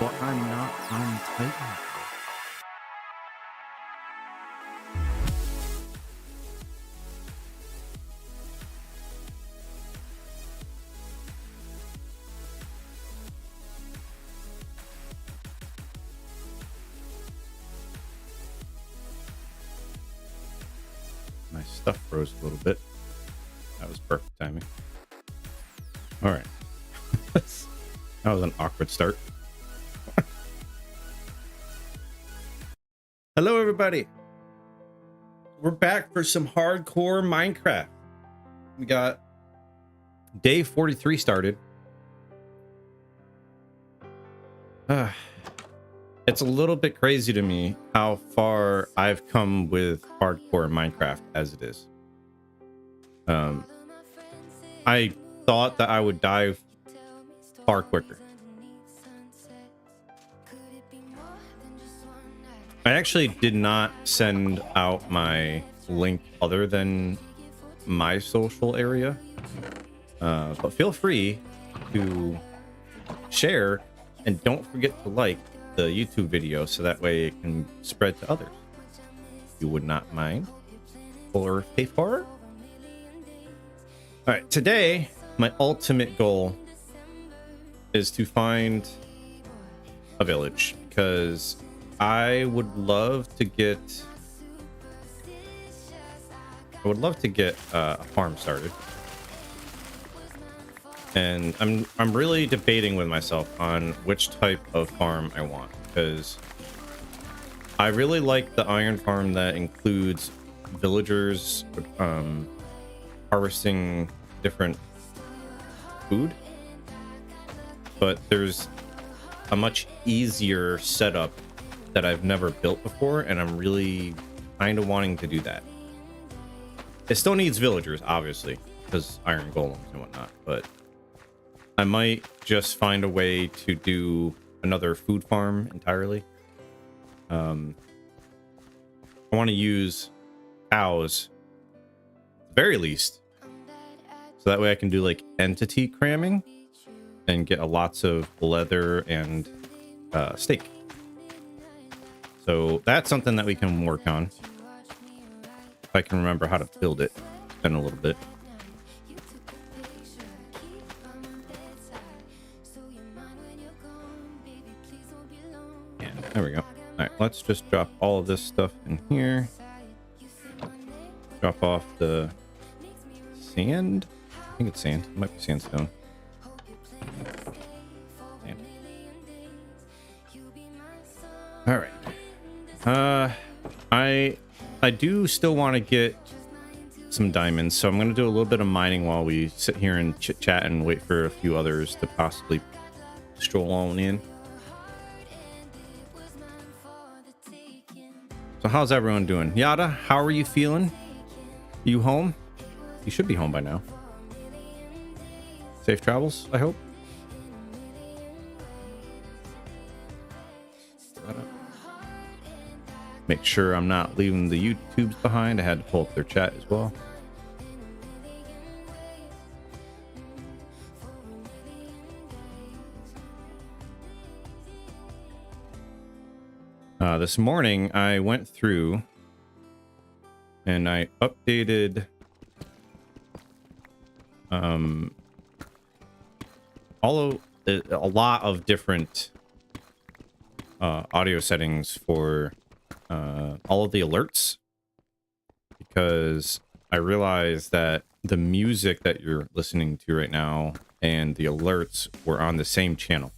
But I'm not on Titan. My stuff froze a little bit. That was perfect timing. All right. That was an awkward start. Hello, everybody. We're back for some hardcore Minecraft. We got day 43 started. It's a little bit crazy to me how far I've come with hardcore Minecraft as it is. I thought that I would die far quicker. I actually did not send out my link other than my social area, but feel free to share and don't forget to like the YouTube video so that way it can spread to others. If you would not mind or pay for it. All right, today my ultimate goal is to find a village because I would love to get a farm started. And I'm really debating with myself on which type of farm I want, because I really like the iron farm that includes villagers harvesting different food, but there's a much easier setup that I've never built before, and I'm really kind of wanting to do that. It still needs villagers, obviously, because iron golems and whatnot, but I might just find a way to do another food farm entirely. I want to use cows, at the very least, so that way I can do like entity cramming and get lots of leather and steak. So that's something that we can work on. If I can remember how to build it in a little bit. There we go. All right, let's just drop all of this stuff in here. Drop off the sand. I think it's sand. It might be sandstone. Sand. All right. I do still want to get some diamonds, so I'm going to do a little bit of mining while we sit here and chit chat and wait for a few others to possibly stroll on in. So how's everyone doing? Yada, how are you feeling? You home? You should be home by now. Safe travels, I hope. Make sure I'm not leaving the YouTubes behind. I had to pull up their chat as well. This morning I went through and I updated a lot of different audio settings for all of the alerts, because I realized that the music that you're listening to right now and the alerts were on the same channel.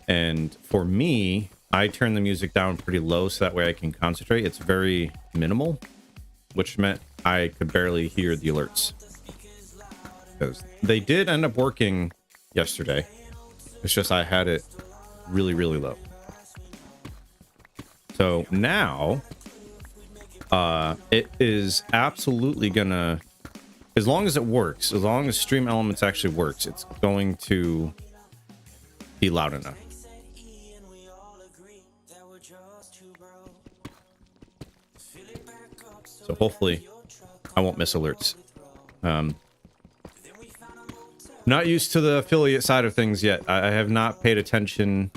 And for me, I turn the music down pretty low so that way I can concentrate. It's very minimal, which meant I could barely hear the alerts. Because they did end up working yesterday. It's just I had it really, really low. So now, it is absolutely gonna, as long as it works, as long as Stream Elements actually works, it's going to be loud enough. So hopefully I won't miss alerts. Not used to the affiliate side of things yet. I have not paid attention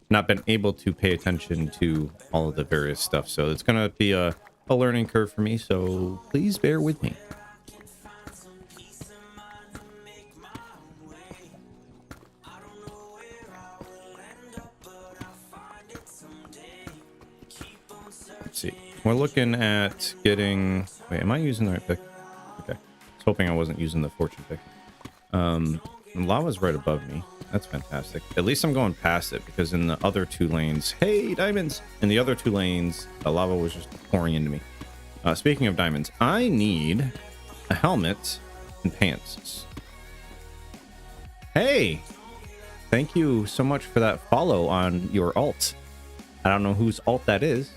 not been able to pay attention to all of the various stuff. So it's gonna be a learning curve for me. So please bear with me. Let's see. We're looking at getting. Wait, am I using the right pick? Okay. I was hoping I wasn't using the fortune pick. Lava's right above me. That's fantastic. At least I'm going past it, because in the other 2 lanes, hey, diamonds! In the other 2 lanes, the lava was just pouring into me. Speaking of diamonds, I need a helmet and pants. Hey! Thank you so much for that follow on your alt. I don't know whose alt that is.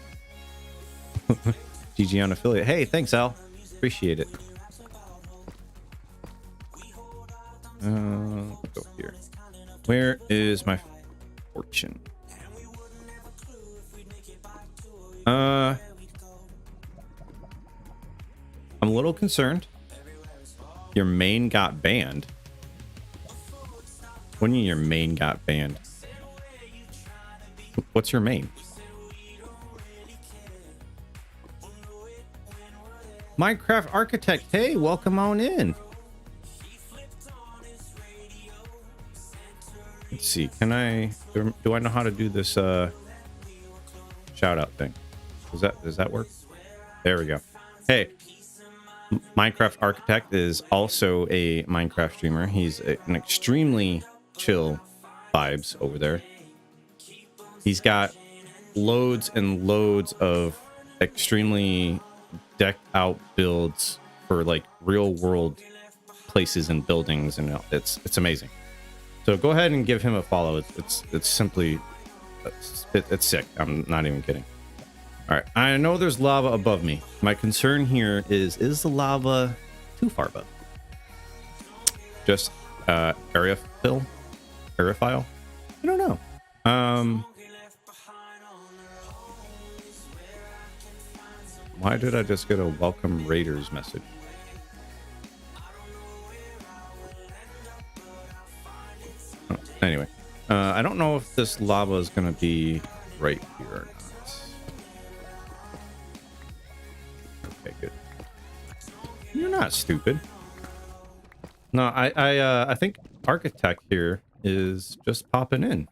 GG on affiliate. Hey, thanks, Al. Appreciate it. Let's go here. Where is my fortune? I'm a little concerned. Your main got banned. When do you mean your main got banned? What's your main? Minecraft Architect. Hey, welcome on in. Let's see. Can I? Do I know how to do this? Shout out thing. Does that work? There we go. Hey, Minecraft Architect is also a Minecraft streamer. He's an extremely chill vibes over there. He's got loads and loads of extremely decked out builds for like real world places and buildings, and it's amazing. So go ahead and give him a follow. It's simply it's sick. I'm not even kidding. All right, I know there's lava above me. My concern here is the lava too far above? Just area file? I don't know. Why did I just get a welcome Raiders message? Oh, anyway, I don't know if this lava is going to be right here or not. Okay, good. You're not stupid. No, I think Architect here is just popping in.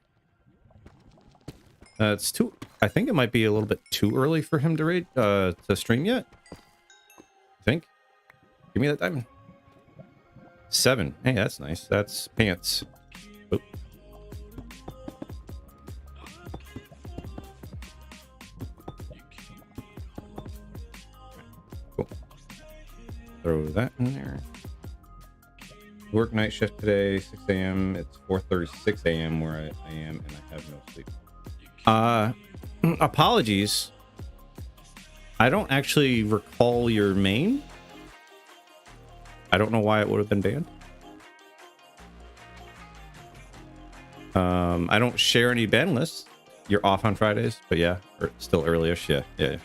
It's too. I think it might be a little bit too early for him to stream yet. I think. Give me that diamond. 7. Hey, that's nice. That's pants. Oop. Cool. Throw that in there. Work night shift today, 6 a.m. It's 4:36 a.m. where I am, and I have no sleep. Apologies. I don't actually recall your main. I don't know why it would have been banned. I don't share any ban lists. You're off on Fridays, but yeah, still early-ish. Yeah.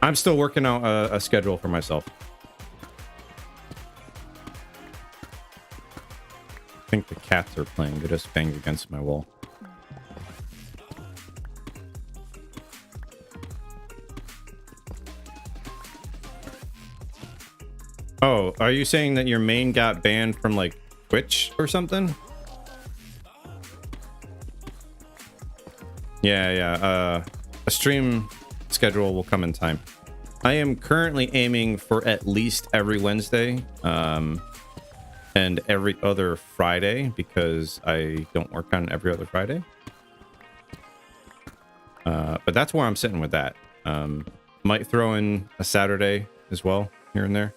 I'm still working out a schedule for myself. I think the cats are playing. They just banged against my wall. Oh, are you saying that your main got banned from like Twitch or something? Yeah. A stream schedule will come in time. I am currently aiming for at least every Wednesday, and every other Friday, because I don't work on every other Friday. But that's where I'm sitting with that. Might throw in a Saturday as well, here and there.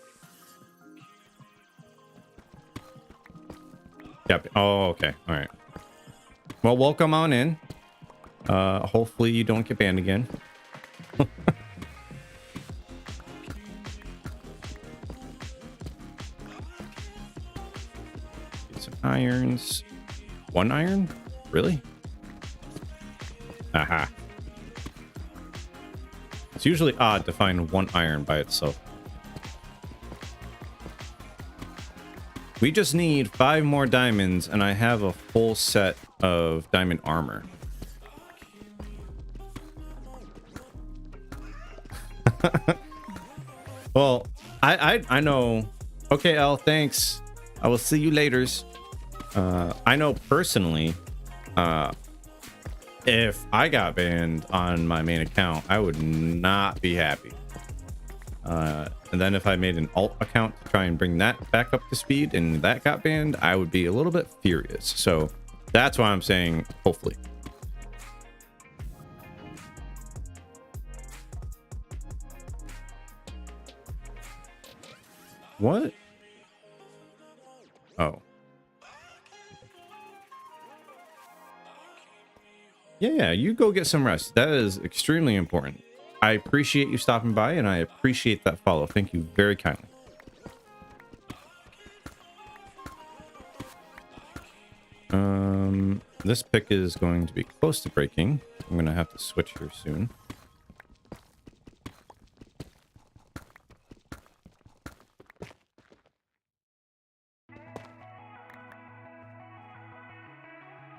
Yep. Oh, okay. All right. Well, welcome on in. Hopefully you don't get banned again. Get some irons. 1 iron? Really? Aha. It's usually odd to find 1 iron by itself. We just need 5 more diamonds, and I have a full set of diamond armor. Well, I know. Okay, L, thanks. I will see you laters. I know personally, if I got banned on my main account, I would not be happy. And then if I made an alt account to try and bring that back up to speed and that got banned, I would be a little bit furious. So that's why I'm saying hopefully. What? Oh. Yeah, you go get some rest. That is extremely important. I appreciate you stopping by, and I appreciate that follow. Thank you very kindly. This pick is going to be close to breaking. I'm going to have to switch here soon.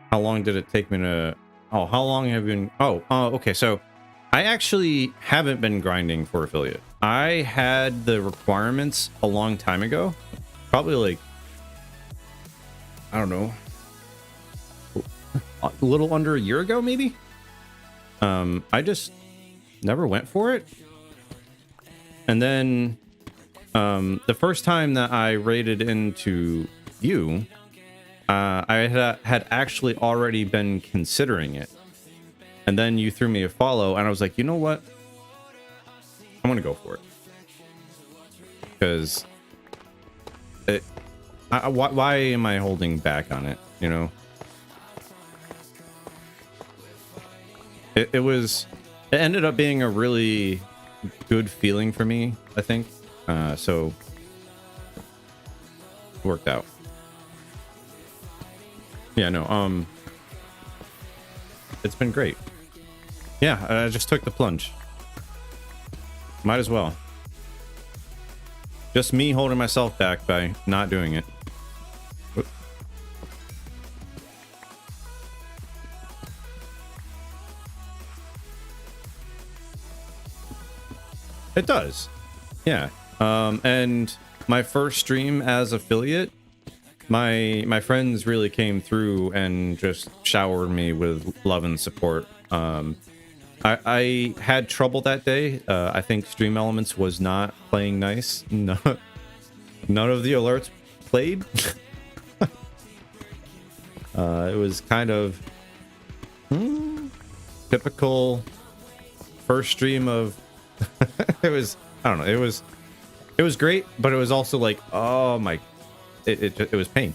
How long did it take me to... Oh, how long have you been... Oh, okay, so I actually haven't been grinding for affiliate. I had the requirements a long time ago. Probably like... I don't know. A little under a year ago, maybe? I just never went for it. And then the first time that I raided into you... I had actually already been considering it. And then you threw me a follow, and I was like, you know what? I'm going to go for it. Because... why am I holding back on it, you know? It ended up being a really good feeling for me, I think. So... it worked out. Yeah, no, it's been great. Yeah, I just took the plunge. Might as well. Just me holding myself back by not doing it. It does. Yeah. And my first stream as affiliate, my friends really came through and just showered me with love and support. I had trouble that day. I think Stream Elements was not playing nice. No, none of the alerts played. It was kind of typical first stream of it was, I don't know, it was great, but it was also like, oh my, it was pain.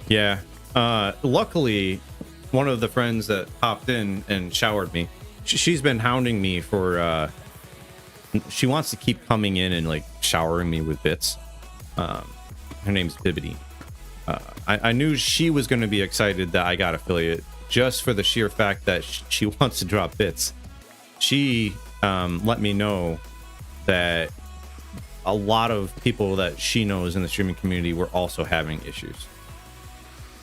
Yeah. Luckily, one of the friends that popped in and showered me, she's been hounding me for she wants to keep coming in and like showering me with bits. Her name's Bibbidi. I knew she was going to be excited that I got affiliate just for the sheer fact that she wants to drop bits. She let me know that a lot of people that she knows in the streaming community were also having issues.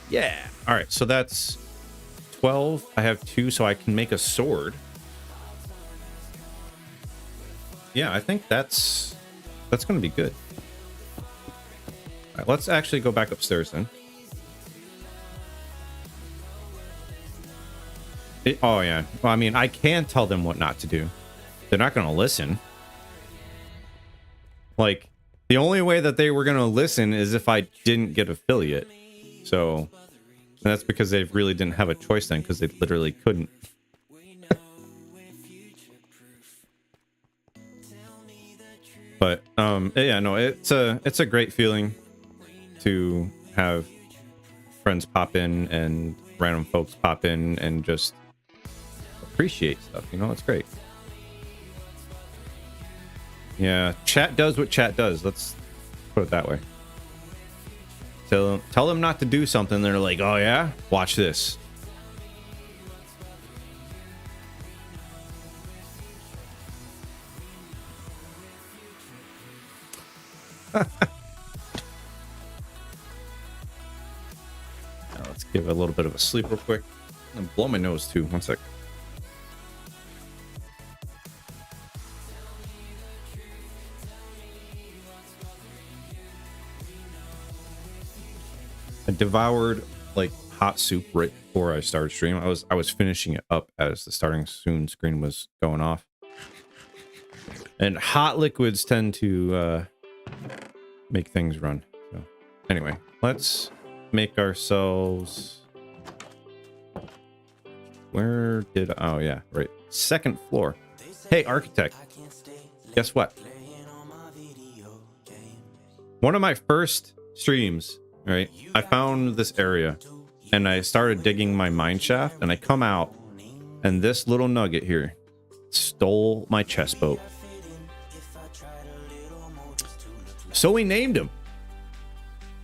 Yeah. All right. So that's 12. I have 2, so I can make a sword. Yeah, I think that's going to be good. All right, let's actually go back upstairs then. Oh, yeah. Well, I mean, I can tell them what not to do. They're not going to listen. Like, the only way that they were going to listen is if I didn't get affiliate. So, that's because they really didn't have a choice then, because they literally couldn't. But, yeah, no, it's a great feeling to have friends pop in and random folks pop in and just appreciate stuff, you know. It's great. Yeah, chat does what chat does. Let's put it that way. Tell them not to do something, they're like, oh yeah, watch this. Give it a little bit of a sleep real quick. And blow my nose too. One sec. I devoured like hot soup right before I started stream. I was finishing it up as the starting soon screen was going off. And hot liquids tend to make things run. So anyway, let's make ourselves. Where did oh yeah, right. Second floor. Hey architect. Guess what? One of my first streams, right? I found this area and I started digging my mine shaft and I come out and this little nugget here stole my chest boat. So we named him.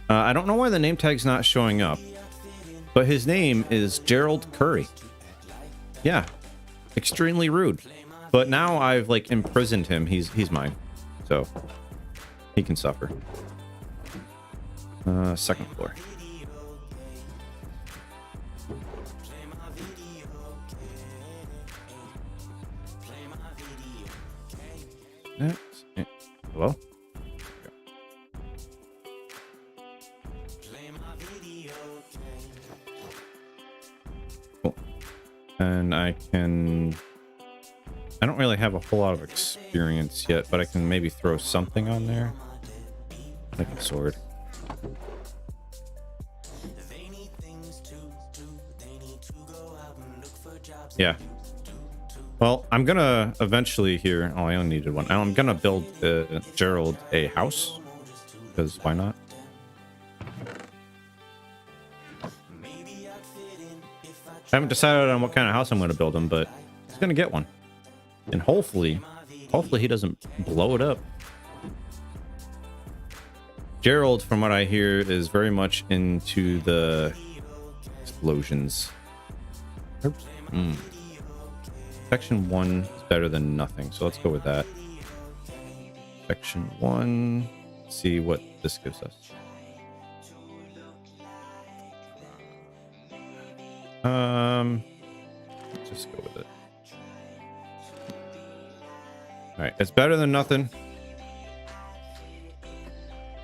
I don't know why the name tag's not showing up, but his name is Gerald Curry. Yeah, extremely rude. But now I've like imprisoned him. He's mine, so he can suffer. Second floor. Hello? Cool. And I don't really have a whole lot of experience yet, but I can maybe throw something on there. Like a sword. Yeah. Well, I'm gonna eventually here. Oh, I only needed one. I'm gonna build Gerald a house because why not? I haven't decided on what kind of house I'm gonna build him, but he's gonna get one, and hopefully he doesn't blow it up. Gerald, from what I hear, is very much into the explosions. Section 1 is better than nothing, so let's go with that. Section 1. Let's see what this gives us. Let's just go with it. All right, it's better than nothing.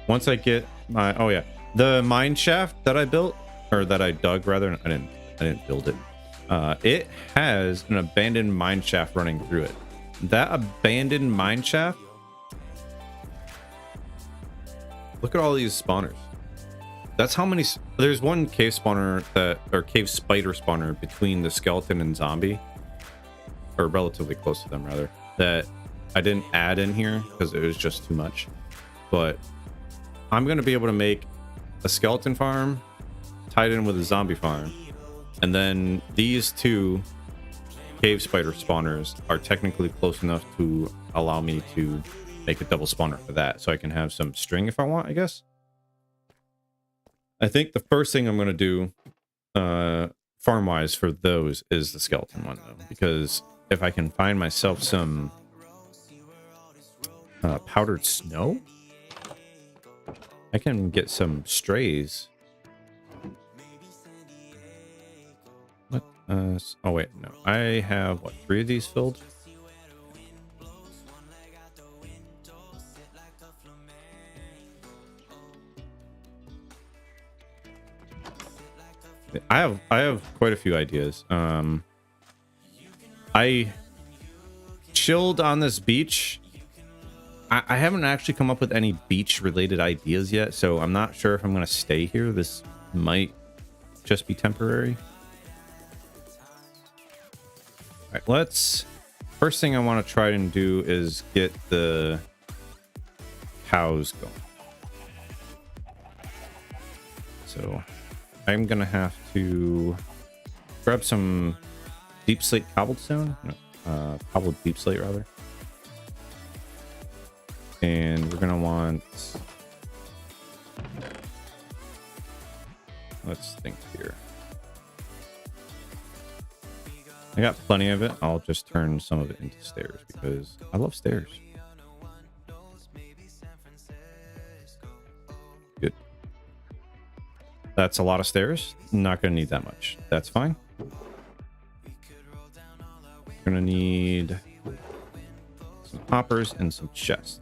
Once I get my the mine shaft that I built, or that I dug rather, I didn't build it. It has an abandoned mine shaft running through it. That abandoned mine shaft. Look at all these spawners. That's how many. There's one cave spawner cave spider spawner between the skeleton and zombie, or relatively close to them rather, that I didn't add in here because it was just too much. But I'm gonna be able to make a skeleton farm tied in with a zombie farm. And then these two cave spider spawners are technically close enough to allow me to make a double spawner for that. So I can have some string if I want, I guess. I think the first thing I'm going to do farm-wise for those is the skeleton one, though. Because if I can find myself some powdered snow, I can get some strays. Oh wait, no. I have what, 3 of these filled? I have quite a few ideas. I chilled on this beach. I haven't actually come up with any beach related ideas yet, so I'm not sure if I'm gonna stay here. This might just be temporary. All right, let's. First thing I want to try and do is get the cows going. So I'm gonna have to grab some deep slate cobblestone, cobbled deep slate rather, and we're gonna want. Let's think here. I got plenty of it. I'll just turn some of it into stairs because I love stairs. Good. That's a lot of stairs. Not gonna need that much. That's fine. Gonna need some hoppers and some chests.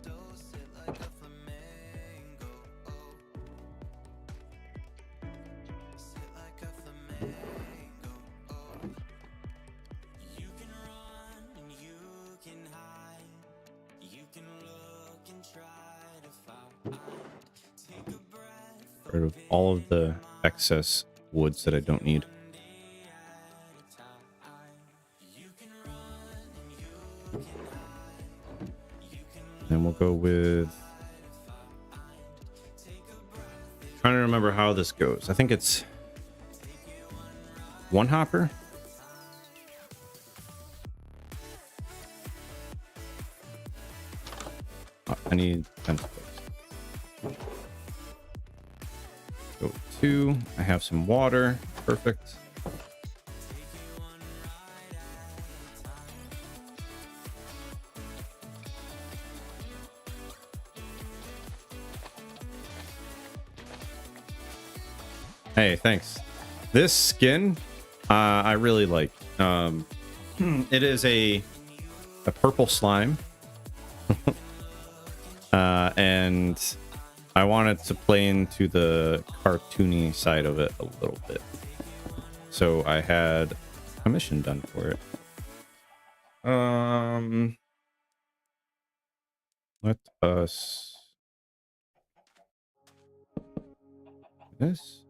Rid of all of the excess woods that I don't need. And we'll go with... Trying to remember how this goes. I think it's one hopper. Oh, I need 10 sticks. Go 2. I have some water. Perfect. Hey, thanks. This skin, I really like. It is a purple slime, and I wanted to play into the cartoony side of it a little bit, so I had a mission done for it. Let us do this.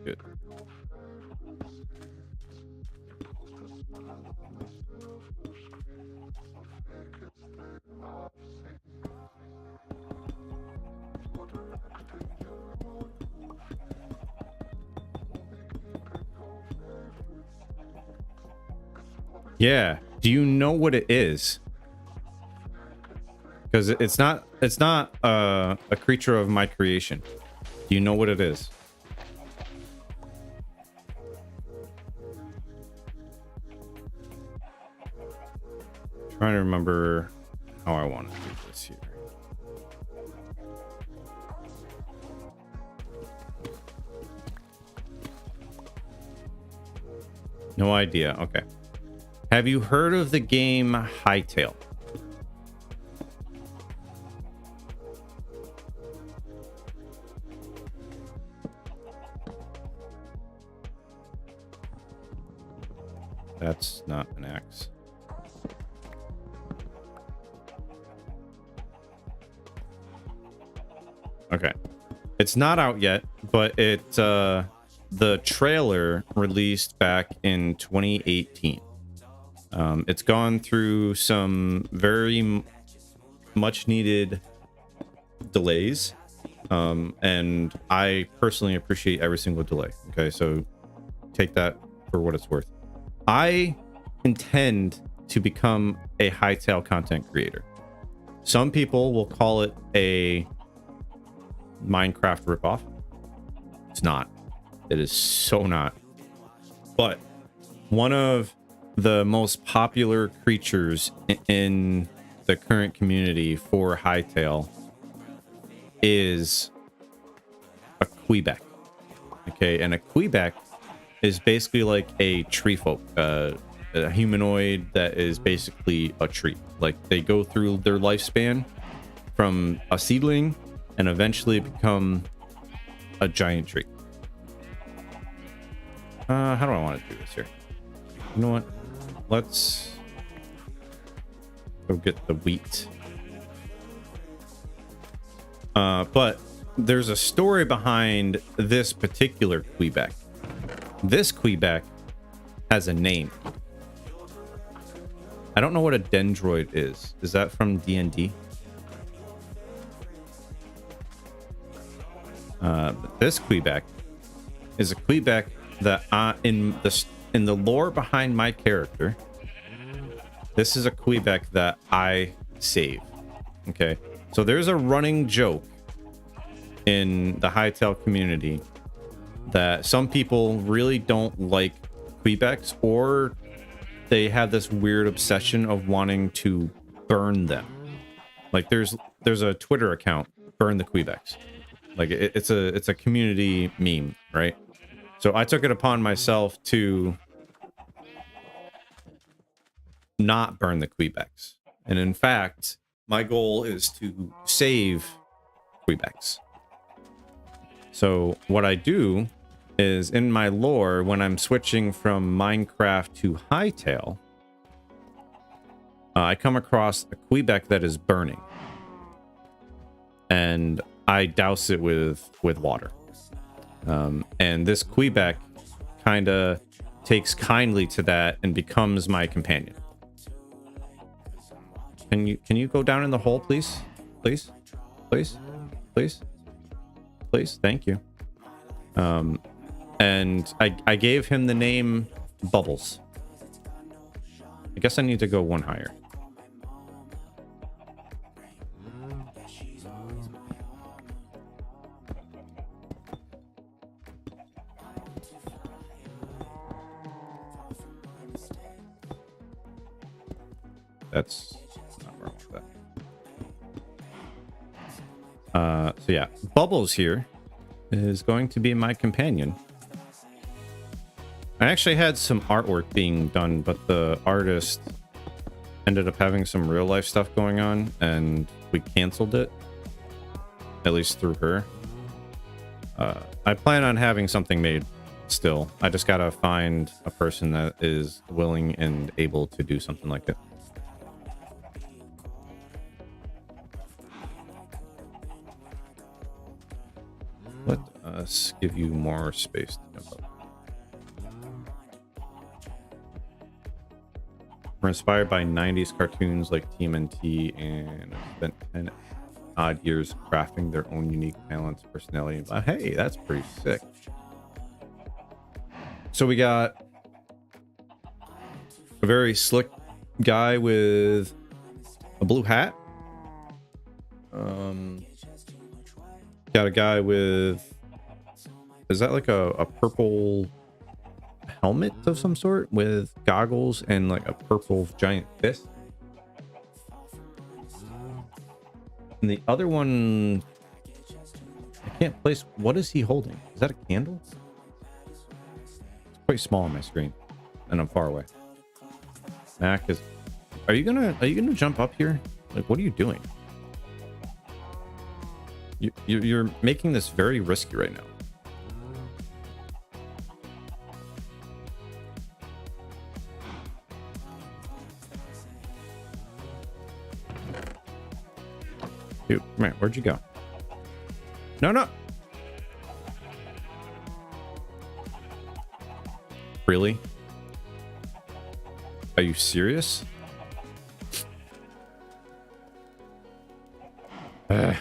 Good. Yeah. Do you know what it is? Because it's not a creature of my creation. Do you know what it is? Trying to remember how I want to do this here. No idea. Okay. Have you heard of the game Hytale? That's not an axe. Okay. It's not out yet, but the trailer released back in 2018. It's gone through some very much needed delays. And I personally appreciate every single delay. Okay, so take that for what it's worth. I intend to become a Hytale content creator. Some people will call it a Minecraft ripoff. It's not. It is so not. But one of the most popular creatures in the current community for Hytale is a Quebec. Okay, and a Quebec is basically like a tree folk, a humanoid that is basically a tree. Like they go through their lifespan from a seedling and eventually become a giant tree. How do I want to do this here? You know what? Let's go get the wheat. But there's a story behind this particular Quebec. This Quebec has a name. I don't know what a dendroid is. Is that from D&D? But this Quebec is a Quebec that in the lore behind my character, this is a Quebec that I save. Okay, so there's a running joke in the hightail community that some people really don't like Quebecs, or they have this weird obsession of wanting to burn them. Like there's a Twitter account, Burn the Quebecs. Like it's a community meme, right? So I took it upon myself to not burn the Quebecs. And in fact, my goal is to save Quebecs. So what I do is in my lore, when I'm switching from Minecraft to Hightail, I come across a Quebec that is burning. And I douse it with water. And this Quebec kind of takes kindly to that and becomes my companion. Can you go down in the hole, please? Please? Please? Please? Please? Thank you. And I gave him the name Bubbles. I guess I need to go one higher. That's not wrong with that. So yeah, Bubbles here is going to be my companion. I actually had some artwork being done, but the artist ended up having some real life stuff going on, and we canceled it, at least through her. I plan on having something made still. I just gotta find a person that is willing and able to do something like it. Let us give you more space to jump up. We're inspired by 90s cartoons like TMNT and have spent 10 odd years crafting their own unique talents, personality. Hey, that's pretty sick. So we got a very slick guy with a blue hat. Got a guy with, is that like a purple helmet of some sort with goggles and like a purple giant fist? And the other one, I can't place. What is he holding? Is that a candle? It's quite small on my screen, and I'm far away. Mac is. Are you gonna jump up here? Like, what are you doing? You're making this very risky right now. Dude, come here. Where'd you go? No. Really? Are you serious? Okay,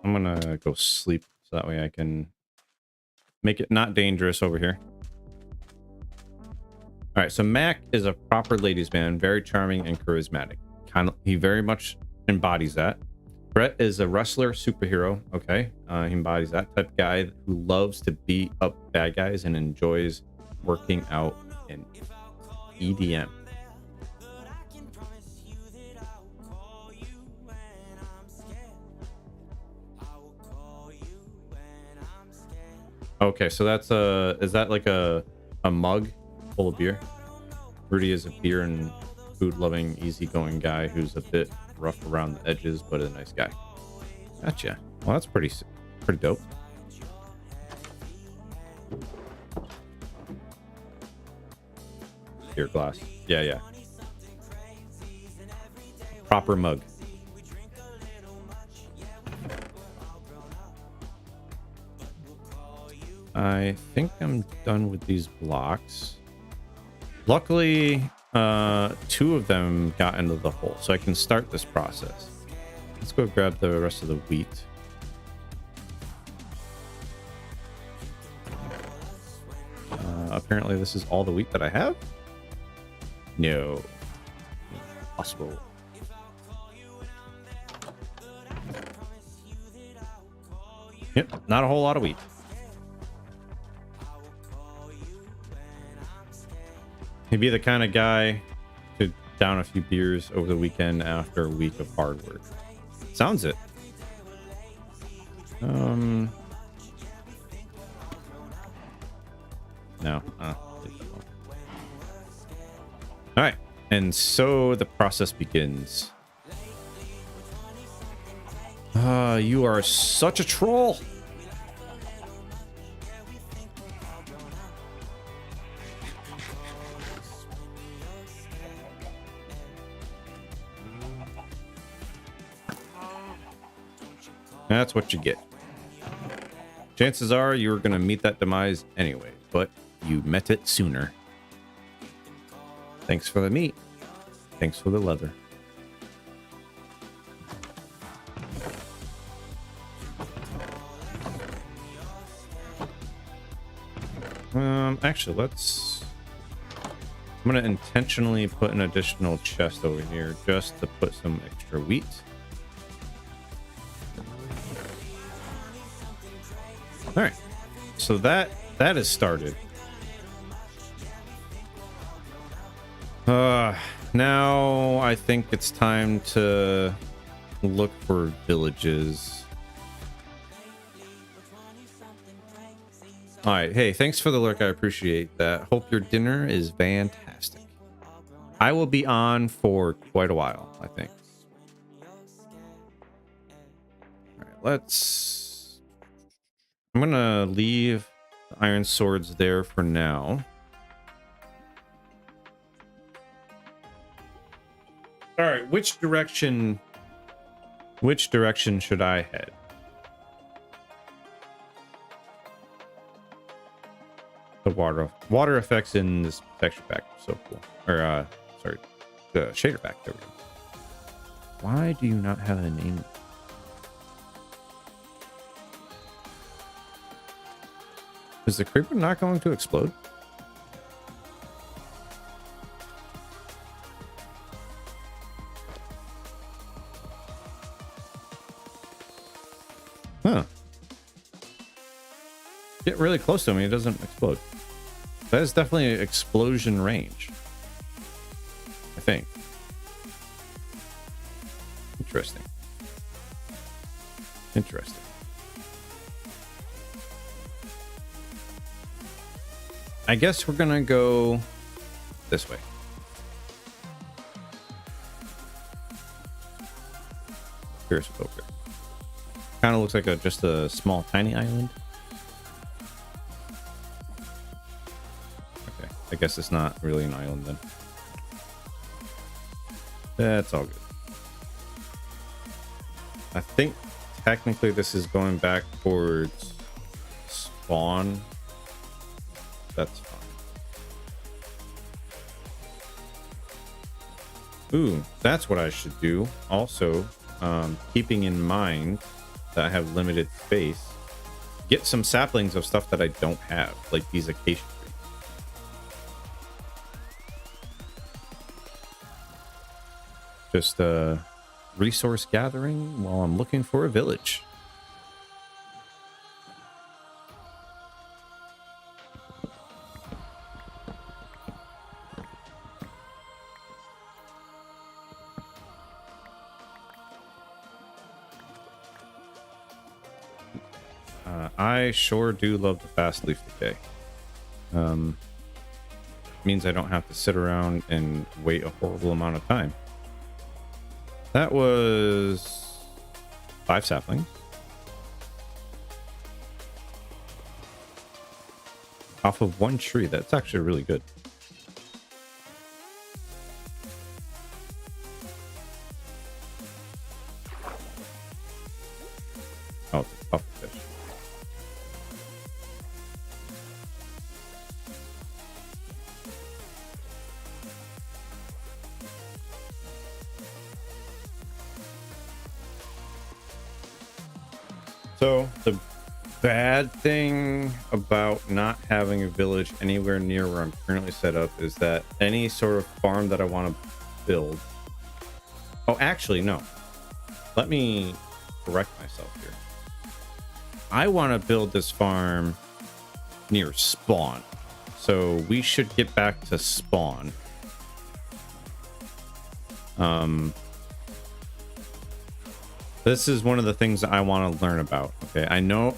I'm gonna go sleep so that way I can make it not dangerous over here. All right, so Mac is a proper ladies' man, very charming and charismatic. He very much embodies that. Brett is a wrestler, superhero. Okay, he embodies that type of guy who loves to beat up bad guys and enjoys working out in EDM. Okay, so that's is that like a mug full of beer? Rudy is a beer and food loving, easygoing guy who's a bit rough around the edges, but a nice guy. Gotcha. Well, that's pretty dope. Beer glass. Yeah. Proper mug. I think I'm done with these blocks. Luckily, 2 of them got into the hole, so I can start this process. Let's go grab the rest of the wheat. apparently this is all the wheat that I have. No. Possible. Yep, not a whole lot of wheat. He'd be the kind of guy to down a few beers over the weekend after a week of hard work. Sounds it. No. All right. And so the process begins. You are such a troll. That's what you get. Chances are you were going to meet that demise anyway, but you met it sooner. Thanks for the meat. Thanks for the leather. Actually, I'm going to intentionally put an additional chest over here just to put some extra wheat. All right, so that has started. Now I think it's time to look for villages. All right, hey, thanks for the lurk. I appreciate that. Hope your dinner is fantastic. I will be on for quite a while, I think. All right, I'm gonna leave the iron swords there for now. All right, which direction should I head? The water effects in this texture pack are so cool. Or sorry, the shader pack. There we go. Why do you not have a name? Is the creeper not going to explode? Huh. Get really close to me, it doesn't explode. That is definitely explosion range, I think. Interesting. Interesting. I guess we're gonna go this way. Curious what's over there. Kind of looks like just a small, tiny island. Okay, I guess it's not really an island then. That's all good. I think technically this is going back towards spawn. That's fine. Ooh, that's what I should do. Also, keeping in mind that I have limited space, get some saplings of stuff that I don't have, like these acacia trees. Just resource gathering while I'm looking for a village. I sure do love the fast leaf decay. Means I don't have to sit around and wait a horrible amount of time. That was 5 saplings. Off of 1 tree. That's actually really good. Oh, it's a pufferfish. So the bad thing about not having a village anywhere near where I'm currently set up is that any sort of farm that I want to build. Oh, actually, no. Let me correct myself here. I want to build this farm near spawn. So we should get back to spawn. This is one of the things that I want to learn about. Okay, I knew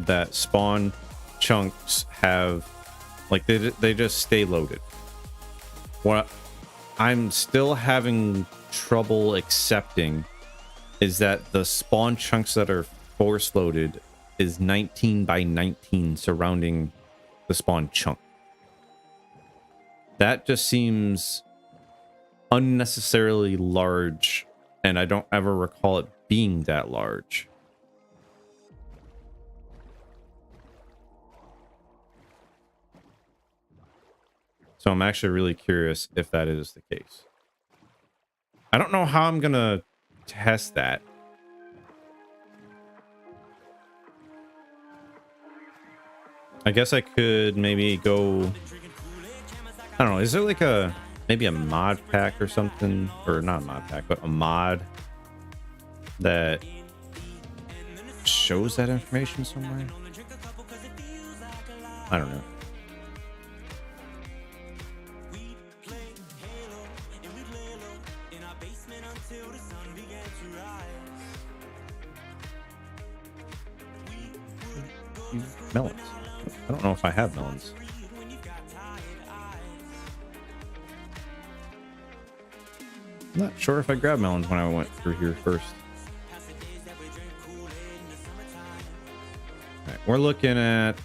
that spawn chunks have, like, they just stay loaded. What I'm still having trouble accepting is that the spawn chunks that are force loaded is 19 by 19 surrounding the spawn chunk. That just seems unnecessarily large, and I don't ever recall it being that large. So I'm actually really curious if that is the case. I don't know how I'm gonna test that. I guess I could maybe go, I don't know, is there like maybe a mod pack or something, or not a mod pack, but a mod that shows that information somewhere? I don't know. Melons. I don't know if I have melons. I'm not sure if I grabbed melons when I went through here first. Right, we're looking at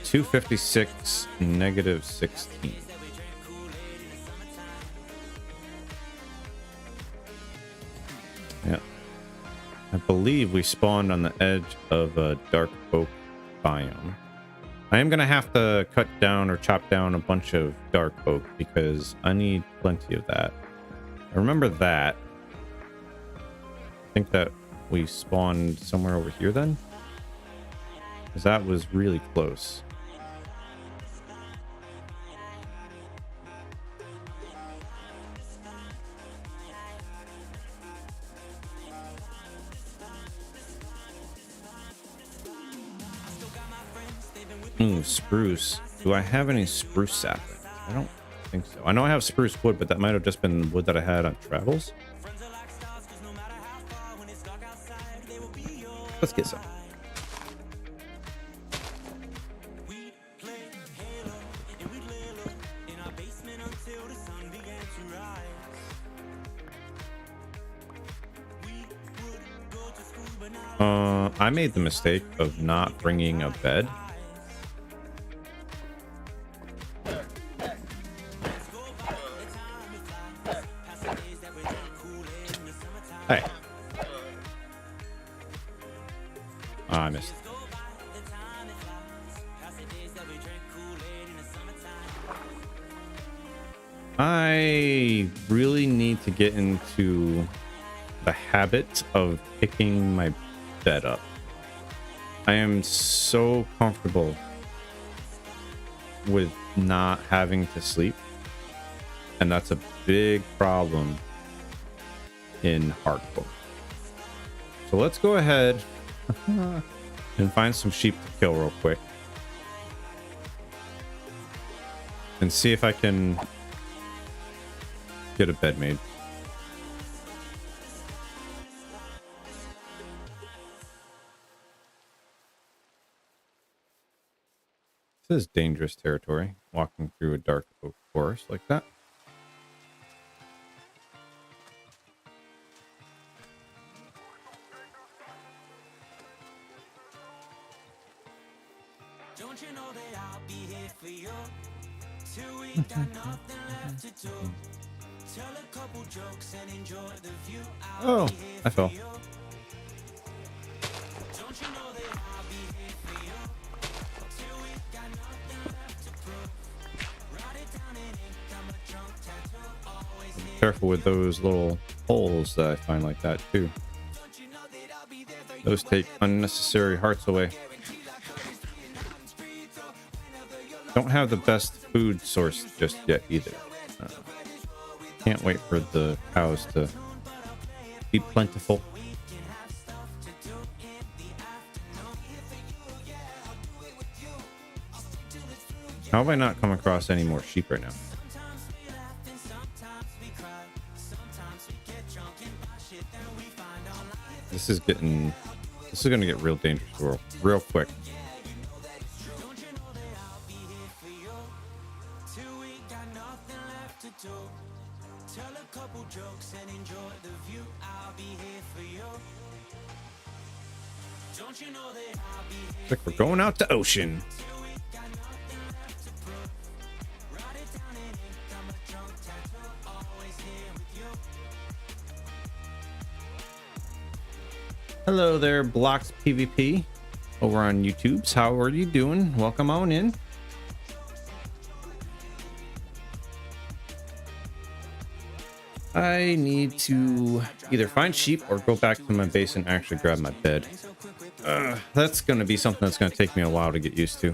256 negative 16. Yeah. I believe we spawned on the edge of a dark oak biome. I am going to have to cut down or chop down a bunch of dark oak because I need plenty of that. I remember that. I think that we spawned somewhere over here then, because that was really close. Ooh, spruce. Do I have any spruce saplings? I don't think so. I know I have spruce wood, but that might have just been wood that I had on travels. Let's get some. I made the mistake of not bringing a bed. Hey. Oh, I missed. I really need to get into the habit of picking my bed up. I am so comfortable with not having to sleep, and that's a big problem in hardcore. So let's go ahead and find some sheep to kill real quick and see if I can get a bed made. This is dangerous territory, walking through a dark oak forest like that. Don't you know that I'll be here for you till we got nothing left to do? Tell a couple jokes and enjoy the view. Oh, I fell. Don't you know that I'll be here for you till we got nothing left to prove? Write it down in ink, I'm a drunk tattoo. Always here. Careful with those little holes that I find like that too. Those take unnecessary hearts away. Don't have the best food source just yet either. Can't wait for the cows to be plentiful. How have I not come across any more sheep right now? This is going to get real dangerous real quick. Like we're going out to ocean. Hello there, Blocks PvP over on YouTube's. How are you doing? Welcome on in. I need to either find sheep or go back to my base and actually grab my bed. That's going to be something that's going to take me a while to get used to.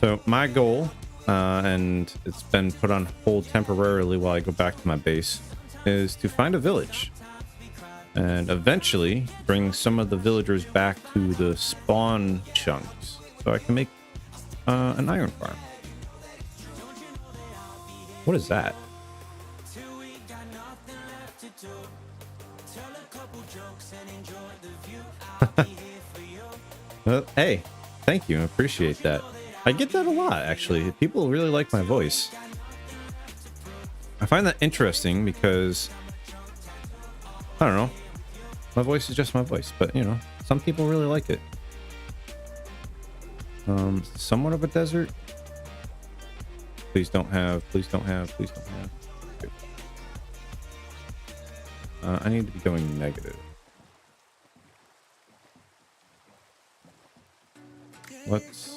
So my goal, and it's been put on hold temporarily while I go back to my base, is to find a village and eventually bring some of the villagers back to the spawn chunks so I can make an iron farm. What is that? Hey, thank you. I appreciate that. I get that a lot, actually. People really like my voice. I find that interesting because, I don't know, my voice is just my voice, but, you know, some people really like it. Somewhat of a desert. Please don't have, please don't have, please don't have. Okay. I need to be going negative. Let's...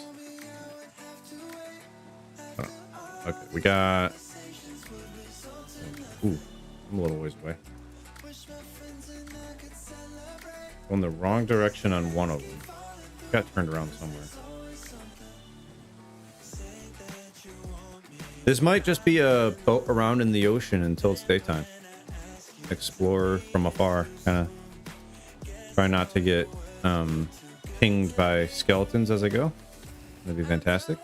Okay, we got... Ooh, I'm a little ways away. Going the wrong direction on one of them. Got turned around somewhere. This might just be a boat around in the ocean until it's daytime. Explore from afar. Kind of try not to get pinged by skeletons as I go. That'd be fantastic.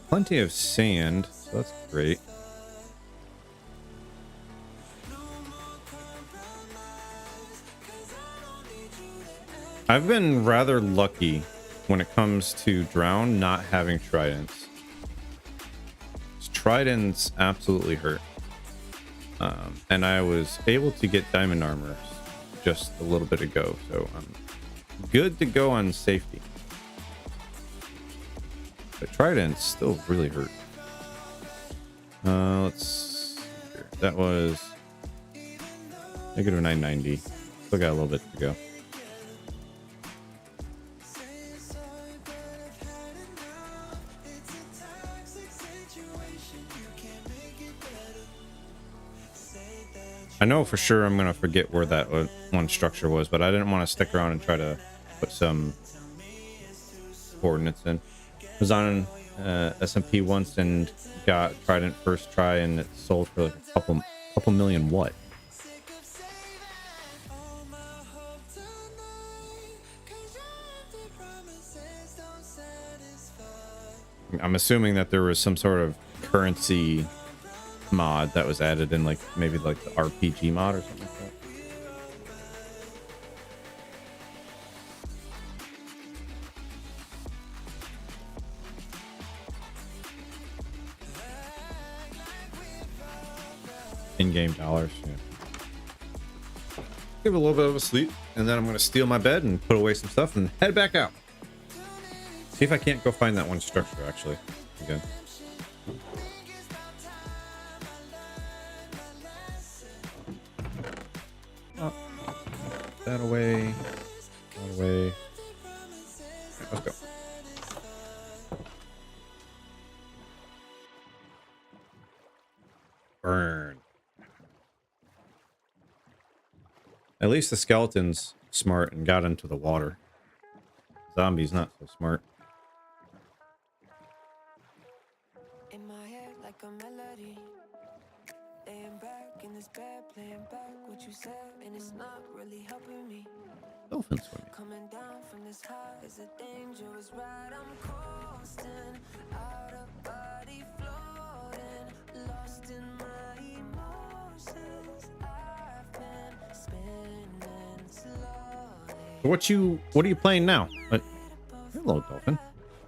Plenty of sand, so that's great. I've been rather lucky when it comes to drown not having tridents. Tridents absolutely hurt. And I was able to get diamond armor just a little bit ago, so I'm good to go on safety. But tridents still really hurt. Let's see here. That was negative 990. Still got a little bit to go. I know for sure I'm gonna forget where that one structure was, but I didn't want to stick around and try to put some coordinates in. I was on SMP once and got Trident first try, and it sold for like a couple million what? I'm assuming that there was some sort of currency mod that was added in, like maybe like the RPG mod or something like that. In-game dollars. Yeah. Give it a little bit of a sleep, and then I'm going to steal my bed and put away some stuff and head back out. See if I can't go find that one structure actually again. Oh, that away. away. Let's go. Burn. At least the skeleton's smart and got into the water. Zombie's not so smart. In my head like a melody. Laying back in this bed, playing back what you said, and it's not really helping me. Dolphin swimming. Coming down from this high is a dangerous ride. I'm coasting, out of body floating, lost in my emotions. I've been spinning slowly. What are you playing now? Hello, Dolphin.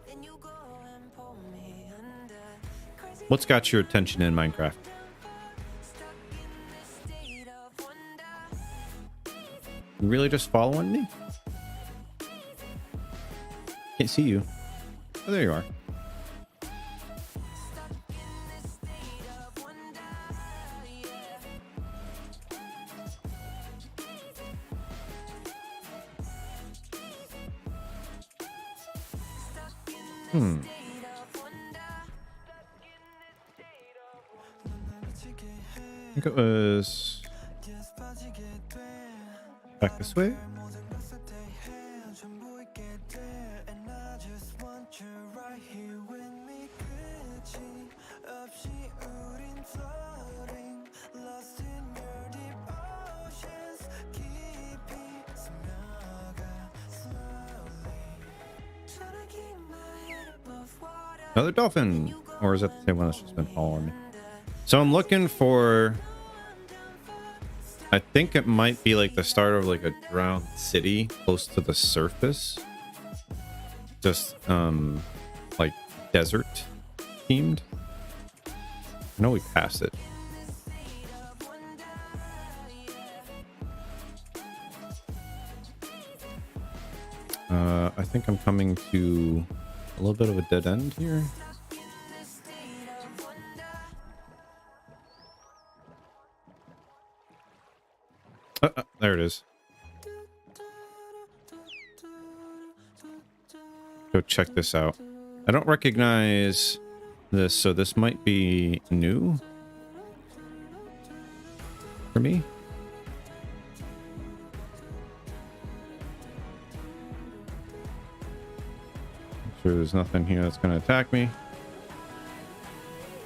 Then you go and pull me under. Crazy What's got your attention in Minecraft? stuck in this state of wonder. You really just following me? Can't see you. Oh, there you are. Hmm. I think it was back this way. Another dolphin, or is that the same one that's just been following me? So I'm looking for, I think it might be like the start of like a drowned city close to the surface, just like desert themed. I know we passed it. I think I'm coming to a little bit of a dead end here. There it is. Go check this out. I don't recognize this, so this might be new for me. Sure there's nothing here that's going to attack me.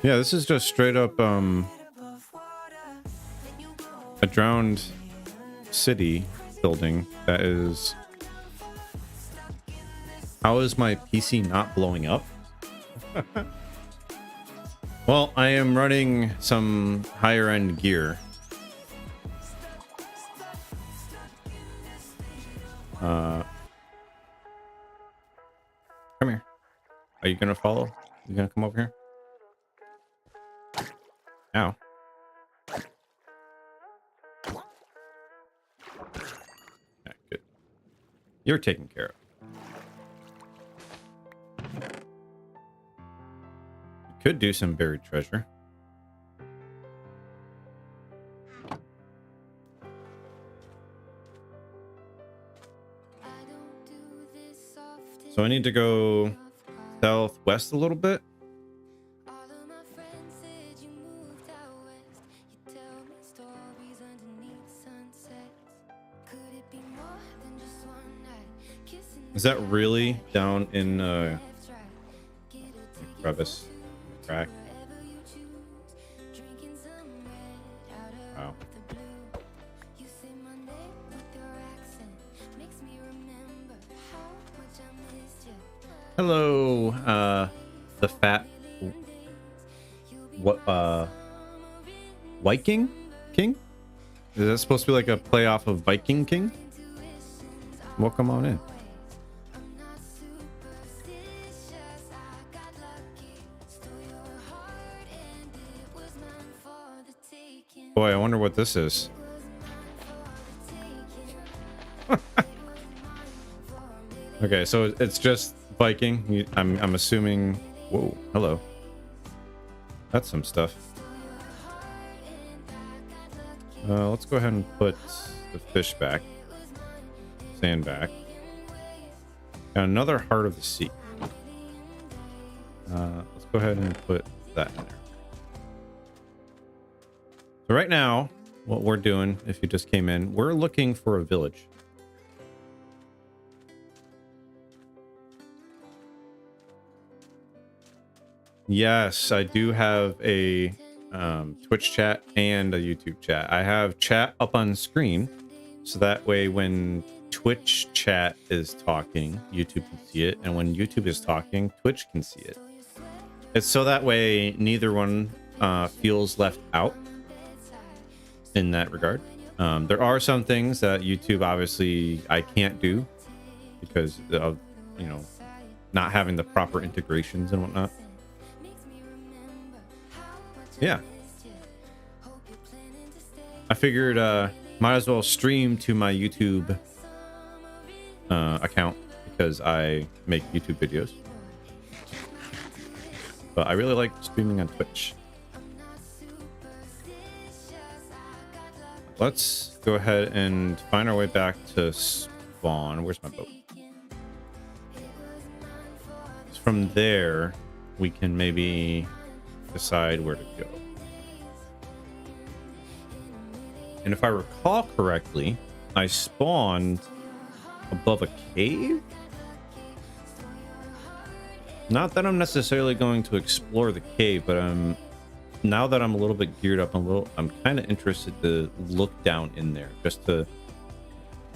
Yeah, this is just straight up a drowned city building that is... How is my PC not blowing up? Well, I am running some higher end gear. Come here. Are you gonna follow? You gonna come over here? Ow. Yeah, good. You're taken care of. You could do some buried treasure. So I need to go southwest a little bit. Is that really down in crevice crack? Wow. Hello, the fat Viking King? Is that supposed to be like a play off of Viking King? Welcome on in. Boy, I wonder what this is. Okay, so it's just Viking. I'm assuming. Whoa, hello. That's some stuff. Let's go ahead and put the fish back, sand back. Got another Heart of the Sea. Let's go ahead and put that in there. So right now, what we're doing, if you just came in, we're looking for a village. Yes, I do have a Twitch chat and a YouTube chat. I have chat up on screen, so that way when Twitch chat is talking, YouTube can see it, and when YouTube is talking, Twitch can see it. It's so that way neither one feels left out in that regard. There are some things that YouTube obviously I can't do because of, you know, not having the proper integrations and whatnot. Yeah, I figured might as well stream to my YouTube account because I make YouTube videos, but I really like streaming on Twitch. Let's go ahead and find our way back to spawn. Where's my boat? From there we can maybe decide where to go. And if I recall correctly, I spawned above a cave. Not that I'm necessarily going to explore the cave, but now that I'm a little bit geared up, I'm kind of interested to look down in there just to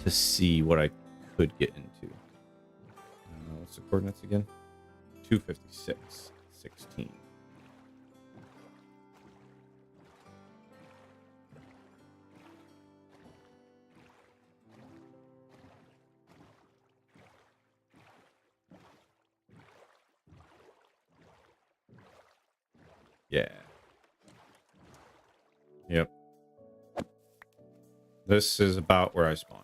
see what I could get into. What's the coordinates again? 256, 16. Yeah. Yep. This is about where I spawned.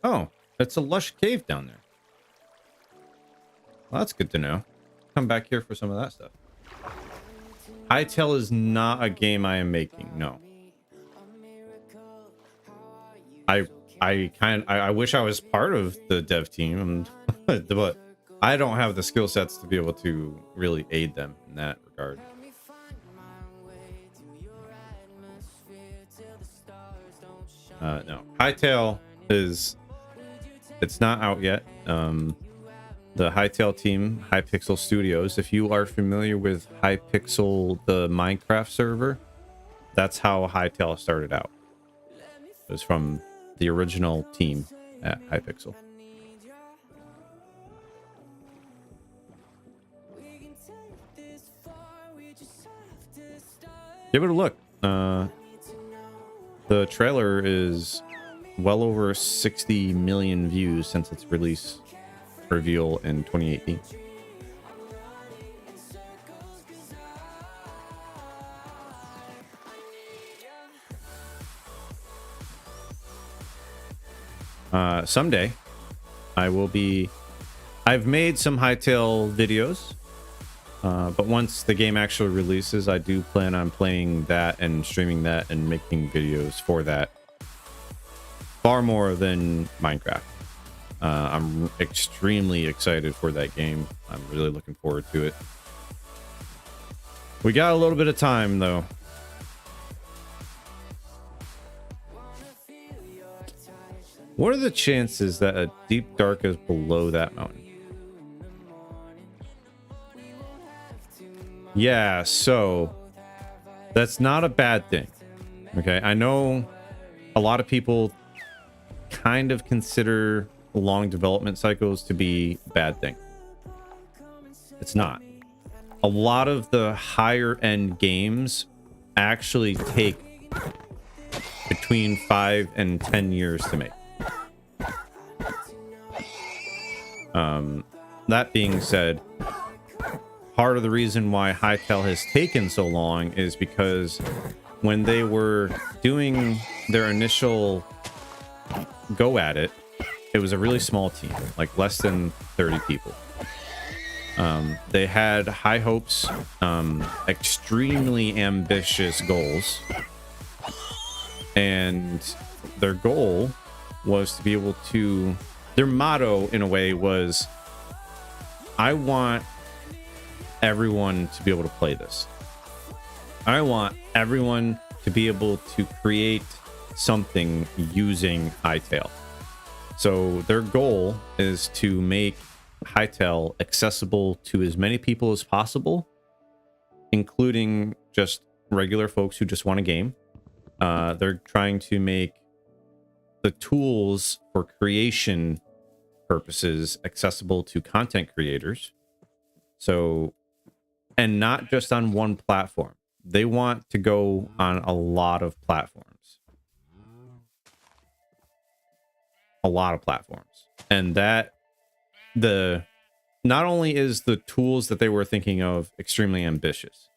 Oh, it's a lush cave down there. Well, that's good to know. Come back here for some of that stuff. Hytale is not a game I am making. No. I wish I was part of the dev team, but I don't have the skill sets to be able to really aid them in that regard. No, Hytale it's not out yet. The Hytale team, Hypixel Studios, if you are familiar with Hypixel, the Minecraft server, that's how Hytale started out. It was from the original team at Hypixel. Give it a look. The trailer is well over 60 million views since its release reveal in 2018. Someday I've made some Hytale videos, but once the game actually releases, I do plan on playing that and streaming that and making videos for that far more than Minecraft. I'm extremely excited for that game. I'm really looking forward to it. We got a little bit of time though. What are the chances that a deep dark is below that mountain? Yeah, so that's not a bad thing. Okay, I know a lot of people kind of consider long development cycles to be a bad thing. It's not. A lot of the higher end games actually take between 5 and 10 years to make. That being said, part of the reason why Hytale has taken so long is because when they were doing their initial go at it, it was a really small team, like less than 30 people. They had high hopes, extremely ambitious goals, and their goal was to be able to, their motto in a way was, I want everyone to be able to play this. I want everyone to be able to create something using Hytale. So their goal is to make Hytale accessible to as many people as possible, including just regular folks who just want a game. They're trying to make the tools for creation purposes accessible to content creators. So, and not just on one platform. They want to go on a lot of platforms. A lot of platforms. And that not only is the tools that they were thinking of extremely ambitious,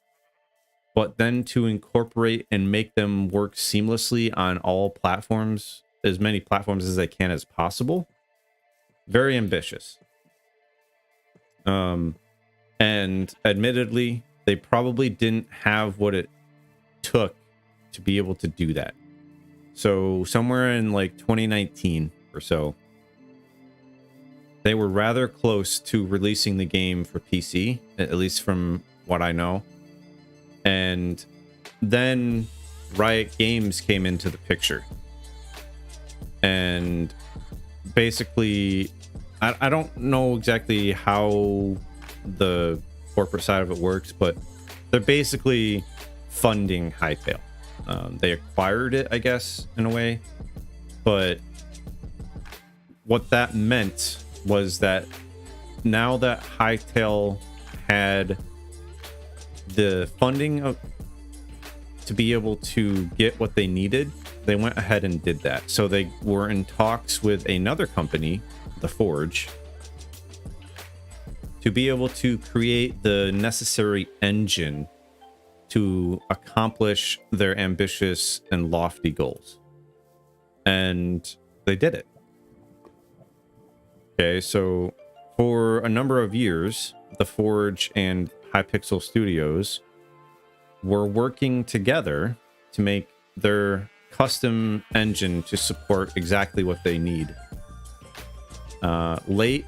but then to incorporate and make them work seamlessly on all platforms, as many platforms as they can as possible. Very ambitious. And admittedly, they probably didn't have what it took to be able to do that. So somewhere in like 2019 or so, they were rather close to releasing the game for PC, at least from what I know. And then Riot Games came into the picture. And basically, I don't know exactly how the corporate side of it works, but they're basically funding Hytale. They acquired it, I guess, in a way. But what that meant was that now that Hytale had the funding to be able to get what they needed, they went ahead and did that. So they were in talks with another company, The Forge, to be able to create the necessary engine to accomplish their ambitious and lofty goals. And they did it. Okay, so for a number of years, The Forge and Hypixel Studios were working together to make their custom engine to support exactly what they need. Late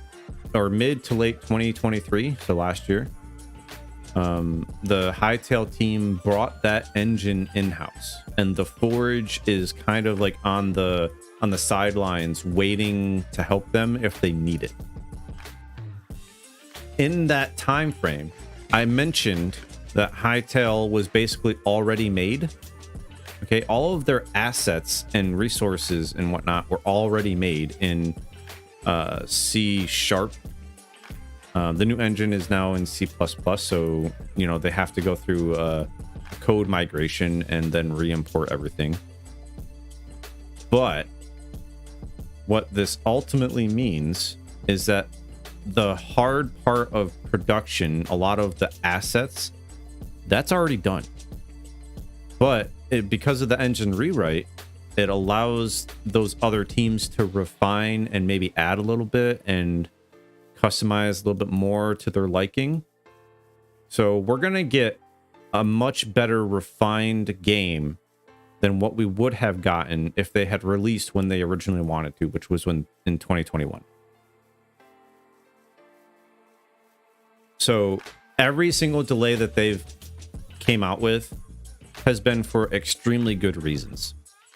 or mid to late 2023, so last year, the Hytale team brought that engine in-house, and The Forge is kind of like on the sidelines waiting to help them if they need it. In that time frame, I mentioned that Hytale was basically already made. Okay, all of their assets and resources and whatnot were already made in C#. The new engine is now in C++, so you know they have to go through a code migration and then re-import everything. But what this ultimately means is that the hard part of production, a lot of the assets, that's already done. But because of the engine rewrite, it allows those other teams to refine and maybe add a little bit and customize a little bit more to their liking. So we're going to get a much better refined game than what we would have gotten if they had released when they originally wanted to, which was in 2021. So every single delay that they've came out with has been for extremely good reasons.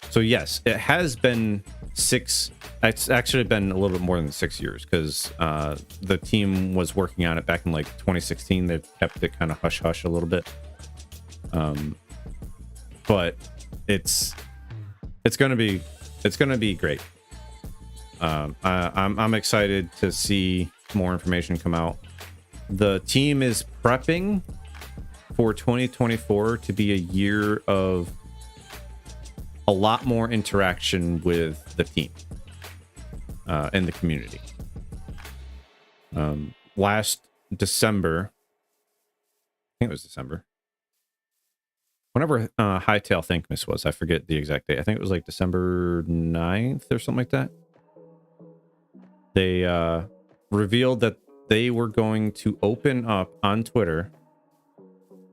So yes, it has been it's actually been a little bit more than 6 years, because the team was working on it back in like 2016. They've kept it kind of hush hush a little bit. But it's gonna be great. I'm excited to see more information come out. The team is prepping for 2024 to be a year of a lot more interaction with the team and the community. Last December, I think it was December, whenever Hytale Thinkmas was, I forget the exact date. I think it was like December 9th or something like that. They revealed that they were going to open up on Twitter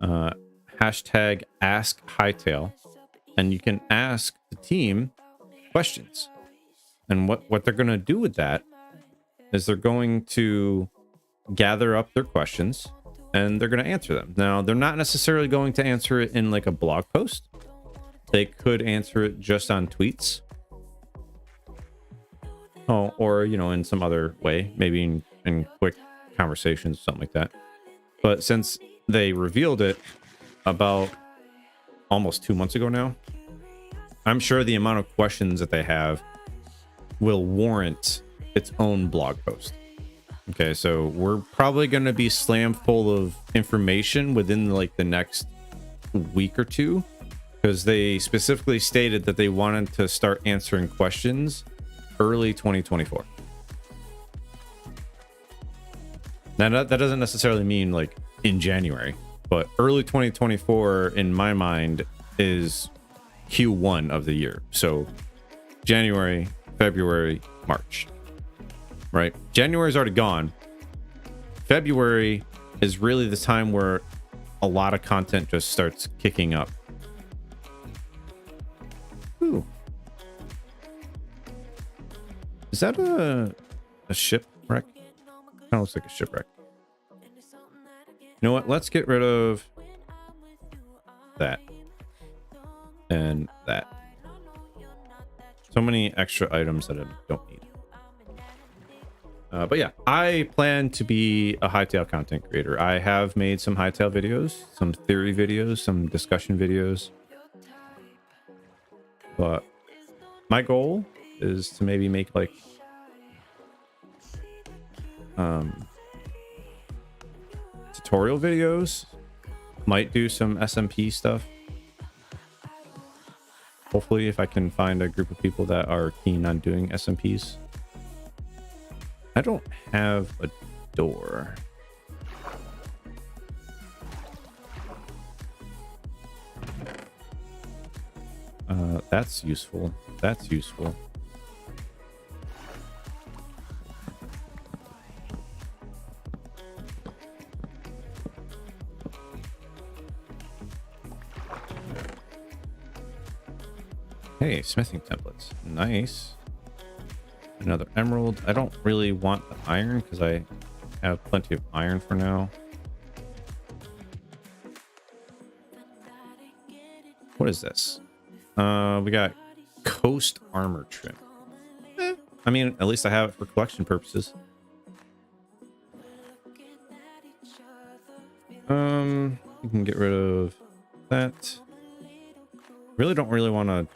hashtag Ask Hytale, and you can ask the team questions. And what they're going to do with that is they're going to gather up their questions and they're going to answer them. Now, they're not necessarily going to answer it in like a blog post. They could answer it just on tweets. Oh, or, you know, in some other way, maybe in quick conversations, something like that. But since they revealed it about almost 2 months ago now, I'm sure the amount of questions that they have will warrant its own blog post. Okay, so we're probably going to be slammed full of information within like the next week or two, because they specifically stated that they wanted to start answering questions early 2024. Now that doesn't necessarily mean like in January, but early 2024 in my mind is Q1 of the year. So January, February, March, right? January's already gone. February is really the time where a lot of content just starts kicking up. Ooh. Is that a shipwreck? Kind of looks like a shipwreck. You know what? Let's get rid of that and that. So many extra items that I don't need. But yeah, I plan to be a Hytale content creator. I have made some Hytale videos, some theory videos, some discussion videos. But my goal is to maybe make like tutorial videos. Might do some SMP stuff. Hopefully, if I can find a group of people that are keen on doing SMPs. I don't have a door. That's useful. That's useful. Hey, smithing templates. Nice. Another emerald. I don't really want the iron because I have plenty of iron for now. What is this? We got coast armor trim. I mean, at least I have it for collection purposes. You can get rid of that. Really don't want to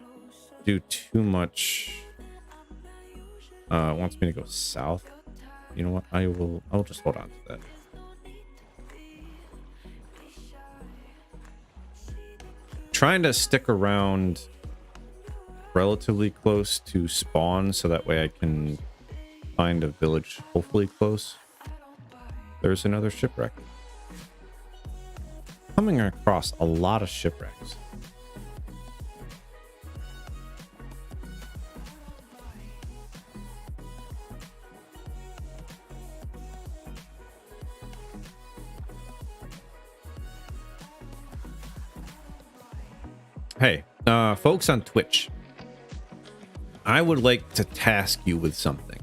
do too much. It wants me to go south. You know what? I'll just hold on to that. Trying to stick around relatively close to spawn so that way I can find a village hopefully close. There's another shipwreck. Coming across a lot of shipwrecks. Hey, folks on Twitch, I would like to task you with something.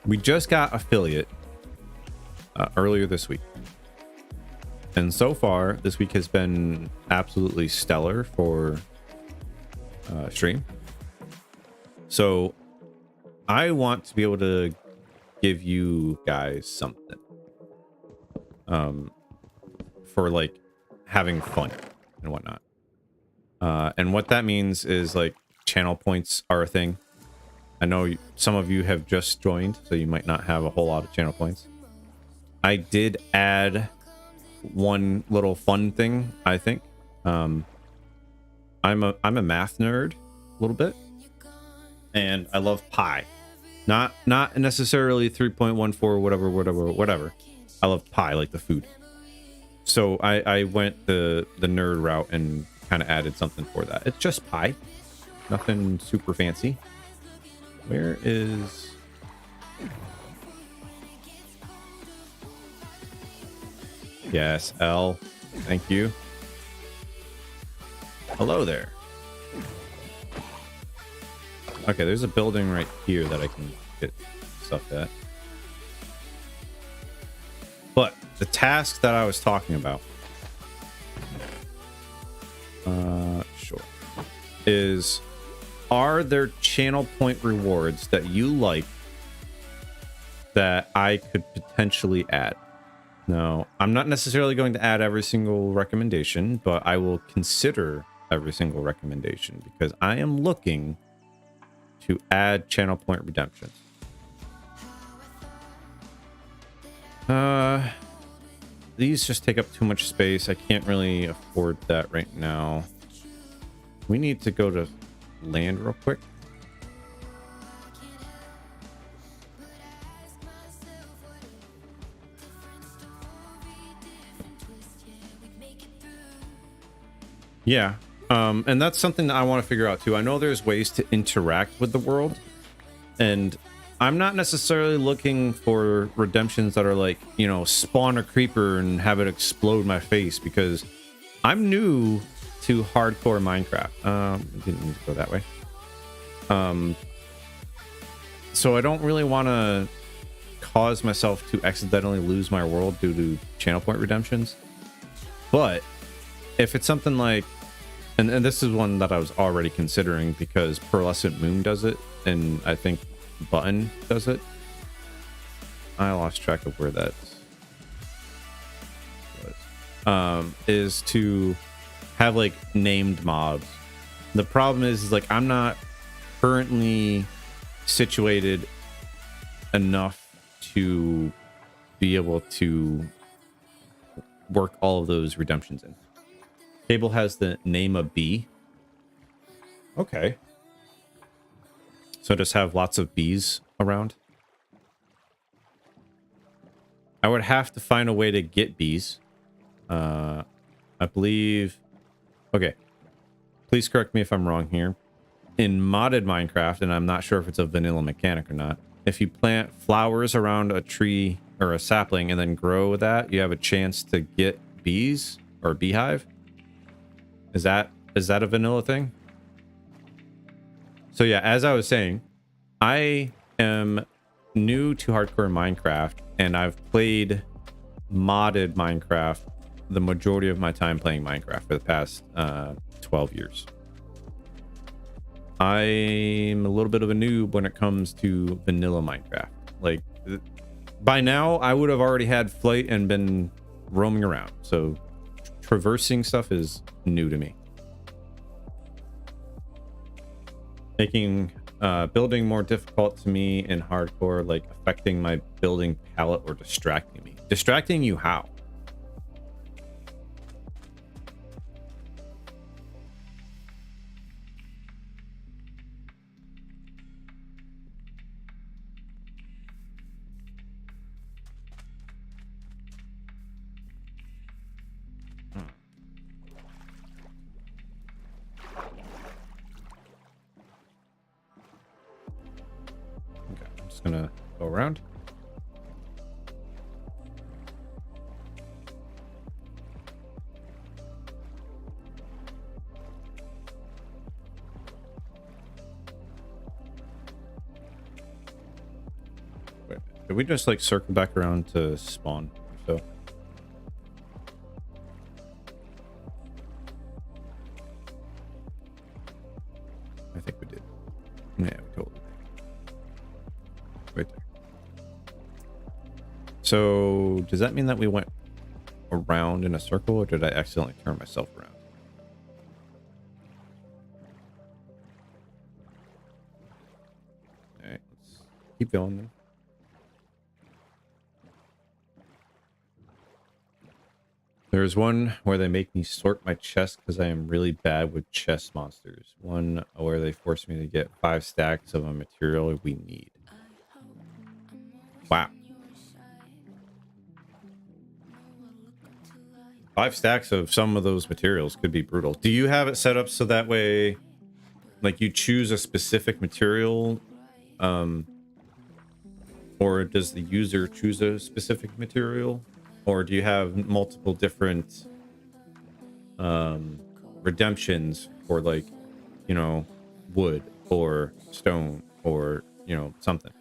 We just got affiliate earlier this week. And so far, this week has been absolutely stellar for stream. So I want to be able to give you guys something for like having fun and whatnot. And what that means is like channel points are a thing. I know some of you have just joined, so you might not have a whole lot of channel points. I did add one little fun thing, I think. I'm a math nerd a little bit, and I love pi. Not necessarily 3.14 whatever. I love pi, like the food. So I went the nerd route and kind of added something for that. It's just pi, nothing super fancy. Where is... Yes, L. Thank you. Hello there. Okay, there's a building right here that I can get stuff at. But the task that I was talking about, sure, is are there channel point rewards that you like that I could potentially add? No, I'm not necessarily going to add every single recommendation, but I will consider every single recommendation because I am looking to add channel point redemptions. These just take up too much space. I can't really afford that right now. We need to go to land real quick. Yeah. And that's something that I want to figure out too. I know there's ways to interact with the world, and I'm not necessarily looking for redemptions that are like, you know, spawn a creeper and have it explode my face, because I'm new to hardcore Minecraft. Didn't need to go that way. So I don't really want to cause myself to accidentally lose my world due to channel point redemptions. But if it's something like, and this is one that I was already considering because Pearlescent Moon does it, and I think Button does it. I lost track of where that was. Is to have like named mobs. The problem is like I'm not currently situated enough to be able to work all of those redemptions in. Cable has the name of bee. Okay. So just have lots of bees around. I would have to find a way to get bees. I believe... Okay. Please correct me if I'm wrong here. In modded Minecraft, and I'm not sure if it's a vanilla mechanic or not, if you plant flowers around a tree or a sapling and then grow that, you have a chance to get bees or a beehive. Is that a vanilla thing? So yeah, as I was saying, I am new to hardcore Minecraft, and I've played modded Minecraft the majority of my time playing Minecraft for the past 12 years. I'm a little bit of a noob when it comes to vanilla Minecraft. Like, by now, I would have already had flight and been roaming around. So traversing stuff is new to me. Making building more difficult to me in hardcore, like affecting my building palette or distracting me. Distracting you how? Gonna go around. Wait, did we just like circle back around to spawn? So I think we did. Yeah, we totally did. Right there. So does that mean that we went around in a circle, or did I accidentally turn myself around? All right, let's keep going then. There's one where they make me sort my chest because I am really bad with chest monsters. One where they force me to get 5 stacks of a material we need. Wow. 5 stacks of some of those materials could be brutal. Do you have it set up so that way, like, you choose a specific material, or does the user choose a specific material, or do you have multiple different redemptions for, like, you know, wood or stone or, you know, something.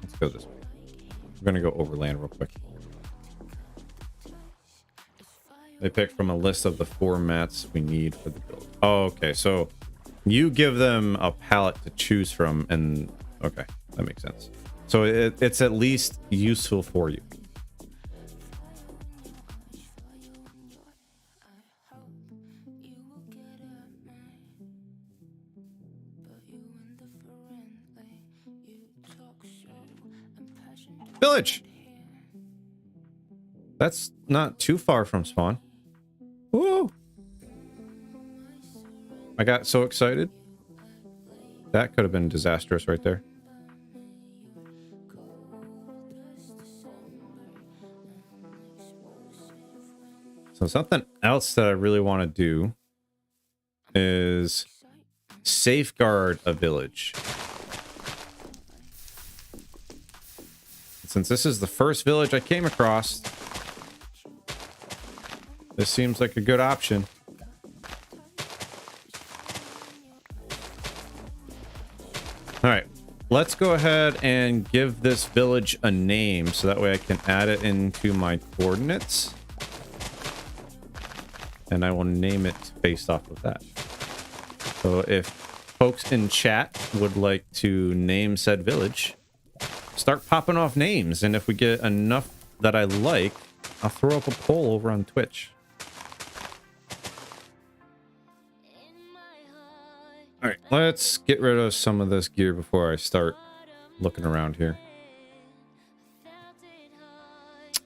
Let's go this way. We're gonna go overland real quick. They picked from a list of the 4 mats we need for the build. Oh, okay. So you give them a palette to choose from, and okay, that makes sense. So it's at least useful for you. Village. That's not too far from spawn. Woo! I got so excited. That could have been disastrous right there. So something else that I really want to do is safeguard a village. Since this is the first village I came across, this seems like a good option. All right, let's go ahead and give this village a name so that way I can add it into my coordinates. And I will name it based off of that. So if folks in chat would like to name said village, start popping off names. And if we get enough that I like, I'll throw up a poll over on Twitch. All right, let's get rid of some of this gear before I start looking around here.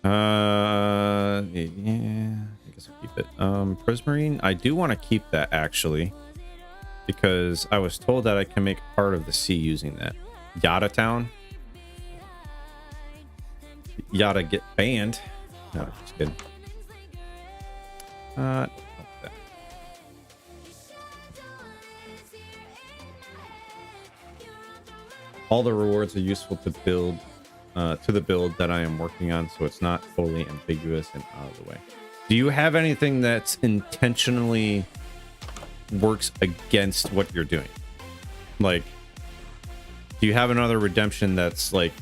Yeah, I guess I'll keep it. Prismarine, I do want to keep that actually, because I was told that I can make part of the sea using that. Yada Town. Yada get banned. No, just kidding. All the rewards are useful to build, to the build that I am working on, so it's not totally ambiguous and out of the way. Do you have anything that's intentionally works against what you're doing? Like, do you have another redemption that's like,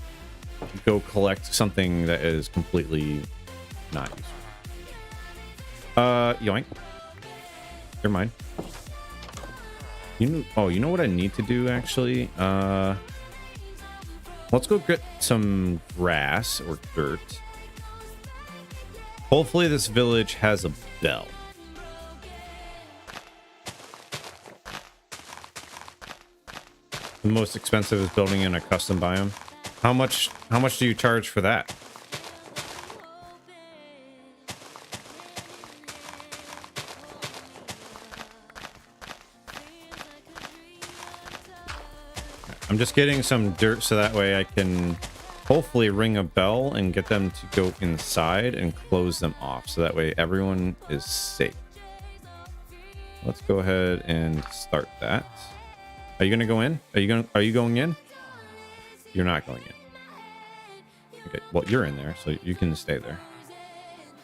go collect something that is completely not useful? Yoink. You're mine. You know what I need to do actually? Let's go get some grass or dirt. Hopefully this village has a bell. The most expensive is building in a custom biome. How much do you charge for that? I'm just getting some dirt so that way I can hopefully ring a bell and get them to go inside and close them off, so that way everyone is safe. Let's go ahead and start that. Are you gonna go in? Are you going in? You're not going in. Okay, well you're in there, so you can stay there.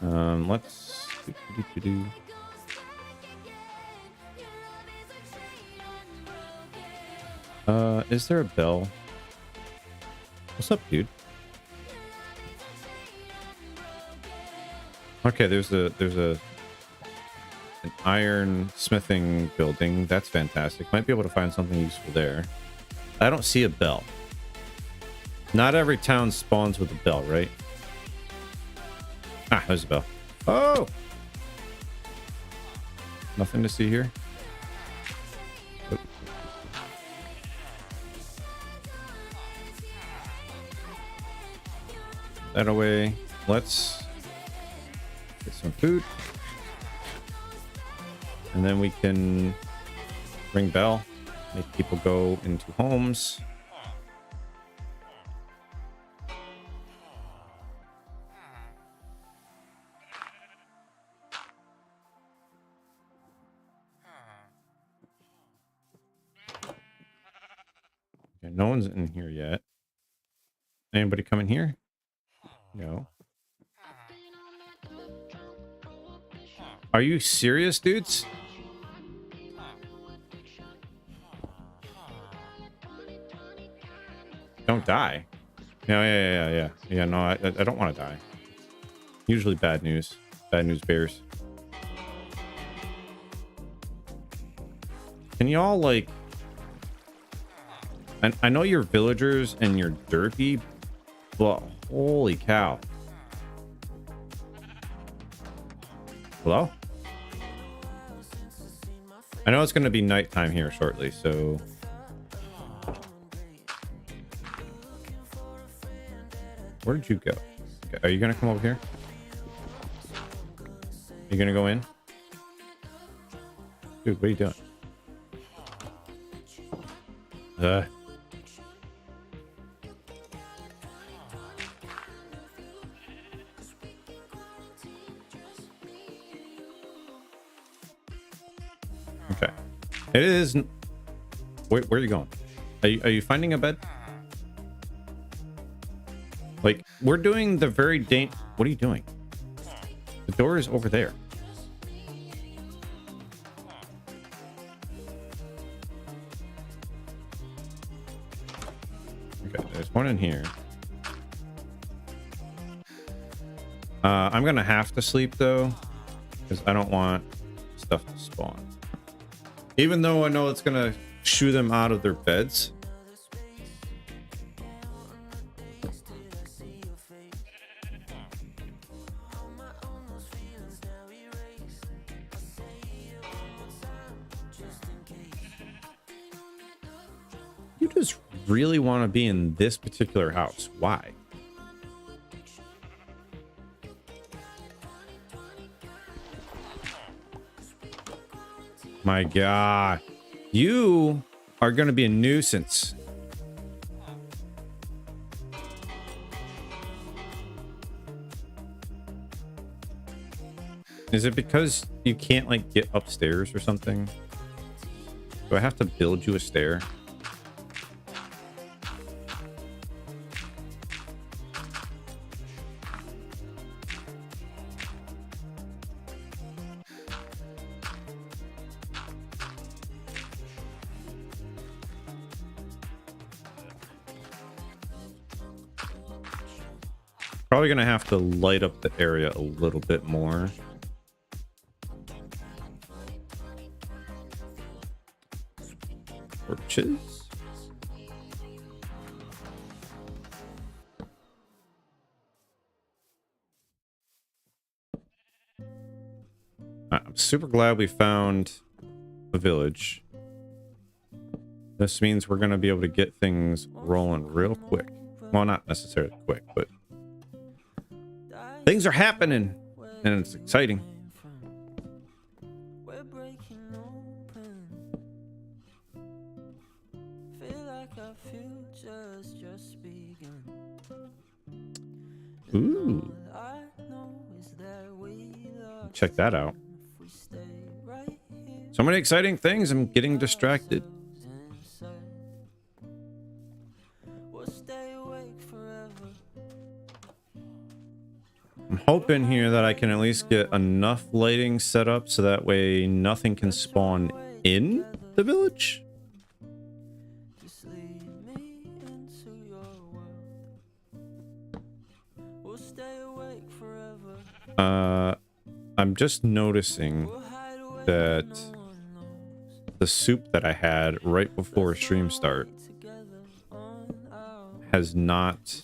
Let's is there a bell? What's up, dude? Okay, there's an iron smithing building. That's fantastic. Might be able to find something useful there. I don't see a bell. Not every town spawns with a bell, right? Ah, there's a bell. Oh! Nothing to see here. That away. Let's get some food. And then we can ring bell, make people go into homes. Okay, no one's in here yet. Anybody coming here? No. Are you serious, dudes? Don't die. No, yeah. No, I don't want to die. Usually bad news. Bad news bears. Can y'all like? I know you're villagers and you're derpy, but holy cow! Hello? I know it's going to be nighttime here shortly, so. Where did you go? Are you gonna come over here? You gonna go in? Dude, what are you doing? Okay. It is. Where are you going? Are you finding a bed? Like, we're doing the very What are you doing? The door is over there. Okay, there's one in here. I'm gonna have to sleep though, because I don't want stuff to spawn. Even though I know it's gonna shoo them out of their beds. You just really want to be in this particular house. Why? My God. You are going to be a nuisance. Is it because you can't like get upstairs or something? Do I have to build you a stair? Probably gonna have to light up the area a little bit more. Torches. I'm super glad we found a village. This means we're gonna be able to get things rolling real quick. Well, not necessarily quick, but things are happening and it's exciting. Ooh. Check that out. So many exciting things. I'm getting distracted. I'm hoping here that I can at least get enough lighting set up so that way nothing can spawn in the village. I'm just noticing that the soup that I had right before stream start has not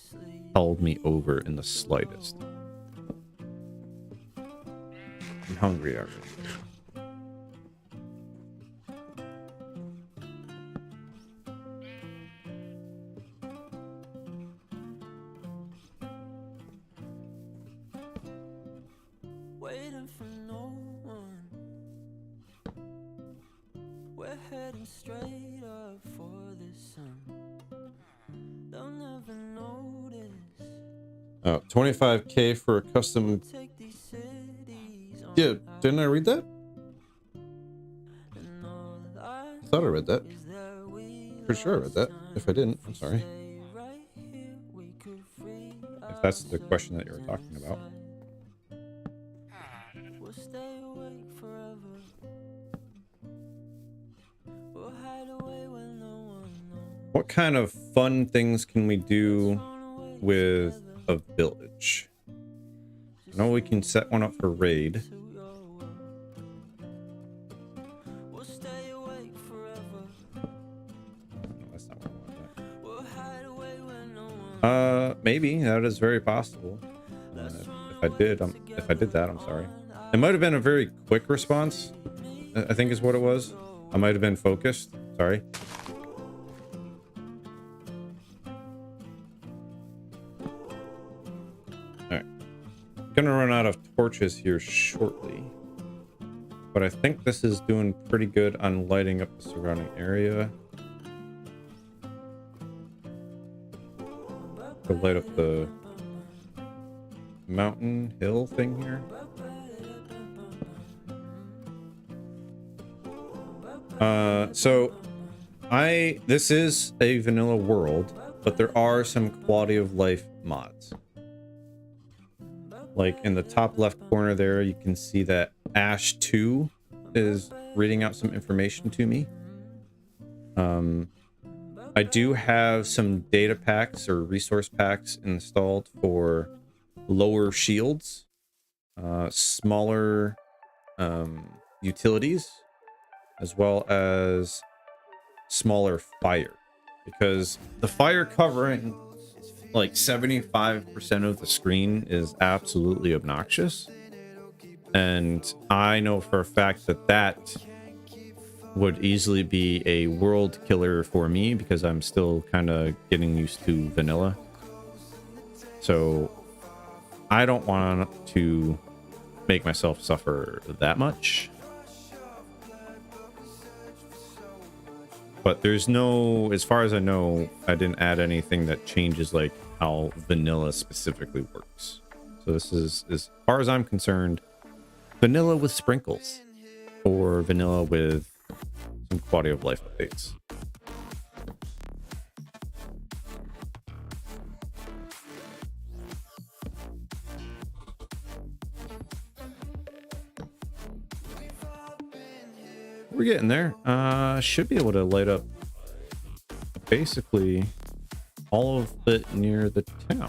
held me over in the slightest. I'm hungry already. Waiting for no one. We're heading straight up for the sun. They'll never notice. Oh, 25K for a custom. Yeah, didn't I read that? I thought I read that. Pretty sure I read that. If I didn't, I'm sorry. that's the question that you were talking about. We'll stay awake forever. We'll hide away when no one knows. What kind of fun things can we do with a village? I know we can set one up for raid. We'll stay awake forever. No, that's not what I want. We'll hide away when no one. Maybe that is very possible. If I did that, I'm sorry. It might have been a very quick response, I think is what it was. I might have been focused. Sorry. Alright. Gonna run out of torches here shortly. But I think this is doing pretty good on lighting up the surrounding area. To light up the mountain hill thing here. So this is a vanilla world, but there are some quality of life mods. Like in the top left corner there, you can see that Ash 2 is reading out some information to me. I do have some data packs or resource packs installed for lower shields, smaller utilities, as well as smaller fire, because the fire covering like 75% of the screen is absolutely obnoxious, and I know for a fact that that would easily be a world killer for me, because I'm still kind of getting used to vanilla. So I don't want to make myself suffer that much. But there's no, as far as I know, I didn't add anything that changes like how vanilla specifically works. So this is, as far as I'm concerned, vanilla with sprinkles, or vanilla with some quality of life updates. We're getting there. Should be able to light up basically all of it near the town.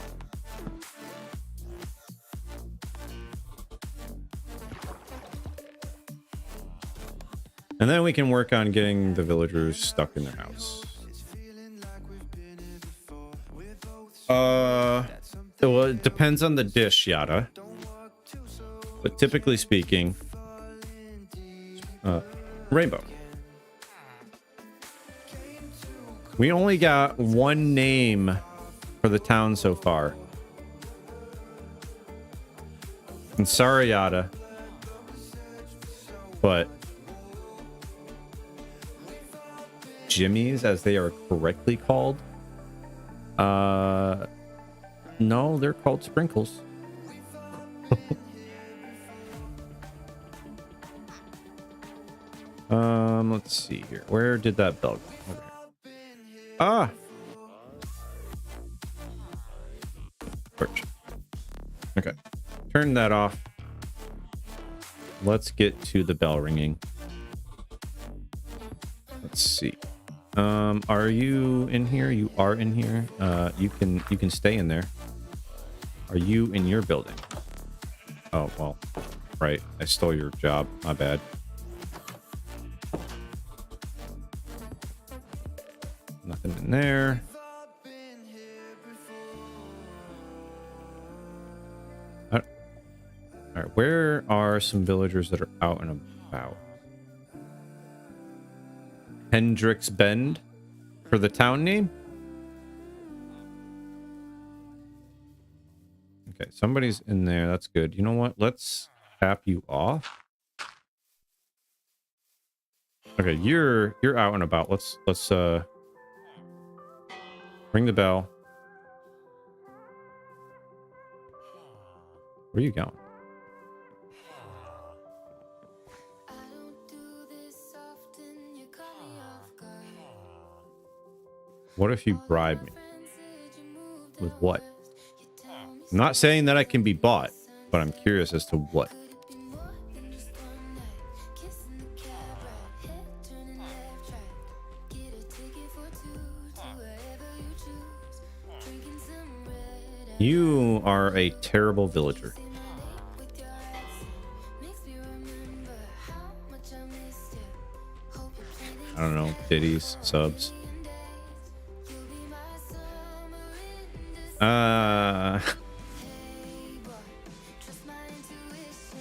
And then we can work on getting the villagers stuck in their house. Well, it depends on the dish, Yada. But typically speaking, rainbow. We only got one name for the town so far. And sorry, Yada, but Jimmy's, as they are correctly called, no, they're called Sprinkles. Let's see here. Where did that bell go? Over here. Ah! Perch. Okay. Turn that off. Let's get to the bell ringing. Let's see. Are you in here? You are in here. You can stay in there. Are you in your building? Oh, well, right. I stole your job. My bad. Nothing in there. All right, where are some villagers that are out and about? Hendricks Bend for the town name? Okay, somebody's in there. That's good. You know what? Let's tap you off. Okay, you're out and about. Let's ring the bell. Where are you going? What if you bribe me? With what? I'm not saying that I can be bought, but I'm curious as to what. You are a terrible villager. I don't know, ditties, subs.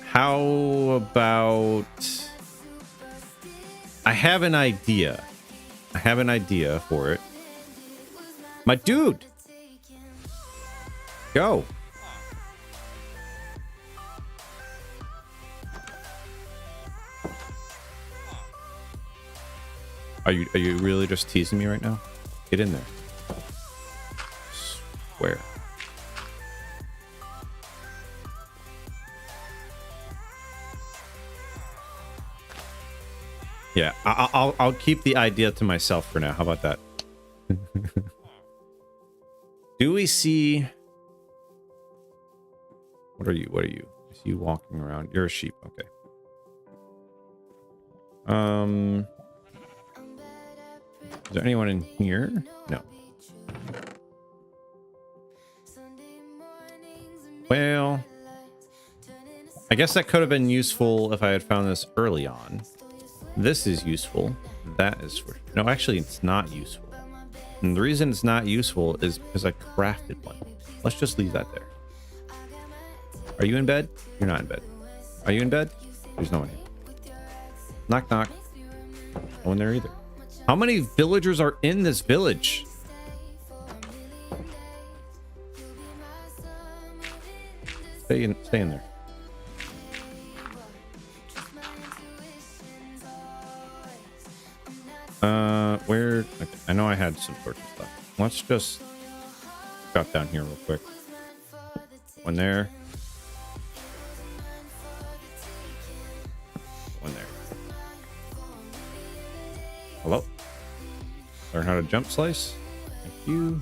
How about... I have an idea. I have an idea for it. My dude! Go! Are you really just teasing me right now? Get in there. Swear. Yeah, I'll keep the idea to myself for now. How about that? Do we see... What are you? What are you? I see you walking around. You're a sheep. Okay. Is there anyone in here? No. Well, I guess that could have been useful if I had found this early on. This is useful. That is for... No, actually, it's not useful. And the reason it's not useful is because I crafted one. Let's just leave that there. Are you in bed? You're not in bed. Are you in bed? There's no one here. Knock, knock. No one there either. How many villagers are in this village? Stay in there. Where? Okay, I know I had some torches left. Let's just drop down here real quick. One there. One there. Hello? Learn how to jump slice. Thank you.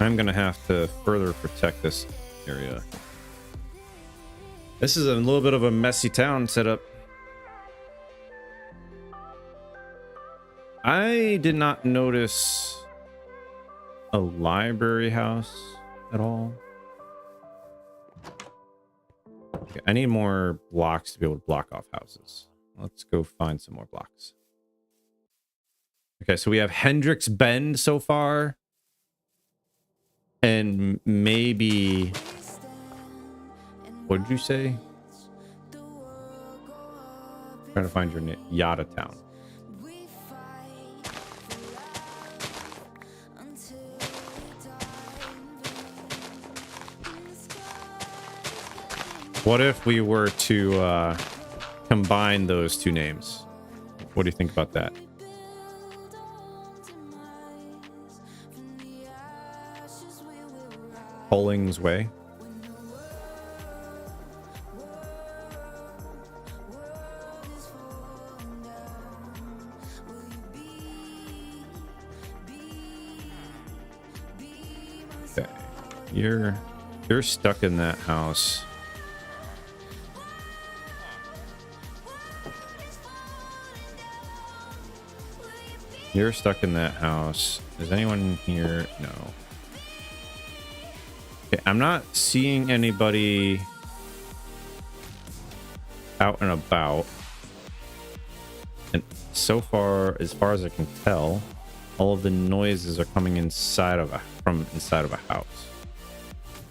I'm gonna have to further protect this area. This is a little bit of a messy town setup. I did not notice a library house at all. Okay, I need more blocks to be able to block off houses. Let's go find some more blocks. Okay, so we have Hendricks Bend so far. And maybe... What did you say? Trying to find your name. Yada Town. What if we were to combine those two names? What do you think about that? Polling's Way. Okay. You're stuck in that house. You're stuck in that house. Is anyone here? No. Okay, I'm not seeing anybody out and about. And so far as I can tell, all of the noises are coming from inside of a house.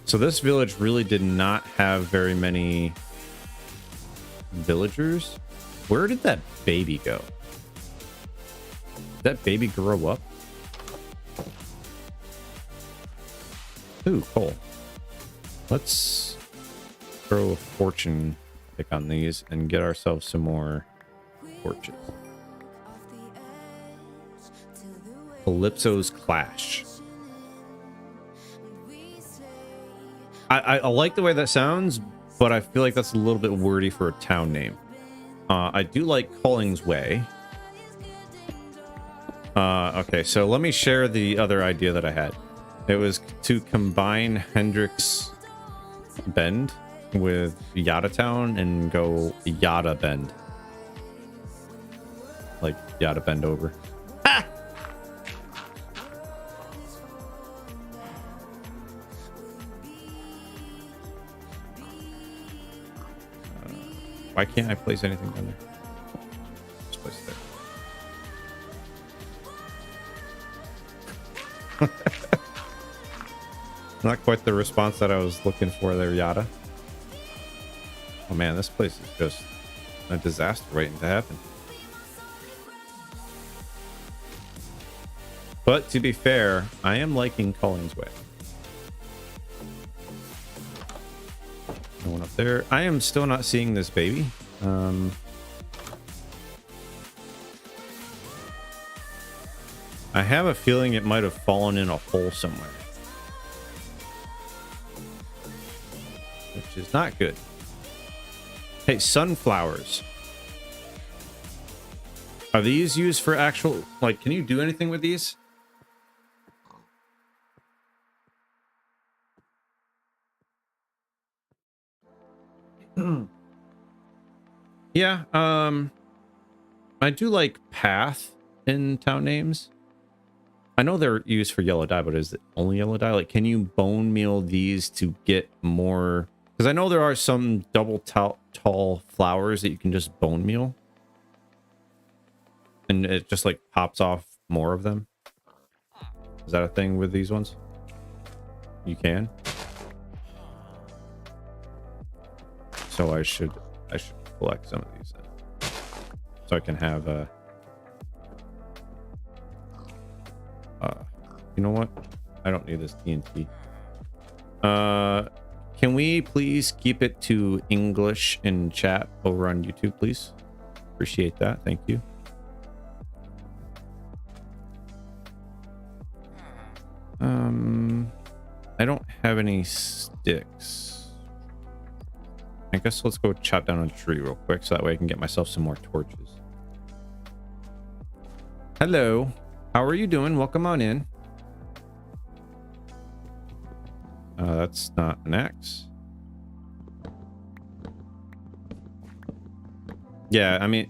So this village really did not have very many villagers. Where did that baby go? Did that baby grow up? Ooh, cool. Let's throw a fortune pick on these and get ourselves some more torches. Calypso's Clash. I like the way that sounds, but I feel like that's a little bit wordy for a town name. I do like Colling's Way. Okay, so let me share the other idea that I had. It was to combine Hendrix Bend with Yada Town and go Yada Bend. Like Yada Bend over. Ah! Why can't I place anything down there? Just place it there. Not quite the response that I was looking for there, Yada. Oh man, this place is just a disaster waiting to happen. But to be fair, I am liking Colling's Way. No one up there. I am still not seeing this baby. I have a feeling it might have fallen in a hole somewhere. Which is not good. Hey, sunflowers. Are these used for actual... Like, can you do anything with these? Yeah, I do like path in town names. I know they're used for yellow dye, but is it only yellow dye? Like, can you bone meal these to get more? Because I know there are some double tall flowers that you can just bone meal, and it just like pops off more of them. Is that a thing with these ones? You can. So I should collect some of these then, so I can have you know what? I don't need this TNT. Can we please keep it to English in chat over on YouTube, please? Appreciate that. Thank you. I don't have any sticks. I guess let's go chop down a tree real quick so that way I can get myself some more torches. Hello. How are you doing? Welcome on in. That's not an axe. Yeah, I mean,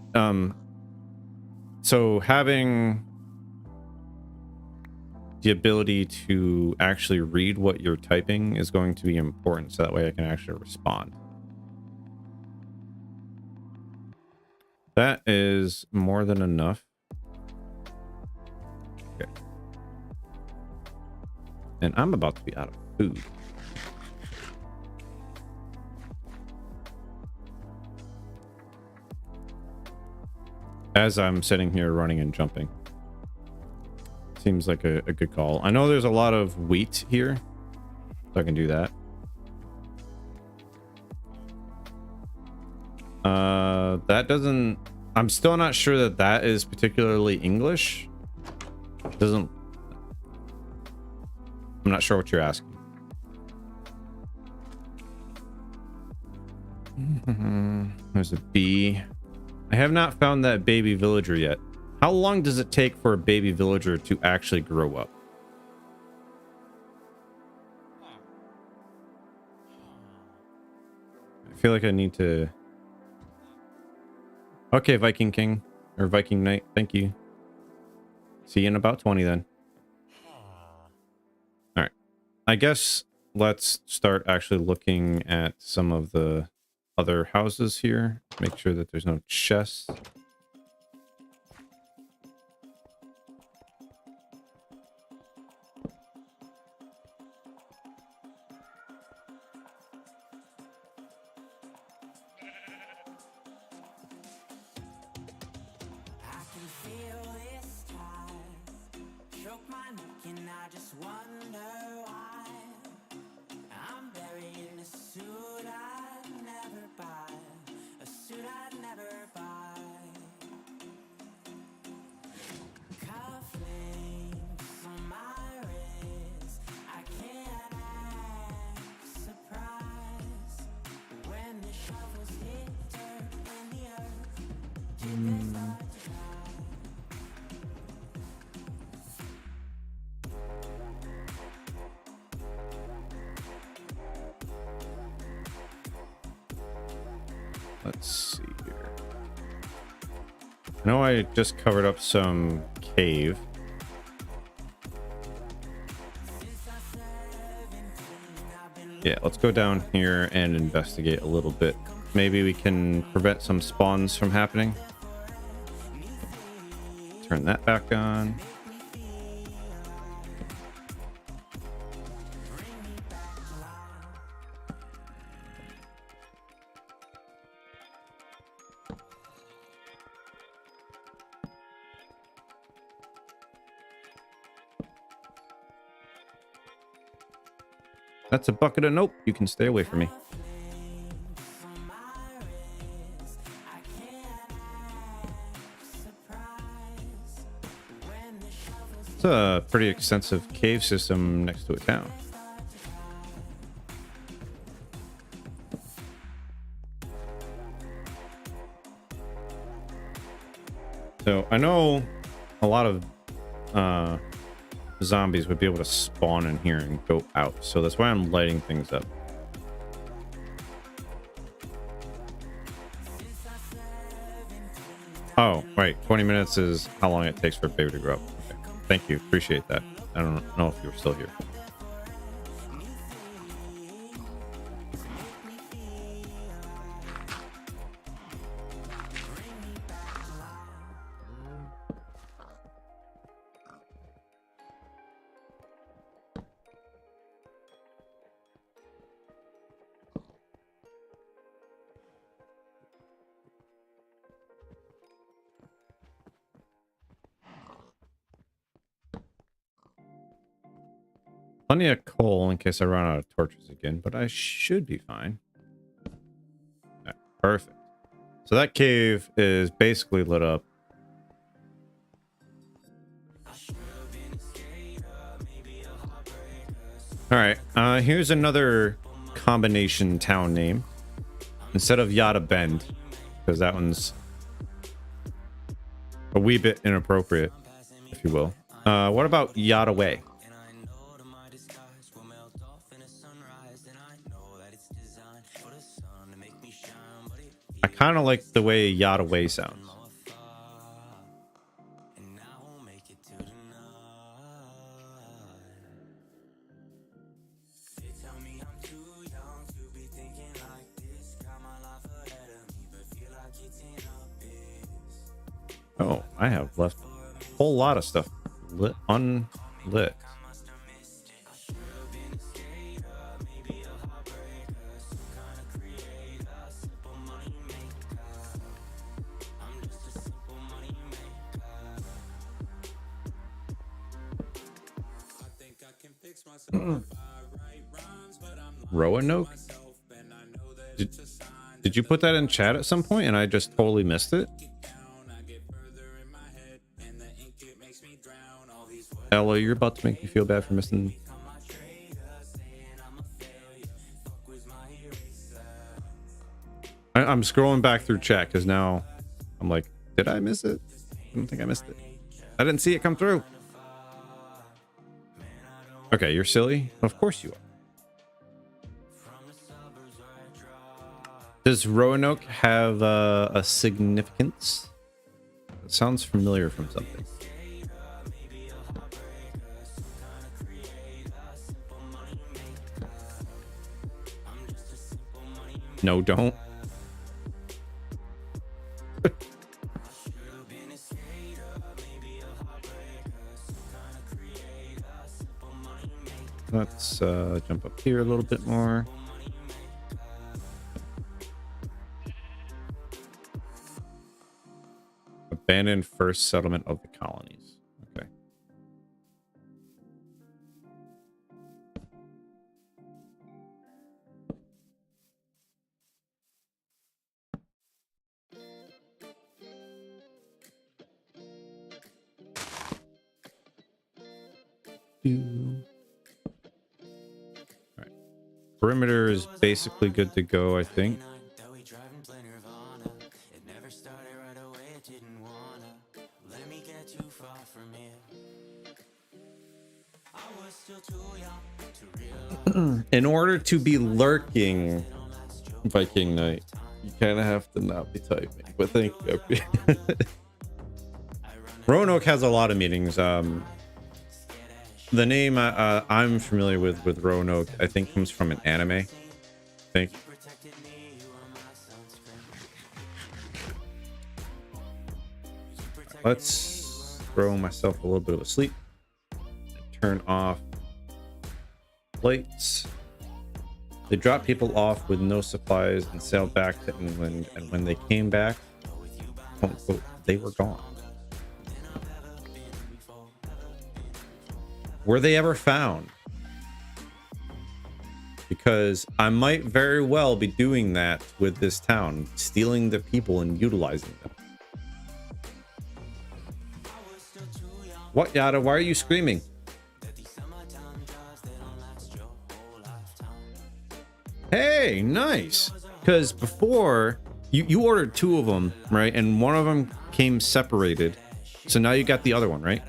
so having the ability to actually read what you're typing is going to be important, so that way I can actually respond. That is more than enough. Okay. And I'm about to be out of food. As I'm sitting here running and jumping. Seems like a good call. I know there's a lot of wheat here, so I can do that. That doesn't... I'm still not sure that that is particularly English. Doesn't... I'm not sure what you're asking. There's a bee. I have not found that baby villager yet. How long does it take for a baby villager to actually grow up? I feel like I need to... Okay, Viking King. Or Viking Knight. Thank you. See you in about 20 then. Alright. I guess let's start actually looking at some of the other houses here. Make sure that there's no chests. Let's see here. I know I just covered up some cave. Yeah, let's go down here and investigate a little bit. Maybe we can prevent some spawns from happening. Turn that back on. That's a bucket of nope. You can stay away from me. It's a pretty extensive cave system next to a town. So I know a lot of zombies would be able to spawn in here and go out, so that's why I'm lighting things up. Oh, right, 20 minutes is how long it takes for a baby to grow up. Okay. Thank you, appreciate that. I don't know if you were still here. Plenty of coal in case I run out of torches again, but I should be fine. Okay, perfect. So that cave is basically lit up. All right, here's another combination town name instead of Yada Bend, because that one's a wee bit inappropriate, if you will. What about Yada Way? I kind of like the way Yada Way sounds. Oh, I have left a whole lot of stuff lit, unlit. Roanoke? Did you put that in chat at some point and I just totally missed it? Ella, you're about to make me feel bad for missing. I'm scrolling back through chat because now I'm like, did I miss it? I don't think I missed it. I didn't see it come through. Okay, you're silly. Of course you are. Does Roanoke have a significance? It sounds familiar from something. No, don't. Let's jump up here a little bit more. Abandoned first settlement of the colonies. Okay. All right. Perimeter is basically good to go, I think. In order to be lurking, Viking Knight, you kind of have to not be typing. But thank you. Roanoke has a lot of meanings. The name I'm familiar with Roanoke, I think, comes from an anime. I think. Let's throw myself a little bit of a sleep. Turn off lights. They dropped people off with no supplies and sailed back to England. And when they came back, quote unquote, they were gone. Were they ever found? Because I might very well be doing that with this town, stealing the people and utilizing them. What, Yada? Why are you screaming? Hey, nice. Because before you ordered 2 of them, right? And one of them came separated. So now you got the other one, right?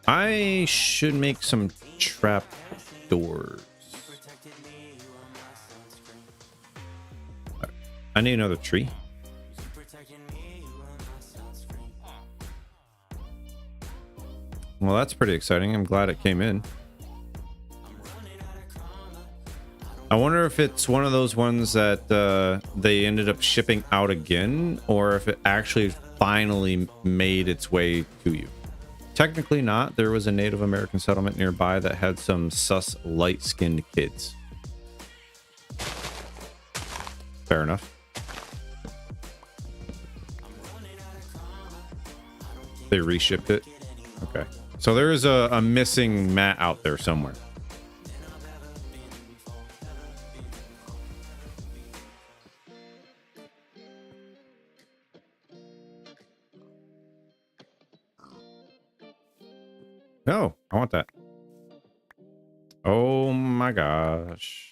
I should make some trap doors. I need another tree. Well, that's pretty exciting. I'm glad it came in. I wonder if it's one of those ones that they ended up shipping out again, or if it actually finally made its way to you. Technically not. There was a Native American settlement nearby that had some sus light-skinned kids. Fair enough. They reshipped it. Okay. So there is a missing mat out there somewhere. No, I want that. Oh my gosh.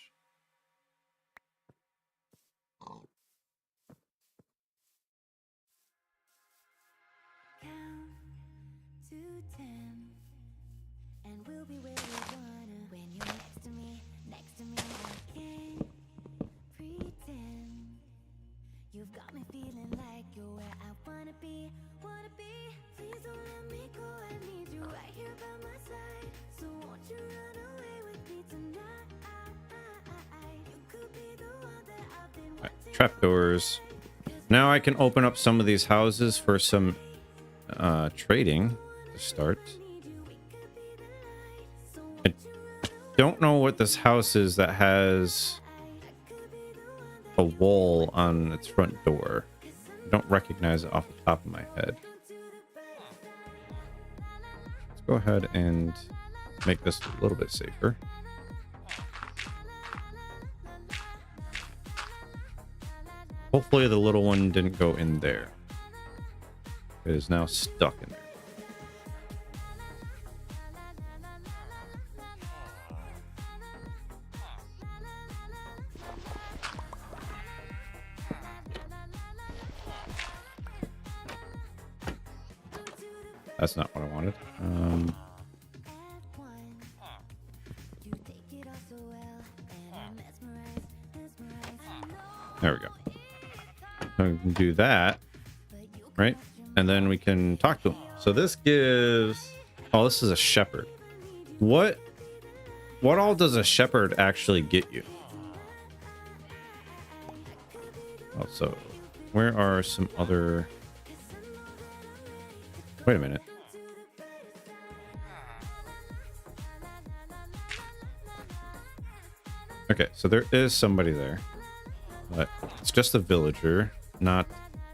You've got me feeling like you're where I wanna be. Please don't let me go. I need you right here by my side. So won't you run away with me tonight? You could be the one that I've been wanting. Trapdoors. Now I can open up some of these houses for some trading to start. I don't know what this house is that has a wall on its front door. I don't recognize it off the top of my head. Let's go ahead and make this a little bit safer. Hopefully the little one didn't go in there. It is now stuck in there. That's not what I wanted. There we go. So we can do that, right? And then we can talk to him. So this gives... Oh, this is a shepherd. What all does a shepherd actually get you? Also, where are some other... Wait a minute. Okay, so there is somebody there, but it's just a villager, not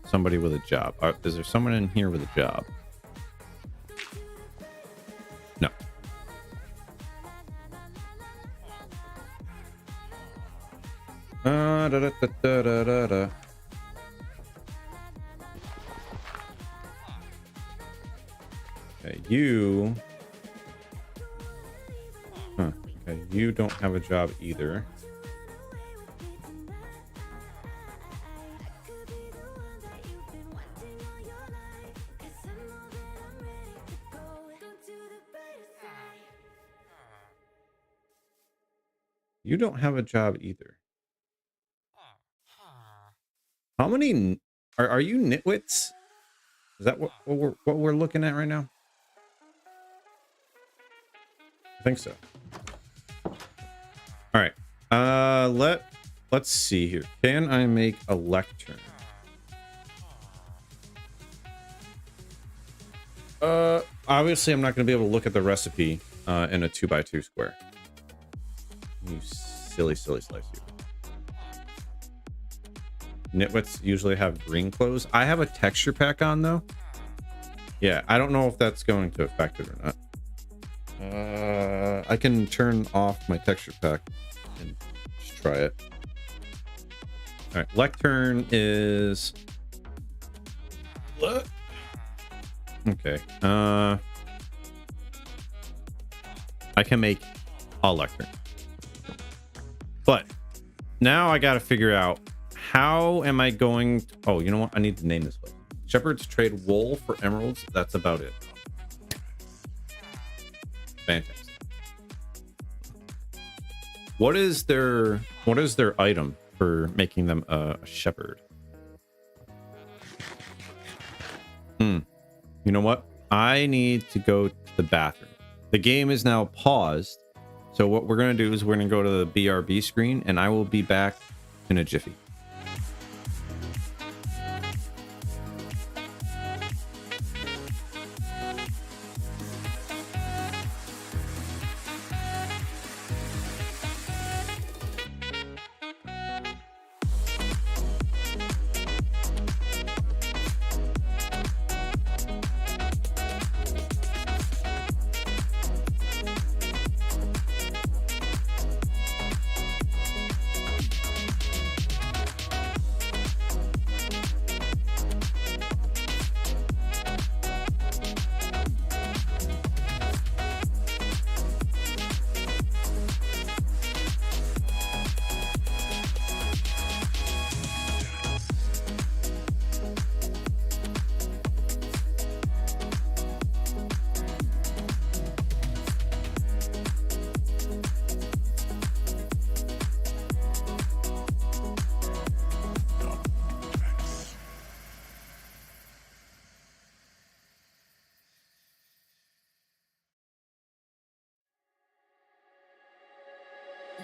somebody with a job. Is there someone in here with a job? No. Da, da, da, da, da, da, da. Okay, you... Huh. Okay, you don't have a job either. You don't have a job either. How many are you nitwits? Is that what we're looking at right now? I think so. All right. Let's see here. Can I make a lectern? Obviously I'm not going to be able to look at the recipe in a 2x2 square. You silly slice you. Nitwits usually have green clothes. I have a texture pack on though. Yeah, I don't know if that's going to affect it or not. I can turn off my texture pack and just try it. All right, lectern is what? Okay. I can make a lectern, but now I got to figure out how am I going to... Oh, you know what? I need to name this place. Shepherds trade wool for emeralds. That's about it. Fantastic. What is their item for making them a shepherd? You know what? I need to go to the bathroom. The game is now paused. So what we're going to do is we're going to go to the BRB screen and I will be back in a jiffy.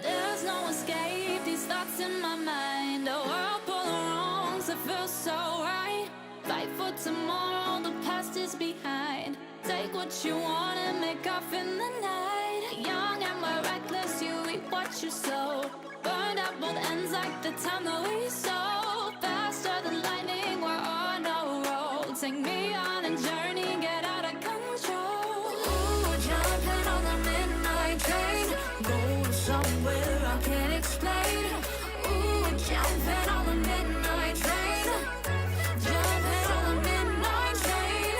There's no escape, these thoughts in my mind. A whirlpool of wrongs, it feels so right. Fight for tomorrow, the past is behind. Take what you want and make off in the night. Young and we're reckless, you reap what you sow. Burned out both ends like the time that we sow. Faster than lightning, we're on a roll. Take me on a journey, get out of control. Ooh, jumping on the midnight train. Go somewhere I can't explain. Ooh, jumping on the midnight train. Jumping on the midnight train.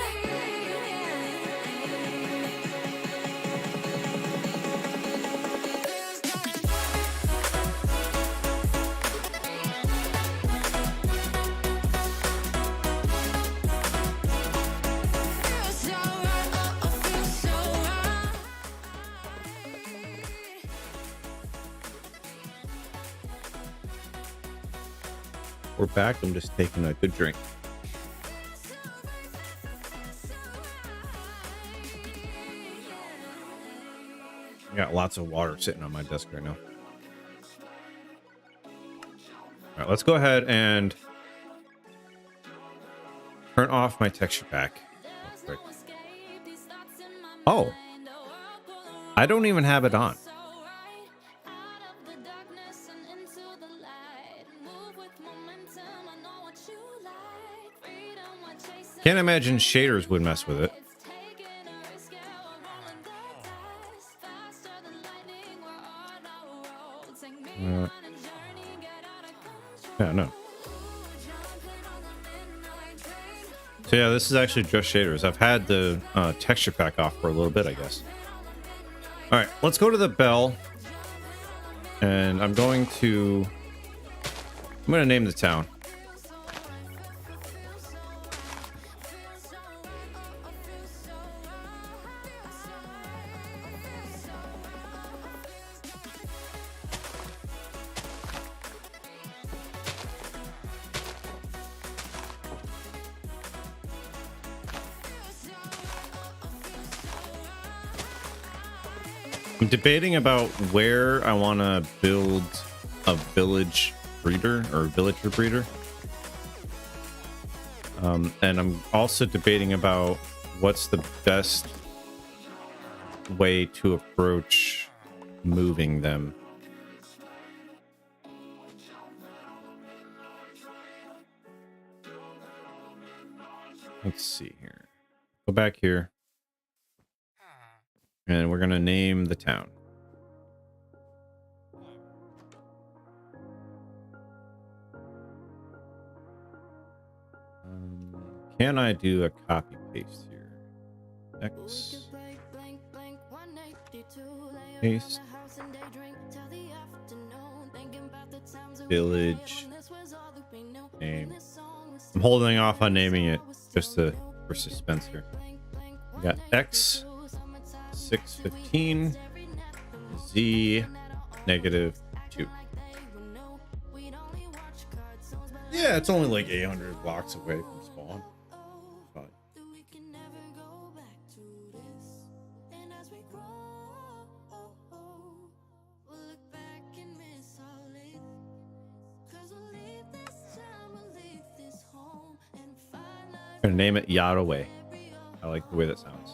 Feels so right, oh, feels so right. We're back. I'm just taking a good drink. I got lots of water sitting on my desk right now. All right, let's go ahead and turn off my texture pack real quick. Oh, I don't even have it on. Can't imagine shaders would mess with it. Yeah, no. So yeah, this is actually just shaders. I've had the texture pack off for a little bit, I guess. All right, let's go to the bell. And I'm going to name the town. I'm debating about where I want to build a village breeder or villager breeder. And I'm also debating about what's the best way to approach moving them. Let's see here. Go back here. And we're going to name the town. Can I do a copy paste here? X. Paste. Village. Name. I'm holding off on naming it just for suspense here. We got X 615 Z -2. Yeah, it's only like 800 blocks away from spawn. Fine. I'm gonna name it Yaraway. I like the way that sounds.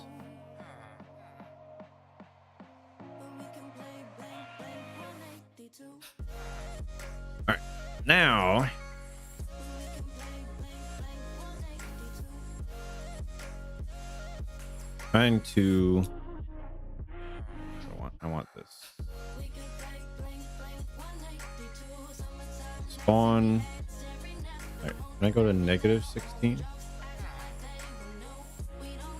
All right, now trying to. I want this. Spawn. All right, can I go to -16?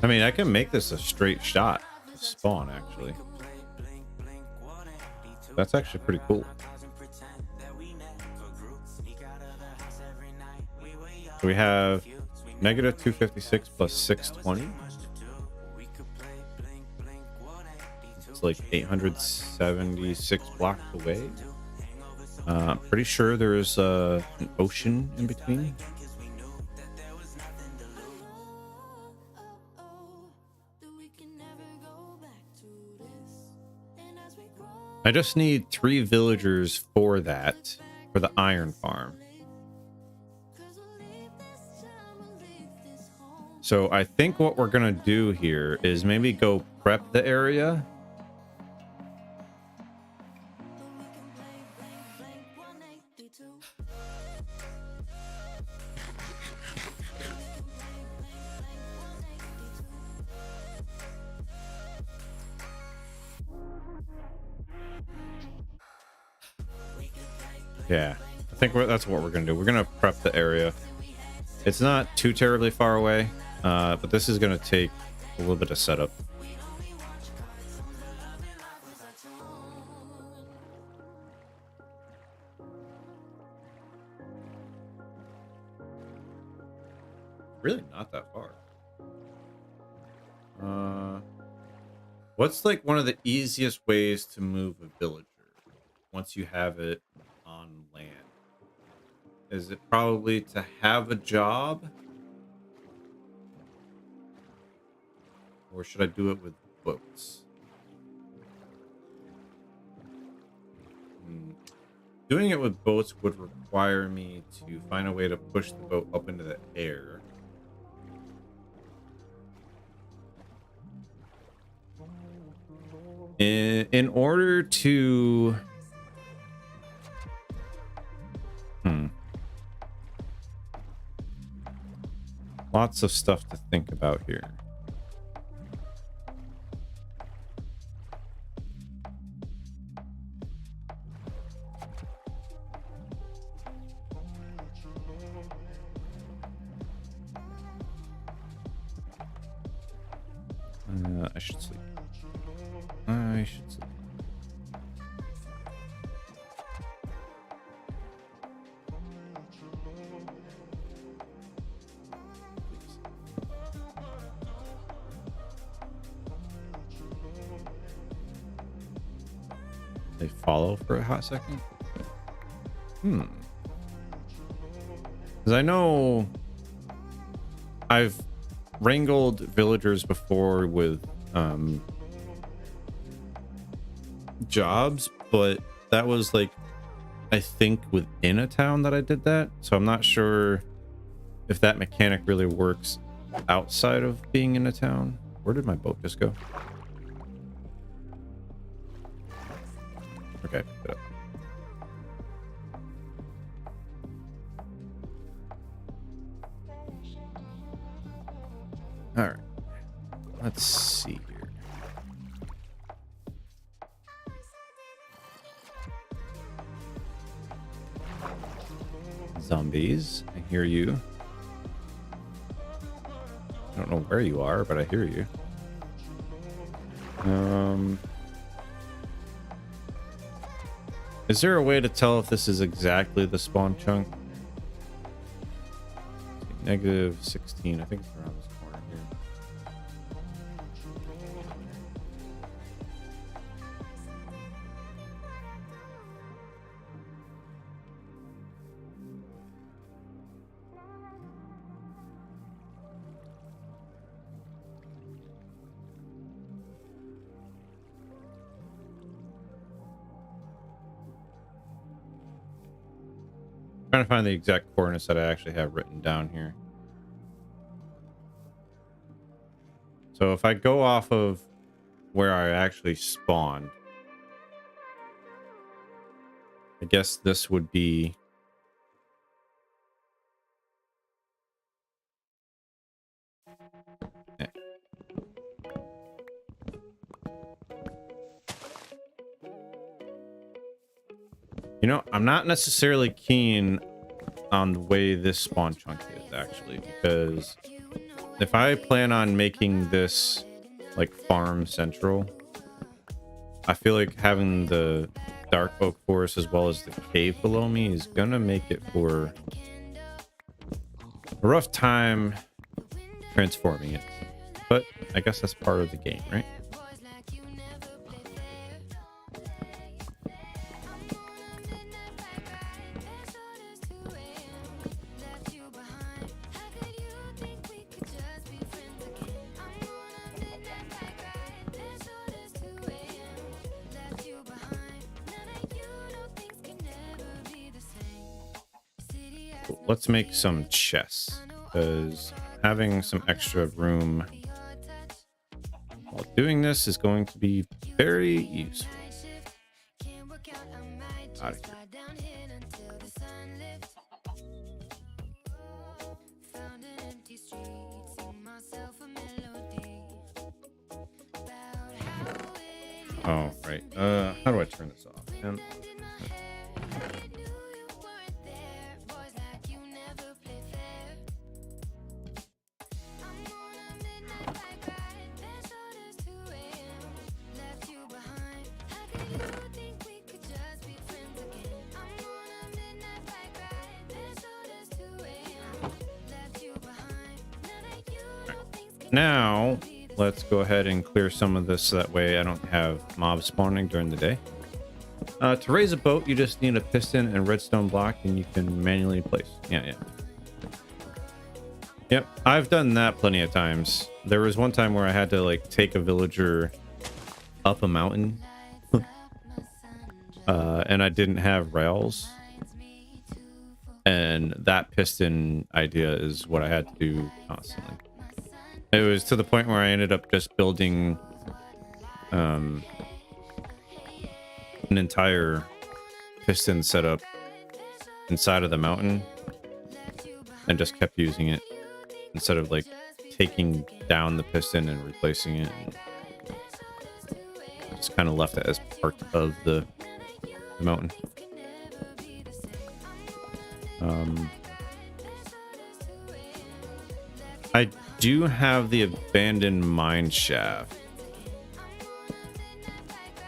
I mean, I can make this a straight shot to spawn, actually. That's actually pretty cool. So we have -256 plus 620. It's like 876 blocks away. Pretty sure there's an ocean in between. I just need 3 villagers for that, for the iron farm. So I think what we're gonna do here is maybe go prep the area. Yeah, I think that's what we're gonna do. We're gonna prep the area. It's not too terribly far away, but this is gonna take a little bit of setup. Really not that far. What's like one of the easiest ways to move a villager once you have it on land? Is it probably to have a job? Or should I do it with boats? Doing it with boats would require me to find a way to push the boat up into the air. In order to... Lots of stuff to think about here. I should sleep. I should sleep. They follow for a hot second. Because I know I've wrangled villagers before with jobs, but that was like, I think within a town that I did that. So I'm not sure if that mechanic really works outside of being in a town. Where did my boat just go? Okay, pick it up. All right, let's see here. Zombies, I hear you. I don't know where you are, but I hear you. Is there a way to tell if this is exactly the spawn chunk? Negative 16, I think it's around this corner here. Trying to find the exact coordinates that I actually have written down here. So if I go off of where I actually spawned, I guess this would be you know, I'm not necessarily keen on the way this spawn chunk is actually, because if I plan on making this like farm central, I feel like having the dark oak forest as well as the cave below me is gonna make it for a rough time transforming it. But I guess that's part of the game, right? Let's make some chests, because having some extra room while doing this is going to be very useful. Out of here. Oh, right. How do I turn this off? Now, let's go ahead and clear some of this so that way I don't have mobs spawning during the day. To raise a boat, you just need a piston and redstone block, and you can manually place. Yeah. Yep, I've done that plenty of times. There was one time where I had to like take a villager up a mountain, and I didn't have rails. And that piston idea is what I had to do constantly. It was to the point where I ended up just building an entire piston setup inside of the mountain and just kept using it instead of like taking down the piston and replacing it. Just kind of left it as part of the mountain. I do have the abandoned mine shaft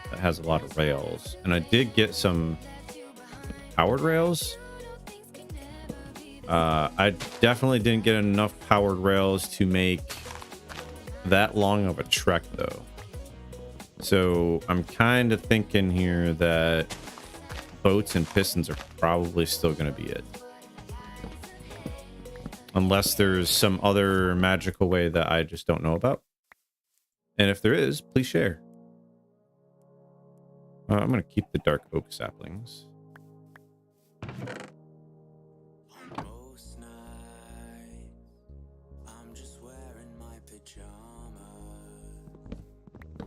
that has a lot of rails, and I did get some powered rails. I definitely didn't get enough powered rails to make that long of a trek though, so I'm kind of thinking here that boats and pistons are probably still going to be it. Unless there's some other magical way that I just don't know about. And if there is, please share. I'm gonna keep the dark oak saplings. Most nights, I'm just wearing my pajamas,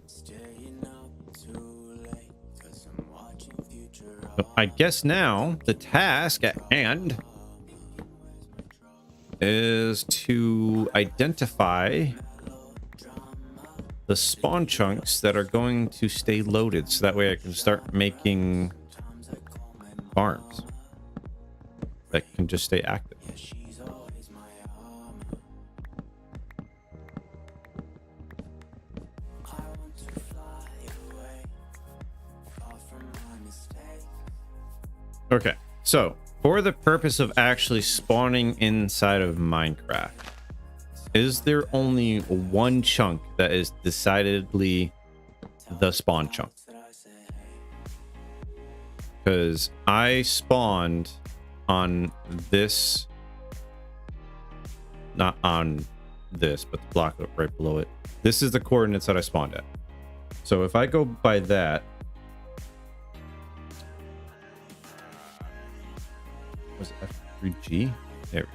staying up too late 'cause I'm watching future. So I guess now the task at hand is to identify the spawn chunks that are going to stay loaded, so that way I can start making farms that can just stay active. She's always my armor. I want to fly away, far from my mistake. Okay, so for the purpose of actually spawning inside of Minecraft, is there only one chunk that is decidedly the spawn chunk? Because I spawned on this, not on this, but the block right below it. This is the coordinates that I spawned at. So if I go by that, was it F3G? There we go.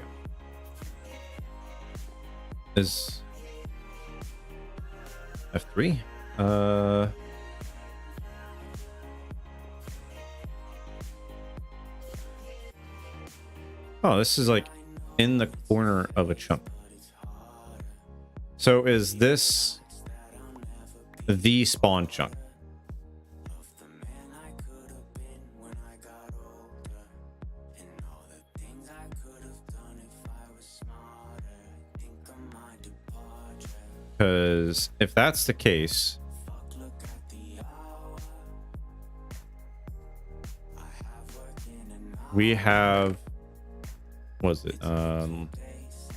Is F3? Oh, this is like in the corner of a chunk. So is this the spawn chunk? Because if that's the case, we have, what was it?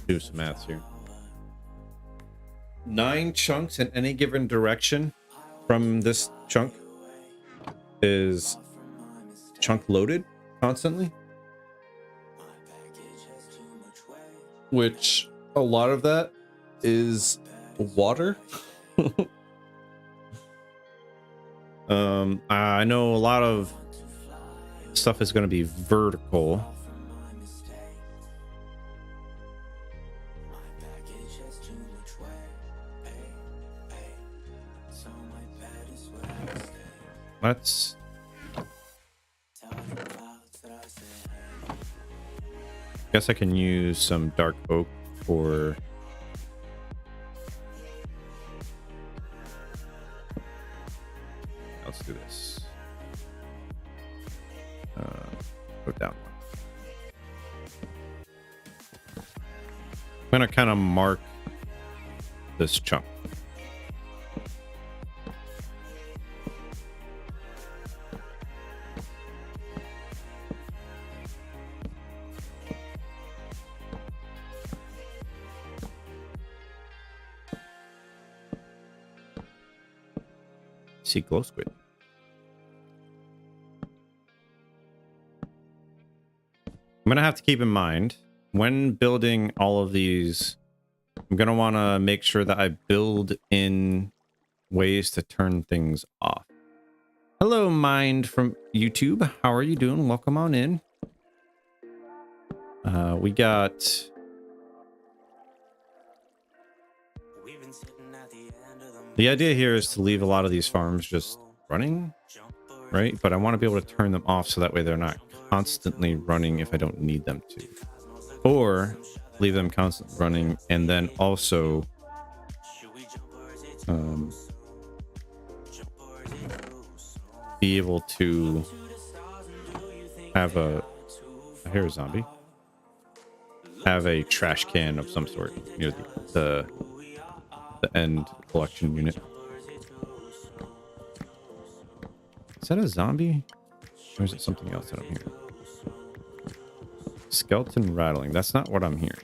Do some maths here. 9 chunks in any given direction from this chunk is chunk loaded constantly, which a lot of that is water. I know a lot of stuff is going to be vertical. Let's guess I can use some dark oak for let's do this. Go down one. I'm gonna kind of mark this chunk. See glow squid. I'm gonna have to keep in mind when building all of these, I'm gonna want to make sure that I build in ways to turn things off. Hello, Mind from YouTube. How are you doing? Welcome on in. We got the idea here is to leave a lot of these farms just running, right? But I want to be able to turn them off so that way they're not constantly running if I don't need them to, or leave them constantly running and then also be able to have a here a zombie, have a trash can of some sort near the end collection unit. Is that a zombie or is it something else that I'm hearing? Skeleton rattling. That's not what I'm hearing.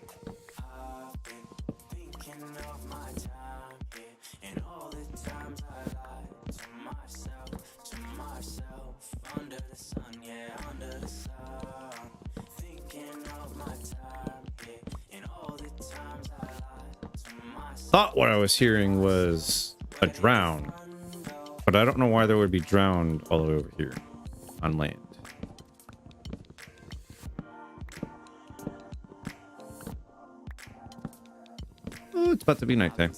Thought what I was hearing was a drown, But I don't know why there would be drowned all the way over here on land. Oh, it's about to be nighttime.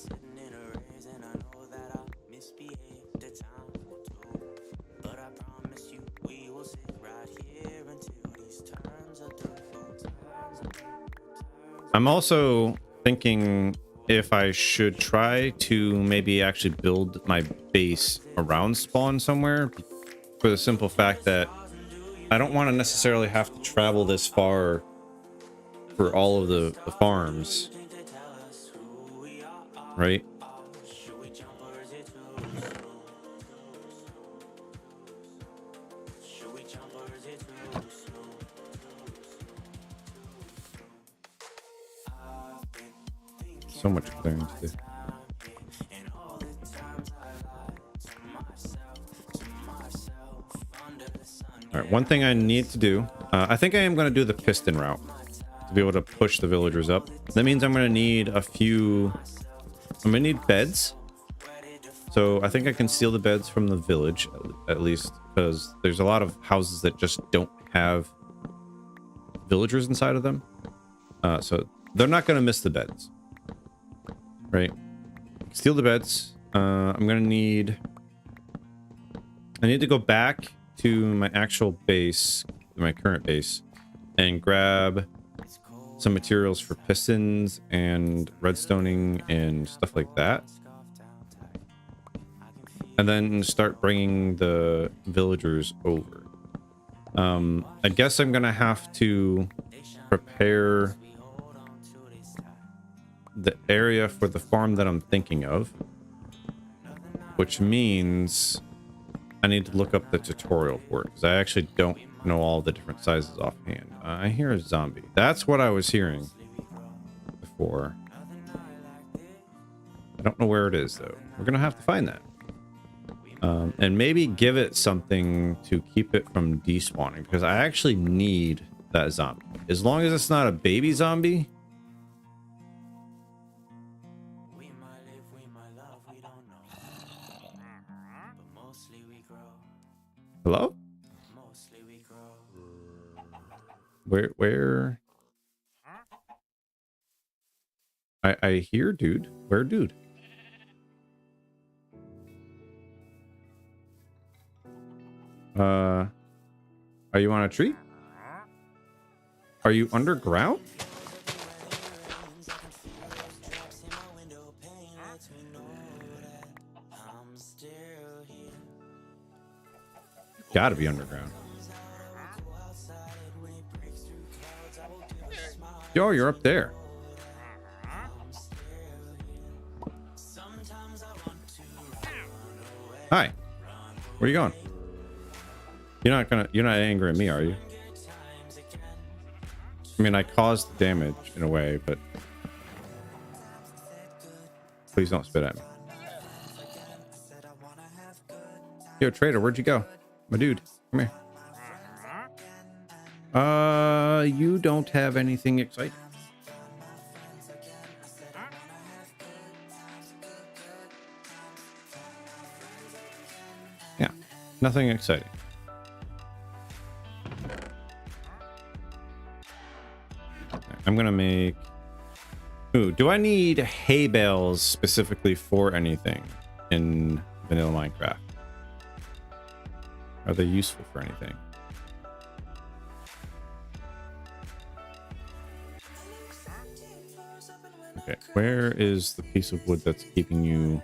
I'm also thinking if I should try to maybe actually build my base around spawn somewhere, for the simple fact that I don't want to necessarily have to travel this far for all of the farms, right? So much clearing to do. All right, one thing I need to do, I think I am going to do the piston route to be able to push the villagers up. That means I'm going to need I'm going to need beds. So I think I can steal the beds from the village, at least, because there's a lot of houses that just don't have villagers inside of them. So they're not going to miss the beds. Right, steal the beds. I'm gonna need. I need to go back to my actual base, my current base, and grab some materials for pistons and redstoning and stuff like that, and then start bringing the villagers over. I guess I'm gonna have to prepare the area for the farm that I'm thinking of, which means I need to look up the tutorial for it, because I actually don't know all the different sizes offhand. I hear a zombie. That's what I was hearing before. I don't know where it is, though. We're gonna have to find that, and maybe give it something to keep it from despawning, because I actually need that zombie. As long as it's not a baby zombie. Hello? Where? I hear dude. Where dude? Are you on a tree? Are you underground? Gotta be underground. Yo, you're up there. Hi. Where you going? You're not angry at me, are you? I mean, I caused the damage in a way, but please don't spit at me. Yo, trader, where'd you go? My dude, come here. You don't have anything exciting. Yeah, nothing exciting. I'm gonna make... Ooh, do I need hay bales specifically for anything in vanilla Minecraft? Are they useful for anything? Okay, where is the piece of wood that's keeping you?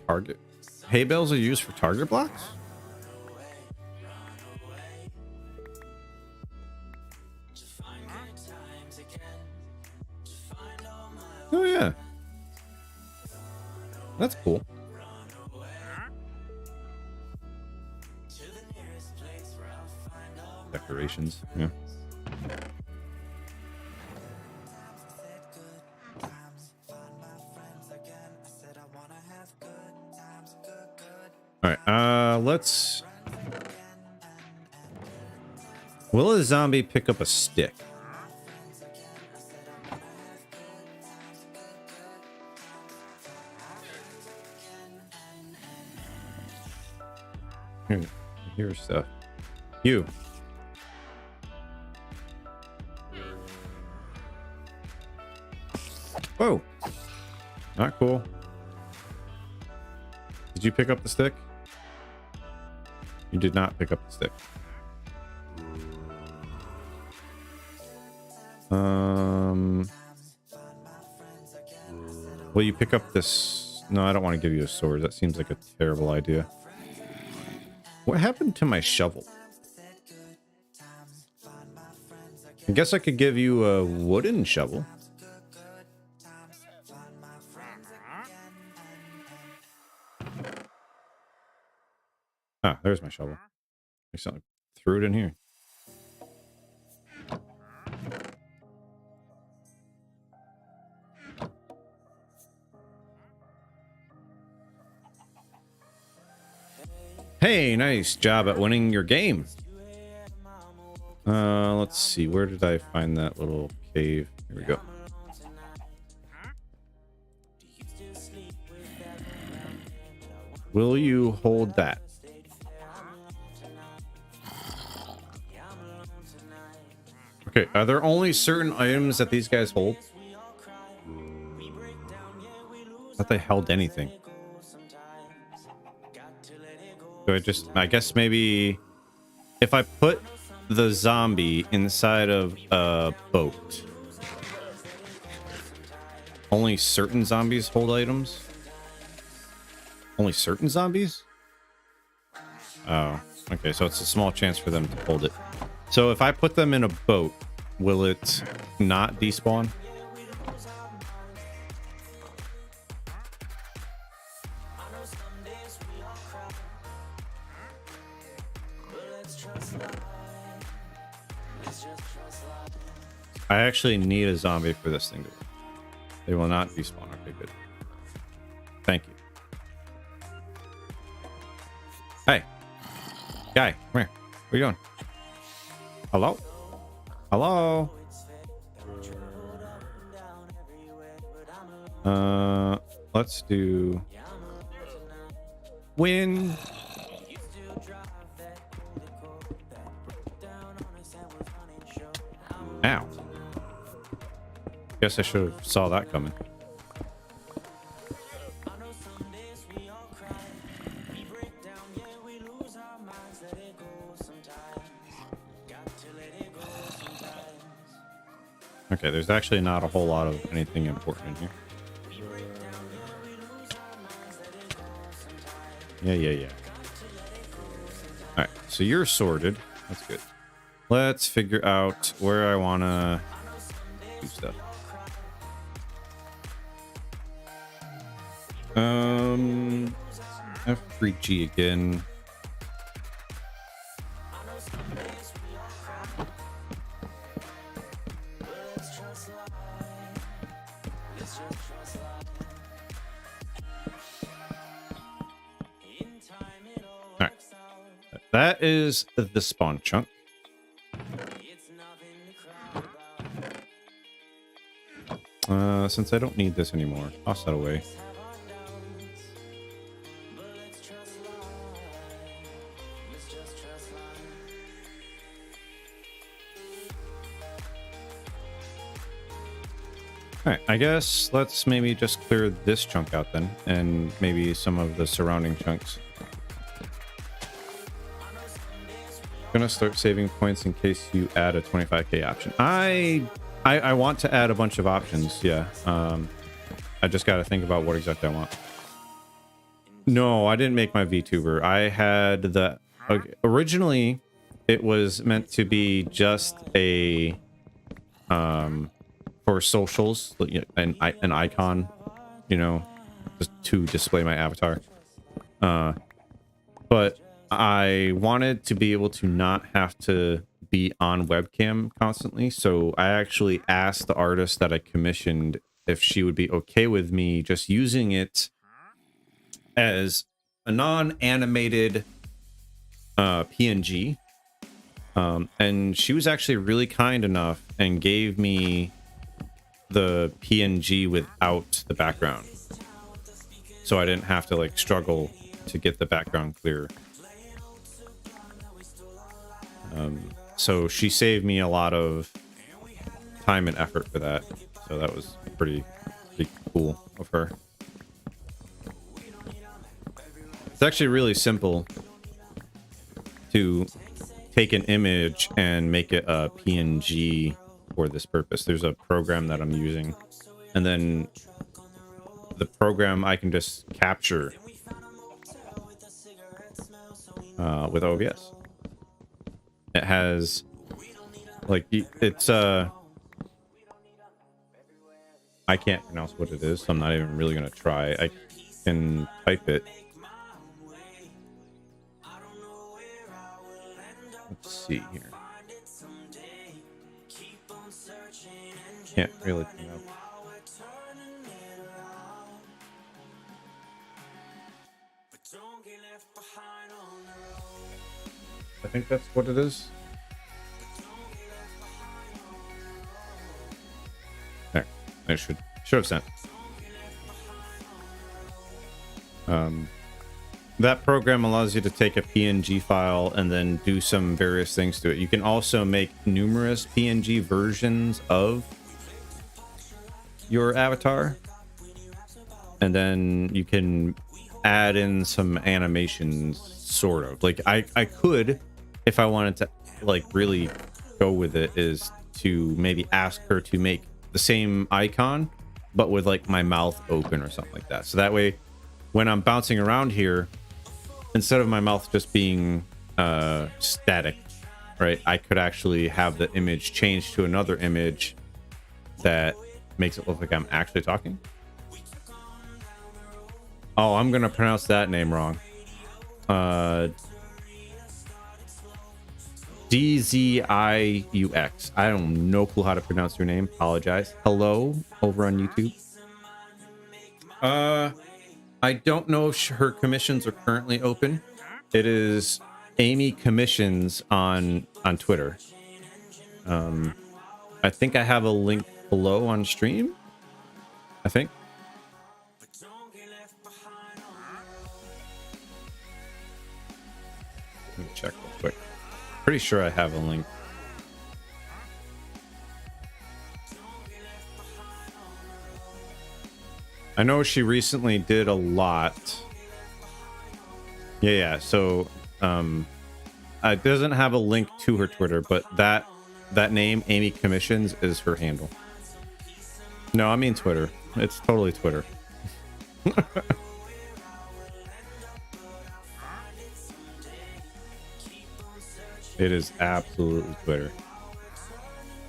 Target. Hay bales are used for target blocks? Oh yeah, that's cool. Decorations, yeah. All right, Let's... Will a zombie pick up a stick? Here's stuff. You. Whoa. Not cool. Did you pick up the stick? You did not pick up the stick. Will you pick up this? No, I don't want to give you a sword. That seems like a terrible idea. What happened to my shovel? I guess I could give you a wooden shovel. Ah, there's my shovel. I something threw it in here. Hey, nice job at winning your game. Let's see. Where did I find that little cave? Here we go. Will you hold that? Okay, are there only certain items that these guys hold? I thought they held anything. So I guess maybe if I put the zombie inside of a boat, only certain zombies hold items? Only certain zombies? Oh, okay, so it's a small chance for them to hold it. So if I put them in a boat, will it not despawn? I actually need a zombie for this thing to work. They will not despawn. Okay, good. Thank you. Hey. Guy, come here. What are you doing? Hello? Hello? Let's do... Win. Ow. Guess I should have saw that coming. Okay, there's actually not a whole lot of anything important in here. Yeah. Alright, so you're sorted. That's good. Let's figure out where I want to do stuff. F3G again. Alright. That is the spawn chunk. Since I don't need this anymore, toss that away. Alright, I guess let's maybe just clear this chunk out then, and maybe some of the surrounding chunks. Gonna start saving points in case you add a 25k option. I want to add a bunch of options, yeah. I just got to think about what exactly I want. No, I didn't make my VTuber. I had the... Okay, originally, it was meant to be just a... for socials, an icon, you know, just to display my avatar. But I wanted to be able to not have to be on webcam constantly, so I actually asked the artist that I commissioned if she would be okay with me just using it as a non-animated PNG. And she was actually really kind enough and gave me the PNG without the background. So I didn't have to like struggle to get the background clear. So she saved me a lot of time and effort for that. So that was pretty cool of her. It's actually really simple to take an image and make it a PNG for this purpose. There's a program that I'm using, and then the program I can just capture with OBS. It has like it's I can't pronounce what it is, so I'm not even really gonna try. I can type it. Let's see here. Can't really come up. I think that's what it is. There. I should have sent. That program allows you to take a PNG file and then do some various things to it. You can also make numerous PNG versions of your avatar, and then you can add in some animations, sort of. Like I could, if I wanted to like really go with it, is to maybe ask her to make the same icon but with like my mouth open or something like that. So that way when I'm bouncing around here, instead of my mouth just being static, right, I could actually have the image change to another image that makes it look like I'm actually talking. Oh, I'm gonna pronounce that name wrong. DZIUX. I don't no clue how to pronounce your name. Apologize. Hello over on YouTube. I don't know if her commissions are currently open. It is Amy Commissions on Twitter. I think I have a link below on stream. I think. Let me check real quick. Pretty sure I have a link. I know she recently did a lot. Yeah. So, it doesn't have a link to her Twitter, but that name, Amy Commissions, is her handle. No, I mean Twitter. It's totally Twitter. It is absolutely Twitter.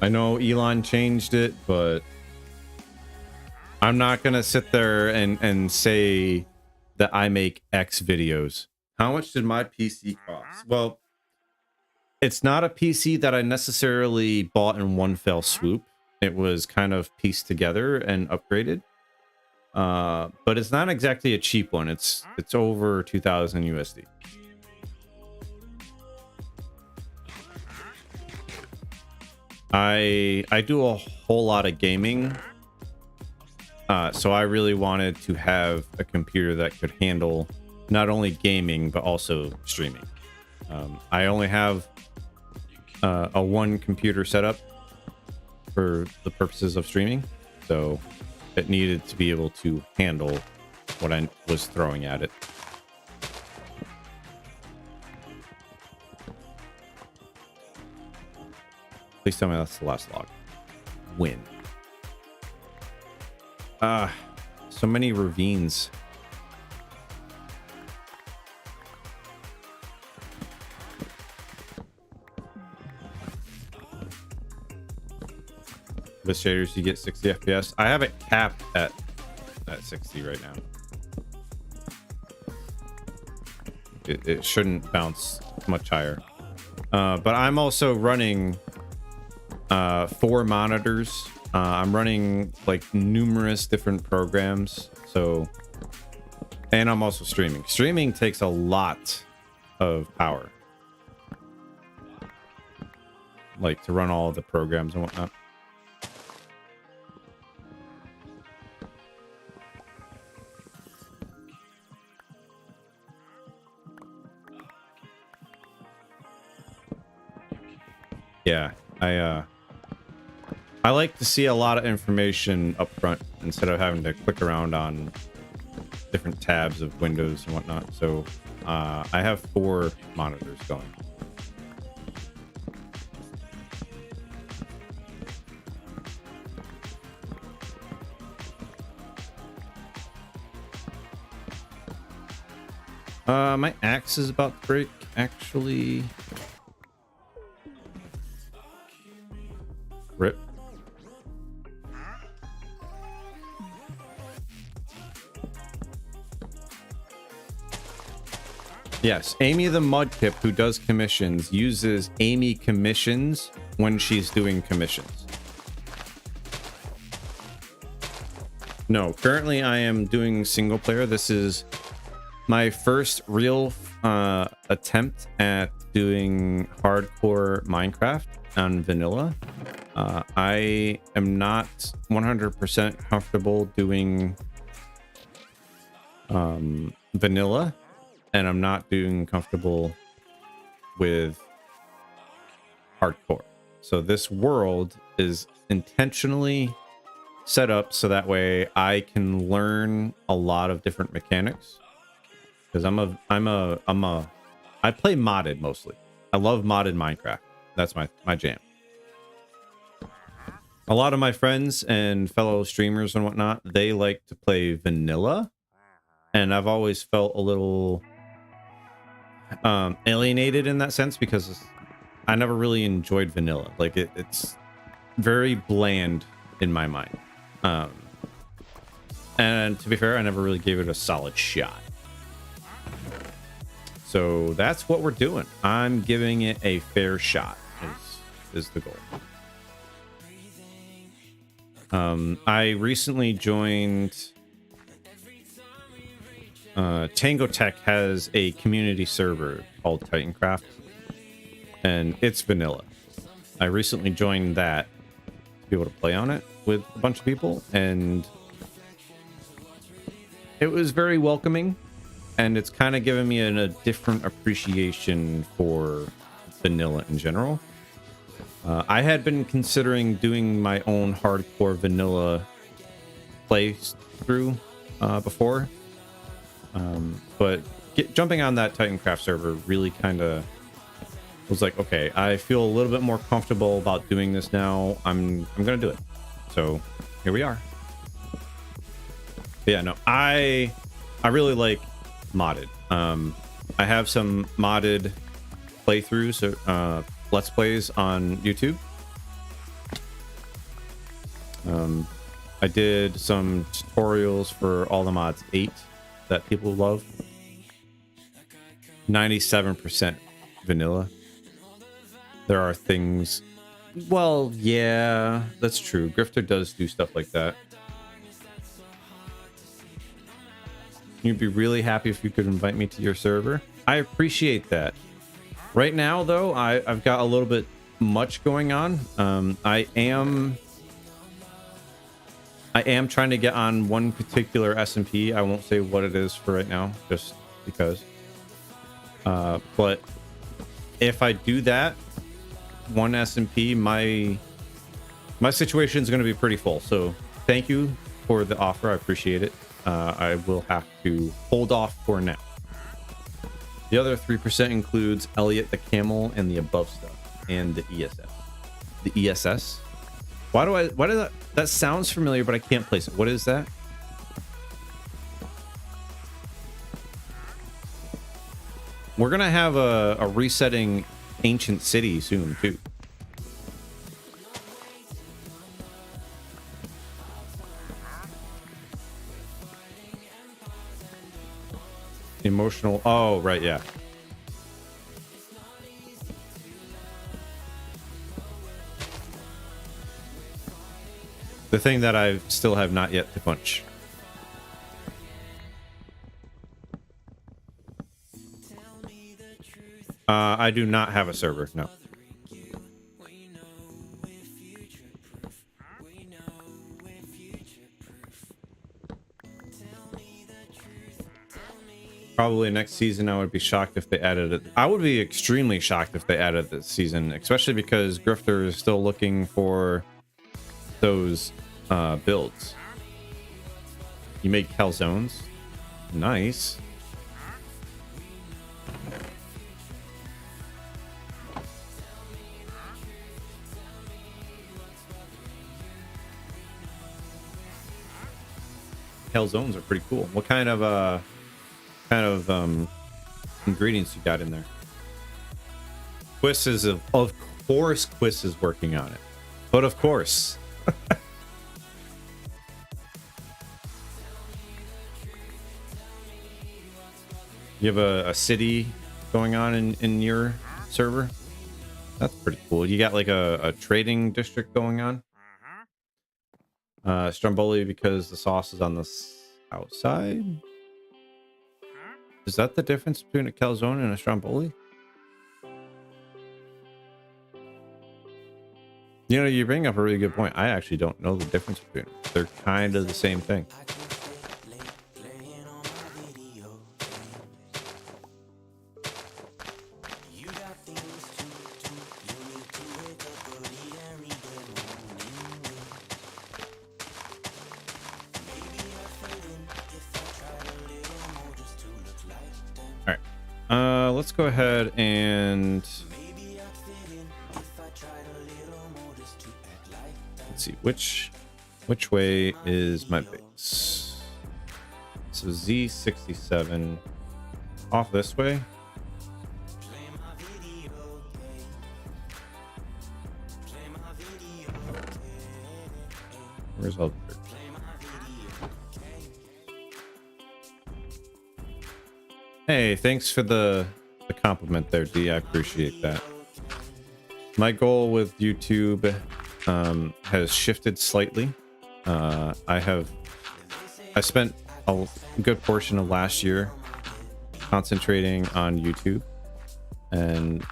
I know Elon changed it, but I'm not gonna sit there and say that I make X videos. How much did my PC cost? Well, it's not a PC that I necessarily bought in one fell swoop. It was kind of pieced together and upgraded. But it's not exactly a cheap one. It's over 2,000 USD. I do a whole lot of gaming. So I really wanted to have a computer that could handle not only gaming, but also streaming. I only have a one computer setup for the purposes of streaming. So it needed to be able to handle what I was throwing at it. Please tell me that's the last log. Win. So many ravines. With shaders, you get 60 FPS. I have it capped at 60 right now. It shouldn't bounce much higher. But I'm also running 4 monitors. I'm running like numerous different programs. So, and I'm also streaming. Streaming takes a lot of power. like to run all the programs and whatnot. Yeah, I like to see a lot of information up front instead of having to click around on different tabs of windows and whatnot. So I have 4 monitors going. My axe is about to break, actually. Rip. Yes, Amy the Mudkip, who does commissions, uses Amy commissions when she's doing commissions. No, currently I am doing single player. This is my first real attempt at doing hardcore Minecraft on vanilla. I am not 100% comfortable doing vanilla, and I'm not doing comfortable with hardcore. So this world is intentionally set up so that way I can learn a lot of different mechanics. Because I play modded mostly. I love modded Minecraft. That's my jam. A lot of my friends and fellow streamers and whatnot, they like to play vanilla, and I've always felt a little alienated in that sense because I never really enjoyed vanilla. Like it's very bland in my mind. And to be fair, I never really gave it a solid shot. So that's what we're doing. I'm giving it a fair shot is the goal. I recently joined Tango Tech has a community server called Titancraft, and it's vanilla. I recently joined that to be able to play on it with a bunch of people, and it was very welcoming, and it's kind of given me a different appreciation for vanilla in general. I had been considering doing my own hardcore vanilla playthrough before, but jumping on that Titancraft server really kind of was like, okay, I feel a little bit more comfortable about doing this now. I'm gonna do it. So here we are. But yeah, no, I really like modded. I have some modded playthroughs, let's plays on YouTube. I did some tutorials for All the Mods 8 that people love. 97% vanilla. There are things, well, yeah, that's true. Grifter does do stuff like that. You'd be really happy if you could invite me to your server. I appreciate that. Right now, though, I've got a little bit much going on. I am trying to get on one particular SMP. I won't say what it is for right now, just because. But if I do that, one SMP, my situation is going to be pretty full. So thank you for the offer. I appreciate it. I will have to hold off for now. The other 3% includes Elliot the Camel and the above stuff and the ESS. The ESS? Why does that sounds familiar, but I can't place it. What is that? We're gonna have a resetting ancient city soon too. Emotional. Oh, right, yeah. The thing that I still have not yet to punch. I do not have a server, no. Probably next season, I would be shocked if they added it. I would be extremely shocked if they added this season, especially because Grifter is still looking for those builds. You make calzones. Nice. Calzones are pretty cool. What kind of ingredients you got in there? Quiz is of course Quiz is working on it, but of course. You have a city going on in your server. That's pretty cool. You got like a trading district going on. Stromboli because the sauce is on the outside. Is that the difference between a calzone and a stromboli? You know, you bring up a really good point. I actually don't know the difference between them. They're kind of the same thing. Let's go ahead and let's see which way is my base. So Z67 off this way. Where's all the dirt? Hey, thanks for the compliment there, D. I appreciate that. My goal with YouTube has shifted slightly. I spent a good portion of last year concentrating on YouTube, and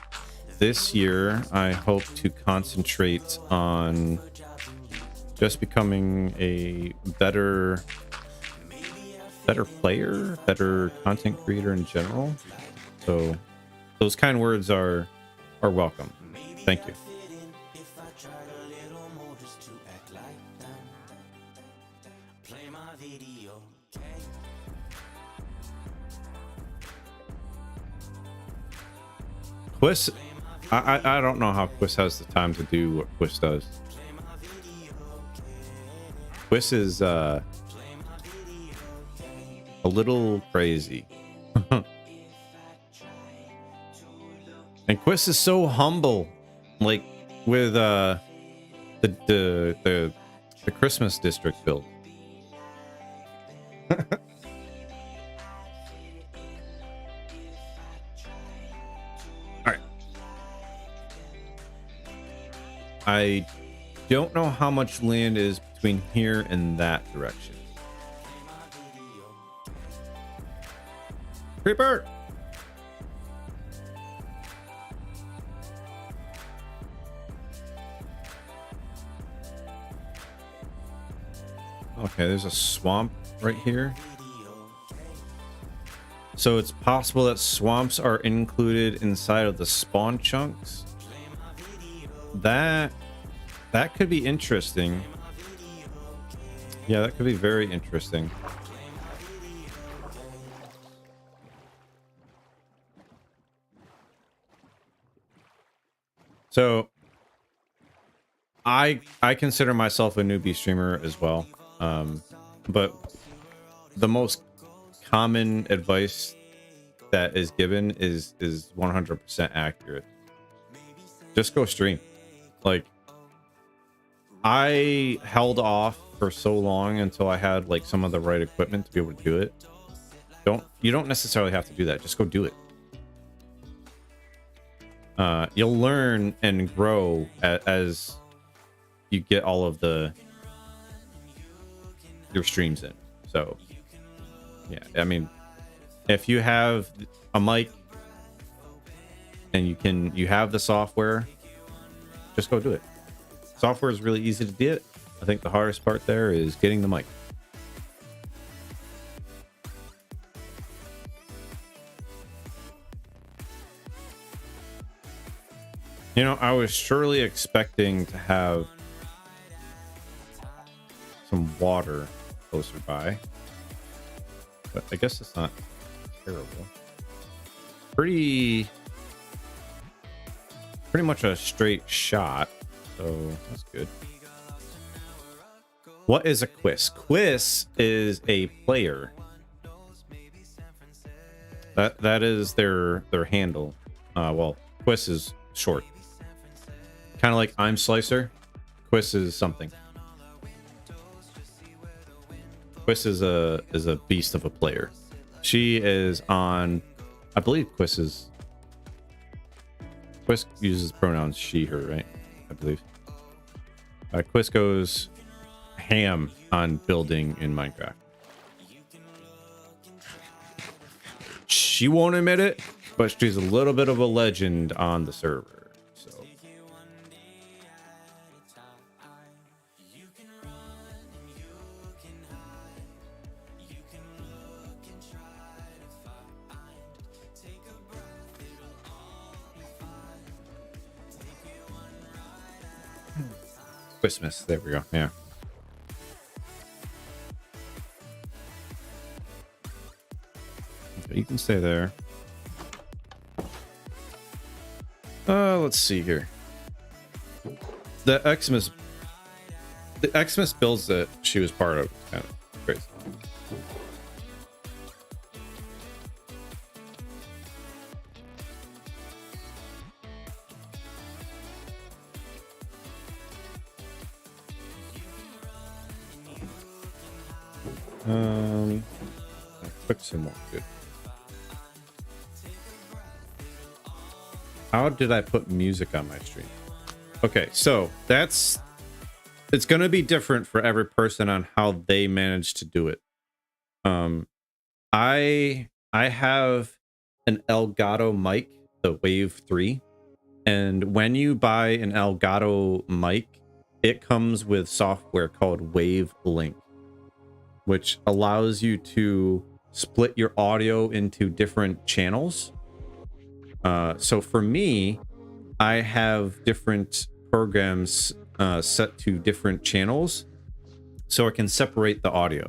this year I hope to concentrate on just becoming a better player, better content creator in general. So those kind words are welcome. Thank you. Quiz, I don't know how Quiz has the time to do what Quiz does. Quiz is a little crazy. And Quiz is so humble, like with the Christmas district build. All right. I don't know how much land is between here and that direction. Creeper! Okay, there's a swamp right here. So it's possible that swamps are included inside of the spawn chunks. That could be interesting. Yeah, that could be very interesting. So I consider myself a newbie streamer as well. But the most common advice that is given is 100% accurate. Just go stream. Like, I held off for so long until I had like some of the right equipment to be able to do it. You don't necessarily have to do that. Just go do it. You'll learn and grow as you get all of your streams in. So yeah, I mean, if you have a mic and you have the software, just go do it. Software is really easy to do. I think the hardest part there is getting the mic. You know, I was surely expecting to have some water closer by, but I guess it's not terrible. Pretty much a straight shot, so that's good. What is a quiz? Quiz is a player. That is their handle. Well, quiz is short. Kind of like I'm Slicer. Quiz is something. Quiz is a beast of a player. She is on, I believe Quiz uses pronouns she, her, right? I believe. Quiz goes ham on building in Minecraft. She won't admit it, but she's a little bit of a legend on the server. So Christmas, there we go. Yeah. You can stay there. Let's see here. The Xmas builds that she was part of kind of crazy. Quick sim won't good. How did I put music on my stream? Okay, so it's going to be different for every person on how they manage to do it. I have an Elgato mic, the Wave 3, and when you buy an Elgato mic, it comes with software called Wave Link, which allows you to split your audio into different channels. So for me, I have different programs set to different channels so I can separate the audio.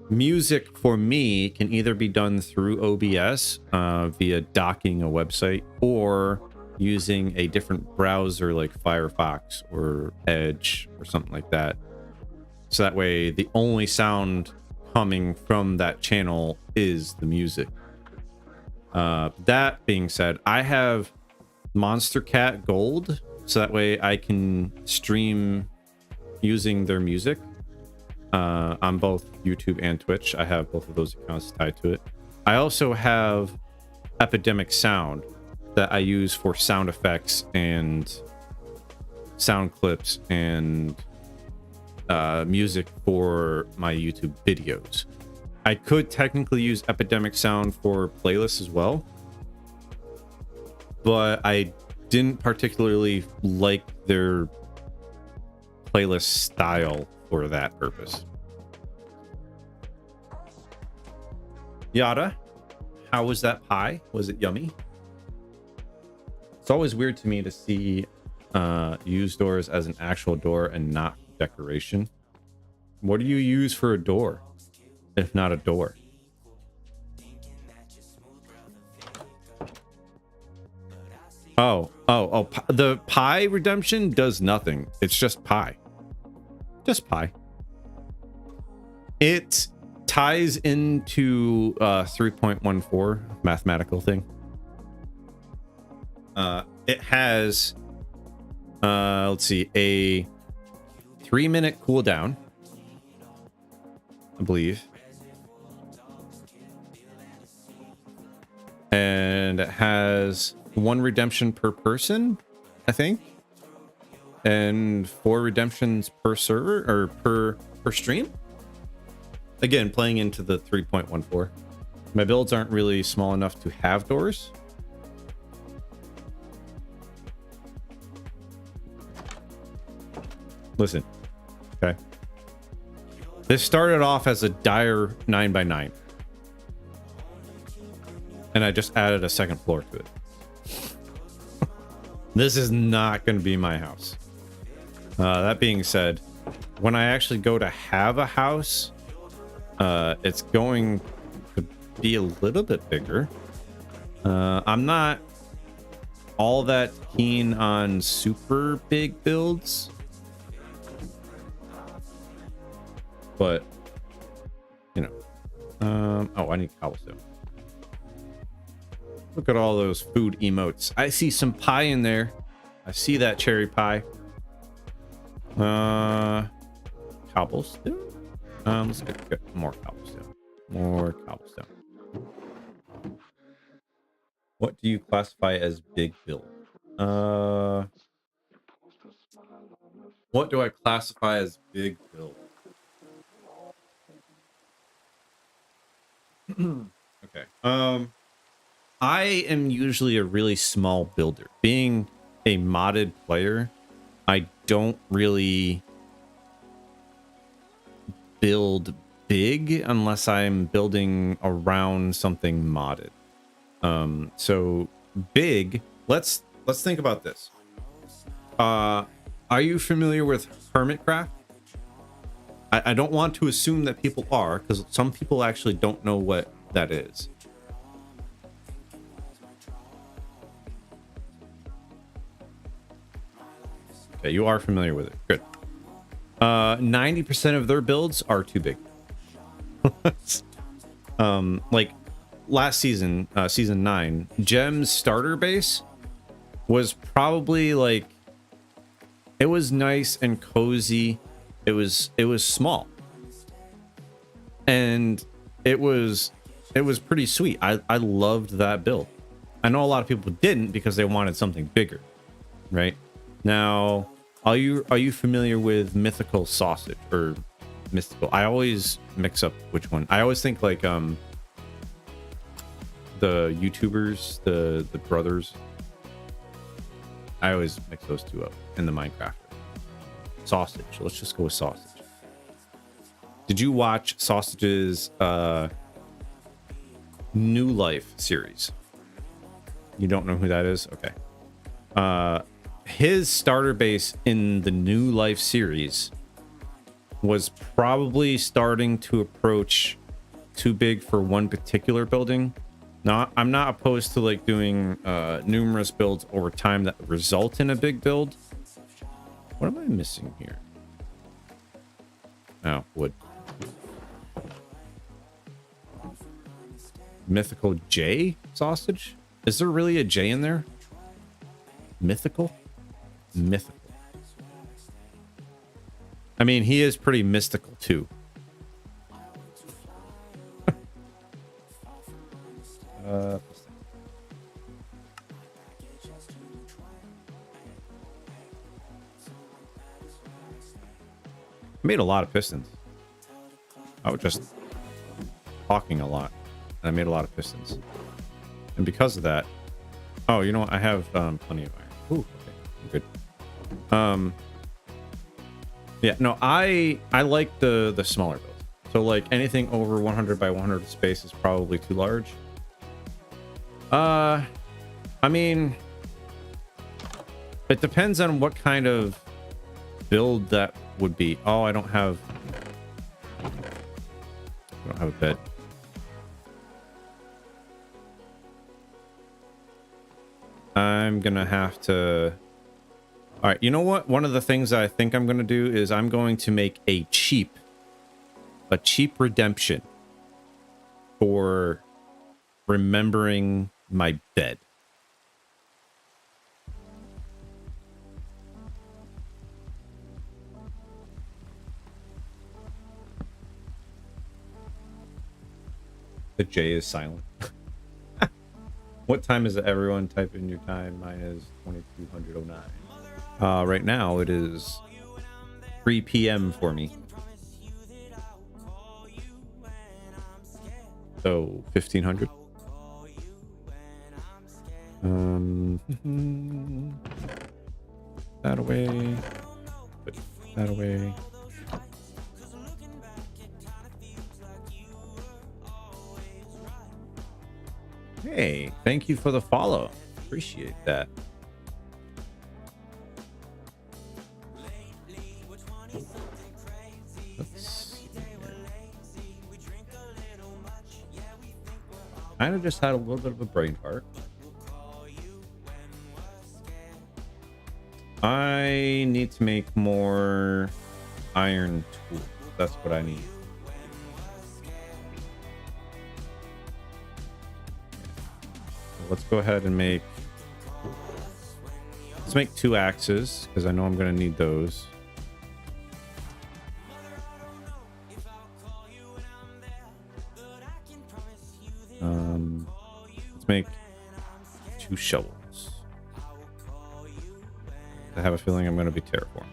Music for me can either be done through OBS via docking a website or using a different browser like Firefox or Edge or something like that. So that way the only sound coming from that channel is the music. That being said, I have Monstercat Gold, so that way I can stream using their music on both YouTube and Twitch. I have both of those accounts tied to it. I also have Epidemic Sound that I use for sound effects and sound clips and music for my YouTube videos. I could technically use Epidemic Sound for playlists as well, but I didn't particularly like their playlist style for that purpose. Yada, how was that pie? Was it yummy? It's always weird to me to see used doors as an actual door and not decoration. What do you use for a door if not a door? Oh, the pie redemption does nothing. It's just pie. Just pie. It ties into 3.14 mathematical thing. It has let's see, a 3-minute cooldown, I believe, and it has 1 redemption per person, I think, and 4 redemptions per server or per stream. Again, playing into the 3.14. My builds aren't really small enough to have doors. Listen, okay. This started off as a dire 9x9, and I just added a second floor to it. This is not going to be my house. That being said, when I actually go to have a house, it's going to be a little bit bigger. I'm not all that keen on super big builds, but you know, oh, I need cobblestone. Look at all those food emotes. I see some pie in there. I see that cherry pie. Cobblestone. Let's get more cobblestone. More cobblestone. What do you classify as big build? What do I classify as big build? Okay. I am usually a really small builder. Being a modded player, I don't really build big unless I'm building around something modded. So big, let's think about this. Are you familiar with Hermitcraft? I don't want to assume that people are, because some people actually don't know what that is. Okay, you are familiar with it. Good. 90% of their builds are too big. Like last season, season 9, Gem's starter base was probably like, it was nice and cozy. It was small, and it was pretty sweet. I loved that build. I know a lot of people didn't because they wanted something bigger, right? Now, are you familiar with Mythical Sausage or Mystical? I always mix up which one. I always think like the YouTubers, the brothers. I always mix those two up in the Minecraft. Sausage. Let's just go with Sausage. Did you watch Sausage's New Life series? You don't know who that is? Okay. His starter base in the New Life series was probably starting to approach too big for one particular building. Now, I'm not opposed to like doing numerous builds over time that result in a big build. What am I missing here? Oh, wood. Mythical J sausage? Is there really a J in there? Mythical? Mythical. I mean, he is pretty mystical too. Made a lot of pistons. I was just talking a lot, and I made a lot of pistons. And because of that, oh, you know what? I have plenty of iron. Ooh, okay, good. Yeah, no, I like the smaller builds. So like anything over 100 by 100 space is probably too large. I mean, it depends on what kind of build that would be. Oh, I don't have a bed. I'm gonna have to. All right, you know what? One of the things I think I'm gonna do is I'm going to make a cheap redemption for remembering my bed. The J is silent. What time is it, everyone? Type in your time. Mine is 2209. Right now it is 3 p.m. for me. So 1500. That away. Put that away. Hey, thank you for the follow. Appreciate that. kind of just had a little bit of a brain fart. I need to make more iron tools. That's what I need. So let's go ahead and make... Let's make 2 axes, because I know I'm going to need those. Let's make 2 shovels. I have a feeling I'm going to be terraforming.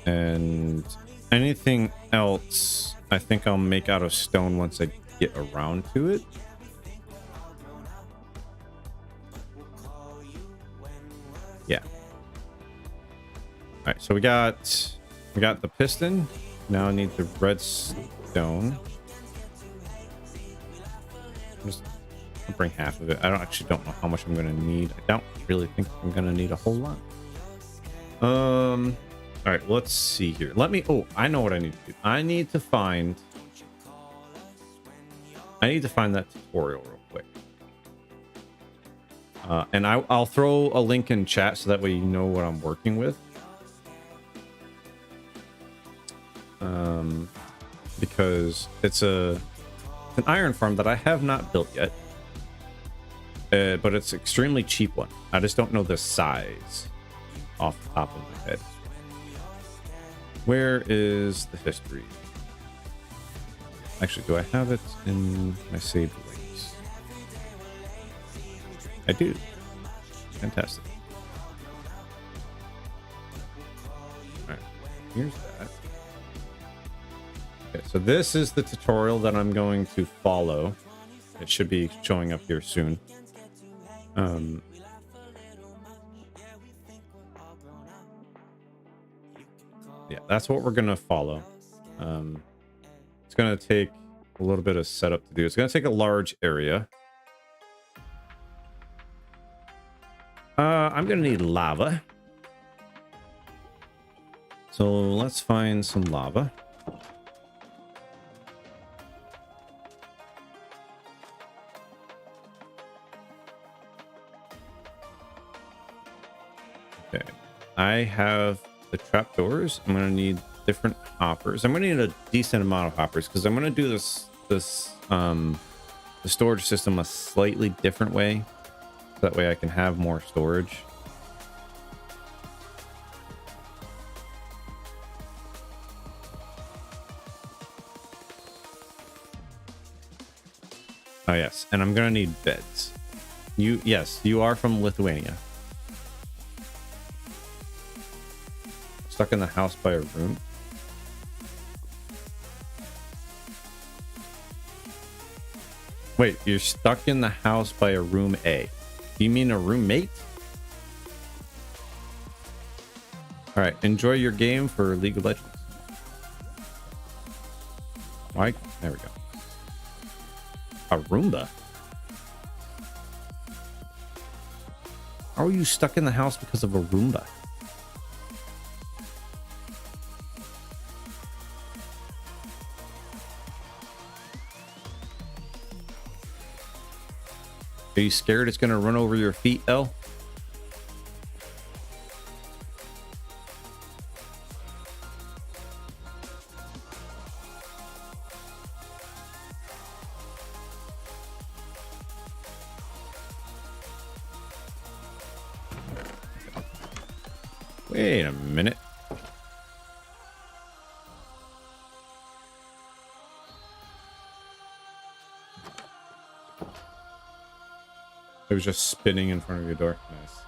And anything else, I think I'll make out of stone once I get around to it. Yeah. All right, so we got the piston. Now I need the redstone. I'll bring half of it. I don't know how much I'm gonna need. I don't really think I'm gonna need a whole lot. All right, let's see here. Oh, I know what I need to do. I need to find that tutorial real quick. And I'll throw a link in chat so that way you know what I'm working with. Because it's an iron farm that I have not built yet. But it's an extremely cheap one. I just don't know the size off the top of my head. Where is the history? Actually, do I have it in my saved links? I do. Fantastic. All right, here's that. Okay, so this is the tutorial that I'm going to follow. It should be showing up here soon. Yeah, that's what we're gonna follow. It's gonna take a little bit of setup to do. It's gonna take a large area. I'm gonna need lava. So let's find some lava. Okay, I have the trapdoors. I'm gonna need different hoppers. I'm gonna need a decent amount of hoppers because I'm gonna do the storage system a slightly different way. So that way I can have more storage. Oh yes, and I'm gonna need beds. Yes, you are from Lithuania. Stuck in the house by a room. Wait, you're stuck in the house by a room A. Do you mean a roommate? All right, enjoy your game for League of Legends. Right, there we go. A Roomba. How are you stuck in the house because of a Roomba? Are you scared it's gonna run over your feet, El? Wait a minute. It was just spinning in front of your door. Nice.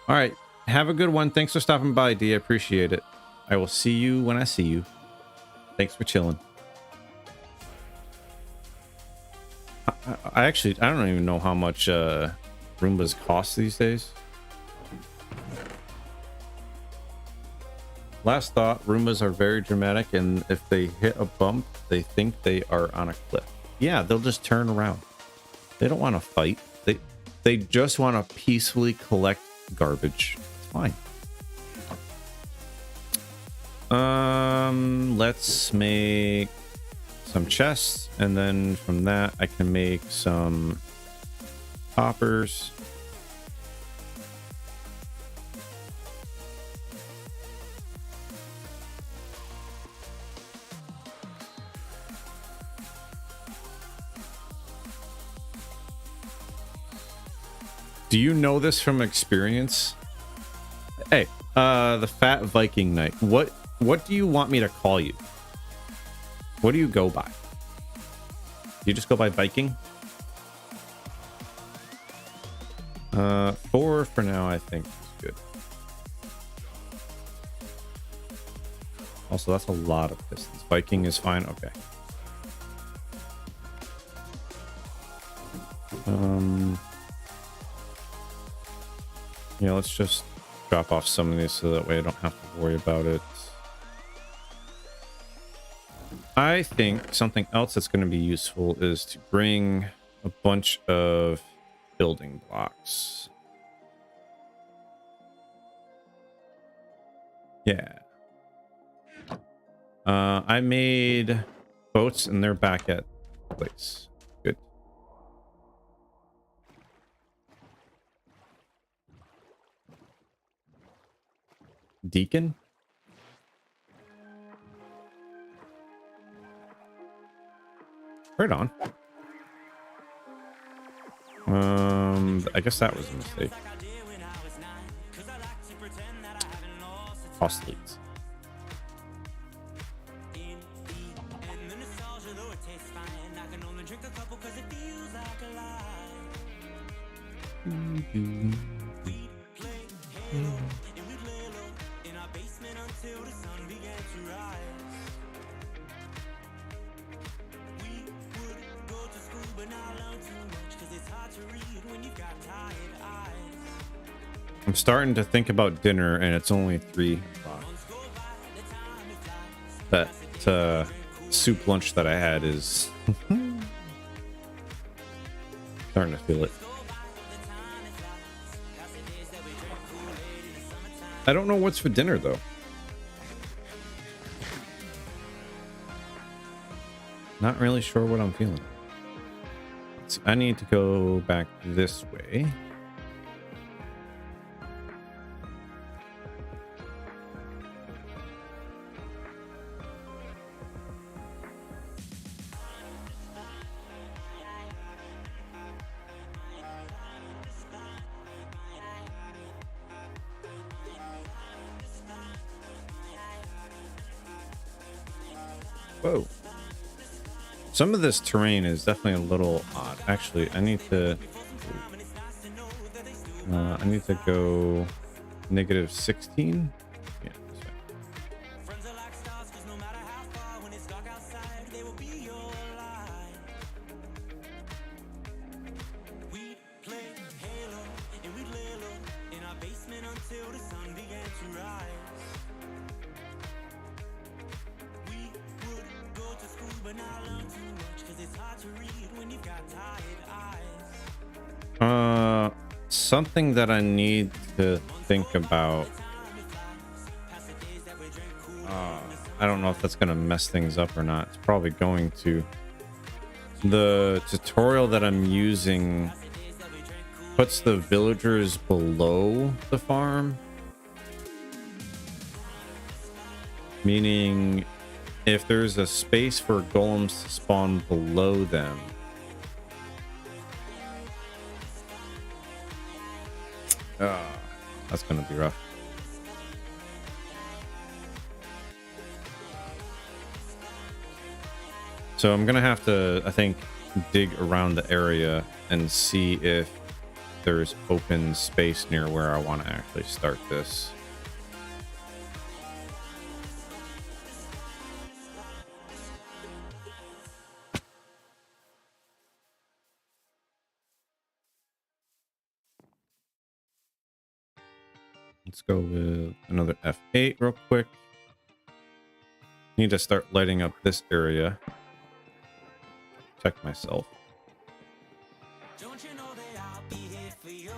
All right. Have a good one. Thanks for stopping by, D. I appreciate it. I will see you when I see you. Thanks for chilling. I don't even know how much Roombas cost these days. Last thought, Roombas are very dramatic, and if they hit a bump, they think they are on a cliff. Yeah, they'll just turn around. They don't want to fight. They just want to peacefully collect garbage. It's fine. Let's make some chests, and then from that I can make some hoppers. Do you know this from experience? Hey, the Fat Viking Knight. What do you want me to call you? What do you go by? Do you just go by Viking? 4 for now, I think is good. Also, that's a lot of pistons. Viking is fine. Okay. Yeah, let's just drop off some of these so that way I don't have to worry about it. I think something else that's going to be useful is to bring a bunch of building blocks. Yeah. I made boats and they're back at place. Good. Deacon? Right on. I guess that was a mistake. Cost leads. I'm starting to think about dinner and it's only 3 o'clock. That soup lunch that I had is starting to feel it. I don't know what's for dinner though. Not really sure what I'm feeling. So I need to go back this way. Whoa. Some of this terrain is definitely a little odd. Actually, I need to go -16. Yeah, that's right. Something that I need to think about. I don't know if that's going to mess things up or not. It's probably going to. The tutorial that I'm using puts the villagers below the farm. Meaning, if there's a space for golems to spawn below them, that's gonna be rough. So I'm gonna have to, I think, dig around the area and see if there's open space near where I want to actually start this. Let's go with another F8 real quick. Need to start lighting up this area. Protect myself. Don't you know that I'll be here for you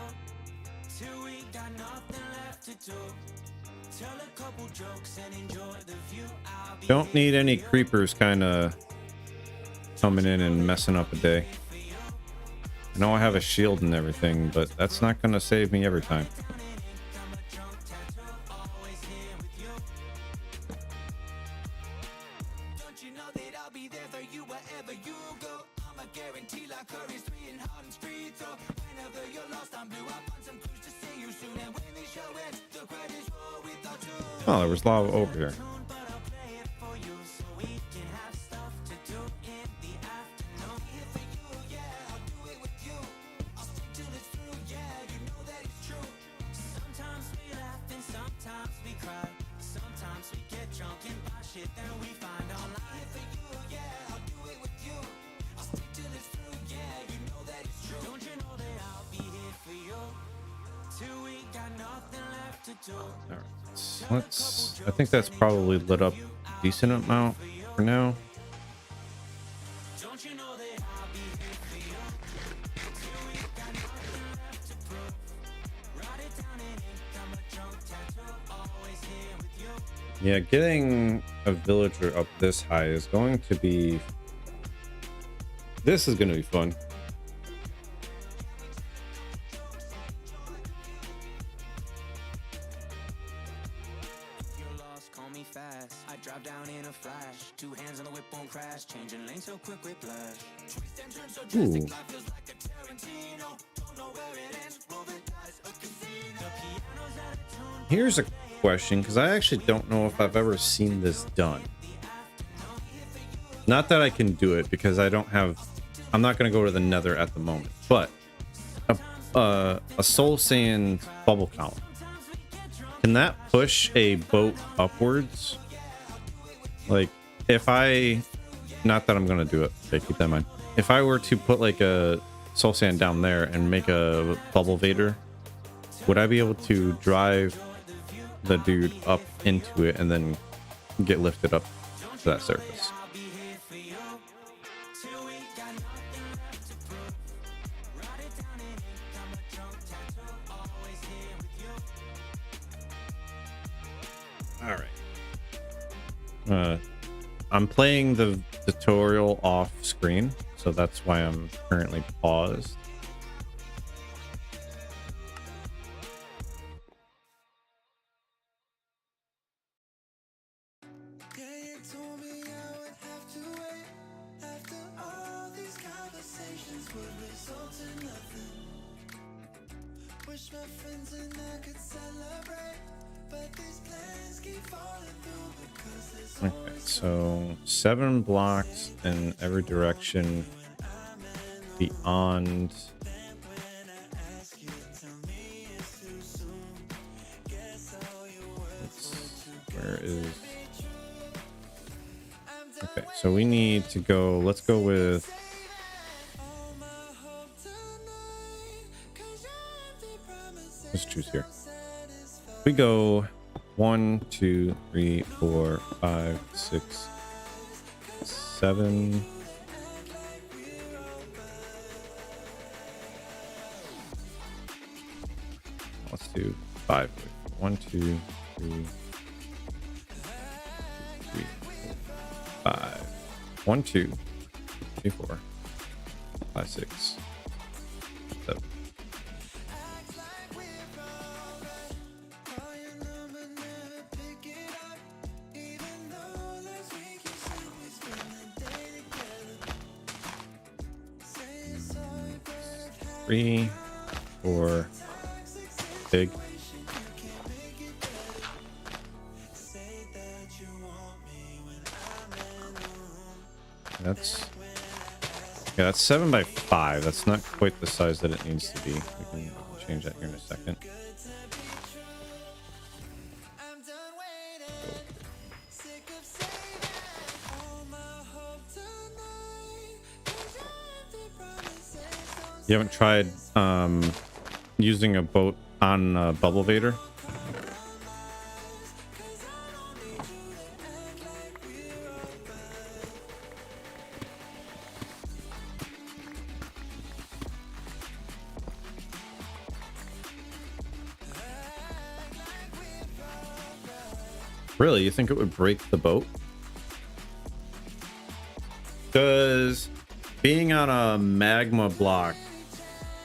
till we got nothing left to do? Tell a couple jokes and enjoy the view. Don't need any creepers kind of coming in and messing up a day. I know I have a shield and everything, but that's not gonna save me every time. Oh, there was lava over here. All right, let's. I think that's probably lit up a decent amount for now. Yeah, getting a villager up this high is going to be. This is going to be fun. Ooh. Here's a question, because I actually don't know if I've ever seen this done. Not that I can do it, because I don't have. I'm not going to go to the Nether at the moment. But a Soul Sand bubble column, can that push a boat upwards? Like, if I. Not that I'm going to do it. Okay, keep that in mind. If I were to put like a Soul Sand down there and make a bubble vader, would I be able to drive the dude up into it and then get lifted up to that surface? All right. I'm playing the tutorial off screen, so that's why I'm currently paused. Okay, so 7 blocks in every direction beyond. Where is. Okay, so we need to go. Let's go with. Let's choose here. We go 1, 2, 3, 4, 5, 6, 7. Let's do 5. 1, 2, 3, 3, 4, 5. 1, 2, 3, 4, 5, 6, 7. Three, 4, big. That's 7 by 5. That's not quite the size that it needs to be. We can change that here in a second. You haven't tried using a boat on Bubble Vader? Really? You think it would break the boat? Does being on a magma block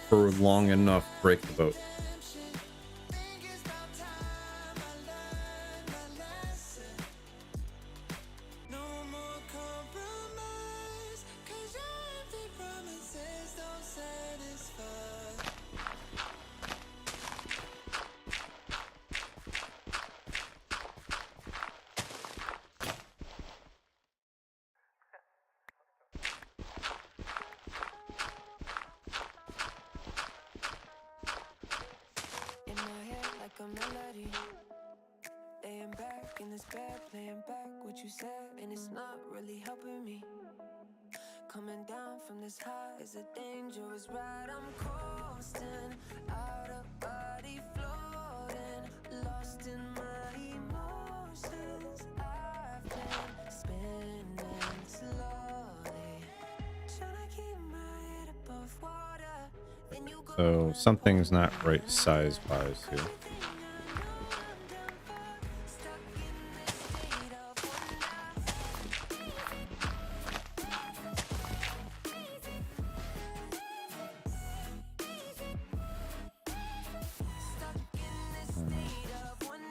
for long enough break the boat? In my head like a melody. Laying back in this bed, playing back what you said, and it's not really helping me. Coming down from this high is a dangerous ride. I'm coasting, out of body floating, lost in my emotions. I've been spinning slowly, trying to keep my head above water. Then you go So something's not right size-wise here.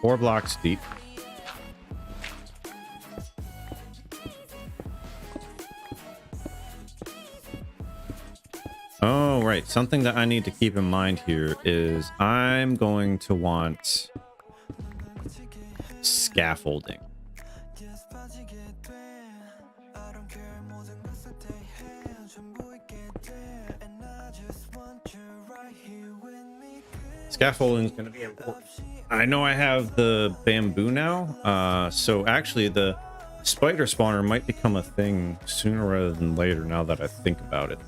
Four blocks deep. Oh, right. Something that I need to keep in mind here is I'm going to want scaffolding. Scaffolding is going to be important. I know I have the bamboo now, so actually the spider spawner might become a thing sooner rather than later now that I think about it.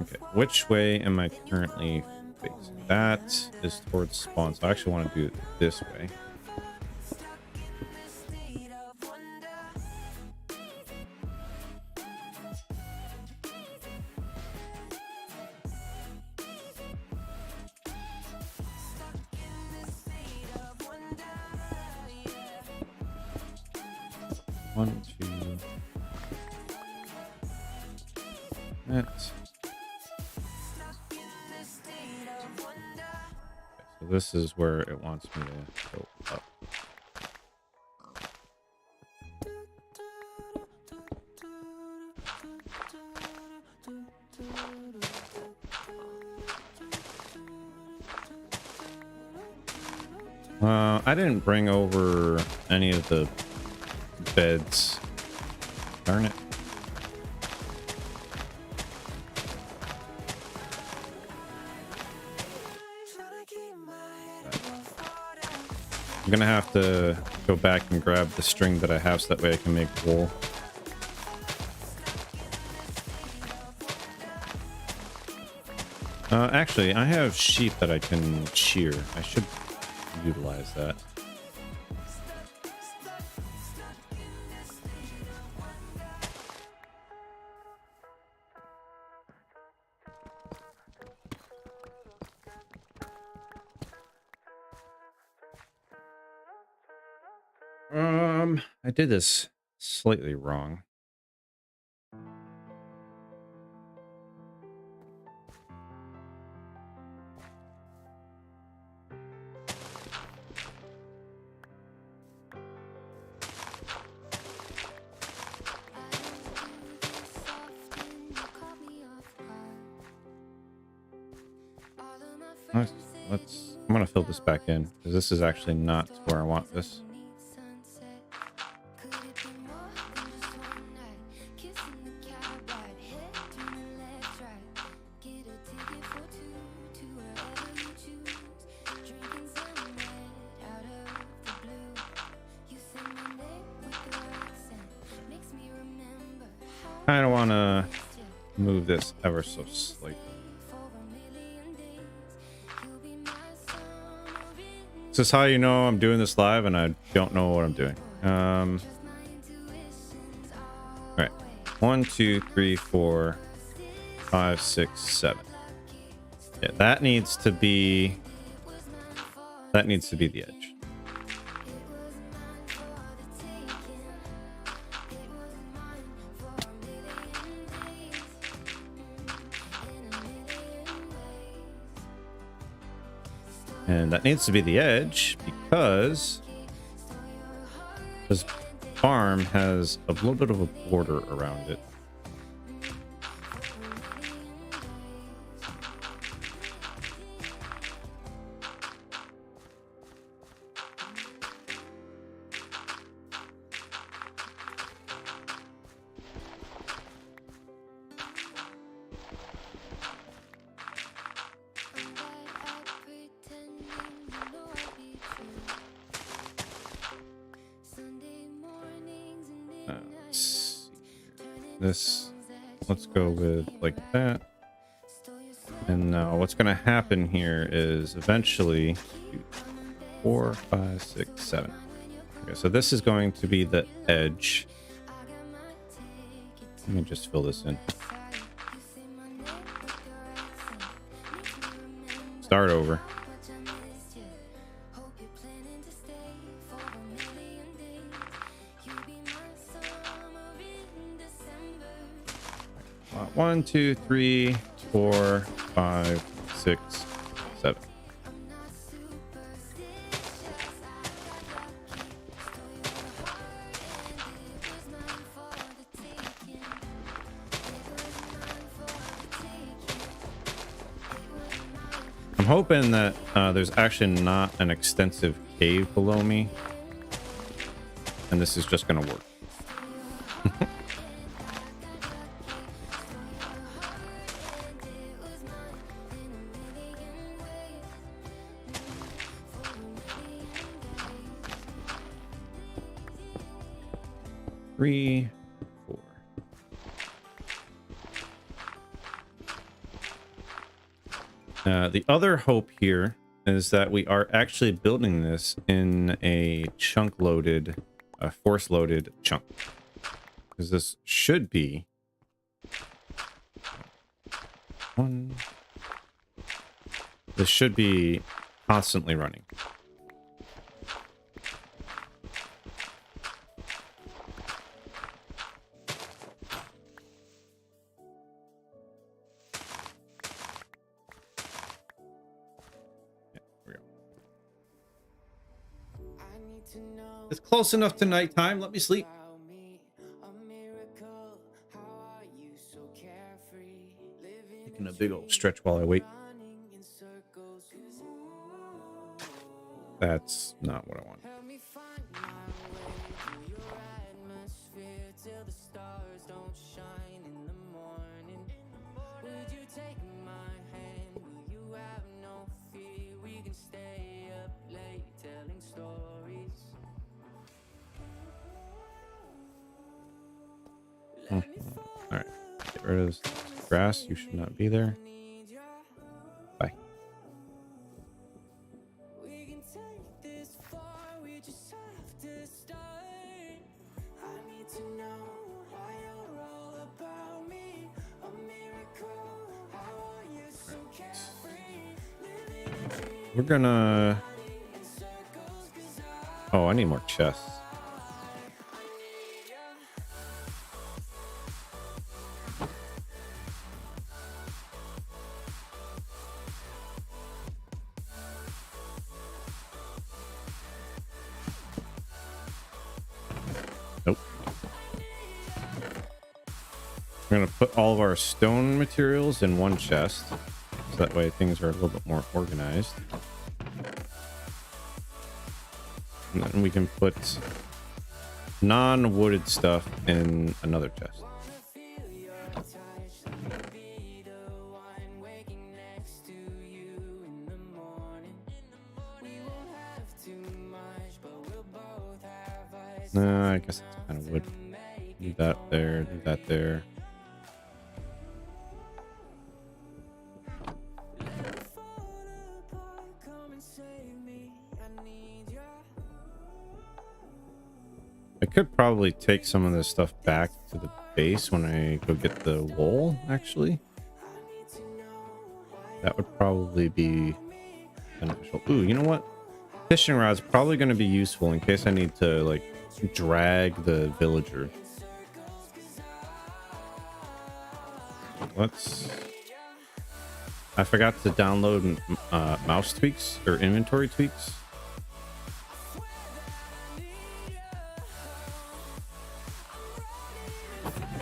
Okay, which way am I currently facing? That is towards spawn, so I actually want to do it this way. One, two. That's. So this is where it wants me to go up. I didn't bring over any of the beds. Darn it. I'm gonna have to go back and grab the string that I have so that way I can make wool. Actually, I have sheep that I can shear. I should utilize that. I did this slightly wrong. I'm gonna fill this back in because this is actually not where I want this. I don't want to move this ever so slightly. This is how you know I'm doing this live and I don't know what I'm doing. All right, 1, 2, 3, 4, 5, 6, 7. Yeah, that needs to be the edge. And that needs to be the edge because this farm has a little bit of a border around it. This, let's go with like that. And now what's going to happen here is eventually 4, 5, 6, 7. Okay, so this is going to be the edge. Let me just fill this in. Start over. One, 2, 3, 4, 5, 6, 7. I'm hoping that there's actually not an extensive cave below me, and this is just going to work. Three, 4. The other hope here is that we are actually building this in a chunk loaded, force loaded chunk, because this should be one. This should be constantly running. It's close enough to nighttime. Let me sleep. Taking a big old stretch while I wait. That's not what I want. All right, get rid of this grass. You should not be there. Bye. We're gonna... Oh, I need more chests. Nope. We're gonna put all of our stone materials in one chest, so that way things are a little bit more organized. And then we can put non-wooded stuff in another chest. I guess that's kind of wood. Do that there, do that there. I could probably take some of this stuff back to the base when I go get the wool, actually. That would probably be beneficial. Ooh, you know what? Fishing rod's probably going to be useful in case I need to, like, drag the villager. Let's I forgot to download mouse tweaks or inventory tweaks.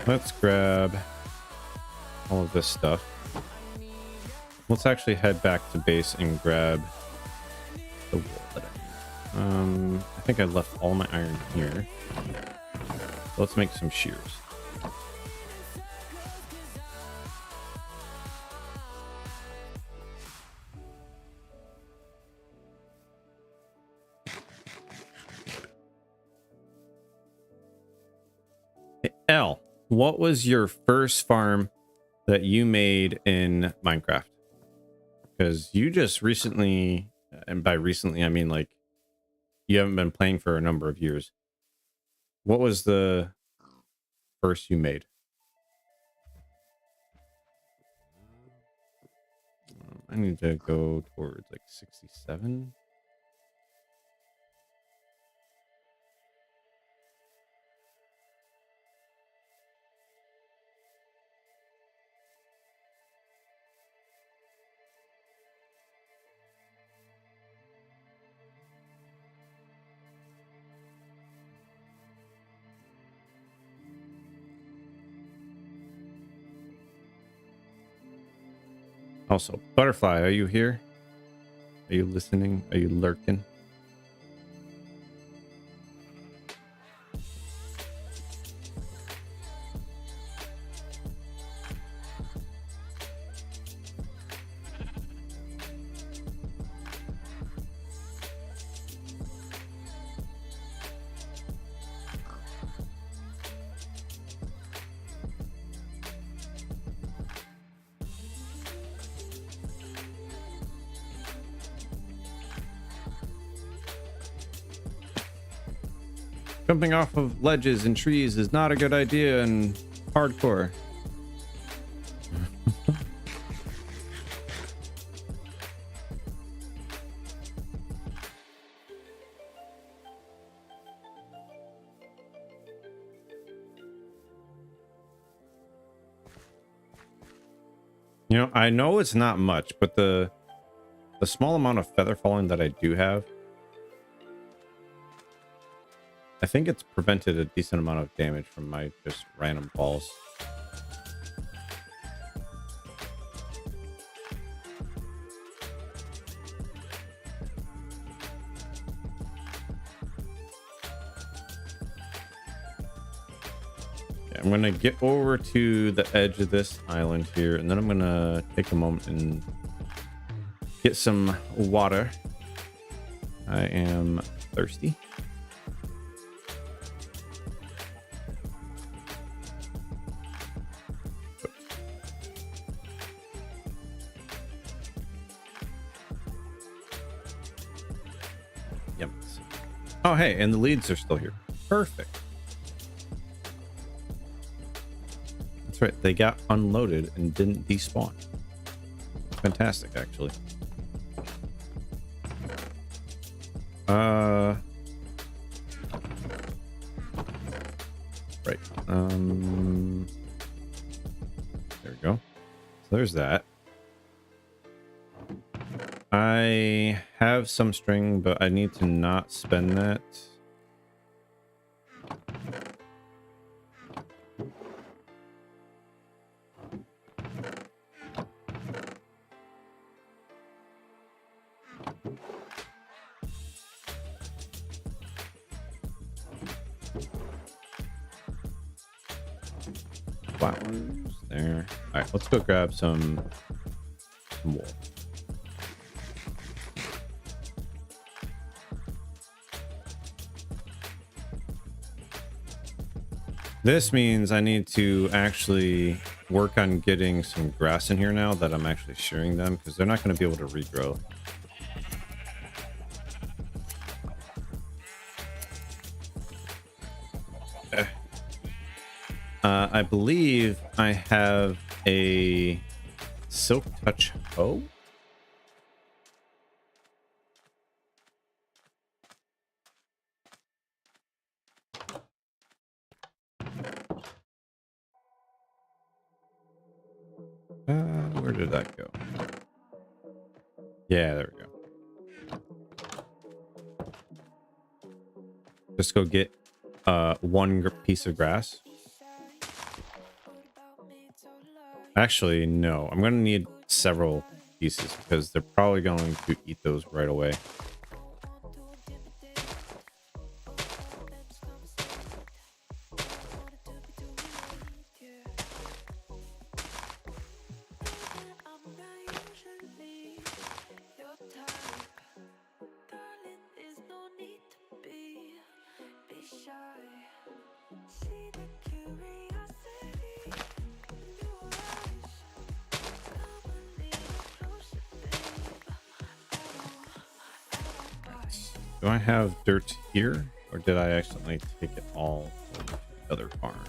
Let's grab all of this stuff. Let's actually head back to base and grab the wool that I need. I think I left all my iron here. Let's make some shears. Hey, L, what was your first farm that you made in Minecraft? Because you just recently, and by recently I mean like you haven't been playing for a number of years. What was the first you made? I need to go towards like 67. Also, Butterfly, are you here? Are you listening? Are you lurking? Jumping off of ledges and trees is not a good idea in hardcore. You know, I know it's not much, but the small amount of feather falling that I do have, I think it's prevented a decent amount of damage from my just random falls. Okay, I'm gonna get over to the edge of this island here, and then I'm gonna take a moment and get some water. I am thirsty. Yep. Oh, hey, and the leads are still here. Perfect. That's right. They got unloaded and didn't despawn. Fantastic, actually. Right. There we go. So there's that. I have some string, but I need to not spend that. Flowers there. All right, let's go grab some wool. This means I need to actually work on getting some grass in here now that I'm actually shearing them, because they're not going to be able to regrow. I believe I have a silk touch hoe. Where did that go? Yeah, there we go. Just go get one piece of grass. Actually, no. I'm gonna need several pieces because they're probably going to eat those right away. Do I have dirt here, or did I accidentally take it all over to the other farms?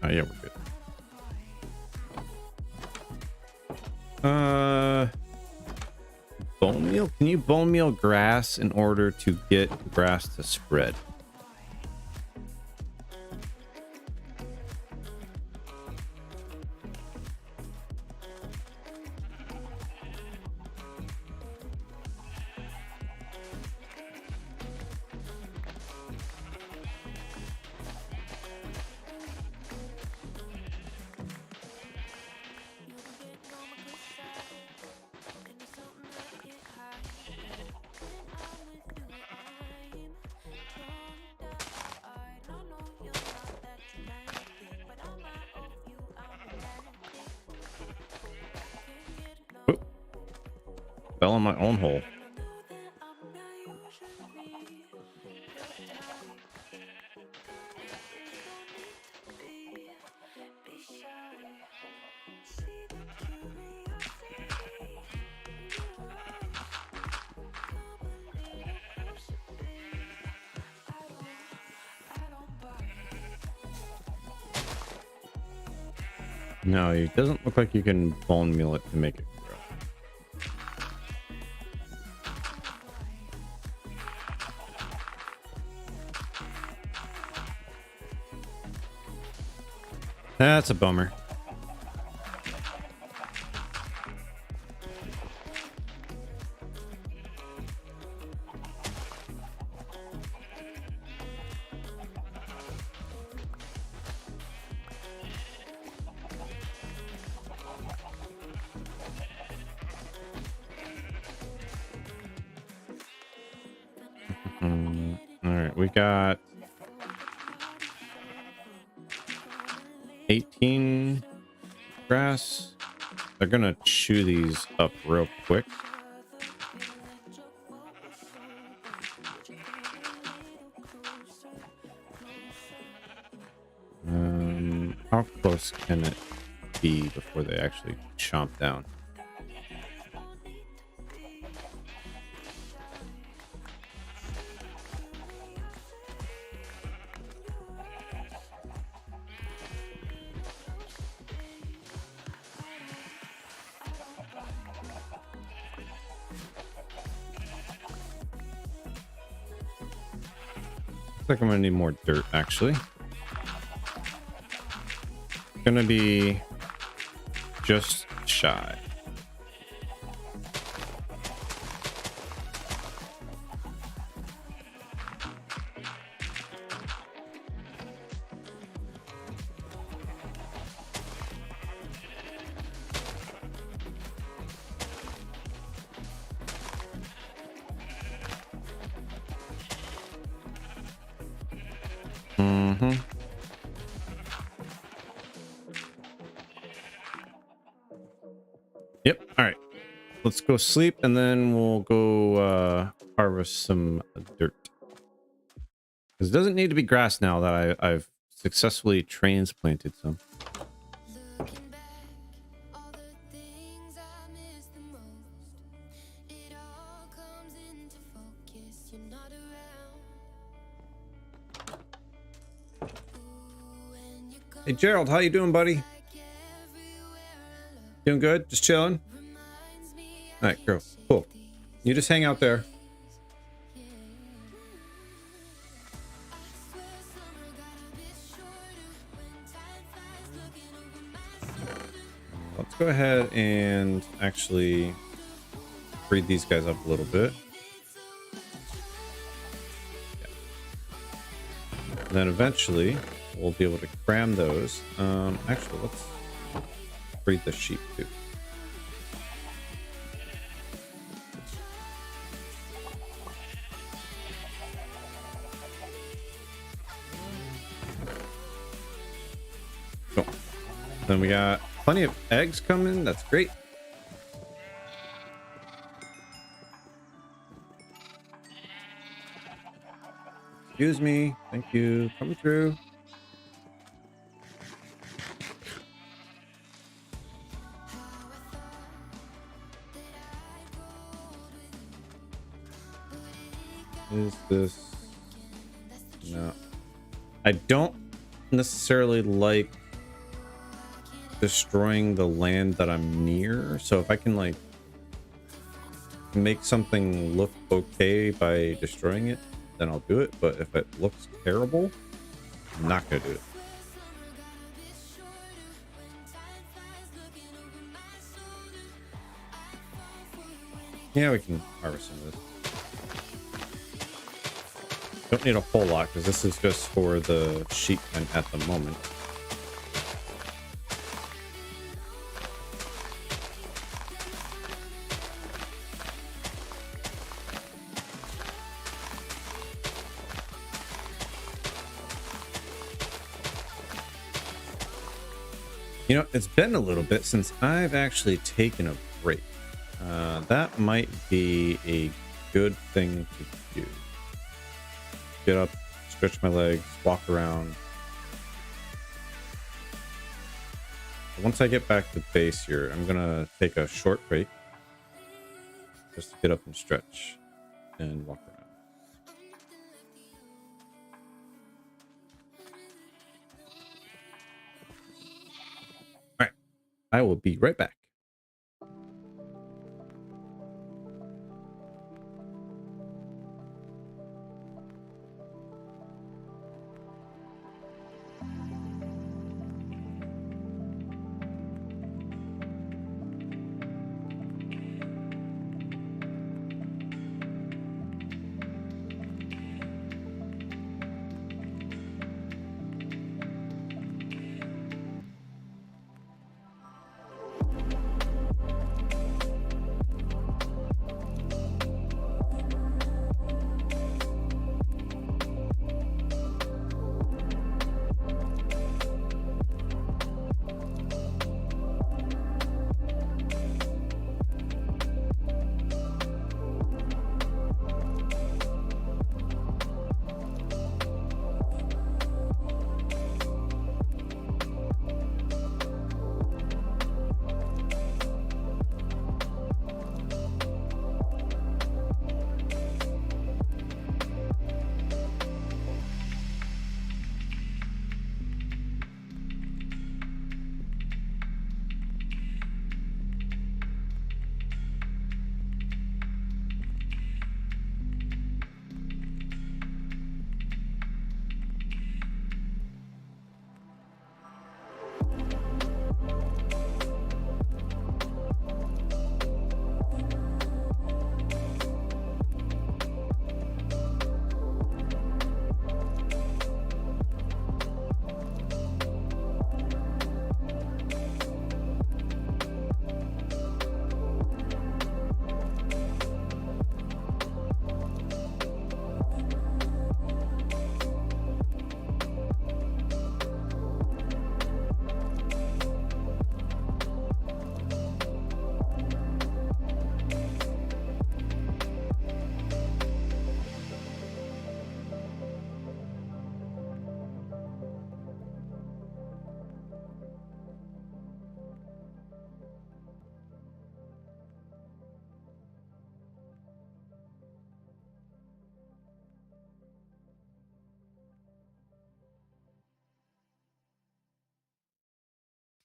Oh yeah, we're good. Bone meal? Can you bone meal grass in order to get grass to spread? Oh, fell in my own hole. No, it doesn't look like you can bone meal it to make it grow. That's a bummer. All right, we got 18 grass. They're gonna chew these up real quick. How close can it be before they actually chomp down? Looks like I'm gonna need more dirt, actually. Gonna be just shy. Yep. All right. Let's go sleep and then we'll go harvest some dirt. Because it doesn't need to be grass now that I've successfully transplanted some. Looking back, all the things I miss the most. It all comes into focus. You're not around. Ooh, and you come Hey Gerald, how you doing, buddy? back everywhere I look. Doing good? Just chilling? Reminds me All right, girl. Cool. You just hang out there. swear summer got a bit shorter when time flies looking over my shoulder. Let's go ahead and actually breed these guys up a little bit. Yeah. And then eventually we'll be able to cram those. Actually, let's breed the sheep too. Cool. Then we got plenty of eggs coming. That's great. Excuse me. Thank you. Coming through. Is this... No. I don't necessarily like destroying the land that I'm near. So if I can like make something look okay by destroying it, then I'll do it. But if it looks terrible, I'm not gonna do it. Yeah, we can harvest some of this. Don't need a whole lot because this is just for the sheep pen at the moment. You know, it's been a little bit since I've actually taken a break. That might be a good thing to do. Get up, stretch my legs, walk around. Once I get back to base here, I'm gonna take a short break just to get up and stretch and walk around. All right, I will be right back.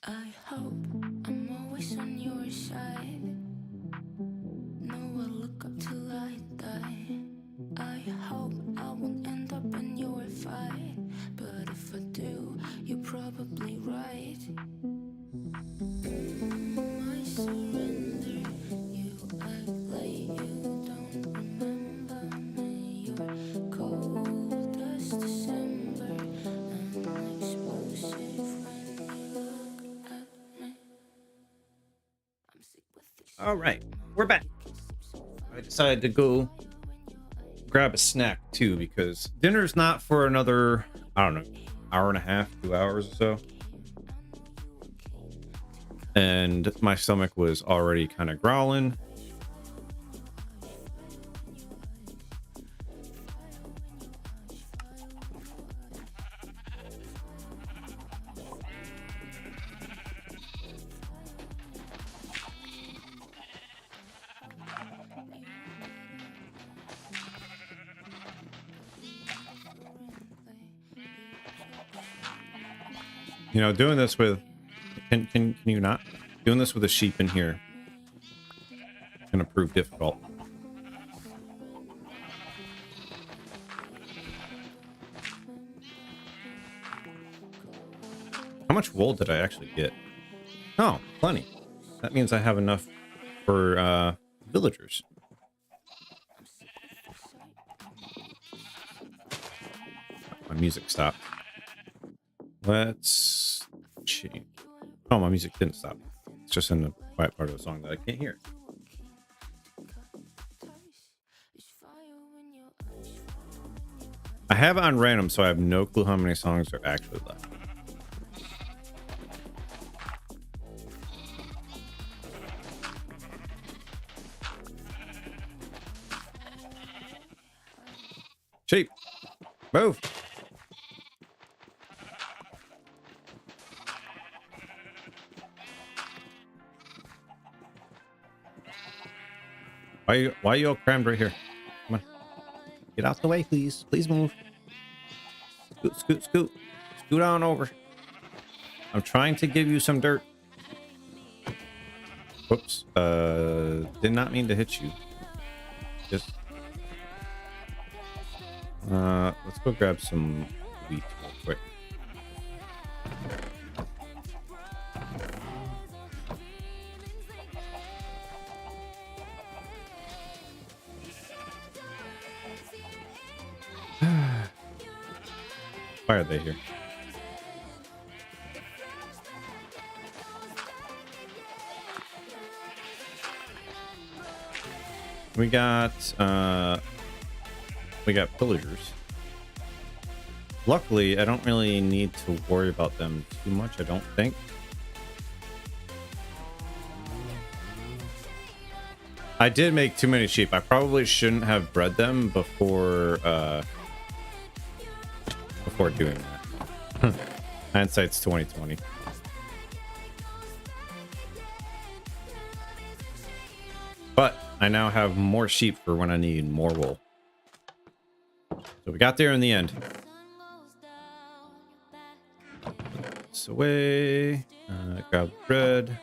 I hope I'm always on your side. No, I'll look up till I die. I hope I won't end up in your fight. But if I do, you're probably right. All right, we're back. I decided to go grab a snack too because dinner's not for another, I don't know, hour and a half, 2 hours or so. And my stomach was already kind of growling. You know, doing this with can you not? Doing this with a sheep in here is gonna prove difficult. How much wool did I actually get? Oh, plenty. That means I have enough for villagers. My music stopped. Let's change. Oh, my music didn't stop. It's just in the quiet part of the song that I can't hear. I have it on random, so I have no clue how many songs are actually left. Sheep, move. Why are you all crammed right here? Come on. Get out the way, please. Please move. Scoot, scoot, scoot. Scoot on over. I'm trying to give you some dirt. Whoops. Did not mean to hit you. Just let's go grab some wheat real quick. Why are they here? We got pillagers. Luckily, I don't really need to worry about them too much, I don't think. I did make too many sheep. I probably shouldn't have bred them before doing that. Hindsight's 2020. But I now have more sheep for when I need more wool. So we got there in the end. Put this away. Grab bread.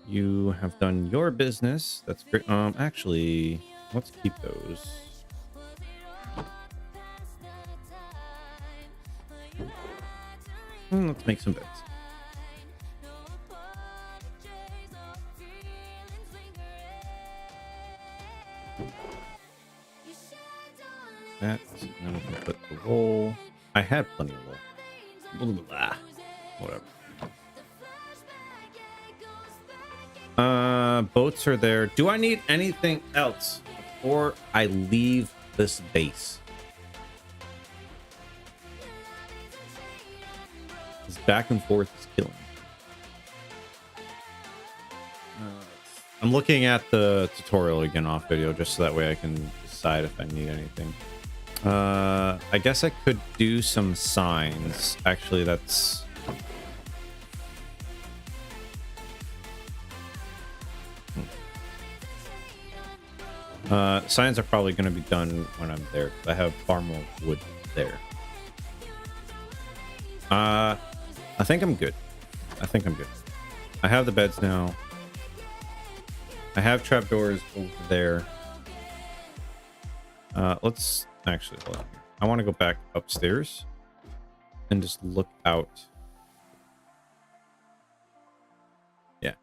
You have done your business. That's great. Actually, let's keep those. Let's make some beds. That, then we can put the wool. I had plenty of wool. Blah, whatever. Boats are there. Do I need anything else before I leave this base? This back and forth is killing me. I'm looking at the tutorial again off video just so that way I can decide if I need anything. I guess I could do some signs. Actually, that's... signs are probably going to be done when I'm there. I have far more wood there. I think I'm good. I think I'm good. I have the beds now. I have trapdoors over there. Let's actually hold on here. I want to go back upstairs and just look out. Yeah.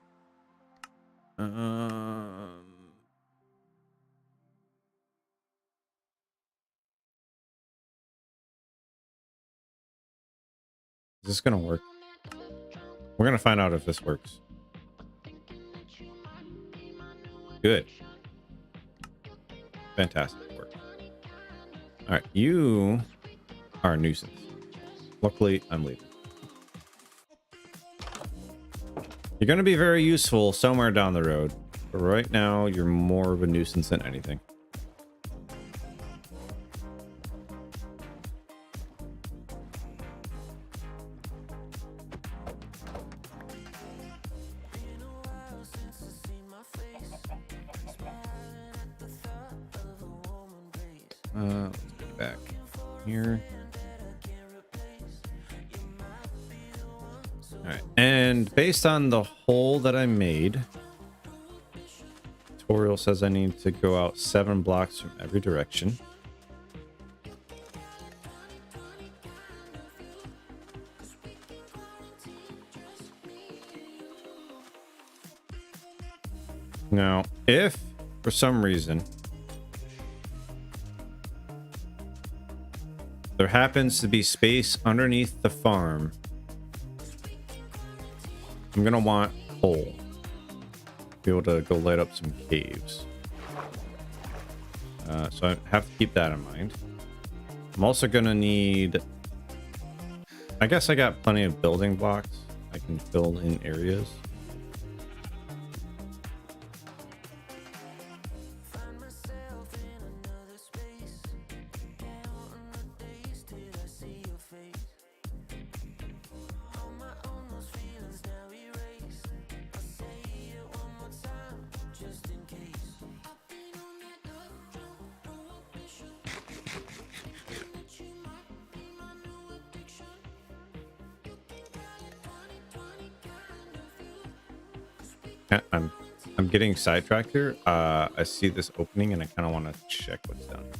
Is this gonna work? We're gonna find out if this works. Good. Fantastic work. All right, you are a nuisance. Luckily, I'm leaving. You're going to be very useful somewhere down the road, but right now you're more of a nuisance than anything. Let's get back here. All right, and based on the hole that I made, tutorial says I need to go out 7 blocks from every direction. Now, if for some reason there happens to be space underneath the farm, I'm gonna want coal to be able to go light up some caves. So I have to keep that in mind. I'm also gonna need, I guess I got plenty of building blocks. I can fill in areas. I'm getting sidetracked here. I see this opening and I kind of want to check what's down here.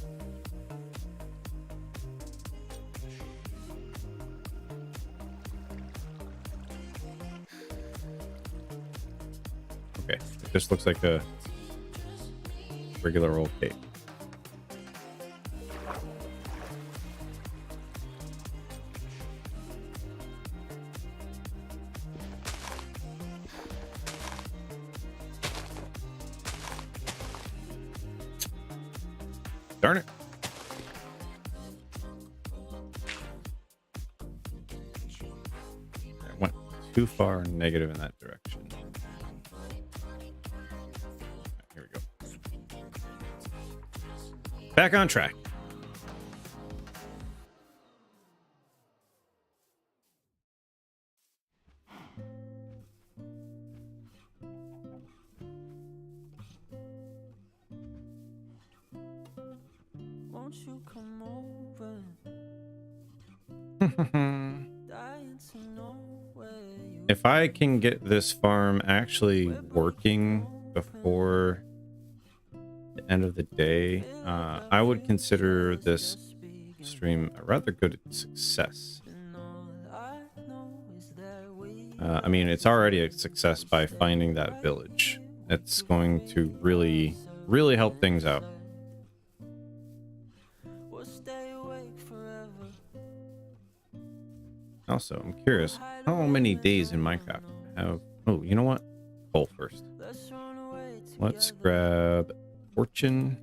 Okay, it just looks like a regular old cave. Darn it. I went too far negative in that direction. Right, here we go. Back on track. Won't you come over? Dying to know where you If I can get this farm actually working before the end of the day, I would consider this stream a rather good success. I mean, it's already a success by finding that village. It's going to really, really help things out. will stay awake forever. Also, I'm curious, how many days in Minecraft have... Oh, you know what? Coal first. Let's run away Let's grab Fortune.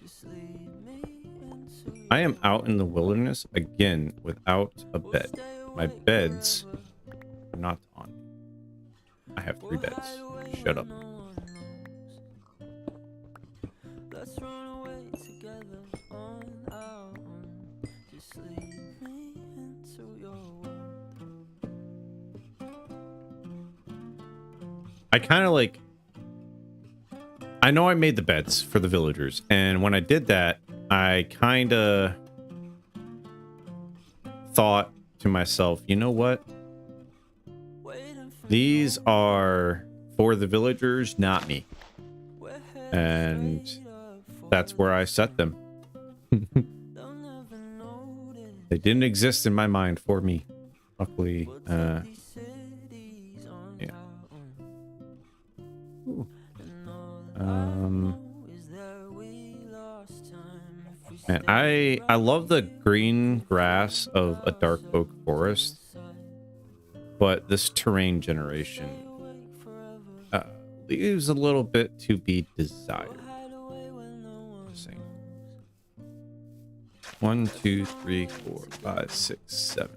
Just lead me into I am out in the wilderness again without a bed. My beds are not on me. I have 3 beds. Shut up. Let's run away together on our own. Just lead me into your world. I kind of like... I know I made the beds for the villagers, and when I did that, I kind of thought to myself, you know what? These are for the villagers, not me. And that's where I set them. They didn't exist in my mind for me. Luckily, yeah. Ooh. Man, I love the green grass of a dark oak forest, but this terrain generation leaves a little bit to be desired. Just saying. 1, 2, 3, 4, 5, 6, 7.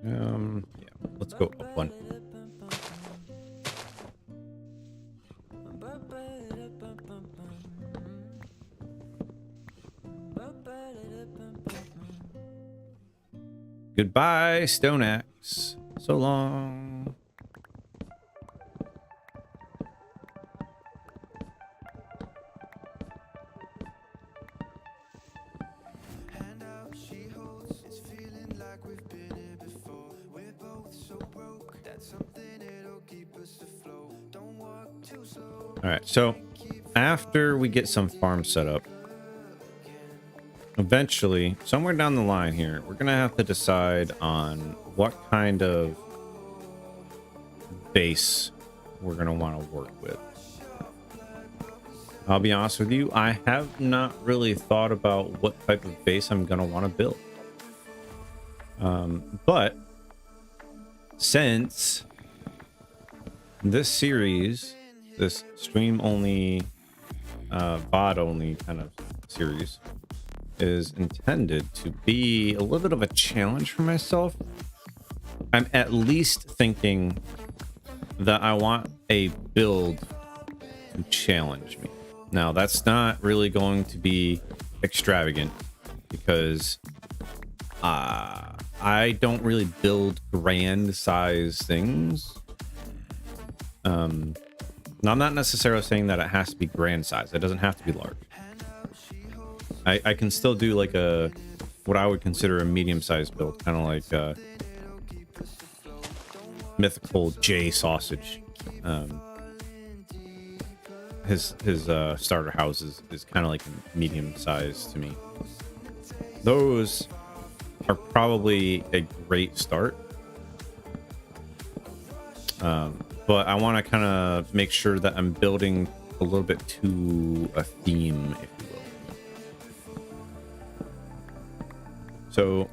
Yeah, let's go up one. Goodbye, Stone Axe. So long. All right, so after we get some farm set up, eventually, somewhere down the line here, we're gonna have to decide on what kind of base we're gonna want to work with. I'll be honest with you, I have not really thought about what type of base I'm gonna want to build. But since this series, this stream only, VOD only kind of series, is intended to be a little bit of a challenge for myself, I'm at least thinking that I want a build to challenge me. Now, that's not really going to be extravagant because I don't really build grand size things. Now, I'm not necessarily saying that it has to be grand size. It doesn't have to be large. I can still do like what I would consider a medium-sized build, kind of like Mythical J Sausage. His starter house is kind of like medium size to me. Those are probably a great start. But I want to kind of make sure that I'm building a little bit to a theme, if you will. So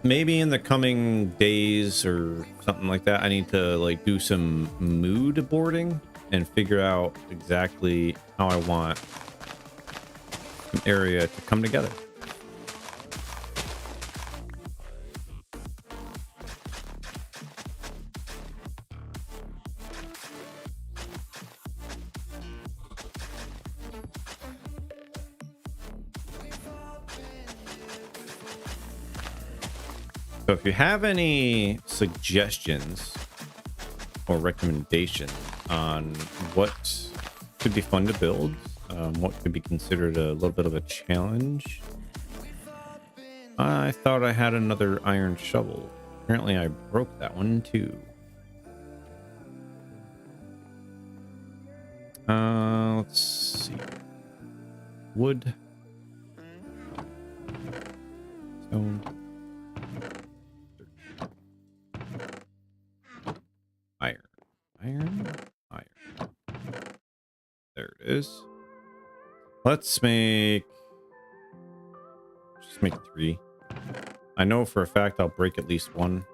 maybe in the coming days or something like that, I need to like do some mood boarding and figure out exactly how I want an area to come together. So if you have any suggestions or recommendations on what could be fun to build, what could be considered a little bit of a challenge, I thought I had another iron shovel. Apparently I broke that one too. Let's see. Wood. Stone. Iron. There it is. Let's make 3. I know for a fact I'll break at least one.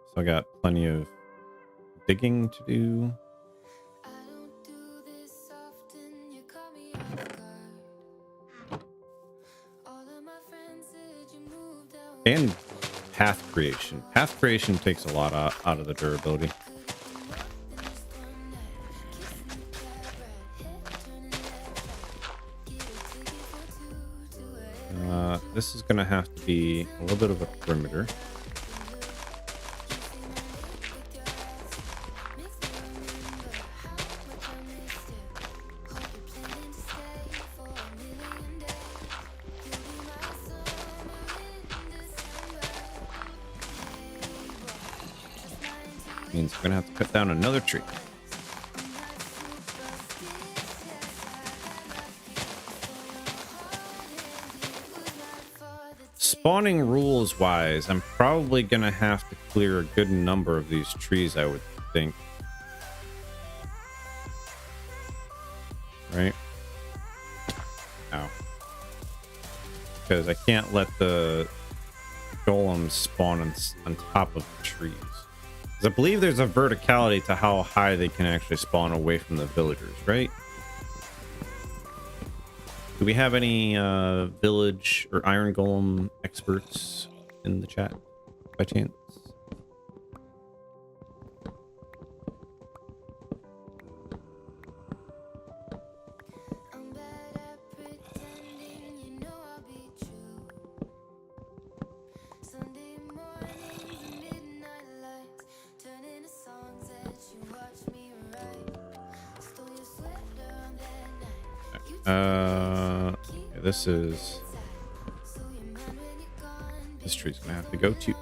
So I got plenty of digging to do. And path creation. Path creation takes a lot out of the durability. this is going to have to be a little bit of a perimeter. Means we're gonna have to cut down another tree. Spawning rules wise, I'm probably gonna have to clear a good number of these trees, I would think. Right? Ow. Because I can't let the golems spawn on top of the trees. I believe there's a verticality to how high they can actually spawn away from the villagers, right? Do we have any village or iron golem experts in the chat by chance? This tree's gonna have to go too.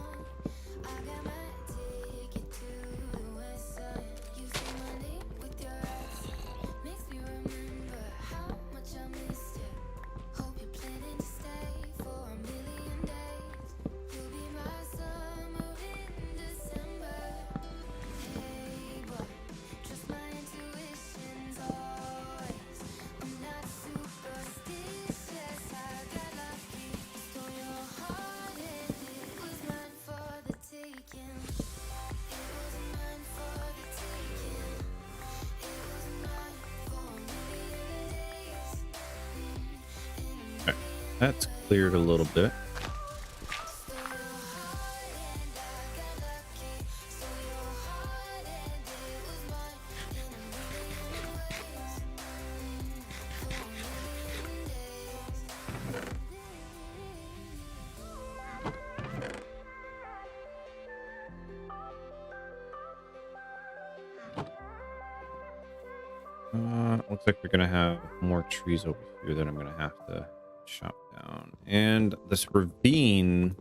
That's cleared a little bit. Looks like we're gonna have more trees over here that I'm gonna have to chop down. And this ravine,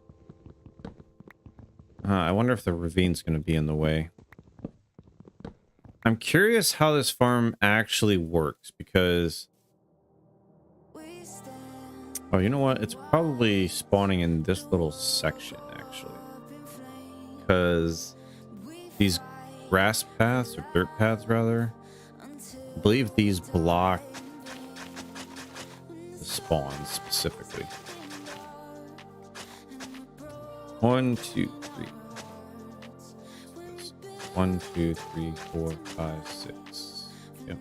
I wonder if the ravine's going to be in the way. I'm curious how this farm actually works, because oh, you know what, it's probably spawning in this little section actually, because these grass paths, or dirt paths rather, I believe these block spawn specifically. 1, 2, 3. 1, 2, 3, 4, 5, 6. Yep.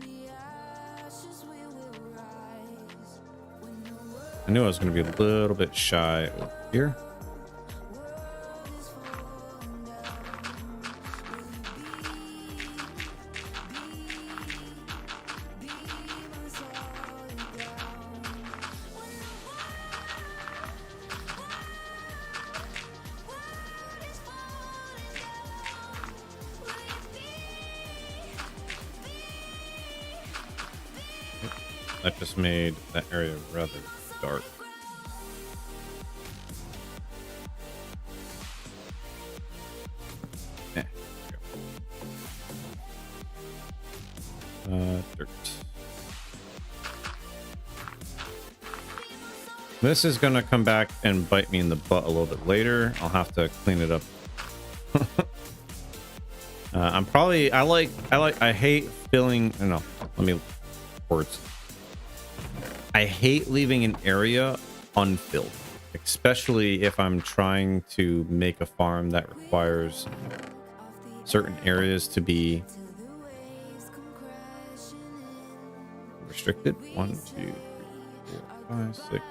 I knew I was going to be a little bit shy over here. That just made that area rather dark. Dirt. This is gonna come back and bite me in the butt a little bit later. I'll have to clean it up. I hate filling. No, let me words. I hate leaving an area unfilled, especially if I'm trying to make a farm that requires certain areas to be restricted. 1, 2, 3, 4, 5, 6,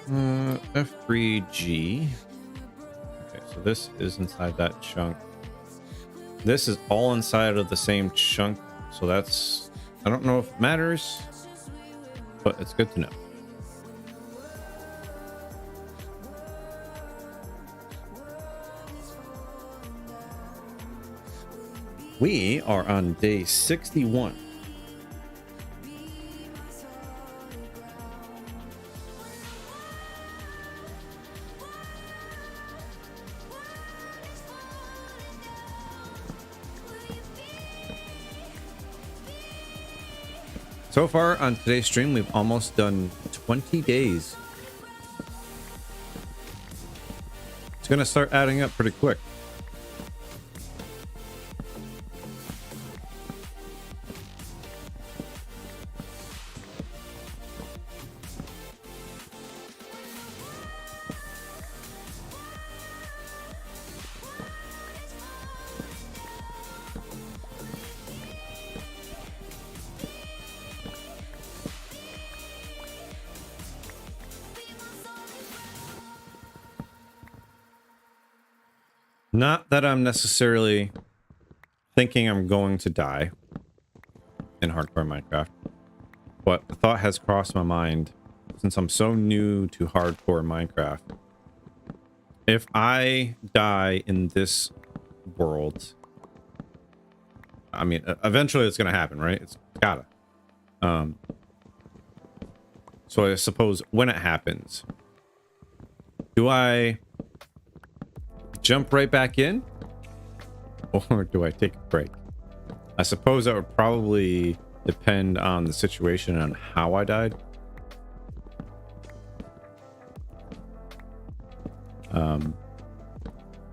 7. F3G. Okay, so this is inside that chunk. This is all inside of the same chunk, so that's I don't know if it matters, but it's good to know. We are on day 61. So far on today's stream, we've almost done 20 days. It's going to start adding up pretty quick. Not that I'm necessarily thinking I'm going to die in hardcore Minecraft, but the thought has crossed my mind since I'm so new to hardcore Minecraft. If I die in this world, I mean, eventually it's going to happen, right? It's gotta. So I suppose when it happens, do I jump right back in, or do I take a break? I suppose that would probably depend on the situation and how I died.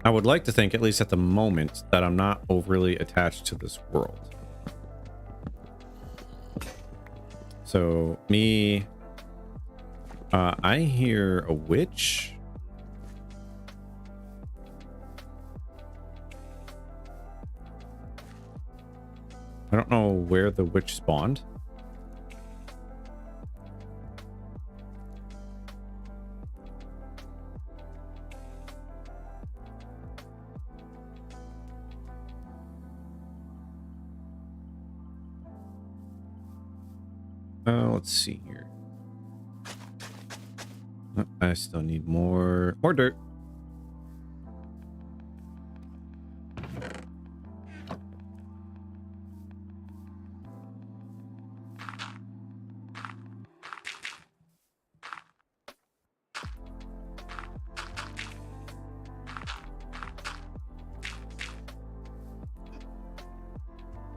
I would like to think, at least at the moment, that I'm not overly attached to this world. So me, I hear a witch. I don't know where the witch spawned. Let's see here. I still need more dirt.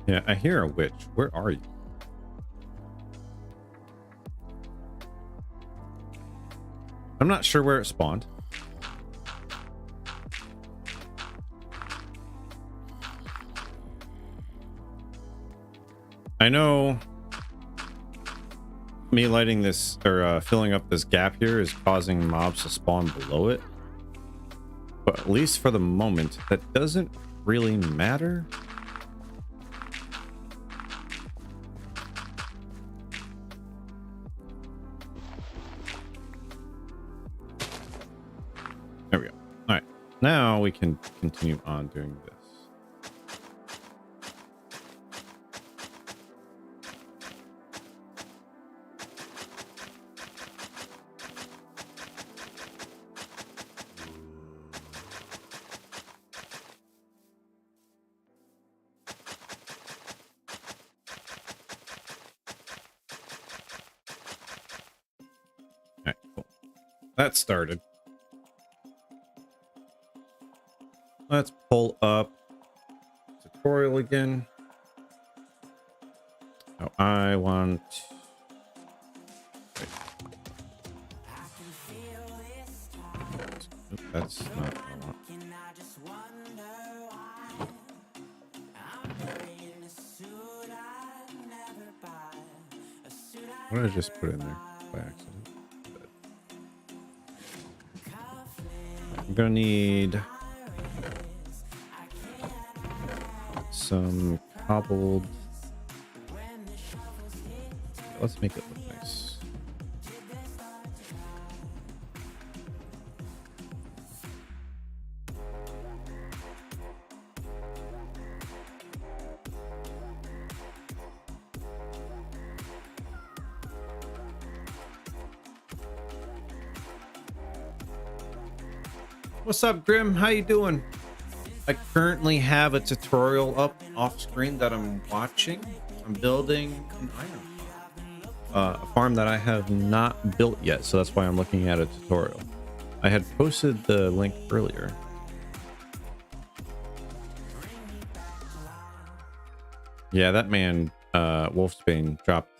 Yeah, I hear a witch. Where are you? I'm not sure where it spawned. I know me lighting this or filling up this gap here is causing mobs to spawn below it. But at least for the moment, that doesn't really matter. There we go. All right. Now we can continue on doing this. All right, cool. That started. Let's pull up tutorial again. Oh, I want. Wait. Oop, that's not what I want. What did I just put in there by accident? I'm gonna need some cobbled. Let's make it look nice. What's up, Grim? How you doing? I currently have a tutorial up off screen that I'm watching. I'm building an iron farm. A farm that I have not built yet, so that's why I'm looking at a tutorial. I had posted the link earlier. Yeah, that man, Wolfsbane, dropped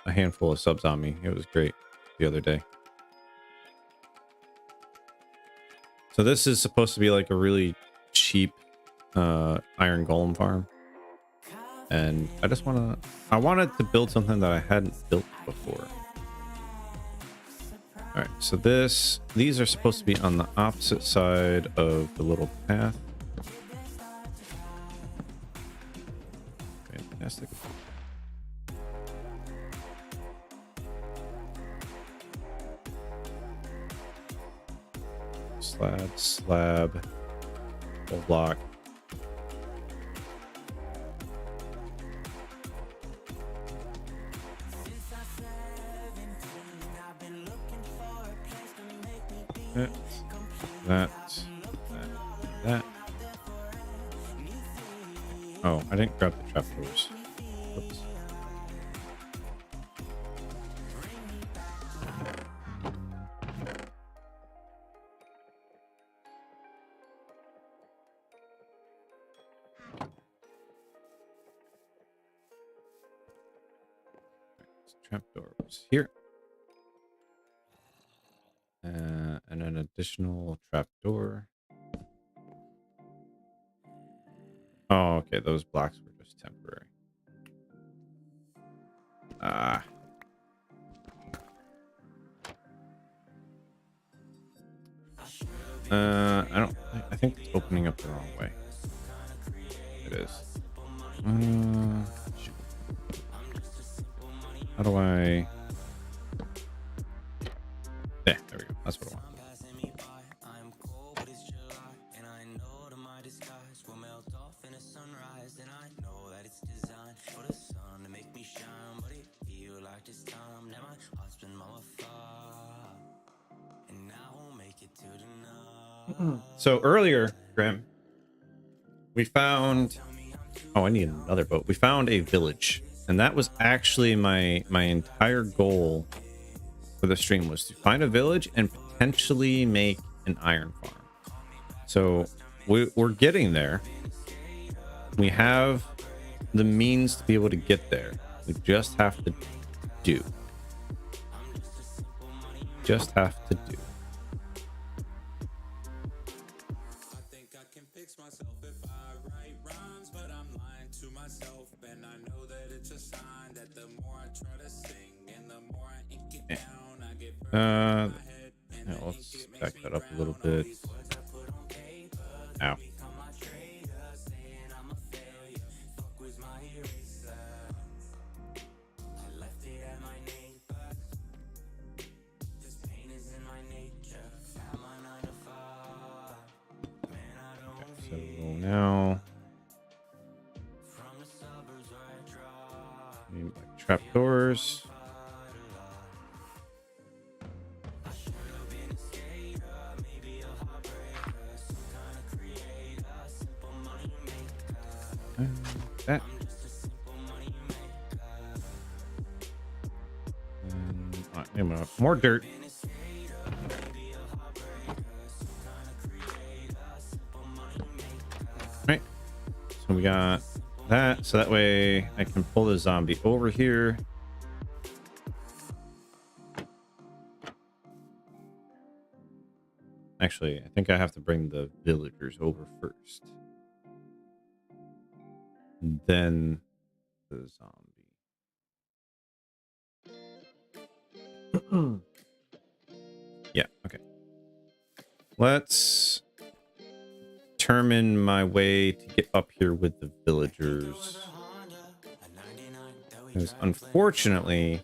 a handful of subs on me. It was great the other day. So this is supposed to be like a really cheap iron golem farm. And I wanted to build something that I hadn't built before. All right, so these are supposed to be on the opposite side of the little path. Fantastic. Slab, full block. That. Oh, I didn't grab the trapdoors. Oops. Trapdoors here. And an additional trapdoor. Oh, okay. Those blocks were just temporary. I think it's opening up the wrong way. It is. How do I... There we go. That's what I want. So earlier, Grim, we found... Oh, I need another boat. We found a village. And that was actually my entire goal for the stream, was to find a village and potentially make an iron farm. So we're getting there. We have the means to be able to get there. We just have to do. Just have to do. Yeah, let's back that up a little bit. Ow. Okay, so now need my trapdoors. That. And, more dirt. Right. So we got that. So that way I can pull the zombie over here. Actually, I think I have to bring the villagers over first. Then the zombie. Yeah, okay. Let's determine my way to get up here with the villagers. Because unfortunately...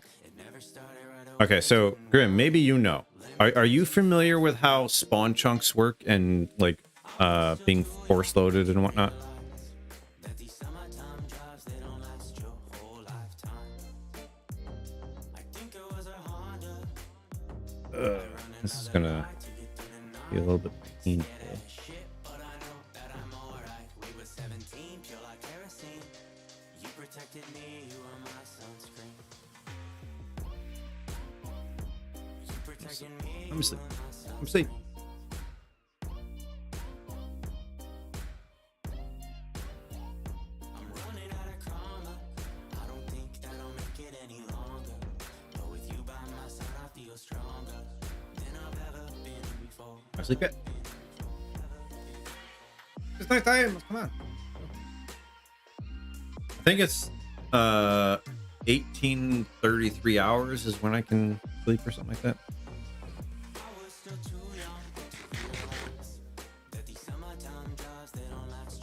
Okay, so Grim, maybe you know. Are you familiar with how spawn chunks work and like being force loaded and whatnot? This is gonna be a little bit painful. I'm asleep. I'm asleep. I sleep it. It's night time. Come on. I think it's 1833 hours is when I can sleep or something like that.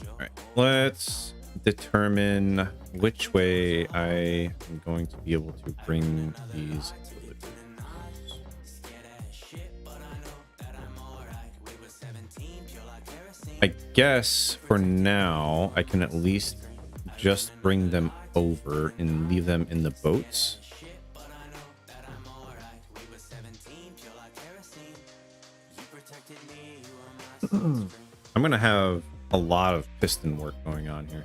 All right, let's determine which way I am going to be able to bring these villagers. I guess for now I can at least just bring them over and leave them in the boats. I'm gonna have a lot of piston work going on here.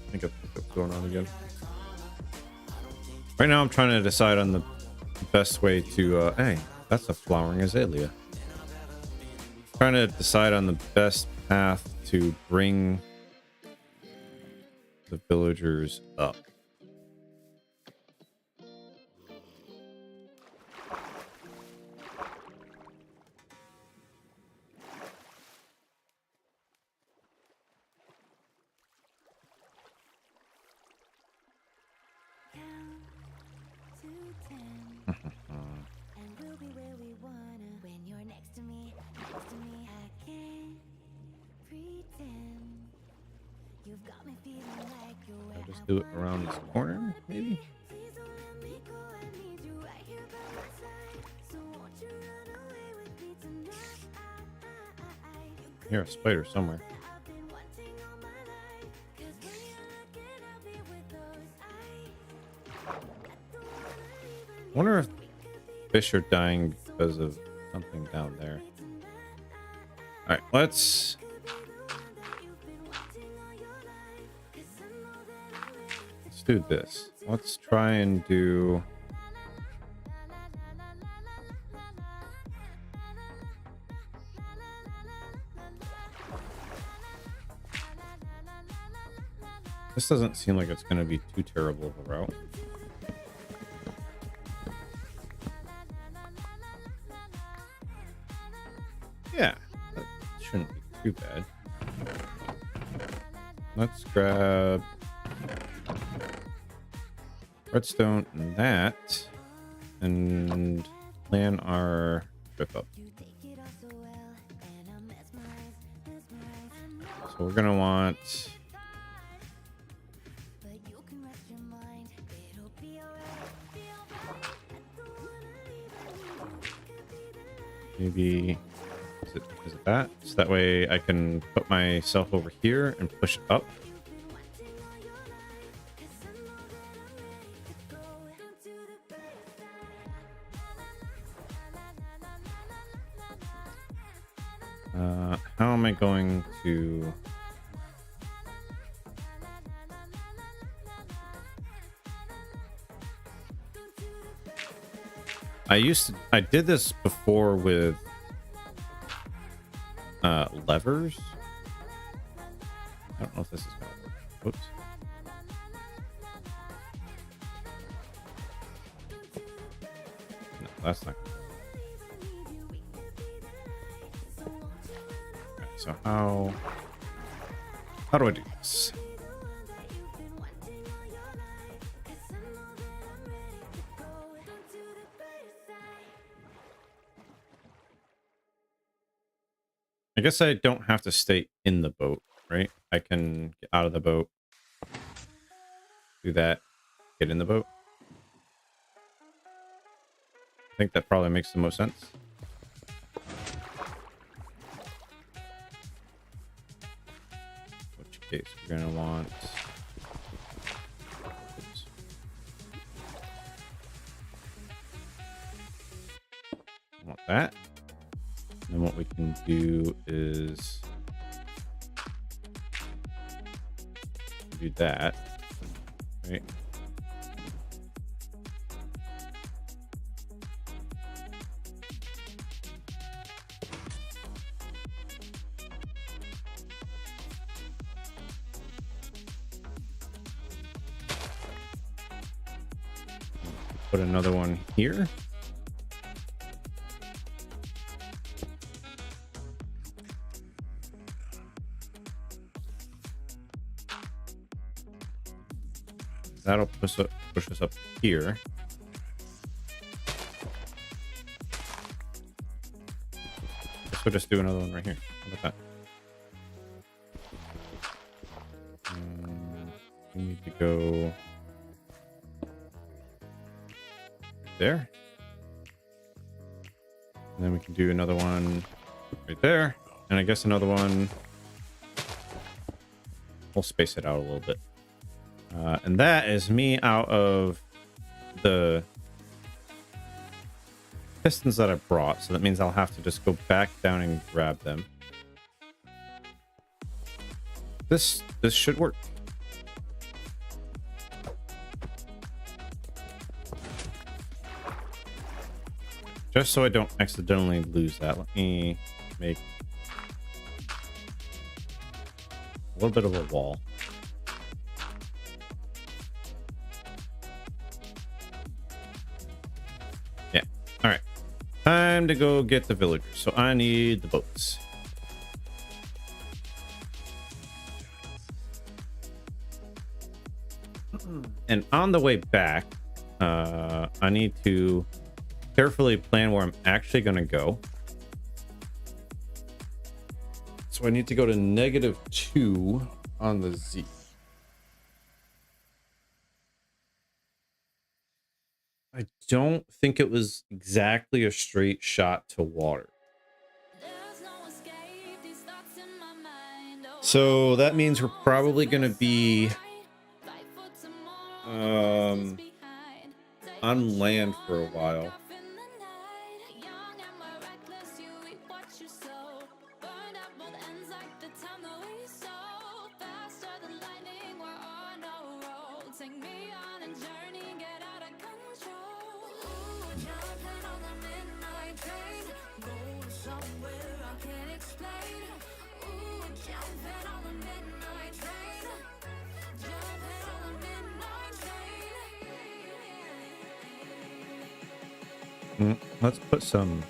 I think what's going on again. Right now I'm trying to decide on the best way to hey, that's a flowering azalea. Trying to decide on the best path to bring the villagers up. I'll just do it around this corner, maybe. Hear a spider somewhere. I wonder if fish are dying because of something down there. All right, let's do this. Let's try and do this. Doesn't seem like it's going to be too terrible of a route. Yeah, that shouldn't be too bad. Let's grab redstone and that, and plan our trip up. So we're gonna want maybe is it that? So that way I can put myself over here and push up. How am I going to I did this before with levers. I don't know if this is gonna work. Oops. No, that's not. Okay, so how do I do this? I I guess I don't have to stay in the boat, right? I can get out of the boat, do that, get in the boat. I think that probably makes the most sense. In which case we're gonna want. Oops. Want that. And then what we can do is do that, right? Put another one here. That'll push us up here. Guess we'll just do another one right here. How about that? We need to go there. And then we can do another one right there. And I guess another one. We'll space it out a little bit. And that is me out of the pistons that I brought. So that means I'll have to just go back down and grab them. This should work. Just so I don't accidentally lose that, let me make a little bit of a wall. Yeah. All right. Time to go get the villagers. So I need the boats. And on the way back, I need to carefully plan where I'm actually going to go. So I need to go to -2 on the Z. I don't think it was exactly a straight shot to water. So that means we're probably going to be on land for a while. Let's put some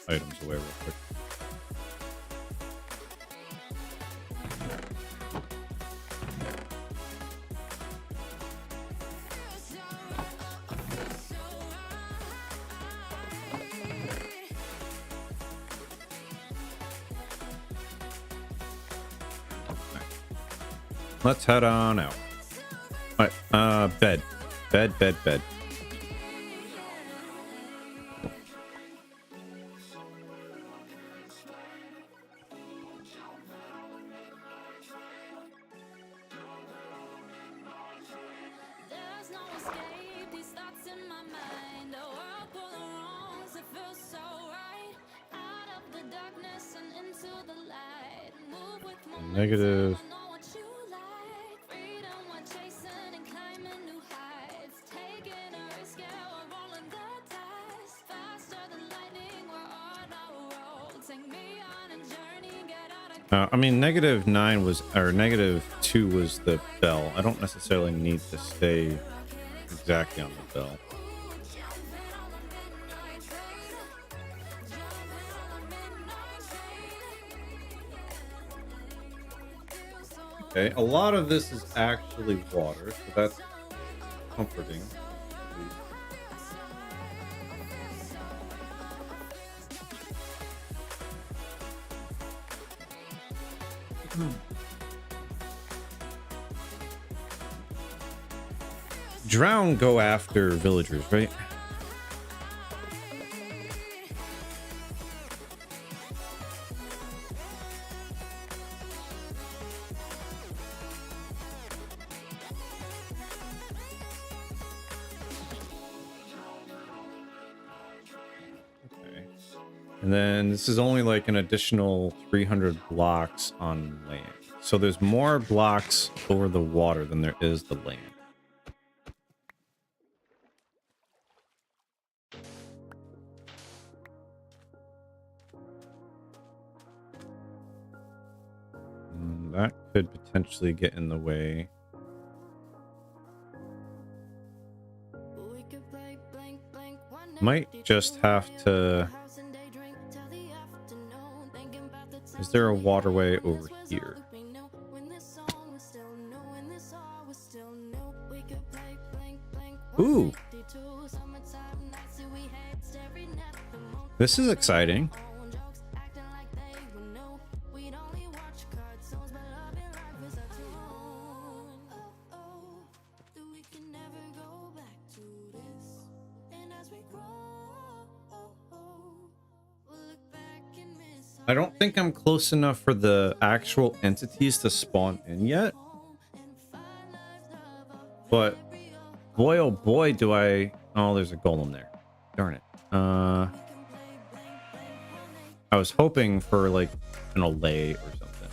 items away real quick. Let's head on out. All right, bed. Negative. I mean, -9 was, or -2 was the bell. I don't necessarily need to stay exactly on the bell. Okay, a lot of this is actually water, so that's comforting. Drown go after villagers, right? Okay. And then this is only like an additional 300 blocks on land. So there's more blocks over the water than there is the land. That could potentially get in the way. Might just have to... Is there a waterway over here? Ooh! This is exciting. I don't think I'm close enough for the actual entities to spawn in yet. But boy, oh boy, do I... Oh, there's a golem there. Darn it. I was hoping for like an Olay or something.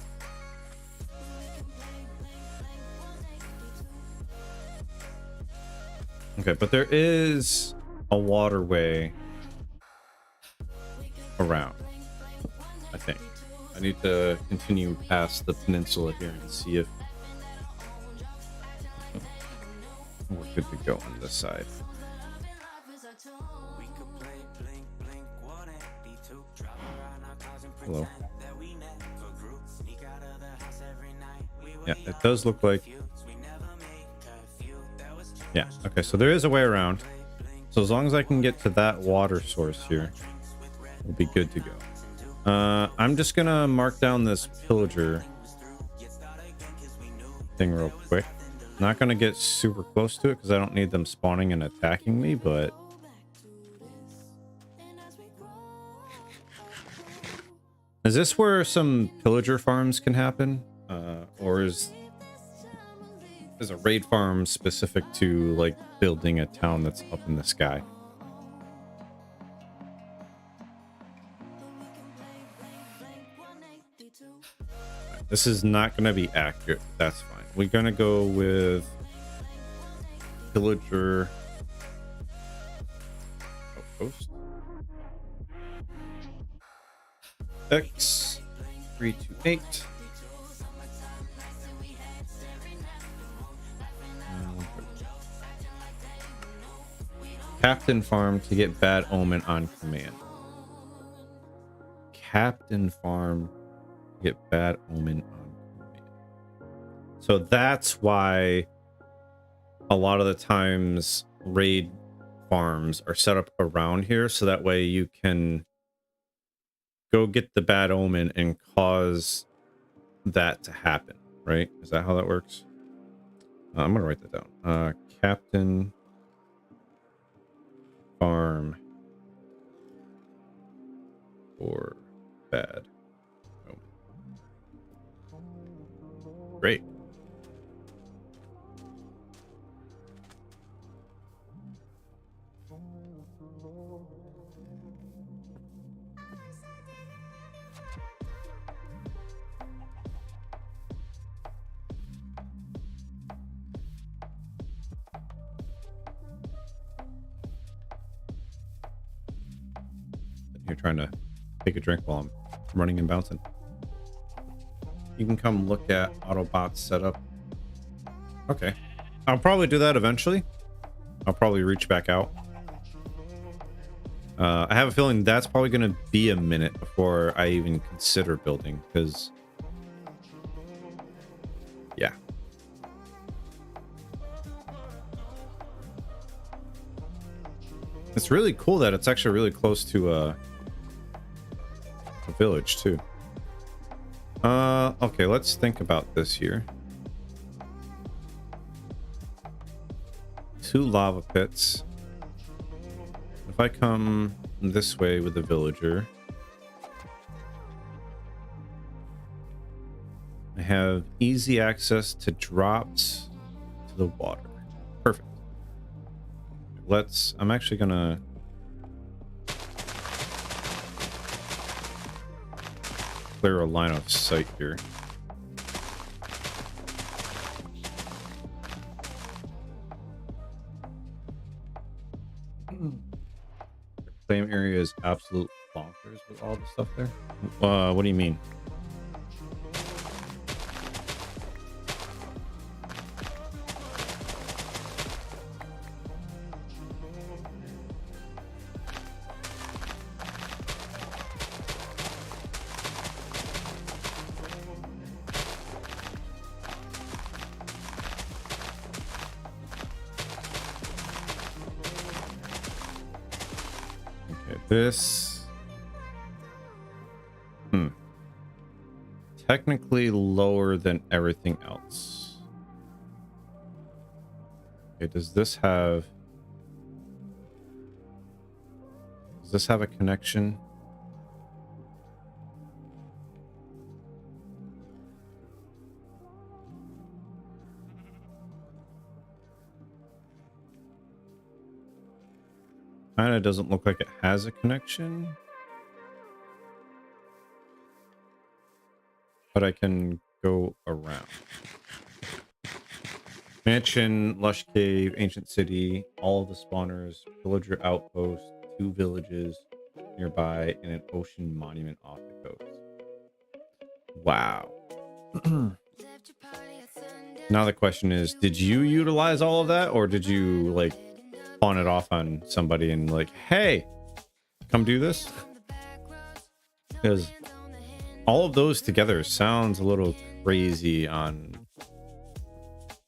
Okay, but there is a waterway around. I think I need to continue past the peninsula here and see if we're good to go on this side. Hello. Yeah, it does look like... Yeah, okay, so there is a way around. So as long as I can get to that water source here, we'll be good to go. I'm just gonna mark down this pillager thing real quick. Not gonna get super close to it because I don't need them spawning and attacking me, but... Is this where some pillager farms can happen? Or is a raid farm specific to like building a town that's up in the sky? This is not going to be accurate. That's fine. We're going to go with pillager outpost. X328. Captain farm to get bad omen on command. Captain farm to get bad omen on command. So that's why a lot of the times raid farms are set up around here, so that way you can go get the bad omen and cause that to happen, right? Is that how that works? I'm gonna write that down. Captain farm or bad omen. Great. You're trying to take a drink while I'm running and bouncing. You can come look at Autobot's setup. Okay. I'll probably do that eventually. I'll probably reach back out. I have a feeling that's probably going to be a minute before I even consider building, because... yeah. It's really cool that it's actually really close to a village too. Okay, let's think about this here. 2 lava pits. If I come this way with the villager, I have easy access to drops to the water. Perfect. I'm actually gonna clear a line of sight here. Claim area is absolute bonkers with all the stuff there. What do you mean? This technically lower than everything else. Okay, does this have a connection? Kinda doesn't look like it has a connection. But I can go around. Mansion, Lush Cave, Ancient City, all of the spawners, villager outpost, 2 villages nearby, and an ocean monument off the coast. Wow. Now the question is, did you utilize all of that, or did you like pawn it off on somebody and like, hey, come do this? Because all of those together sounds a little crazy on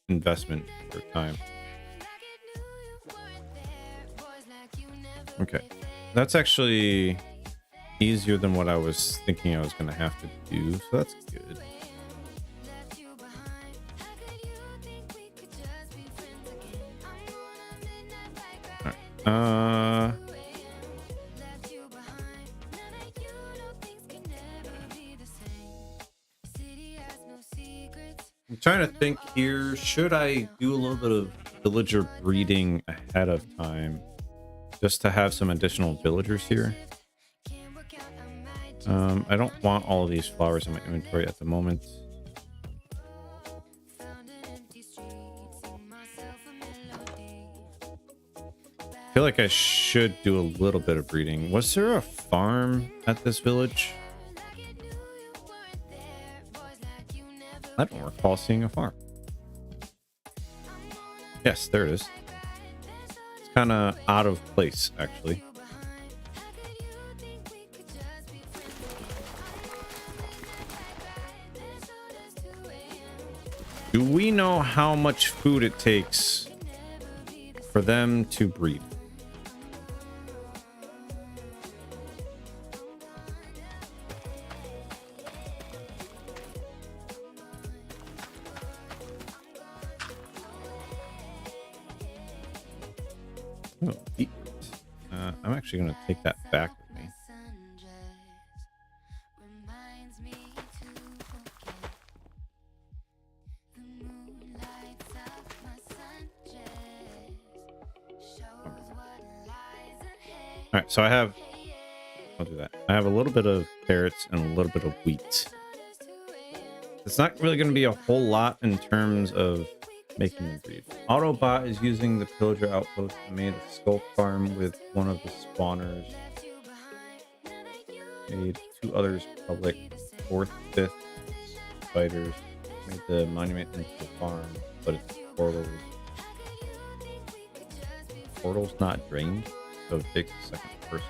investment for time. Okay, that's actually easier than what I was thinking I was going to have to do, so that's good. All right. I'm trying to think here. Should I do a little bit of villager breeding ahead of time just to have some additional villagers here? I don't want all of these flowers in my inventory at the moment. I feel like I should do a little bit of breeding. Was there a farm at this village? I don't recall seeing a farm. Yes, there it is. It's kind of out of place, actually. Do we know how much food it takes for them to breed? Oh, eat. I'm actually going to take that back with me. All right, so I'll do that. I have a little bit of carrots and a little bit of wheat. It's not really going to be a whole lot in terms of making them breed. Autobot is using the pillager outpost I made a skull farm with one of the spawners. Made 2 others public, 4th, 5th spiders. Made the monument into the farm, but it's portals. Portal's not drained, so it takes a second person.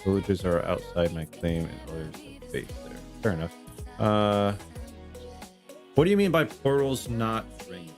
Villages are outside my claim and others have base there. Fair enough. What do you mean by portals not drained?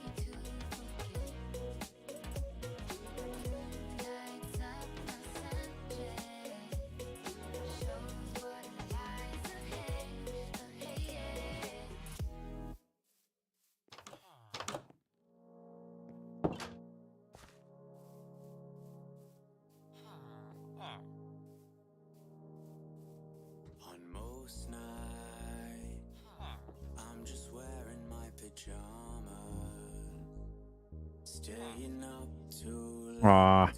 Aw,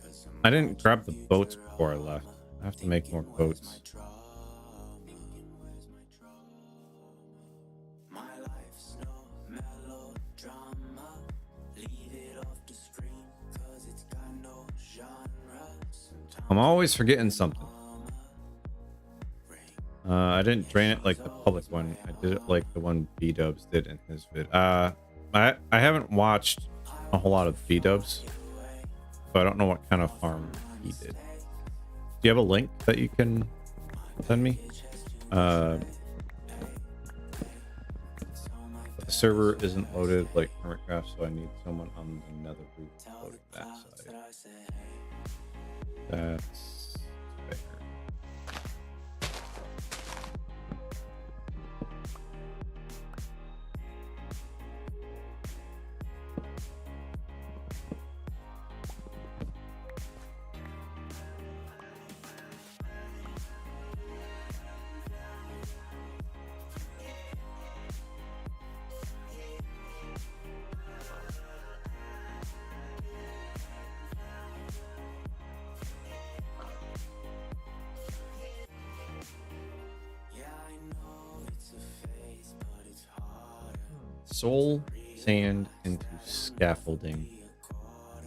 I didn't grab the boats before I left. I have to make more boats. I'm always forgetting something. I didn't drain it like the public one. I did it like the one B-Dubs did in his vid. I haven't watched a whole lot of B-Dubs, so I don't know what kind of farm he did. Do you have a link that you can send me? The server isn't loaded like Hermitcraft, so I need someone on the nether roof loading that side. That's fair. Soul sand into scaffolding.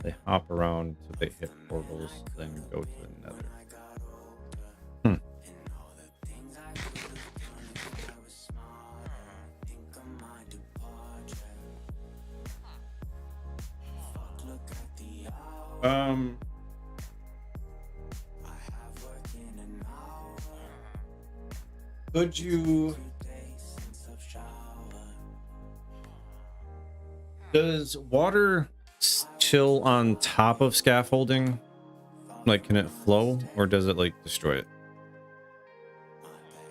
They hop around till they hit portals, then go to the nether. Could you... Does water chill on top of scaffolding? Like, can it flow, or does it like destroy it?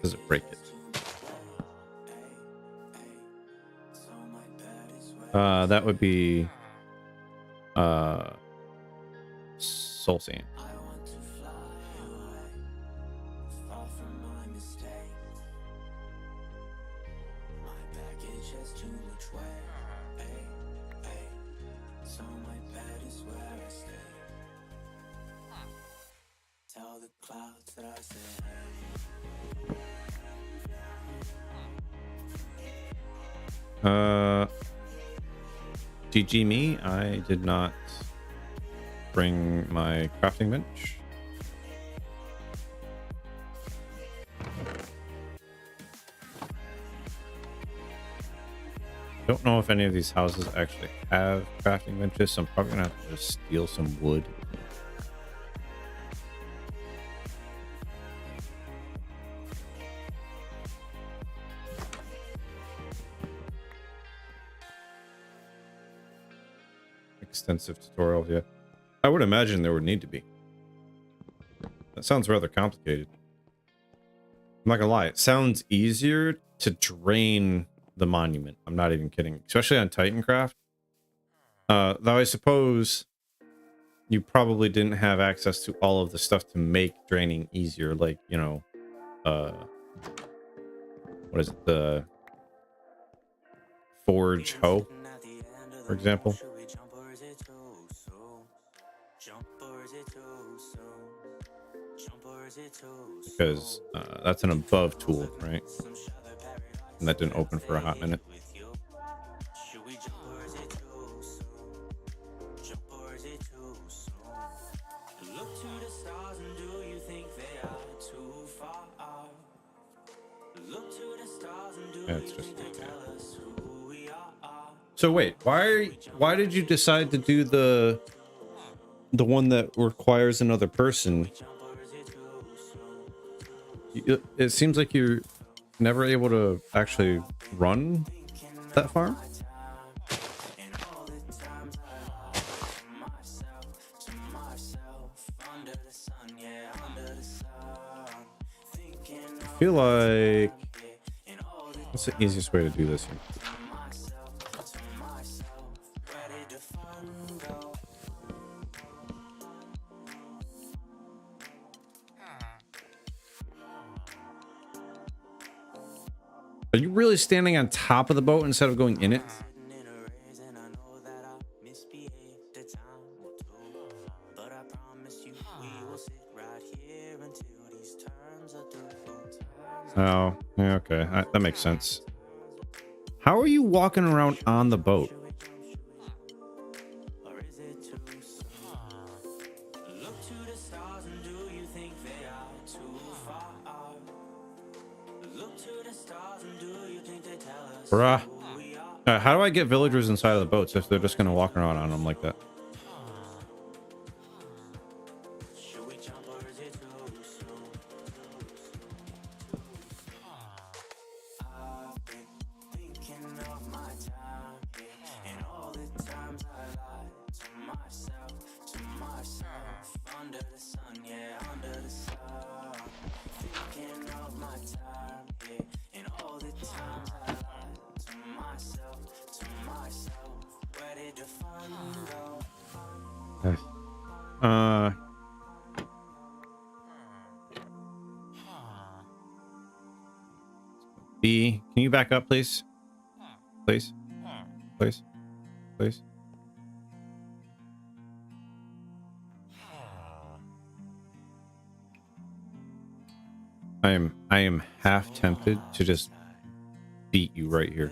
Does it break it? That would be soul sand. GG me, I did not bring my crafting bench. Don't know if any of these houses actually have crafting benches, so I'm probably gonna have to just steal some wood. Extensive tutorial, yeah. I would imagine there would need to be. That sounds rather complicated. I'm not gonna lie, it sounds easier to drain the monument. I'm not even kidding, especially on Titancraft. Though I suppose you probably didn't have access to all of the stuff to make draining easier, like, you know, what is it, the forge hoe, for example. Because that's an above tool, right? And that didn't open for a hot minute. Yeah, it's just so wait, why did you decide to do the one that requires another person? It seems like you're never able to actually run that farm. I feel like what's the easiest way to do this here? Are you really standing on top of the boat instead of going in it? Oh, yeah, okay. That makes sense. How are you walking around on the boat? Bruh. How do I get villagers inside of the boats if they're just going to walk around on them like that? Uh, B, can you back up, please? Please, please, please. I am half tempted to just beat you right here.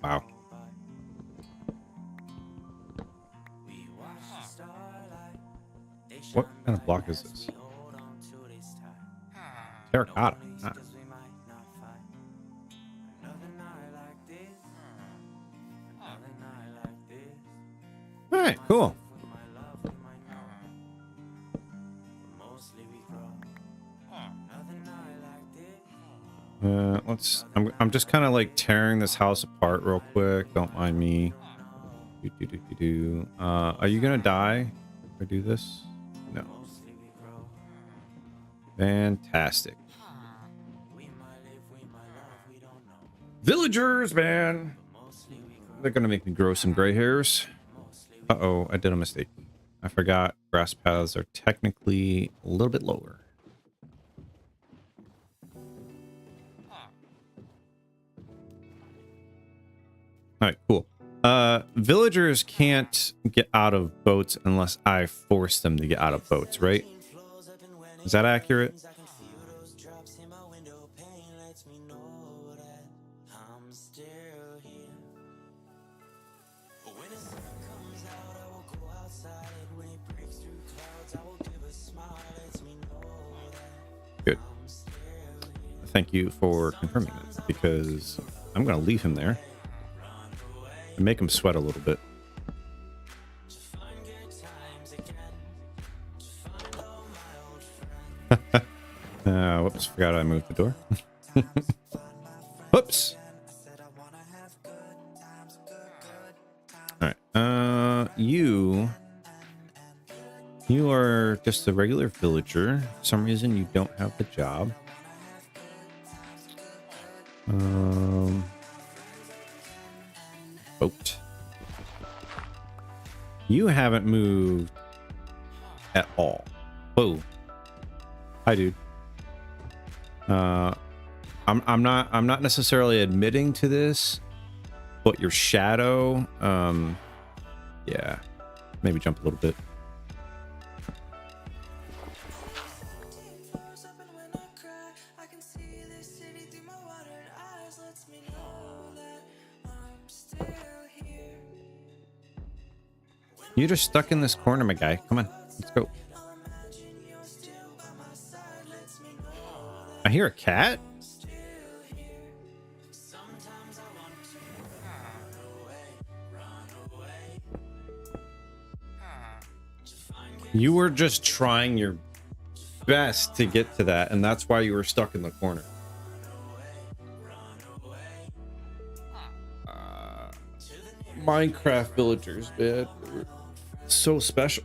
Wow. What kind of block is this? Terracotta. Ah. All right, cool. I'm just kind of like tearing this house apart real quick. Don't mind me. Are you gonna die if I do this? No. Fantastic. Villagers, man. They're gonna make me grow some gray hairs. Uh-oh, I did a mistake. I forgot grass paths are technically a little bit lower. All right, cool. Villagers can't get out of boats unless I force them to get out of boats, right? Is that accurate? Good. Thank you for confirming that, because I'm going to leave him there and make him sweat a little bit. Whoops, forgot I moved the door. Whoops. All right. You are just a regular villager. For some reason you don't have the job. Boat. You haven't moved at all. Whoa. Hi, dude. I'm not necessarily admitting to this, but your shadow, yeah, maybe jump a little bit. You're just stuck in this corner, my guy. Come on, let's go. I hear a cat. You were just trying your best to get to that, and that's why you were stuck in the corner. Minecraft villagers, man. So special.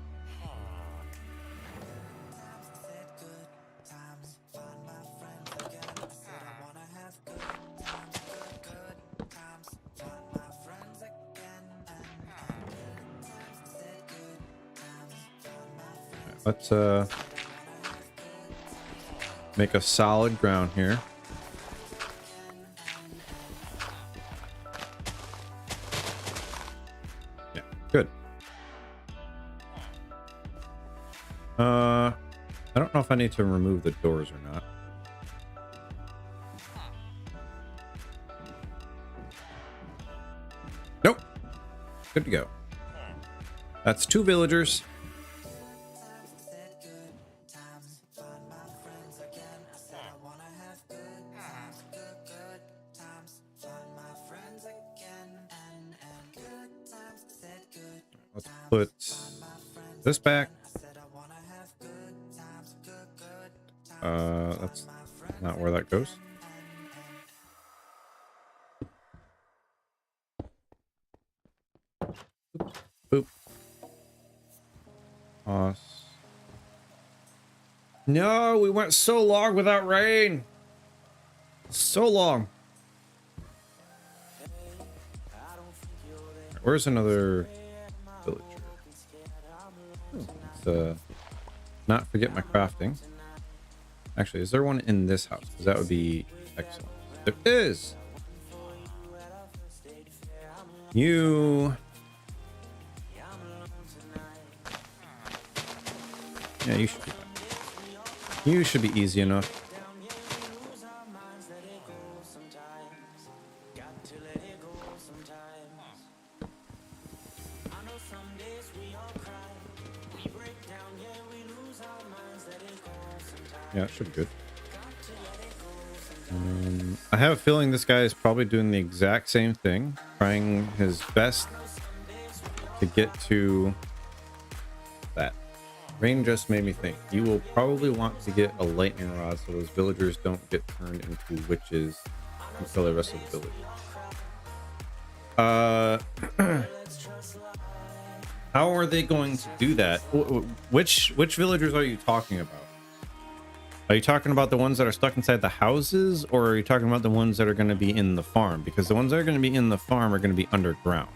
Make a solid ground here. Yeah, good. I don't know if I need to remove the doors or not. Nope. Good to go. That's 2 villagers. Let's put this back. That's not where that goes. Boop. Toss. No, we went so long without rain. So long. Where's another villager? Let's not forget my crafting. Actually, is there one in this house? Because that would be excellent. There is. You. Yeah, you should be fine. You should be easy enough. Yeah, it should be good. I have a feeling this guy is probably doing the exact same thing, trying his best to get to that. Rain just made me think. You will probably want to get a lightning rod so those villagers don't get turned into witches and kill the rest of the village. How are they going to do that? Which villagers are you talking about? Are you talking about the ones that are stuck inside the houses, or are you talking about the ones that are going to be in the farm? Because the ones that are going to be in the farm are going to be underground.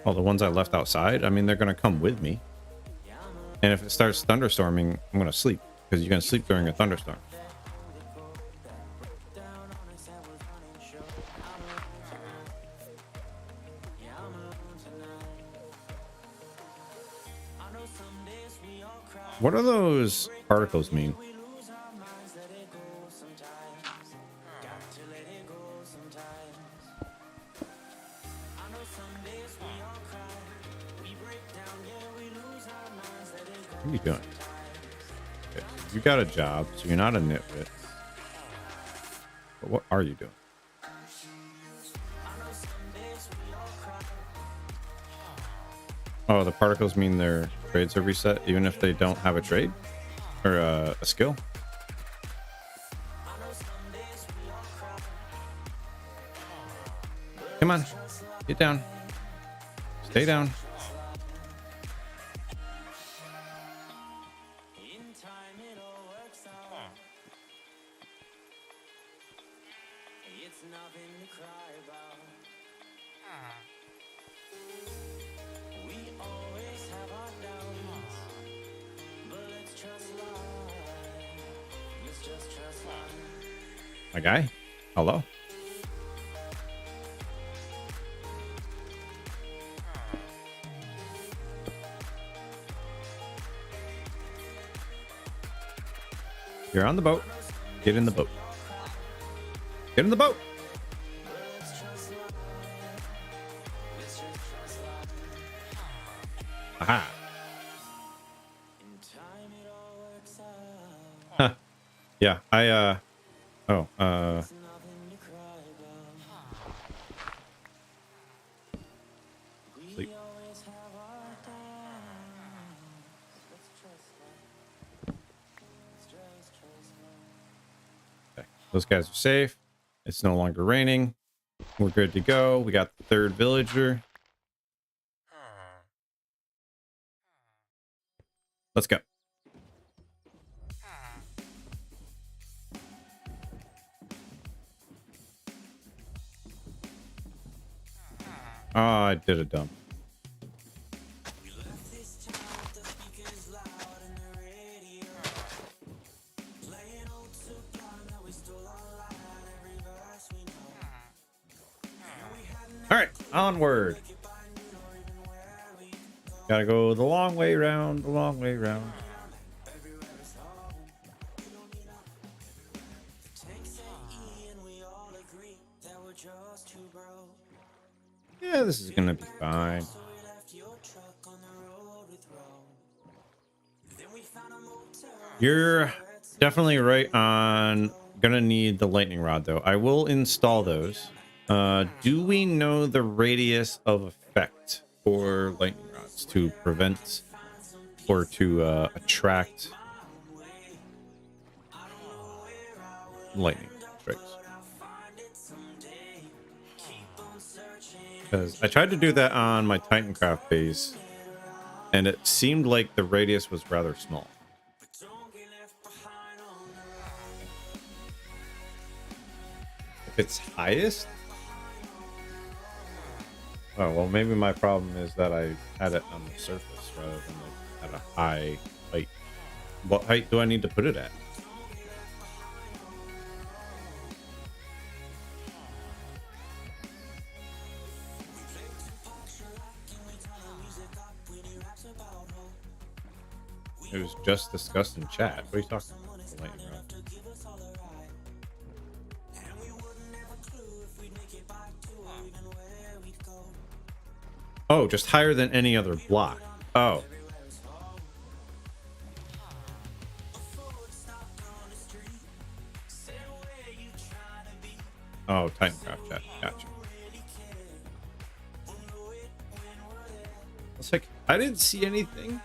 Oh, the ones I left outside? I mean, they're going to come with me. And if it starts thunderstorming, I'm going to sleep. Because you're going to sleep during a thunderstorm. What do those particles mean? What are you doing? Okay, you got a job, so you're not a nitwit. But what are you doing? Oh, the particles mean their trades are reset, even if they don't have a trade or a skill. Come on, get down. Stay down. My guy, hello. You're on the boat. Get in the boat. Get in the boat. Aha. Huh. Yeah, sleep. Okay. Those guys are safe. It's no longer raining. We're good to go. We got the third villager. Let's go. Oh, I did a dump. All right, onward. Gotta go the long way round, the long way round. Yeah, this is gonna be fine. You're definitely right on. Gonna need the lightning rod though. I will install those. Do we know the radius of effect for lightning rods to prevent or to attract lightning strikes? Because I tried to do that on my Titancraft base, and it seemed like the radius was rather small. If it's highest? Oh, well, maybe my problem is that I had it on the surface rather than like at a high height. What height do I need to put it at? It was just discussed in chat. What are you talking about? The lightning rod. Oh, just higher than any other block. Oh. Oh, Titancraft chat. Gotcha. It's like, I didn't see anything.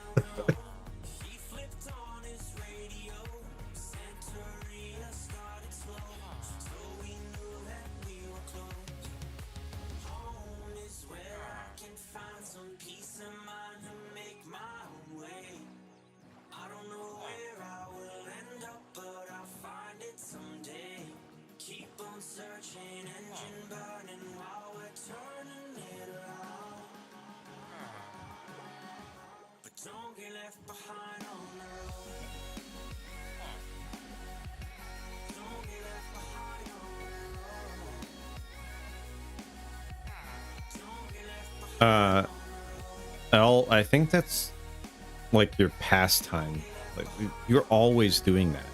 I think that's like your pastime. Like you're always doing that.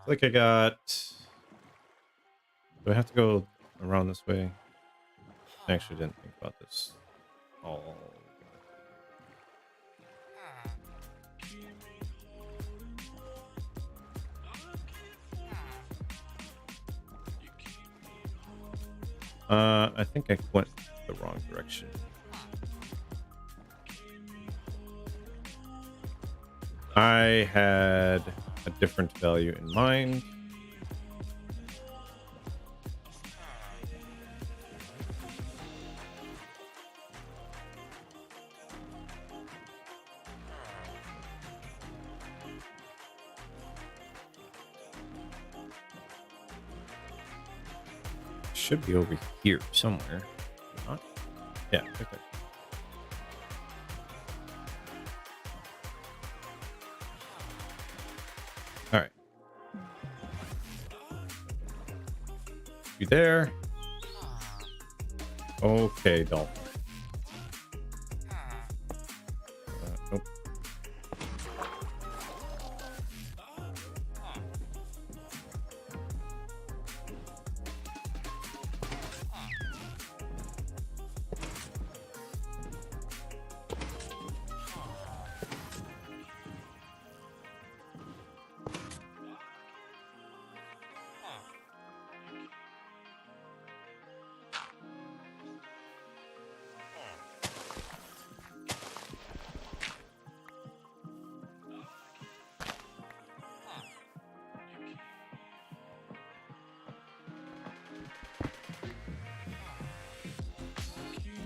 Like I got. Do I have to go around this way? I actually didn't think about this. Oh. I think I went the wrong direction. I had a different value in mind. Should be over here somewhere. Not? Yeah, right there. All right. You there? Okay, Dolphin. Nope.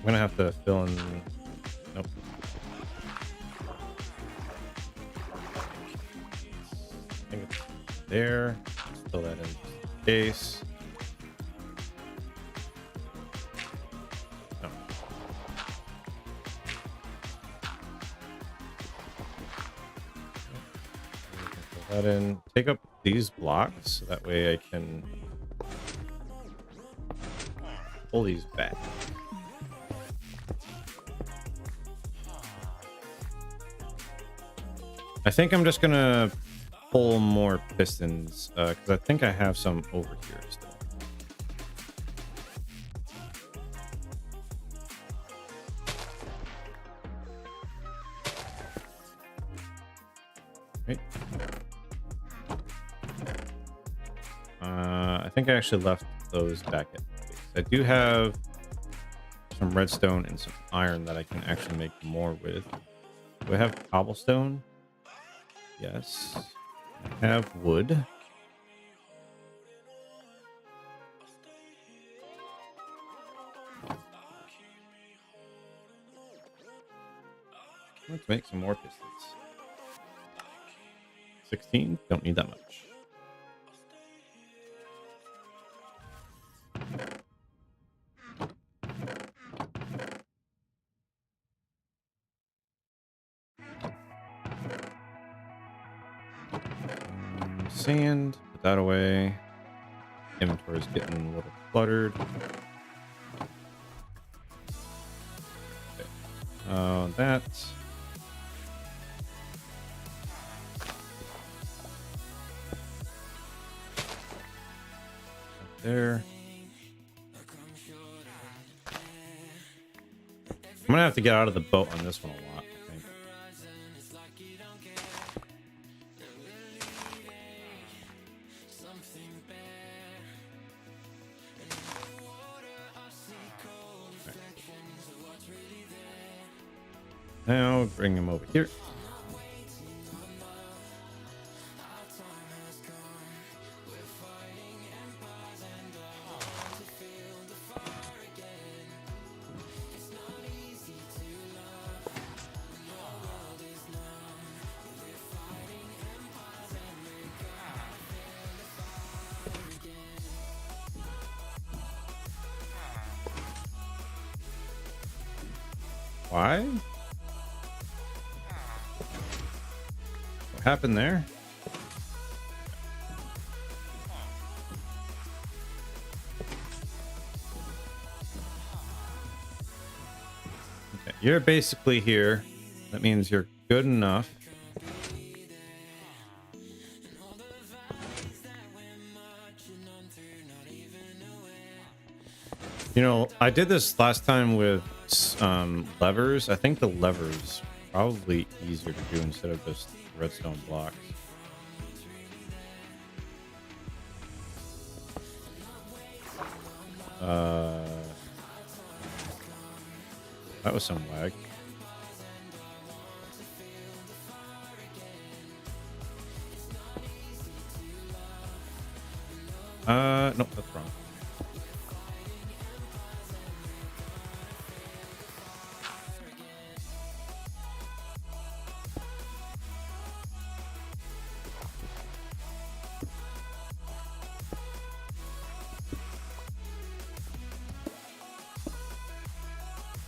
I'm gonna have to fill in. Nope. I think it's there. Let's fill that in just in case. No. Fill that in. Take up these blocks so that way I can pull these back. I think I'm just gonna pull more pistons because I think I have some over here still. Right. I think I actually left those back at base. I do have some redstone and some iron that I can actually make more with. Do I have cobblestone? Yes. I have wood. Let's make some more pistons. 16, don't need that much. Sand, put that away. Inventory's getting a little cluttered. Okay. That. There. I'm gonna have to get out of the boat on this one a lot, I think. Now bring him over here. Why? What happened there? Okay, you're basically here. That means you're good enough. You know, I did this last time with levers. I think the levers probably easier to do instead of just redstone blocks. That was some lag. Nope, that's wrong.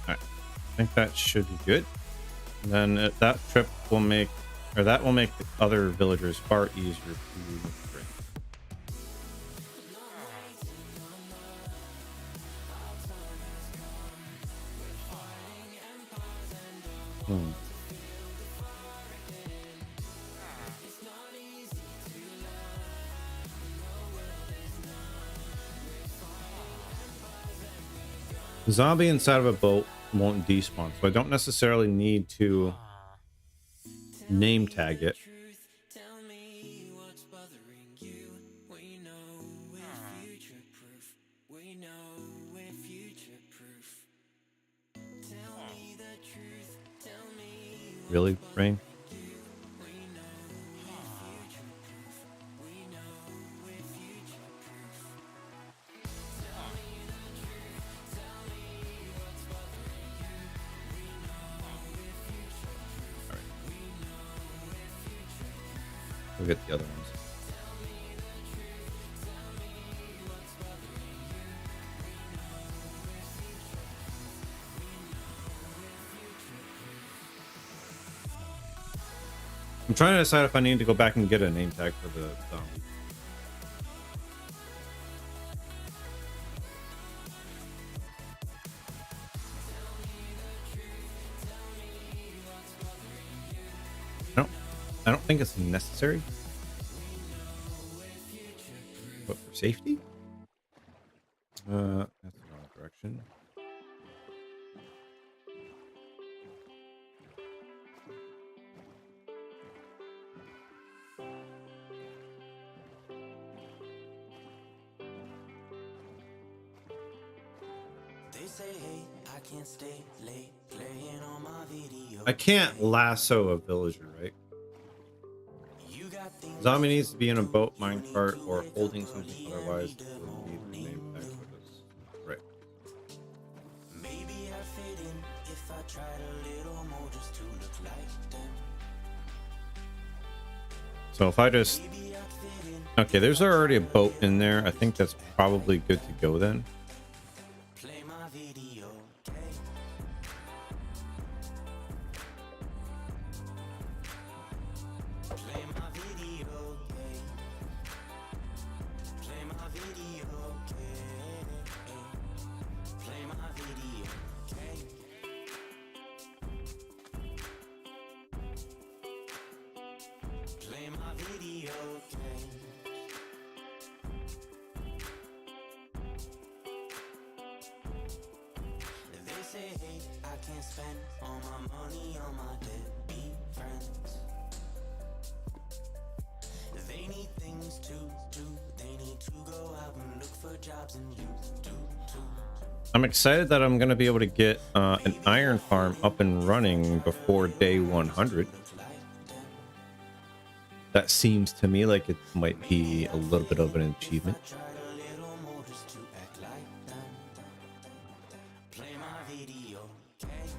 I think that should be good. And then that trip will make, or that will make the other villagers far easier to bring. The zombie inside of a boat won't despawn, so I don't necessarily need to name tag it. Really, Rain? We'll get the other ones. I'm trying to decide if I need to go back and get a name tag for the zombie. I don't think it's necessary. But for safety? That's the wrong direction. They say, hey, I can't stay late playing on my video. I can't lasso a villager, right? You got things Zombie needs to be in a boat, minecart, or holding something, otherwise we'll need a name tag for this. Right. maybe I'd fit in if I tried a little more just to look like them. So if I just... Maybe I'd fit in, Okay, there's already a boat in there. I think that's probably good to go then. play my video, okay? Play my video, okay? Play my video, okay? Play my video, okay? Play my video, okay? They say, hey, I can't spend all my money on my deadbeat friends. They need things to do. They need to go out and look for jobs, and you do too. I'm excited that I'm going to be able to get an iron farm up and running before day 100. That seems to me like it might be a little bit of an achievement. Tried a little more just to act like them. Play my video, okay?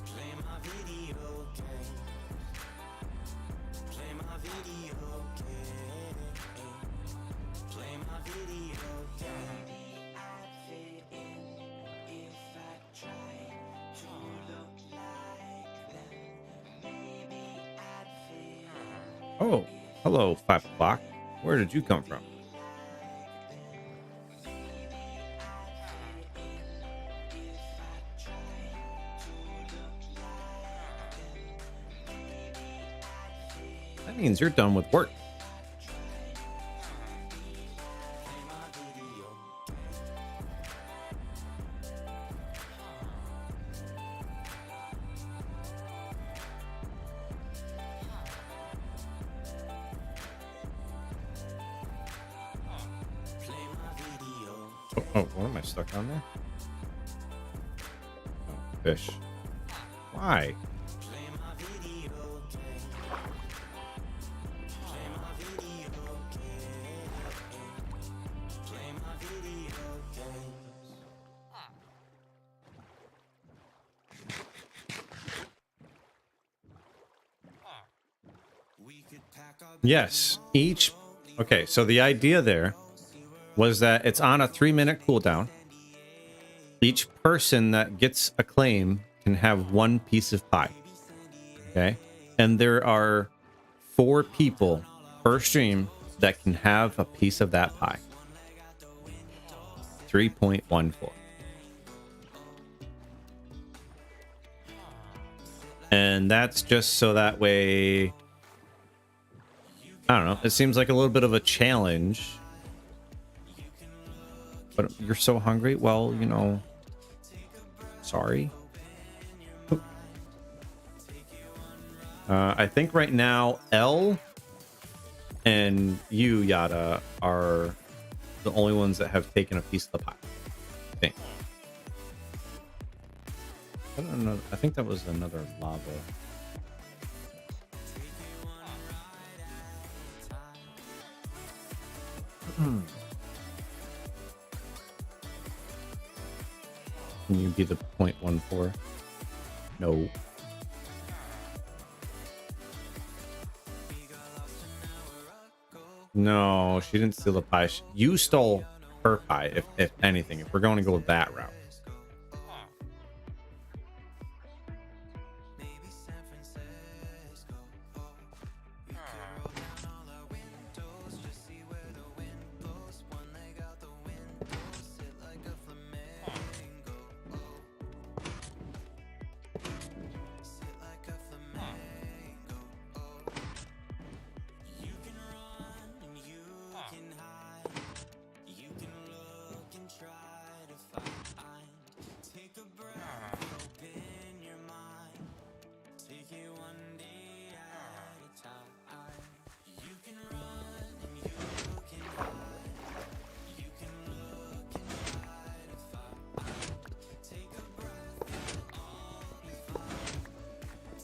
Play my video, okay? Play my video, okay? Play my video, okay? Maybe I'd fit in if I tried to look like them. Maybe I'd fit in. Oh, hello, 5 o'clock. Where did you come from? That means you're done with work. Oh, what am I stuck on there? Oh, fish. Why? Yes, each... Okay, so the idea there was that it's on a 3-minute cooldown. Each person that gets a claim can have 1 piece of pie. Okay? And there are 4 people per stream that can have a piece of that pie. 3.14. And that's just so that way... I don't know. It seems like a little bit of a challenge. But you're so hungry? Well, you know... Sorry. I think right now, L and you, Yada, are the only ones that have taken a piece of the pie. I think. I don't know. I think that was another lava. Can you be the 0.14? No. No, she didn't steal the pie. You stole her pie, if anything, if we're going to go that route.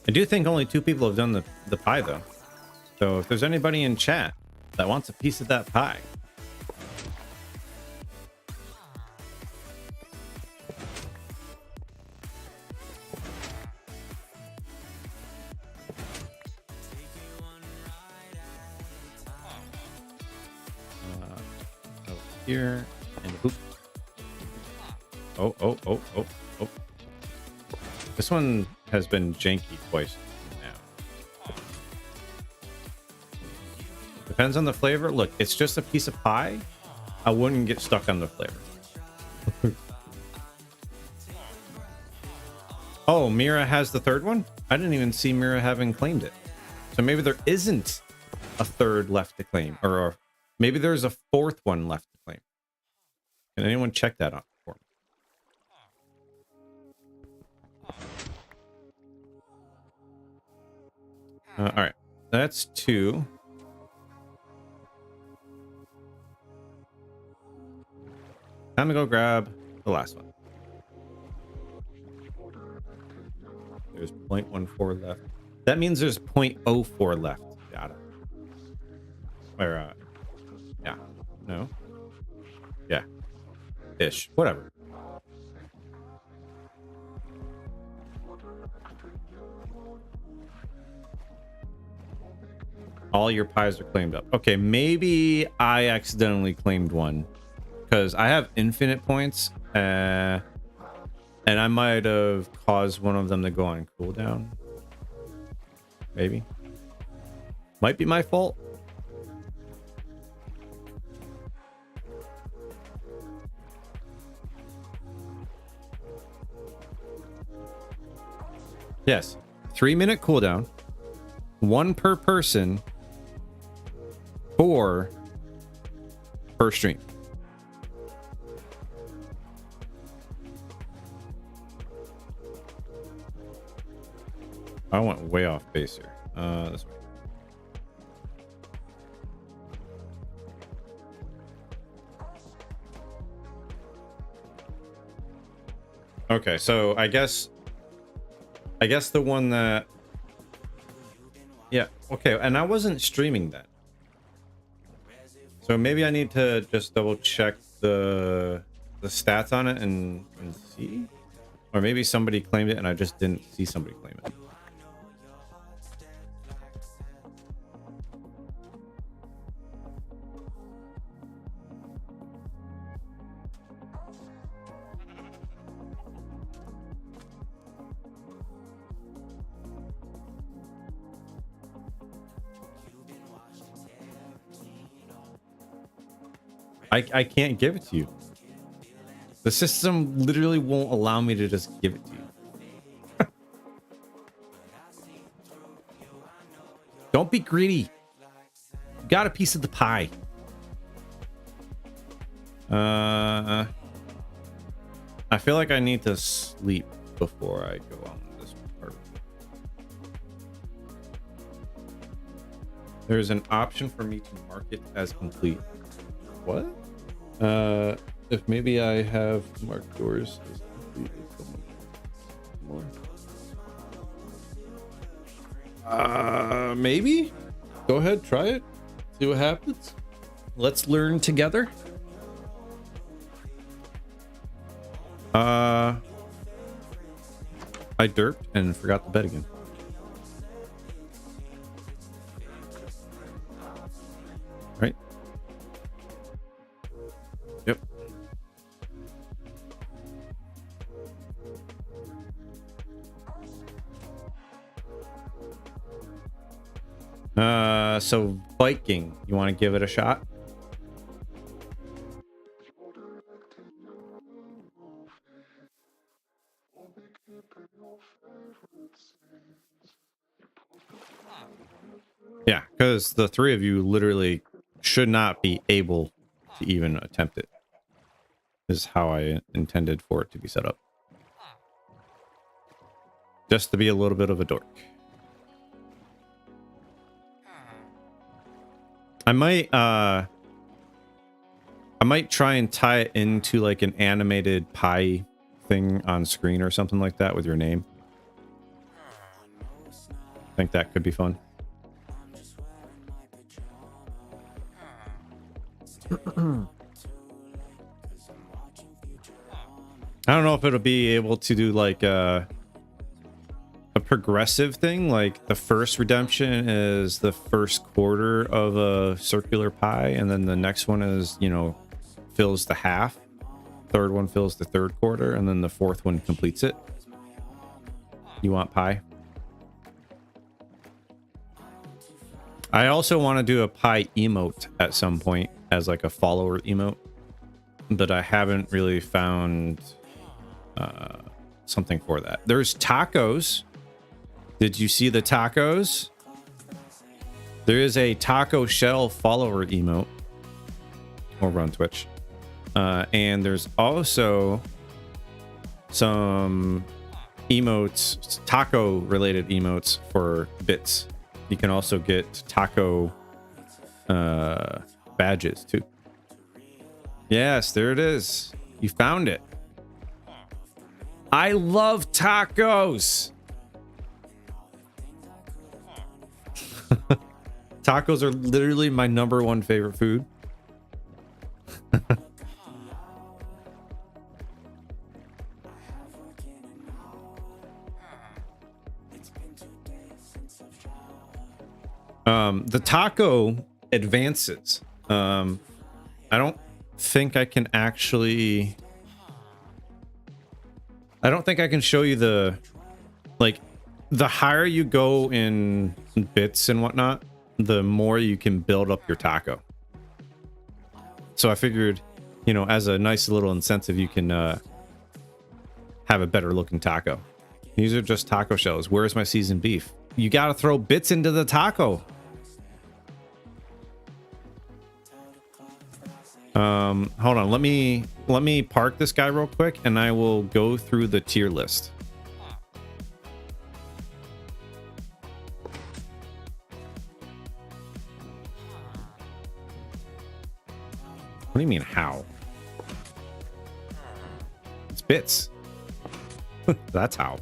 I do think only 2 people have done the pie, though. So if there's anybody in chat that wants a piece of that pie. Over here and boop. Oh. This one has been janky twice now. Depends on the flavor. Look, it's just a piece of pie. I wouldn't get stuck on the flavor. Oh, Mira has the third one? I didn't even see Mira having claimed it. So maybe there isn't a third left to claim. Or maybe there's a 4th one left to claim. Can anyone check that out for me? All right, that's 2. Time to go grab the last one. There's 0.14 left. That means there's 0.04 left. Got it. Where, yeah. No. Yeah. Ish. Whatever. All your pies are claimed up. Okay, maybe I accidentally claimed one because I have infinite points, and I might have caused one of them to go on cooldown. Maybe. Might be my fault. Yes. 3-minute cooldown. 1 per person. 4 per stream. I went way off base here. This way. Okay, so I guess the one that, yeah, okay, and I wasn't streaming that. So maybe I need to just double check the stats on it and see, or maybe somebody claimed it and I just didn't see somebody claim it. I can't give it to you. The system literally won't allow me to just give it to you. Don't be greedy. You got a piece of the pie. I feel like I need to sleep before I go on this part. There's an option for me to mark it as complete. What? If maybe I have marked yours as complete with someone more. Maybe? Go ahead, try it. See what happens. Let's learn together. I derped and forgot the bed again. Right? Yep. So Viking, you want to give it a shot? Yeah, because the three of you literally should not be able to even attempt it. This is how I intended for it to be set up. Just to be a little bit of a dork. I might try and tie it into like an animated pie thing on screen or something like that with your name. I think that could be fun. I don't know if it'll be able to do like a progressive thing, like the first redemption is the first quarter of a circular pie, and then the next one is, you know, fills the half, third one fills the third quarter, and then the fourth one completes it. You want pie? I also want to do a pie emote at some point as like a follower emote, but I haven't really found something for that. There's tacos. Did you see the tacos? There is a taco shell follower emote over on Twitch. And there's also some emotes, taco related emotes for bits. You can also get taco badges too. Yes, there it is. You found it. I love tacos. Tacos are literally my #1 favorite food. The taco advances. I don't think I can actually... I don't think I can show you the... Like, the higher you go in bits and whatnot, the more you can build up your taco. So I figured, you know, as a nice little incentive, you can have a better looking taco. These are just taco shells. Where's my seasoned beef? You got to throw bits into the taco. Hold on. Let me park this guy real quick, and I will go through the tier list. What do you mean, how? It's bits. That's how.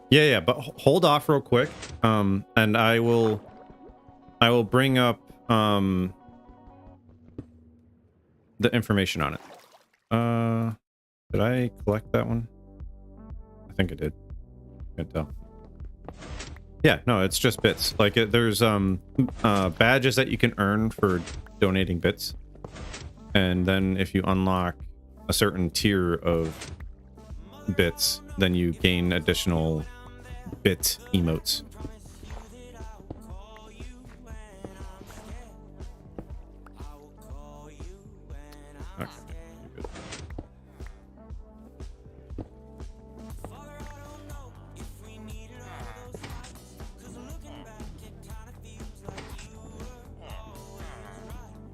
Yeah, but hold off real quick. And I will bring up the information on it. Did I collect that one? I think I did. Can't tell. Yeah, no, it's just bits. Like there's badges that you can earn for donating bits. And then if you unlock a certain tier of bits, then you gain additional bit emotes. Okay. Good.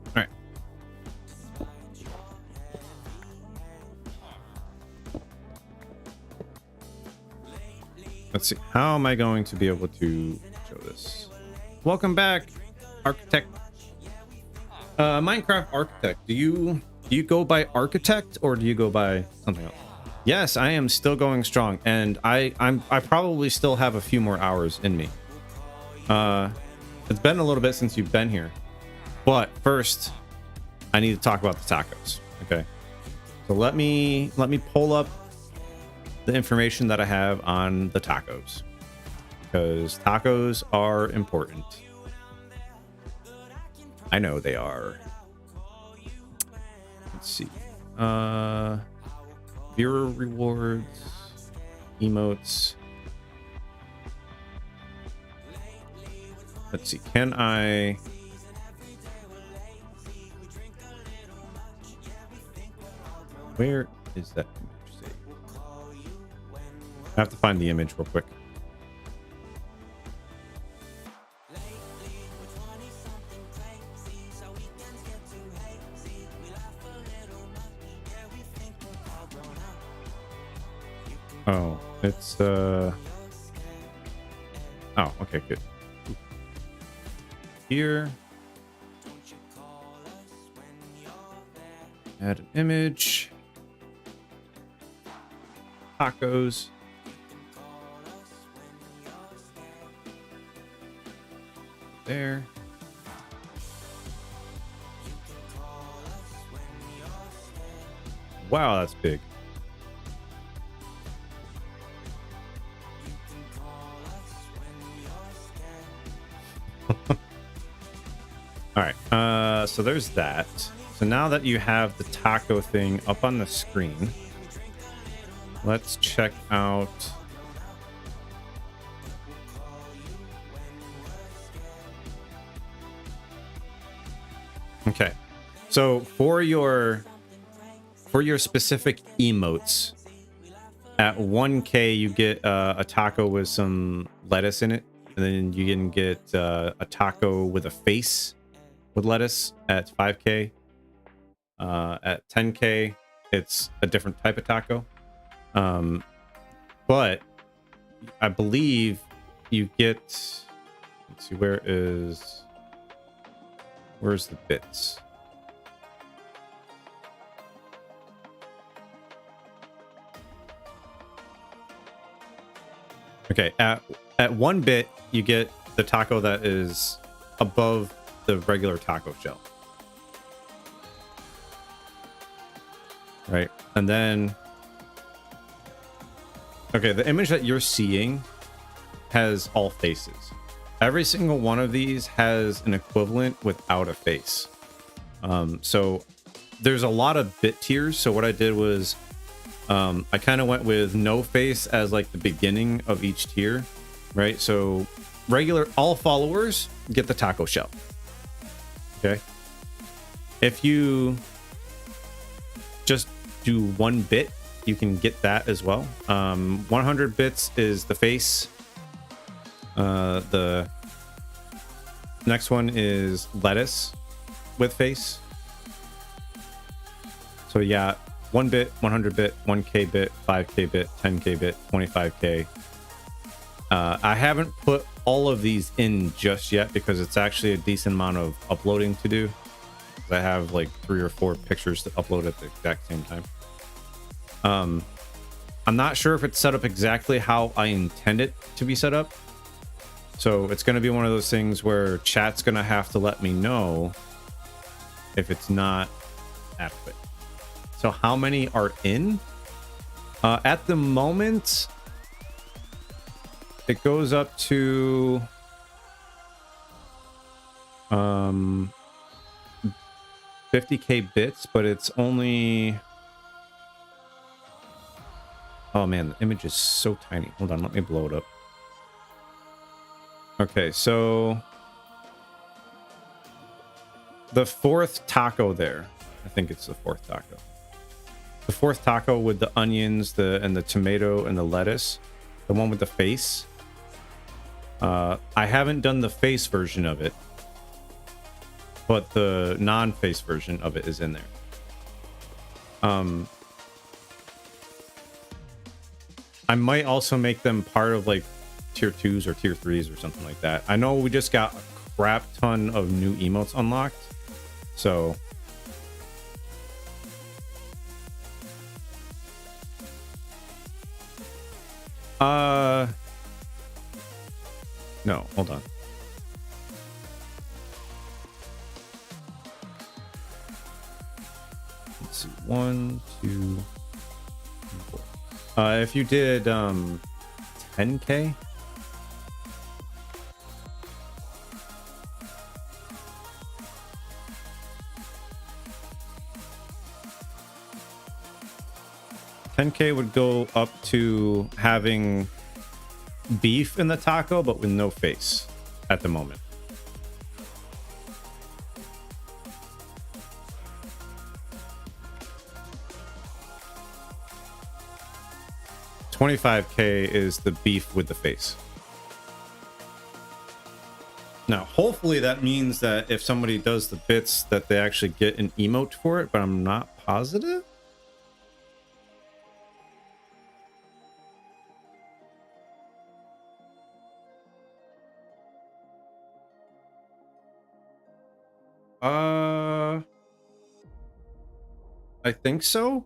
All right. Let's see. How am I going to be able to show this? Welcome back, Architect. Minecraft Architect. Do you Do you go by architect or do you go by something else? Yes, I am still going strong, and I probably still have a few more hours in me. It's been a little bit since you've been here, but first I need to talk about the tacos. Okay, so let me pull up the information that I have on the tacos, because tacos are important. I know they are. Let's see. Viewer rewards, emotes. Let's see. Can I? Where is that image saved? I have to find the image real quick. Oh, it's oh, okay, good. Here, add an image. Tacos. There. Wow, that's big. All right, so there's that. So now that you have the taco thing up on the screen, let's check out. Okay, so for your specific emotes, at 1K you get a taco with some lettuce in it, and then you can get a taco with a face with lettuce at 5K. At 10K, it's a different type of taco. But I believe you get, let's see, where's the bits? Okay, at 1 bit, you get the taco that is above the regular taco shell. Right, and then, okay, the image that you're seeing has all faces. Every single one of these has an equivalent without a face. So there's a lot of bit tiers. So what I did was I kind of went with no face as like the beginning of each tier, right? So regular, all followers get the taco shell. Okay. If you just do 1 bit, you can get that as well. 100 bits is the face. The next one is lettuce with face. So yeah, 1 bit, 100 bit, 1K bit, 5K bit, 10K bit, 25K. I haven't put all of these in just yet because it's actually a decent amount of uploading to do. I have like 3 or 4 pictures to upload at the exact same time. I'm not sure if it's set up exactly how I intend it to be set up. So it's going to be one of those things where chat's going to have to let me know if it's not adequate. So how many are in? At the moment, it goes up to 50K bits, but it's only... Oh man, the image is so tiny. Hold on, let me blow it up. Okay, so the 4th taco there, I think it's the 4th taco. The 4th taco with the onions, and the tomato and the lettuce, the one with the face. I haven't done the face version of it, but the non-face version of it is in there. I might also make them part of like tier 2s or tier 3s or something like that. I know we just got a crap ton of new emotes unlocked, so No, hold on. Let's see. 1, 2, 4. If you did 10K. $10K would go up to having beef in the taco, but with no face at the moment. $25K is the beef with the face. Now, hopefully that means that if somebody does the bits that they actually get an emote for it, but I'm not positive. I think so.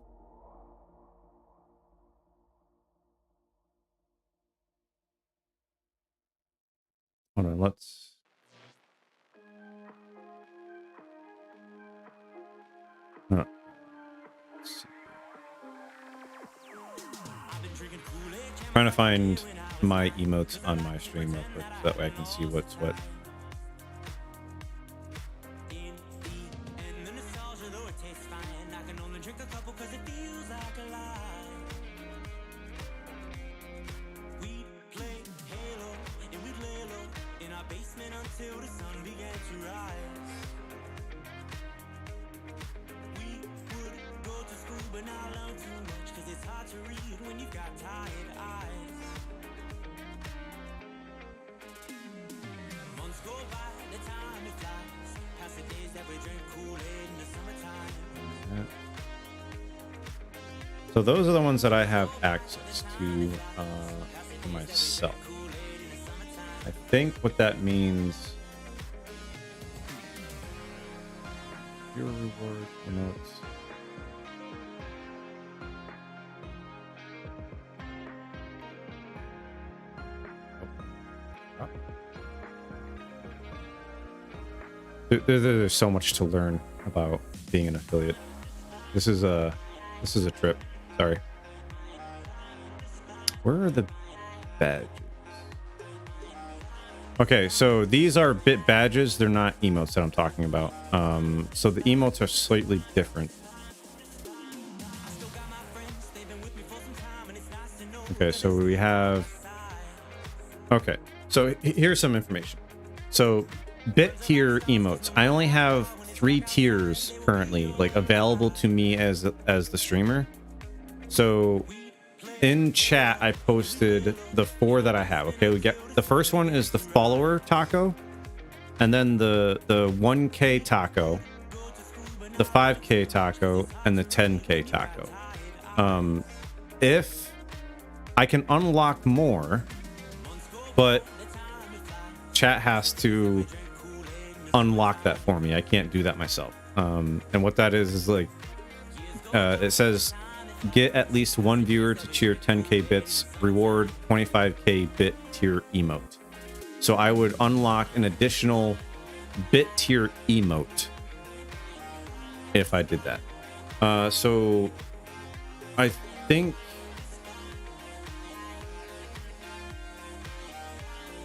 Hold on, let's. Huh. Let's see. Trying to find my emotes on my stream real quick, so that way I can see what's what. So those are the ones that I have access to for myself. I think what that means. Your reward emotes. There's so much to learn about being an affiliate. This is a trip. Sorry. Where are the badges? Okay, so these are bit badges. They're not emotes that I'm talking about. So the emotes are slightly different. Okay, so we have. Okay, so here's some information. So bit tier emotes. I only have 3 tiers currently, like available to me as the streamer. So in chat, I posted the 4 that I have. Okay, we get the first one is the follower taco, and then the 1K taco, the 5K taco, and the 10K taco. If I can unlock more, but chat has to unlock that for me. I can't do that myself. And what that is like, it says get at least 1 viewer to cheer 10K bits, reward 25K bit tier emote. So I would unlock an additional bit tier emote if I did that. So I think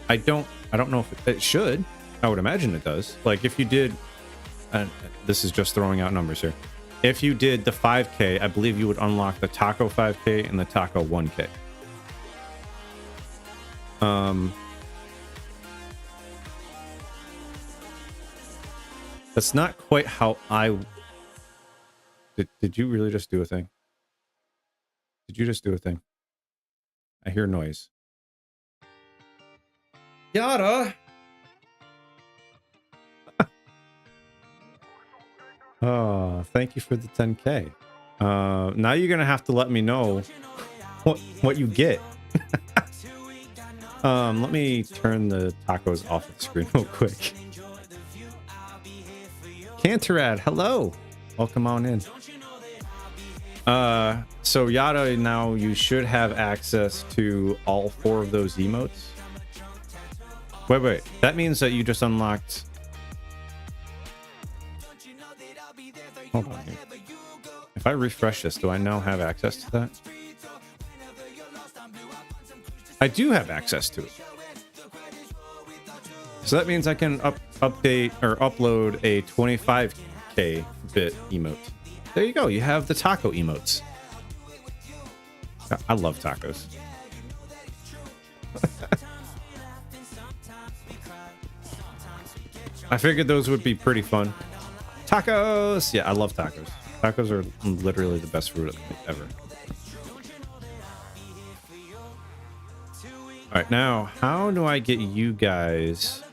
I don't know if it should. I would imagine it does. Like if you did, this is just throwing out numbers here. If you did the 5K, I believe you would unlock the taco 5K and the taco 1K. That's not quite how I did you really just do a thing? Did you just do a thing? I hear noise. Yada. Oh, thank you for the 10K. Now you're gonna have to let me know what you get. Let me turn the tacos off the screen real quick. Cantorad, hello. Welcome on in. So Yada, now you should have access to all 4 of those emotes. Wait. That means that you just unlocked. Hold on here. If I refresh this, do I now have access to that? I do have access to it. So that means I can update or upload a 25k bit emote. There you go. You have the taco emotes. I love tacos. I figured those would be pretty fun. Tacos! Yeah, I love tacos. Tacos are literally the best food ever. Alright, now, how do I get you guys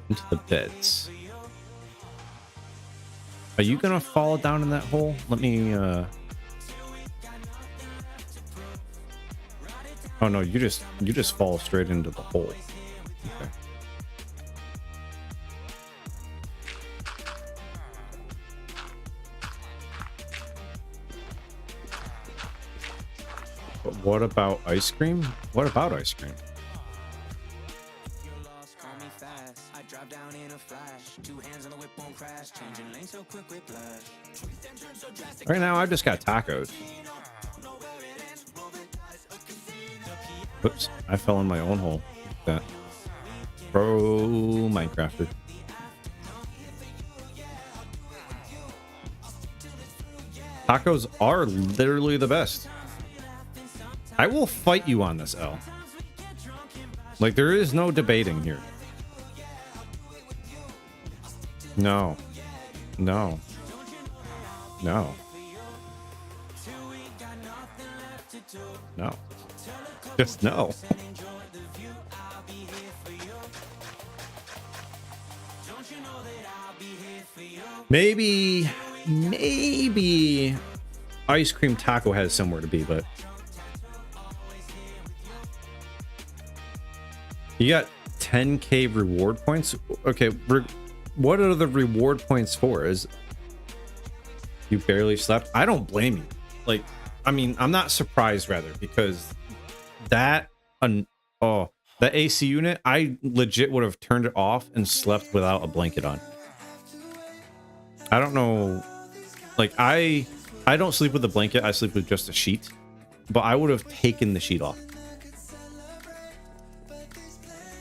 into the beds? Are you gonna fall down in that hole? Let me, Oh no, you just fall straight into the hole. Okay. But what about ice cream? What about ice cream? Right now, I've just got tacos. Whoops, I fell in my own hole. That. Bro, Minecrafter. Tacos are literally the best. I will fight you on this, L. Like, there is no debating here. No. No. No. No. Just no. Maybe ice cream taco has somewhere to be, but you got 10k reward points. Okay, what are the reward points for? Is you barely slept? I don't blame you. Like, I mean, I'm not surprised, rather, because that that AC unit, I legit would have turned it off and slept without a blanket on. I don't know, like, I don't sleep with a blanket. I sleep with just a sheet, but I would have taken the sheet off.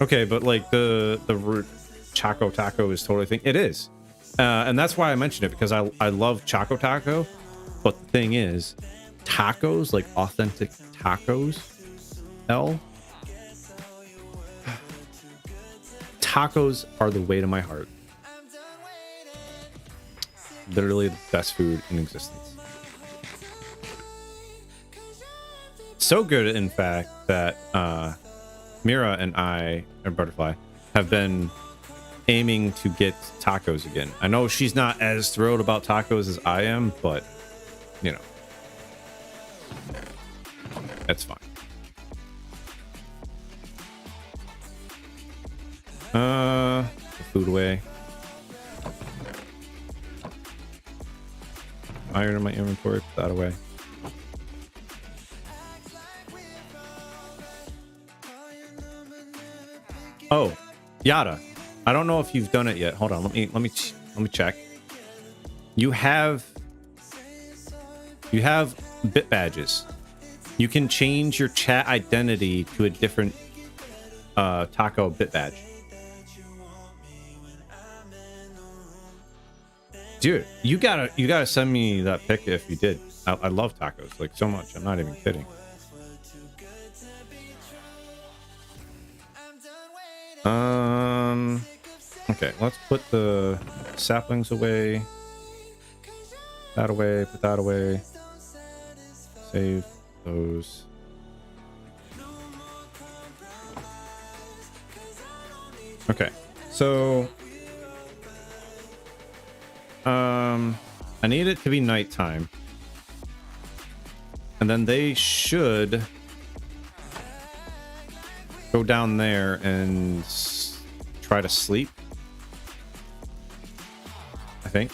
Okay, but like the Choco Taco is totally thing. It is, and that's why I mentioned it, because I love Choco Taco. But the thing is, tacos, like authentic tacos, tacos are the way to my heart. Literally the best food in existence. So good, in fact, that Mira and I, and Butterfly, have been aiming to get tacos again. I know she's not as thrilled about tacos as I am, but, you know, that's fine. The food away. Iron in my inventory, put that away. Oh, Yada, I don't know if you've done it yet. Hold on, let me check. You have bit badges. You can change your chat identity to a different taco bit badge. Dude, you gotta send me that pic if you did. I love tacos like so much. I'm not even kidding. Okay, let's put the saplings away. That away, put that away. Save those. Okay, so I need it to be nighttime, and then they should go down there and try to sleep, I think.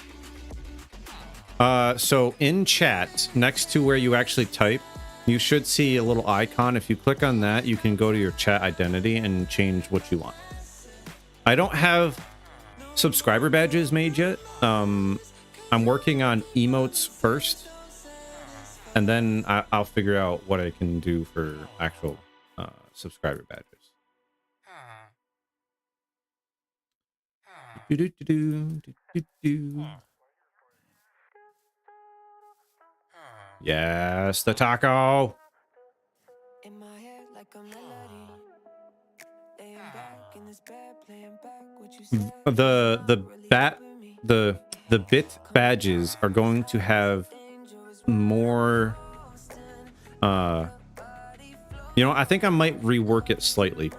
So in chat, next to where you actually type, you should see a little icon. If you click on that, you can go to your chat identity and change what you want. I don't have subscriber badges made yet. I'm working on emotes first, and then I'll figure out what I can do for actual subscriber badges. Yes, the taco. In my head like a melody. Laying back in this bed, playing back what you said. The bit badges are going to have more I think I might rework it slightly,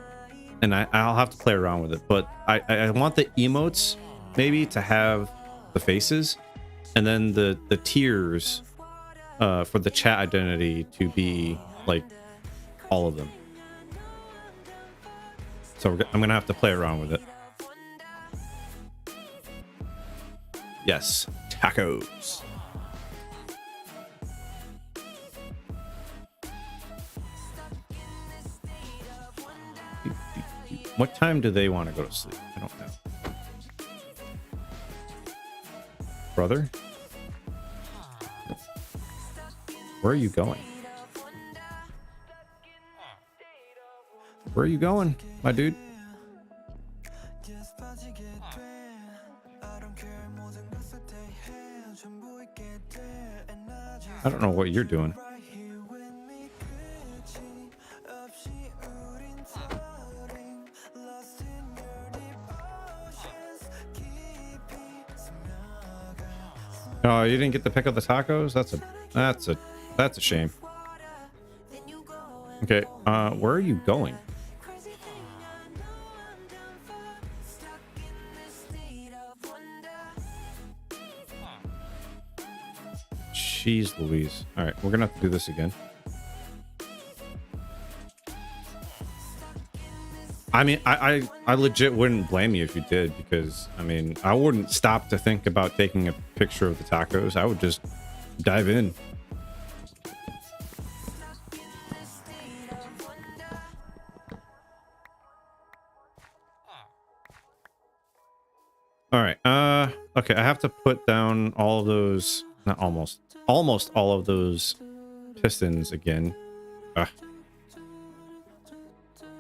and I'll have to play around with it, but I want the emotes maybe to have the faces, and then the tiers for the chat identity to be like all of them. So I'm gonna have to play around with it. Yes, tacos. What time do they want to go to sleep? I don't know. Brother? Where are you going? Where are you going, my dude? I don't know what you're doing. Oh, you didn't get to pick up the tacos? That's a shame. Okay, where are you going? Jeez Louise. All right, we're gonna have to do this again. I mean, I legit wouldn't blame you if you did, because I mean, I wouldn't stop to think about taking a picture of the tacos. I would just dive in. All right. Okay, I have to put down all of those, not almost all of those pistons again.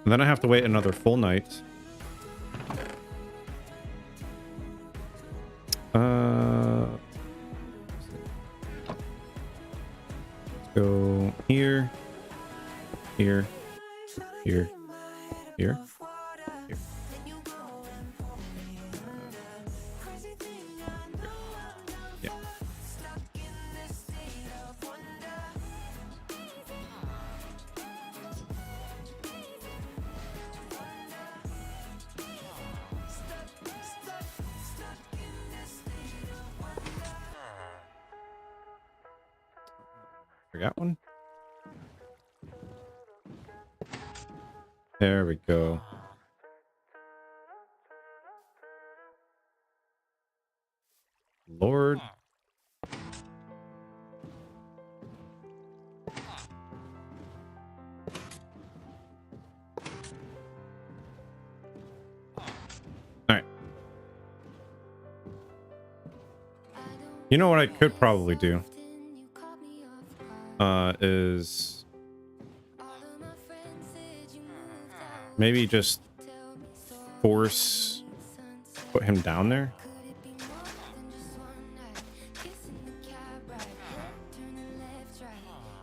And then I have to wait another full night. Let's go here, here, here, here, here. Yeah. Forgot one. There we go. Lord. All right. You know what I could probably do? Is maybe just put him down there.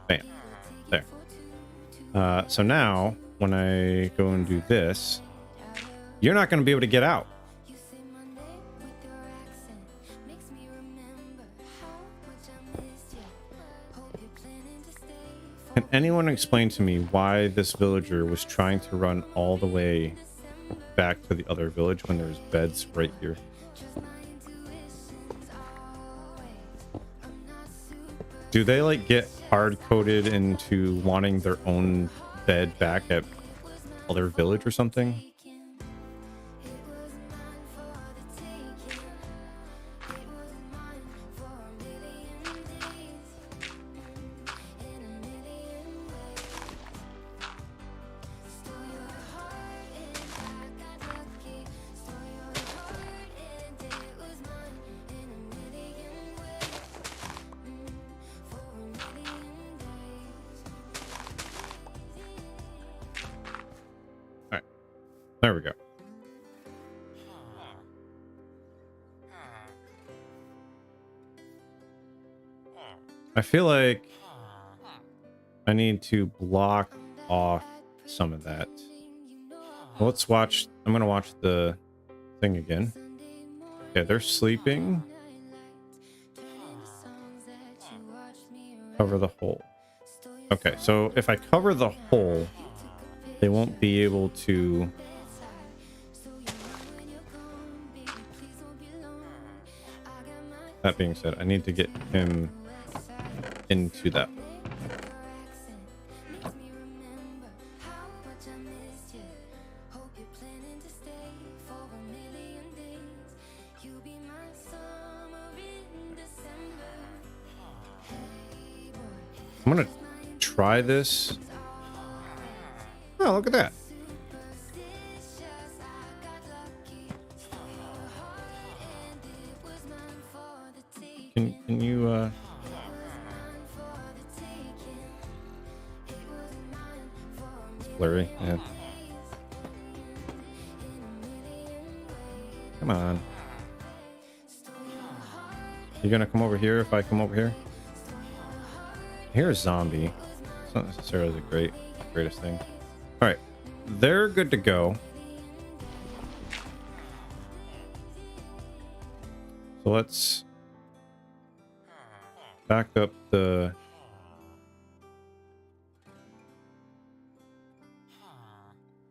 Bam. There. So now when I go and do this, you're not going to be able to get out. Can anyone explain to me why this villager was trying to run all the way back to the other village when there's beds right here? Do they like get hard coded into wanting their own bed back at other village or something? There we go. I feel like I need to block off some of that. Well, let's watch. I'm going to watch the thing again. Okay, they're sleeping. Cover the hole. Okay, so if I cover the hole, they won't be able to. That being said, I need to get him into that. I'm gonna try this. Oh, look at that. Can you it's blurry, yeah. Come on. You gonna come over here if I come over here? Here's zombie. It's not necessarily the greatest thing. All right, they're good to go. So let's back up the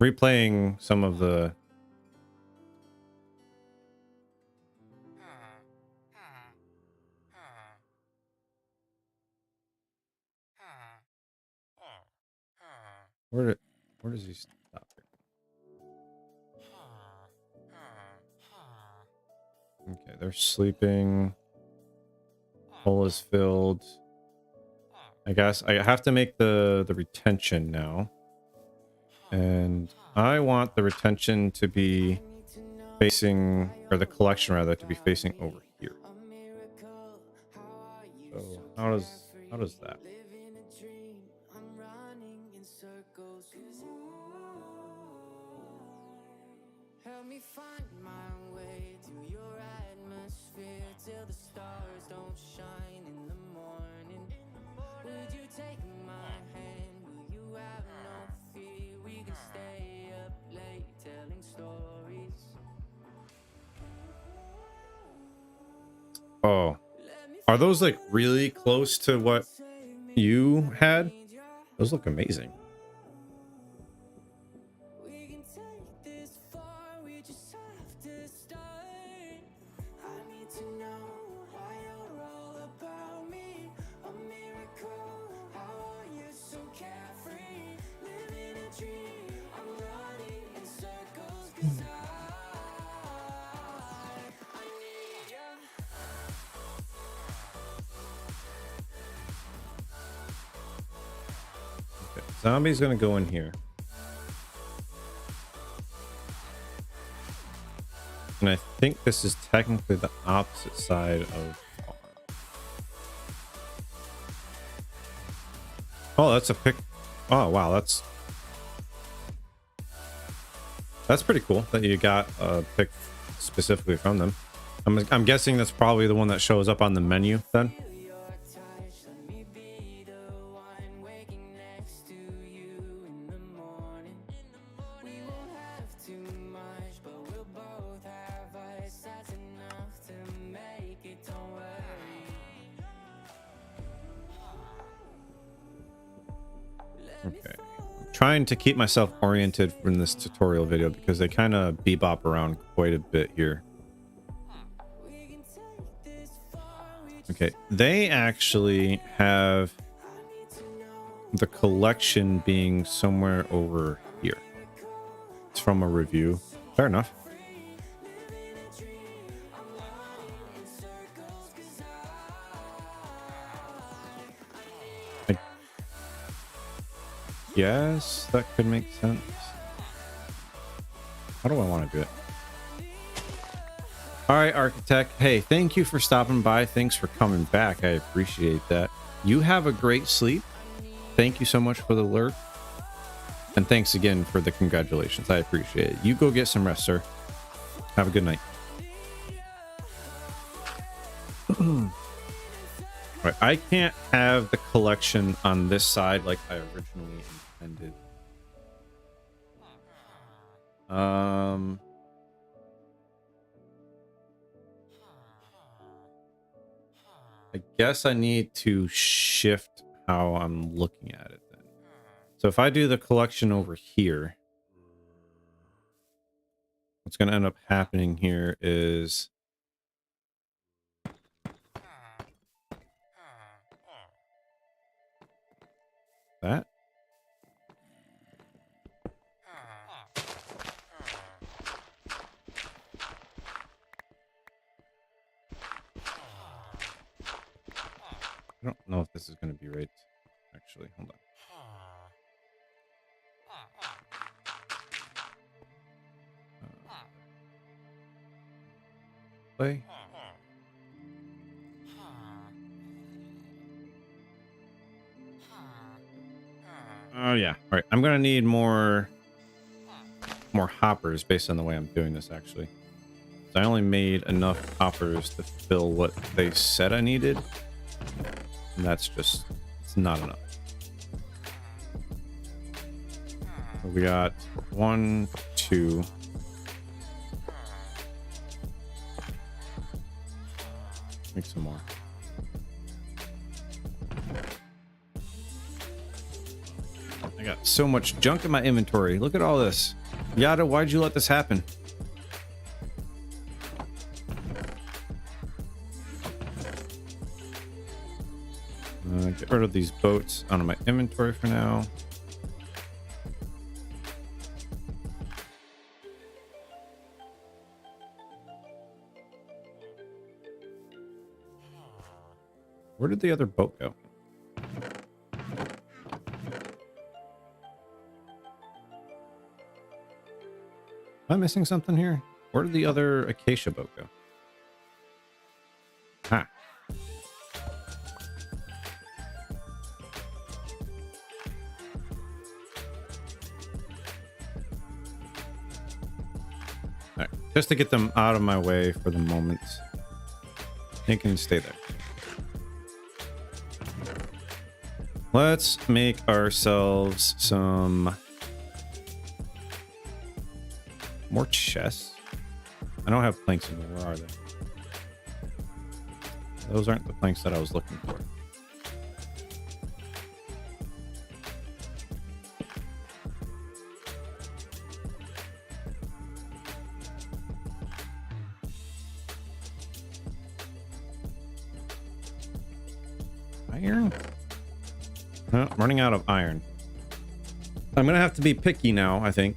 replaying some of the where does he stop? Okay, they're sleeping. Hole is filled. I guess I have to make the retention now. And I want the retention to be facing, or the collection rather, to be facing over here. So how does that? Help me find my way through your atmosphere till the stars don't shine in the morning. Would you take my hand? Will you have no fear? We can stay up late telling stories. Oh, are those like really close to what you had? Those look amazing. Zombie's gonna go in here. And I think this is technically the opposite side of farm. Oh, that's a pick. Oh, wow, that's pretty cool that you got a pick specifically from them. I'm guessing that's probably the one that shows up on the menu then. Okay, I'm trying to keep myself oriented from this tutorial video because they kind of bebop around quite a bit here. Okay, they actually have the collection being somewhere over here. It's from a review. Fair enough. Yes, that could make sense. How do I want to do it? All right, Architect. Hey, thank you for stopping by. Thanks for coming back. I appreciate that. You have a great sleep. Thank you so much for the alert. And thanks again for the congratulations. I appreciate it. You go get some rest, sir. Have a good night. Right, I can't have the collection on this side like I originally intended. I guess I need to shift how I'm looking at it then. So if I do the collection over here, what's going to end up happening here is that. I don't know if this is going to be right. Actually, hold on. Play. Oh yeah. All right. I'm going to need more hoppers based on the way I'm doing this actually. So I only made enough hoppers to fill what they said I needed. And that's just, it's not enough. So we got 1, 2. Make some more. I got so much junk in my inventory. Look at all this. Yada, why'd you let this happen? Get rid of these boats out of my inventory for now. Where did the other boat go? Am I missing something here? Where did the other acacia boat go? Ha. All right, just to get them out of my way for the moment. They can stay there. Let's make ourselves some more chests. I don't have planks in there. Where are they? Those aren't the planks that I was looking for. Iron? I'm running out of iron. I'm gonna have to be picky now, I think.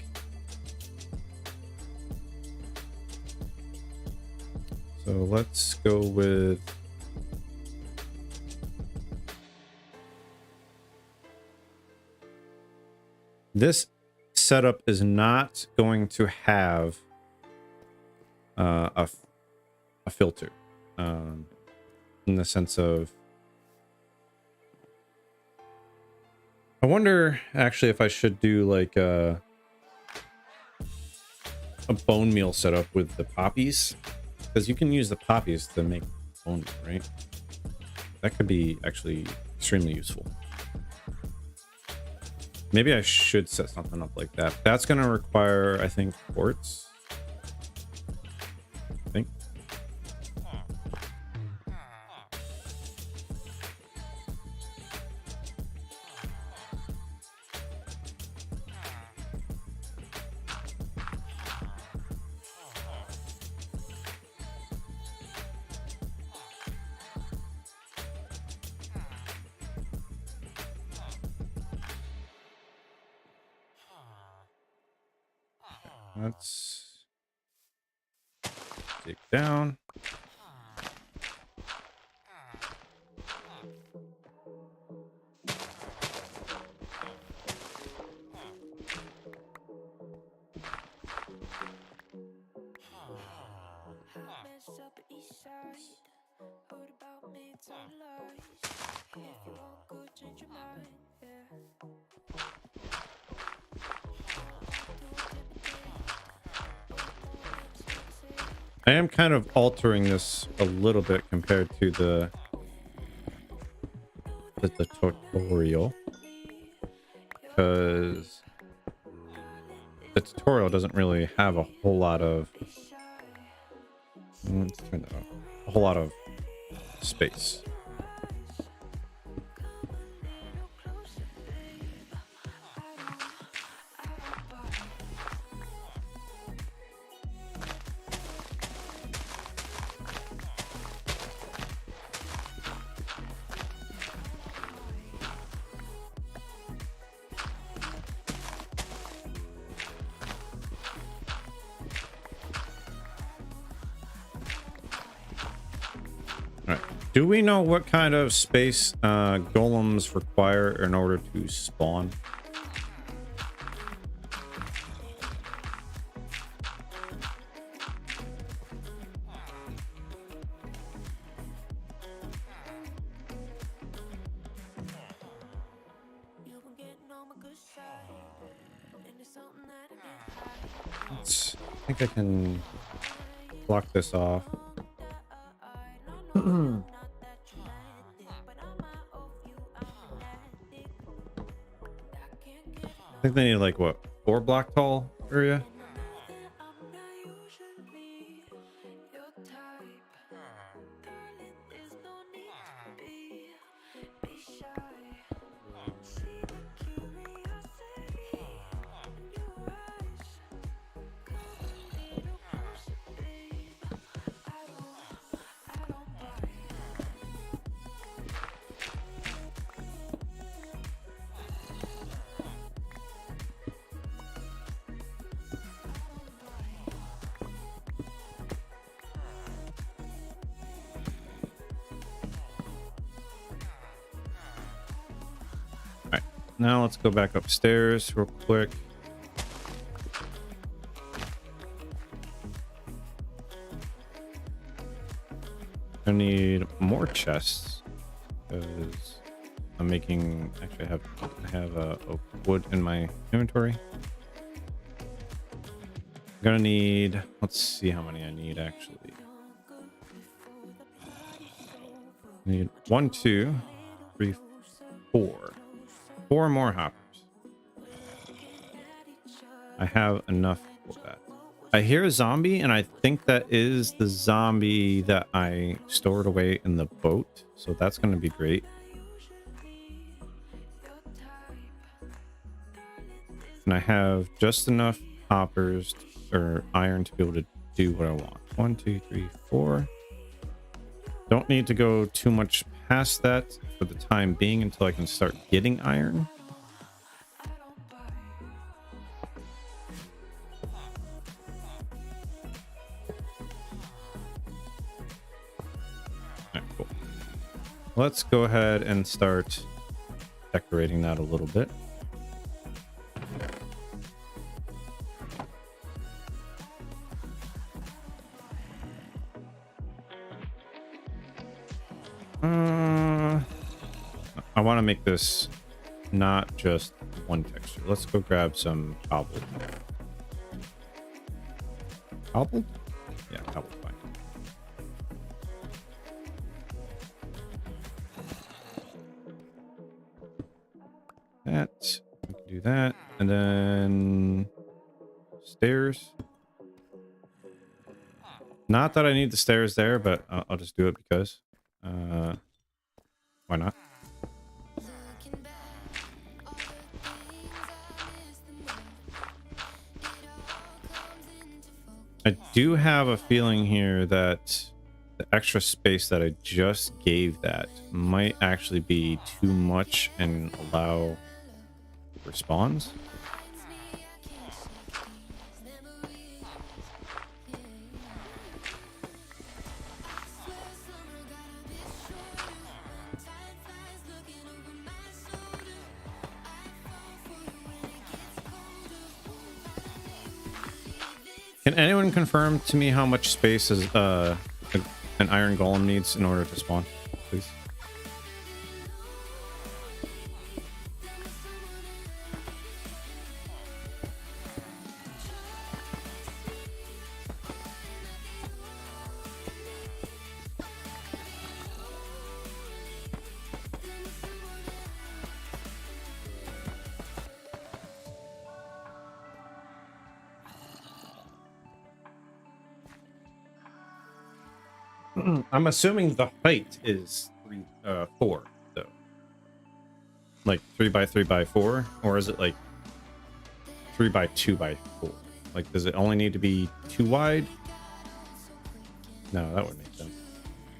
So let's go with this setup is not going to have a filter in the sense of I wonder actually if I should do like a bone meal setup with the poppies, because you can use the poppies to make bone meal, right? That could be actually extremely useful. Maybe I should set something up like that. That's going to require, I think, quartz. I think. Let's dig down. Messed up east side. Heard about me, it's all lies. If you want good, change your mind. Yeah. I am kind of altering this a little bit compared to the tutorial, because the tutorial doesn't really have a whole lot of let's turn that off. A whole lot of space. Do we know what kind of space golems require in order to spawn? I think I can block this off. I think they need like what, 4 block tall area? Now let's go back upstairs real quick. I need more chests because I'm making. Actually, I have a wood in my inventory. I'm gonna need. Let's see how many I need actually. I need 1, 2, 3, 4. 4 more hoppers. I have enough for that. I hear a zombie, and I think that is the zombie that I stored away in the boat. So that's going to be great. And I have just enough hoppers or iron to be able to do what I want. 1, 2, 3, 4. Don't need to go too much past that for the time being until I can start getting iron. Alright, cool. Let's go ahead and start decorating that a little bit. I want to make this not just one texture. Let's go grab some cobbled. Cobbled? Yeah, cobbled, fine. That, we can do that. And then stairs. Not that I need the stairs there, but I'll just do it because why not? I do have a feeling here that the extra space that I just gave that might actually be too much and allow respawns. Can anyone confirm to me how much space is an iron golem needs in order to spawn, please? I'm assuming the height is 4 though. Like 3 by 3 by 4, or is it like 3 by 2 by 4? Like, does it only need to be 2 wide? No, that would make sense.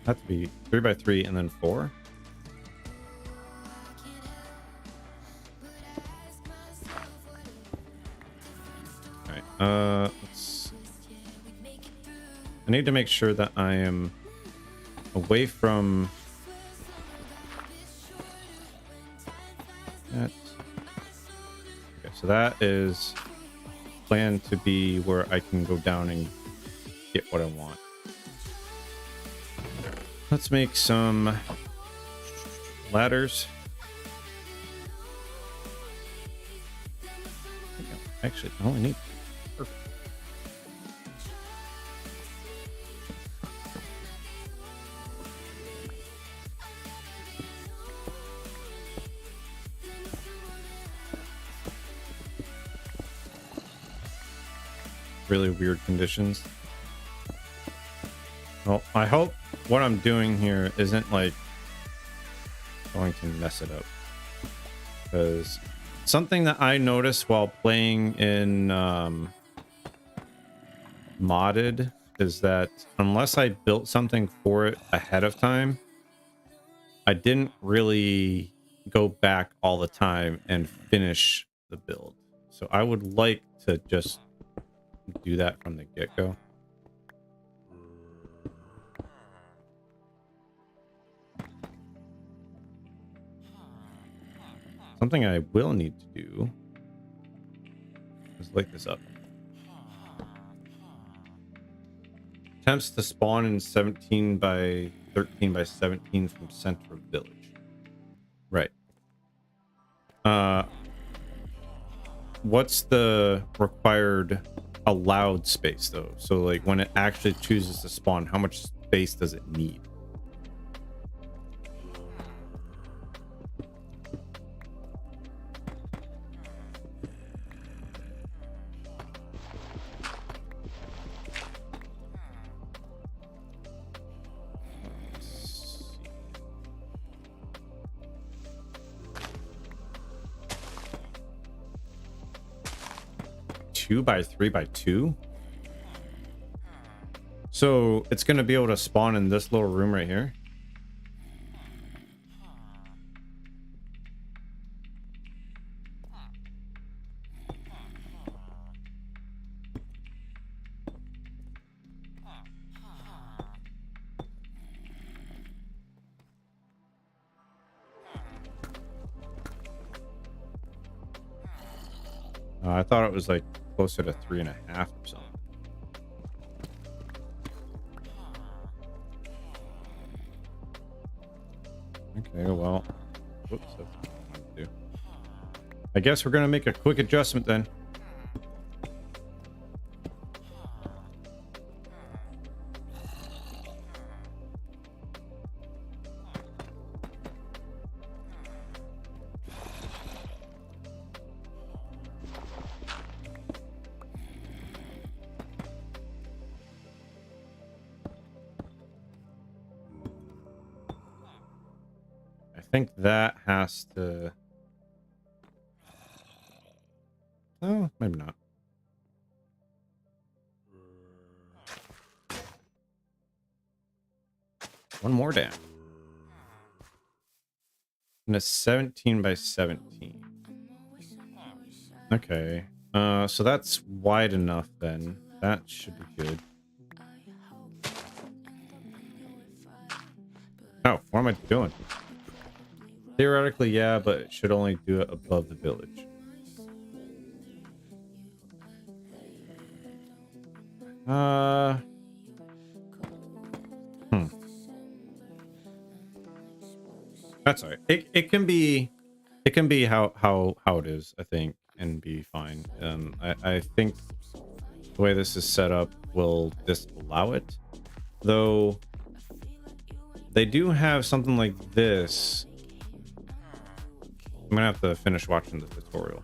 Have to be 3 by 3 and then 4. All right. Let's. I need to make sure that I am away from that. Okay, so that is planned to be where I can go down and get what I want. Let's make some ladders. Actually, I only need. Perfect. Really weird conditions. Well, I hope what I'm doing here isn't like going to mess it up, because something that I noticed while playing in modded is that unless I built something for it ahead of time, I didn't really go back all the time and finish the build. So I would like to just do that from the get-go. Something I will need to do is light this up. Attempts to spawn in 17 by 13 by 17 from center of village. Right. What's the required allowed space though? So like when it actually chooses to spawn, how much space does it need? Two by 3 by 2. So it's going to be able to spawn in this little room right here. I thought it was like closer to 3.5 or something. Okay, well, whoops, that's not what I wanted to do. I guess we're gonna make a quick adjustment then. I think that has to... Oh, maybe not. One more down. And a 17 by 17. Okay. So that's wide enough then. That should be good. Oh, what am I doing? Theoretically, yeah, but it should only do it above the village. That's all right. It can be how it is, I think, and be fine. I think the way this is set up will disallow it, though. They do have something like this. I'm gonna have to finish watching the tutorial.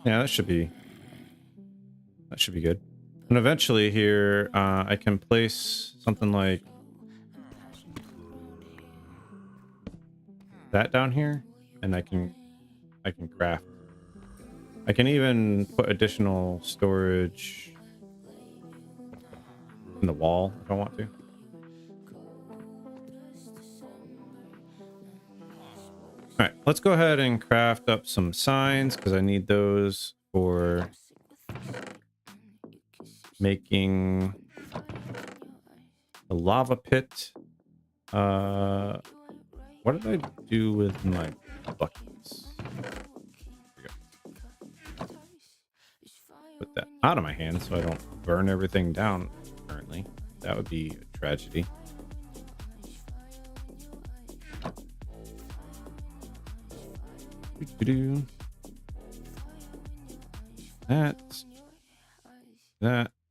Yeah, that should be good. And eventually here, I can place something like that down here, and I can craft. I can even put additional storage in the wall if I want to. All right, let's go ahead and craft up some signs because I need those for making a lava pit. What did I do with my buckets? Here we go. Put that out of my hand so I don't burn everything down currently. That would be a tragedy. Doo-doo-doo. That.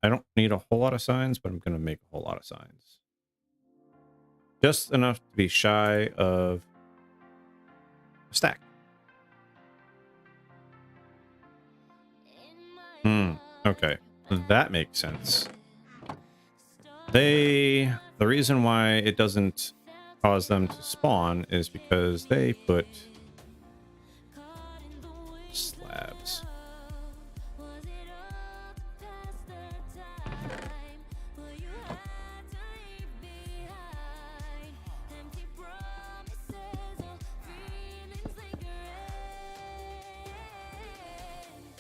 I don't need a whole lot of signs, but I'm going to make a whole lot of signs. Just enough to be shy of a stack. Okay. That makes sense. The reason why it doesn't cause them to spawn is because they put slabs.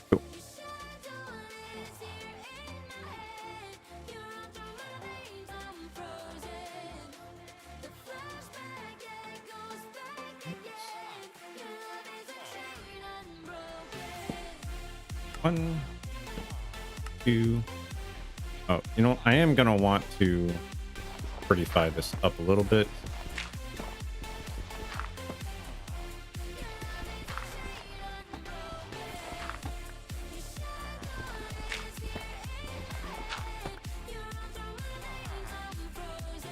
Cool. One, two. Oh, you know, I am gonna want to prettify this up a little bit.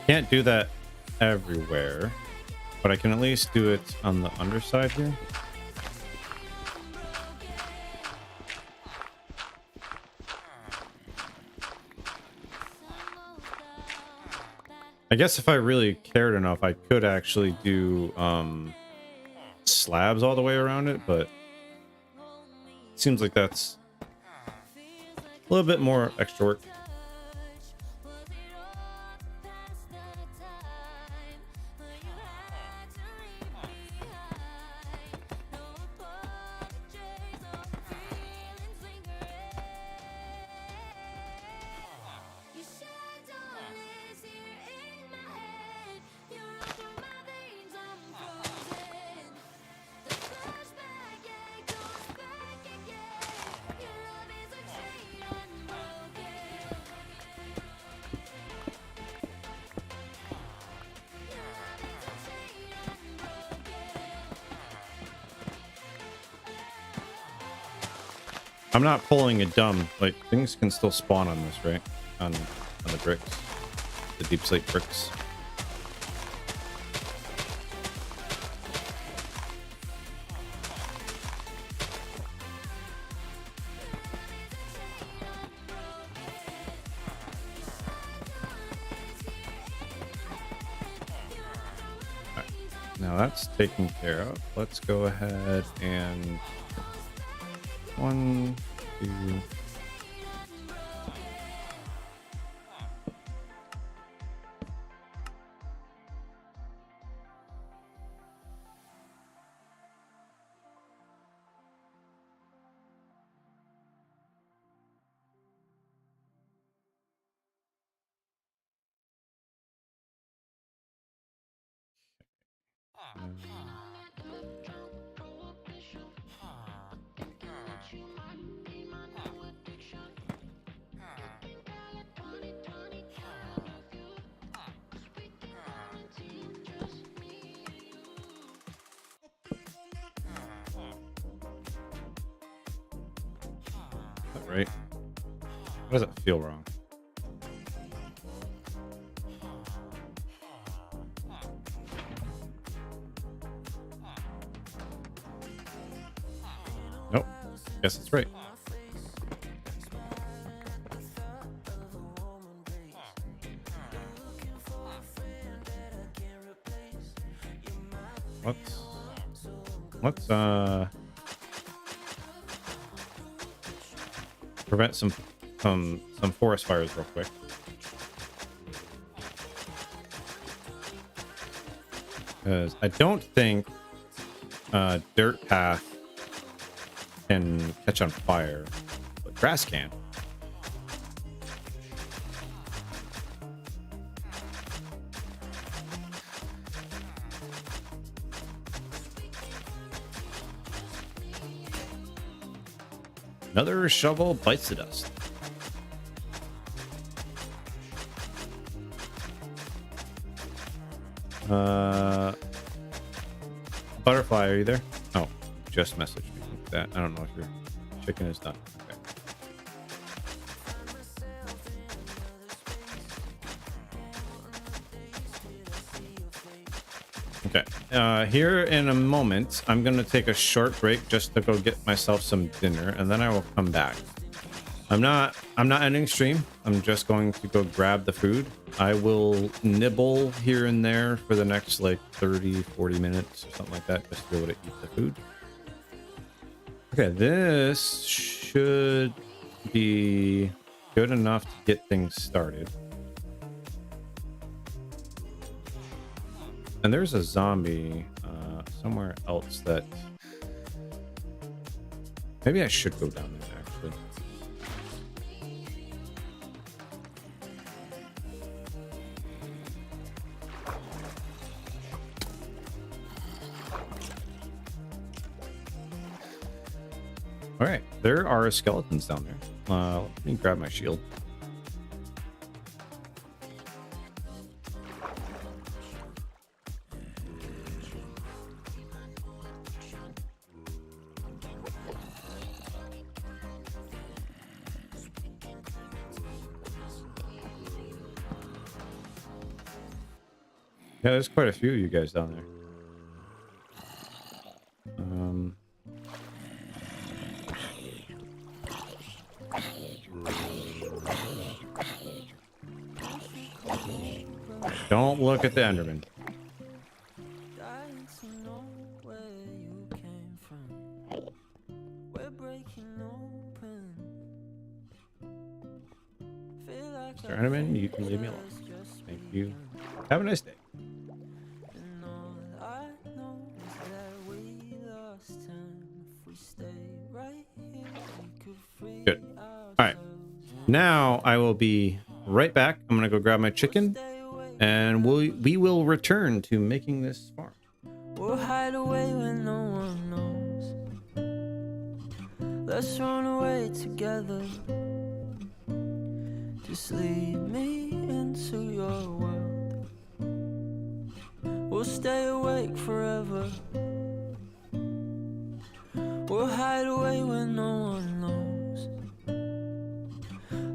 Can't do that everywhere, but I can at least do it on the underside here. I guess if I really cared enough, I could actually do slabs all the way around it, but it seems like that's a little bit more extra work. I'm not pulling a dumb, like things can still spawn on this, right? On the bricks, the deep slate bricks. All right. Now that's taken care of. Let's go ahead and 1, 2. Right? Why does it feel wrong? Nope. Guess that's right. Let's prevent some forest fires real quick. Because I don't think dirt path can catch on fire, but grass can. Another shovel bites the dust. Butterfly, are you there? Oh, just messaged me. That I don't know if your chicken is done. Okay. Okay. Here in a moment, I'm gonna take a short break just to go get myself some dinner, and then I will come back. I'm not ending stream. I'm just going to go grab the food. I will nibble here and there for the next like 30-40 minutes or something like that, just to be able to eat the food. Okay, this should be good enough to get things started. And there's a zombie somewhere else that maybe I should go down there actually. All right, there are skeletons down there. Let me grab my shield. Yeah, there's quite a few of you guys down there. Don't look at the Enderman. Mr. Enderman, you can leave me alone. Thank you. Have a nice day. Good. All right. Now I will be right back. I'm gonna go grab my chicken, and we will return to making this farm. We'll hide away when no one knows. Let's run away together. Just lead me into your world. We'll stay awake forever. We'll hide away when no one knows.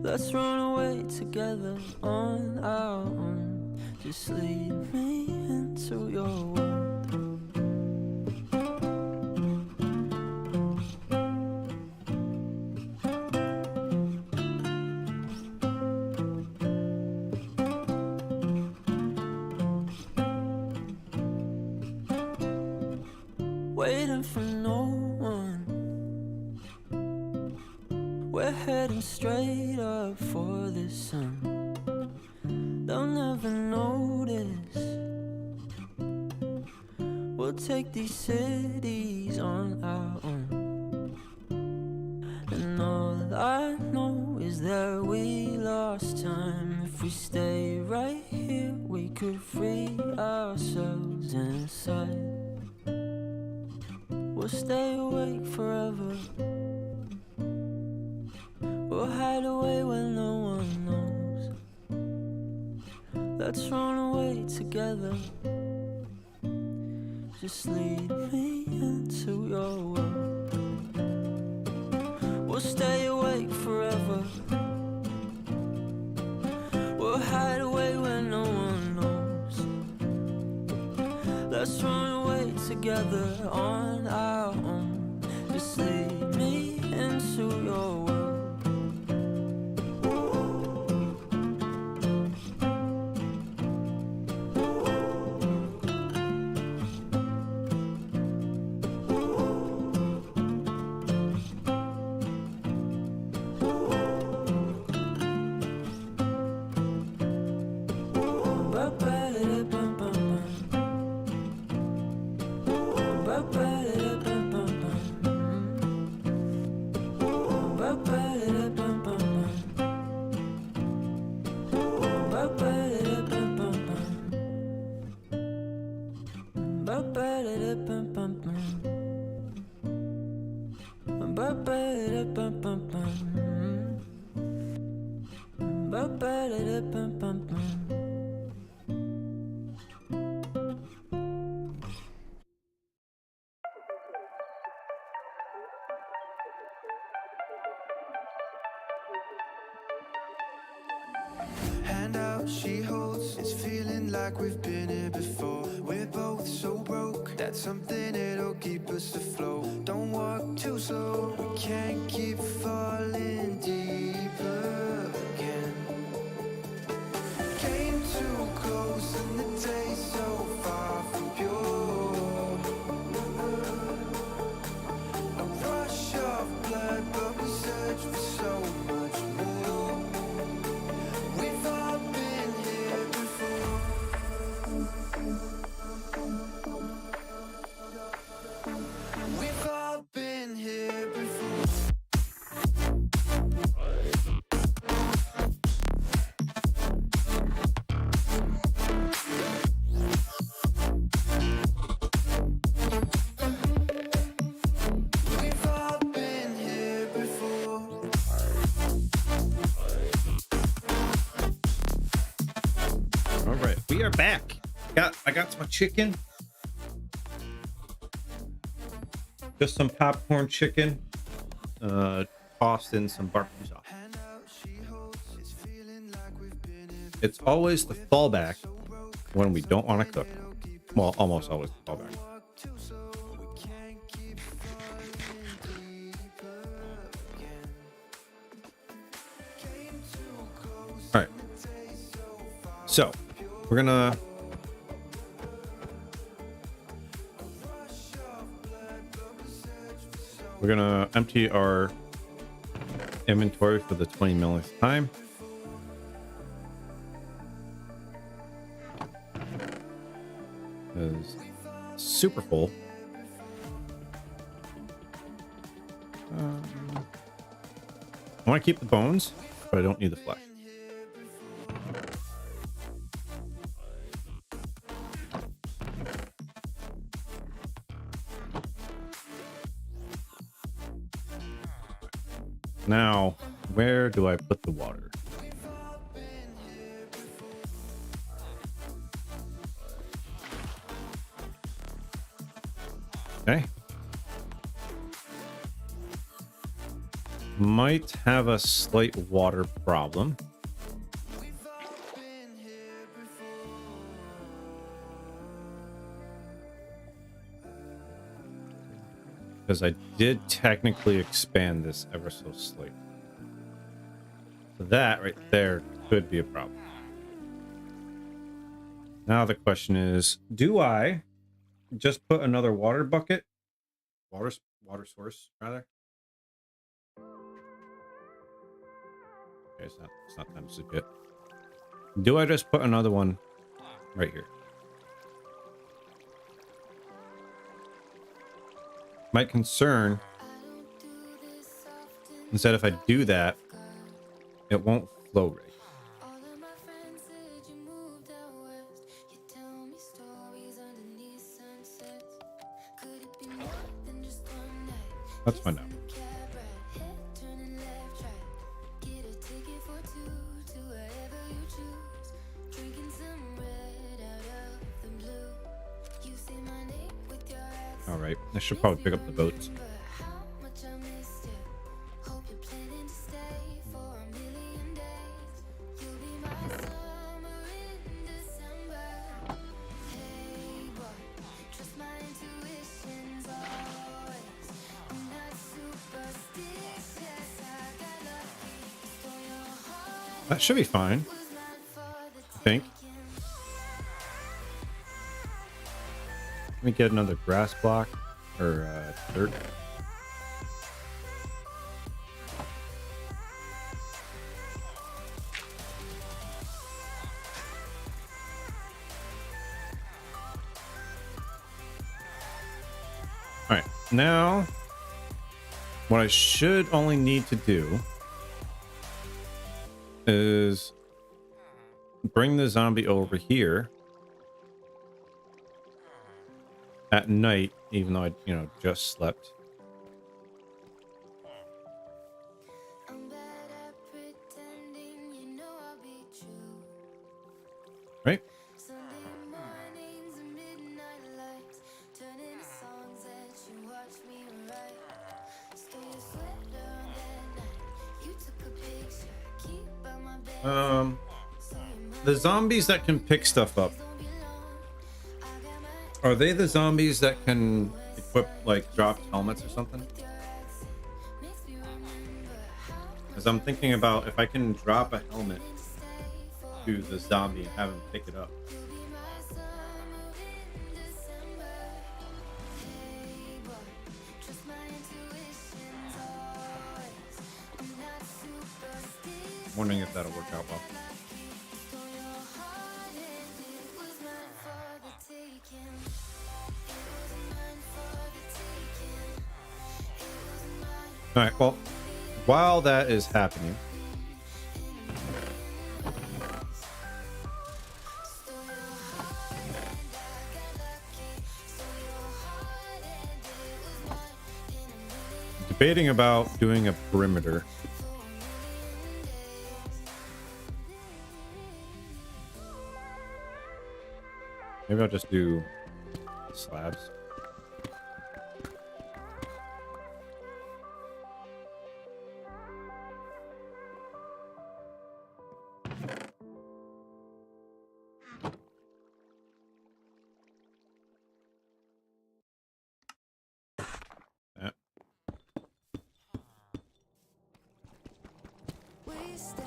Let's run away together on our own. Just lead me into your world. Waiting for no one. We're heading straight up for the sun. They'll never notice. We'll take these cities on our own. And all I know is that we lost time. If we stay right here, we could free ourselves inside. We'll stay awake forever. We'll hide away when no one knows. Let's run away together. Just lead me into your world. We'll stay awake forever. We'll hide away when no one knows. Let's run away together on our own. Just just lead me into your world. Hand out, she holds. It's feeling like we've been here before. We're both so broke. That's something that'll keep us afloat. Don't walk too slow. We can't keep falling deeper again. Came too close and the day so far from pure. A rush of blood, but we search for so much more. We've all been here before. We've all been here before. We've all been here before. All right, we are back. I got some chicken. Just some popcorn chicken. Tossed in some barbecue sauce. Hand out, she holds. It's feeling like we've been here It's always the fallback when we don't want to cook. Well, almost always the fallback. too slow. We can't keep falling deeper again. Came too close. All right. So we're gonna empty our inventory for the 20 millionth time. Is super full. I want to keep the bones, but I don't need the flesh. Now, where do I put the water? Okay. Might have a slight water problem. Because I did technically expand this ever so slightly. So that right there could be a problem. Now the question is, do I just put another water bucket? Water source, rather? Okay, it's not time to zip it. Do I just put another one right here? My concern is that if I do that, it won't flow right. That's fine now. All right, I should probably pick up the boats. That should be fine, I think. Let me get another grass block or dirt. All right, now what I should only need to do is bring the zombie over here at night, even though I, just slept. I'm bad at pretending, you know I'll be true. Right? Sunday mornings and midnight lights turn into songs that you watch me write. Stole your sweater on that night. You took a picture, keep by my bed. The zombies that can pick stuff up, are they the zombies that can equip like dropped helmets or something? Because I'm thinking about if I can drop a helmet to the zombie and have him pick it up. I'm wondering if that'll work out well. All right, well, while that is happening, debating about doing a perimeter. Maybe I'll just do slabs. We stand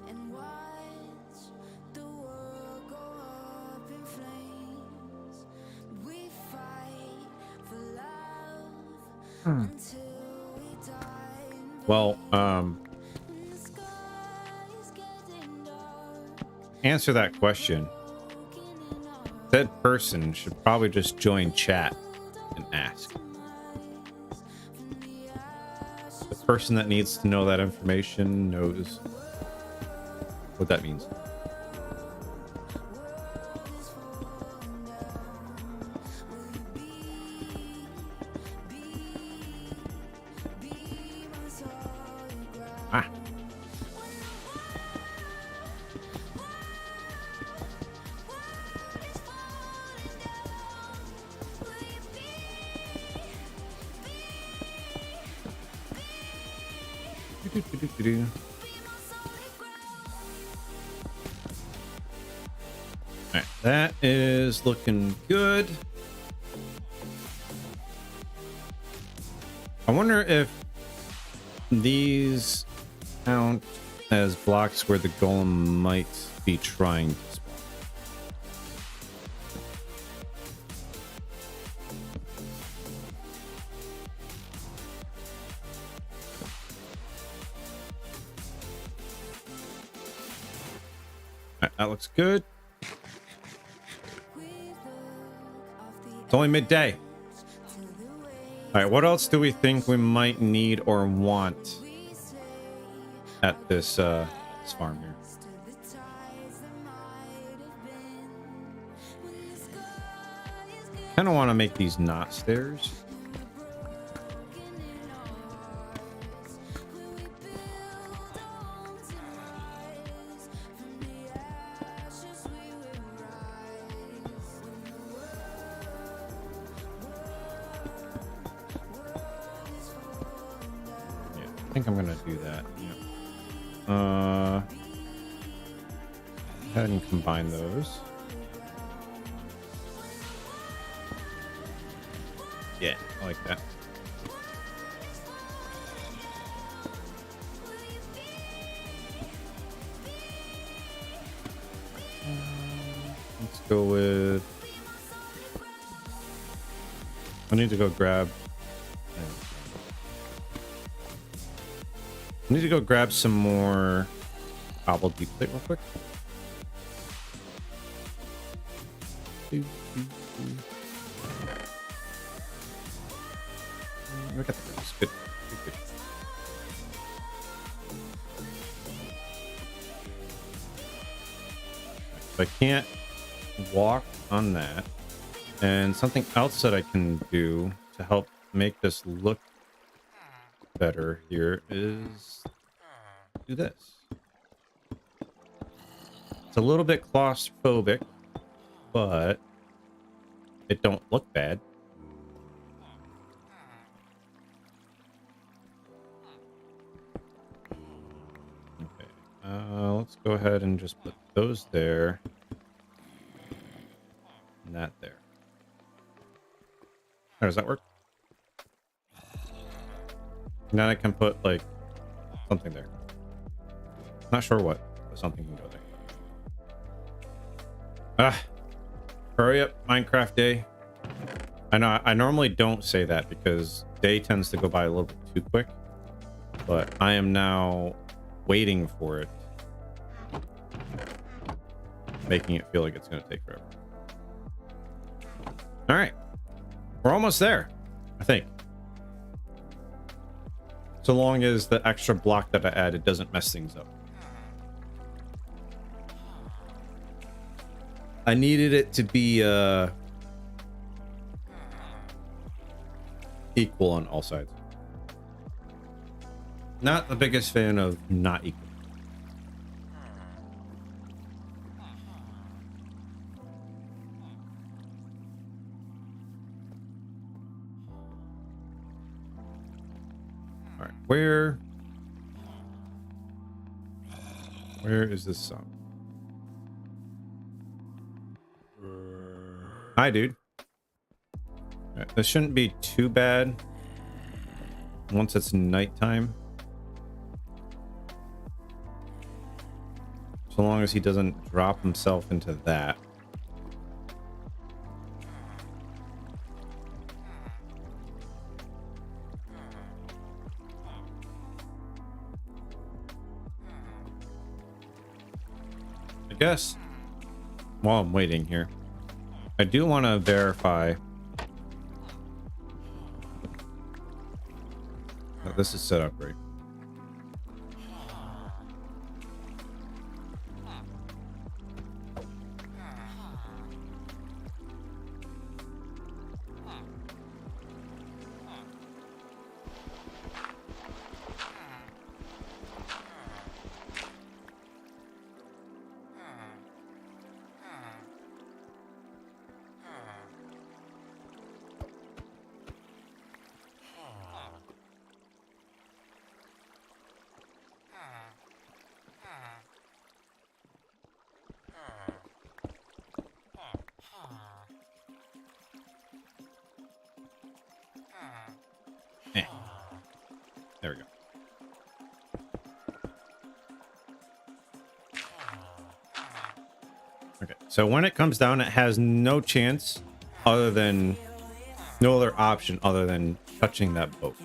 and watch the world go up in flames. We fight for love until we die. Well, When the sky's getting dark, answer that question. broken in our That person should probably just join chat and ask. The person that needs to know that information knows what that means. Ah. Do-do-do-do-do. Alright, that is looking good. I wonder if these count as blocks where the golem might be trying to spawn. Alright, that looks good. It's only midday. All right, what else do we think we might need or want at this this farm here? Kind of want to make these not stairs. I think I'm gonna do that. Yeah. Go ahead and combine those. Yeah, I like that. go with... I need to go grab... I need to go grab some more cobble deep plate real quick. Look at this. Good. Good. So I can't walk on that. And something else that I can do to help make this look better here is do this. It's a little bit claustrophobic, but it don't look bad. Let's go ahead and just put those there and that there. How does that work? Now I can put like something there. Not sure what, but something can go there. Ah, hurry up, Minecraft day. I know I normally don't say that because day tends to go by a little bit too quick, but I am now waiting for it, making it feel like it's going to take forever. All right, we're almost there, I think. So long as the extra block that I added doesn't mess things up. I needed it to be equal on all sides. Not the biggest fan of not equal. All right, where is this song? Hi, dude. Right, this shouldn't be too bad once it's nighttime. So long as he doesn't drop himself into that. I guess while I'm waiting here, I do want to verify that this is set up right. There we go. Okay, so when it comes down, it has no chance other than no other option other than touching that boat.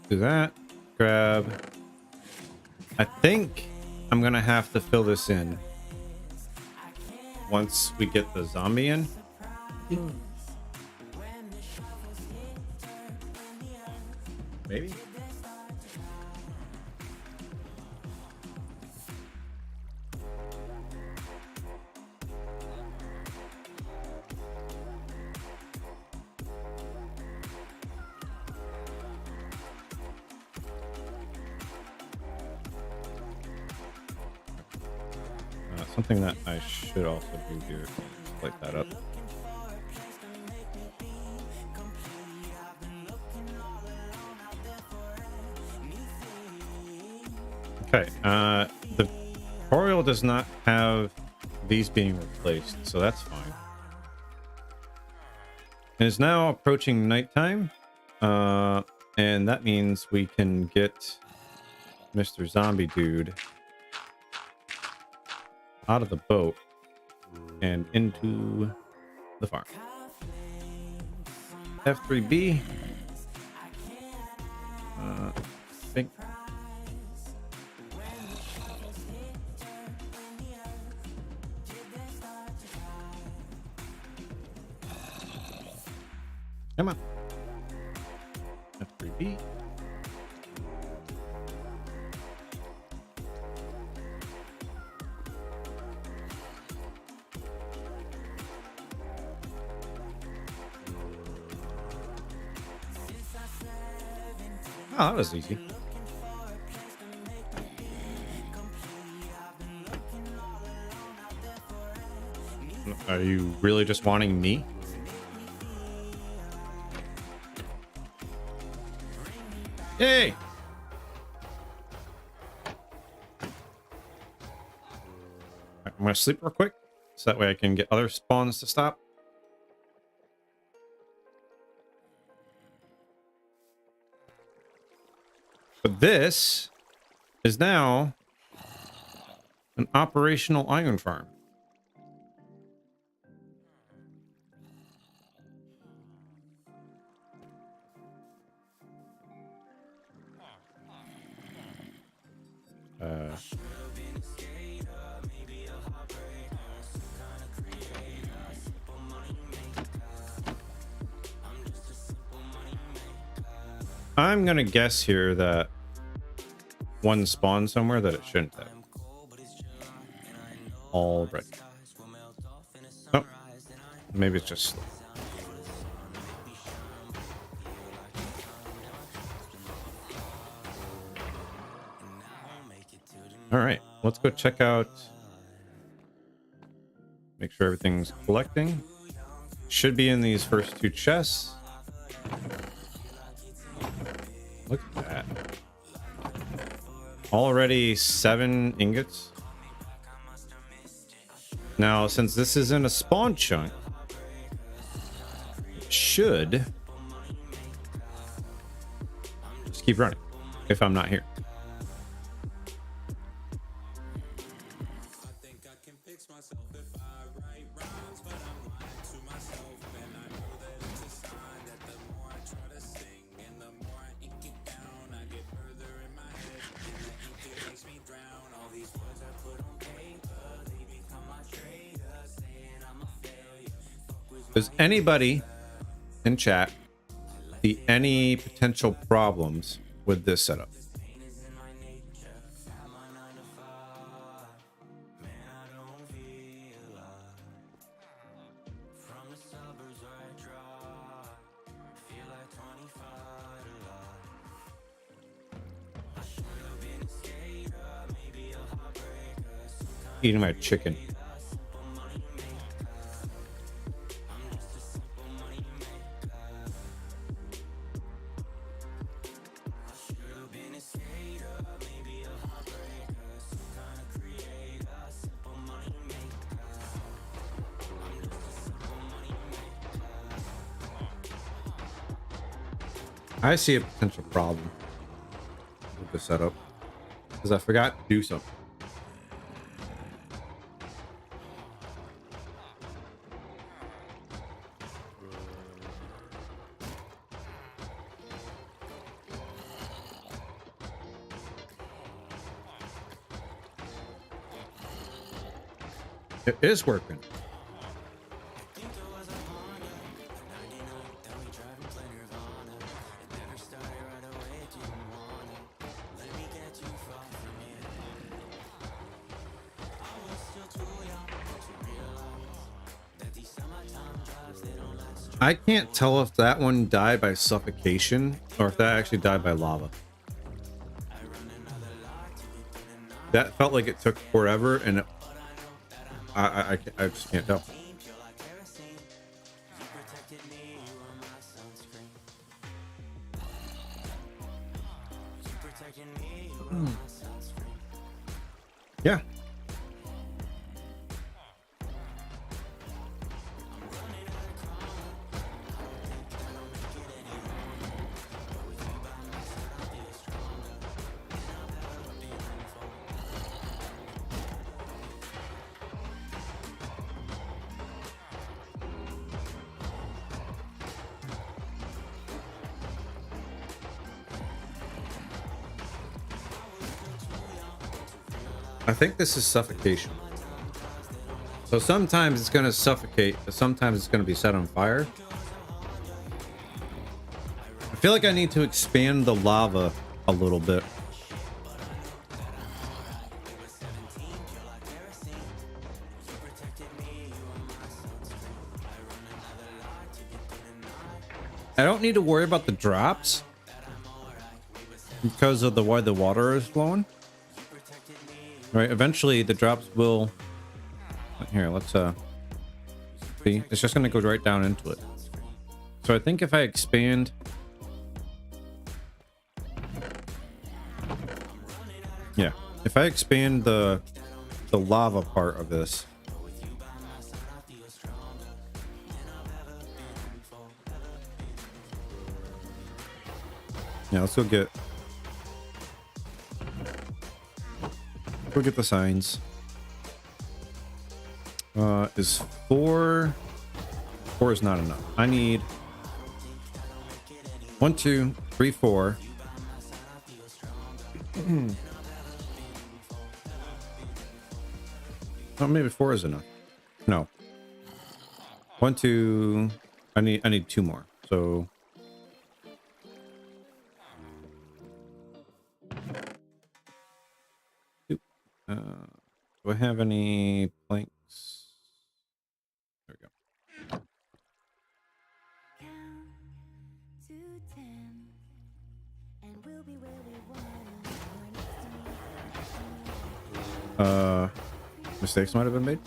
Do that. Grab. I think I'm gonna have to fill this in once we get the zombie in. Maybe. Something that I should also do here, light that up. Okay, the tutorial does not have these being replaced, so that's fine. It is now approaching nighttime. And that means we can get Mr. Zombie Dude out of the boat and into the farm. F3B. I think. Come on. F3B. Oh, that was easy. Are you really just wanting me? Hey! I'm gonna sleep real quick, so that way I can get other spawns to stop. But this is now an operational iron farm. I'm gonna guess here that one spawned somewhere that it shouldn't have. Already. Oh, maybe it's just slow. All right, let's go check out. Make sure everything's collecting. Should be in these first two chests. Look at that. Already 7 ingots. Now, since this isn't a spawn chunk, it should just keep running if I'm not here. Does anybody in chat see any potential problems with this setup? Eating my chicken. I see a potential problem with the setup because I forgot to do something. It is working. I can't tell if that one died by suffocation or if that actually died by lava. That felt like it took forever, and I just can't tell. Yeah. I think this is suffocation. So sometimes it's going to suffocate, but sometimes it's going to be set on fire. I feel like I need to expand the lava a little bit. I don't need to worry about the drops because of the way the water is flowing. Right, eventually the drops will. Here, let's see. It's just gonna go right down into it. So I think if I expand, yeah, if I expand the lava part of this. Yeah, let's go get the signs. Is four is not enough. I need 1, 2, 3, 4. Oh, maybe 4 is enough. No. 1, 2. I need 2 more. So do I have any planks? There we go. Count to 10, and we'll be where we want. Mistakes might have been made.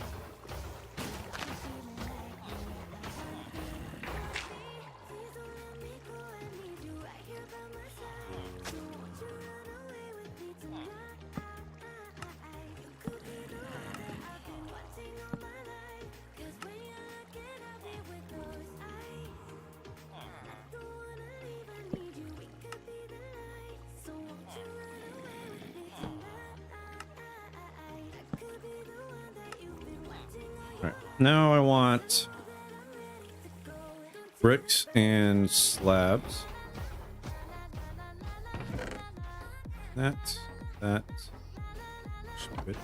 Now I want bricks and slabs. That. Stupid.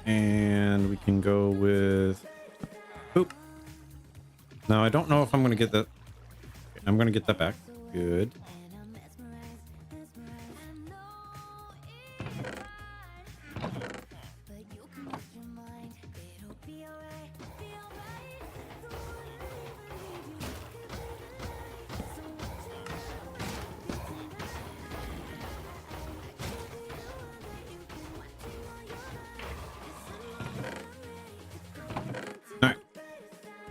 And we can go with poop. Now I don't know if I'm gonna get that. I'm gonna get that back. Good.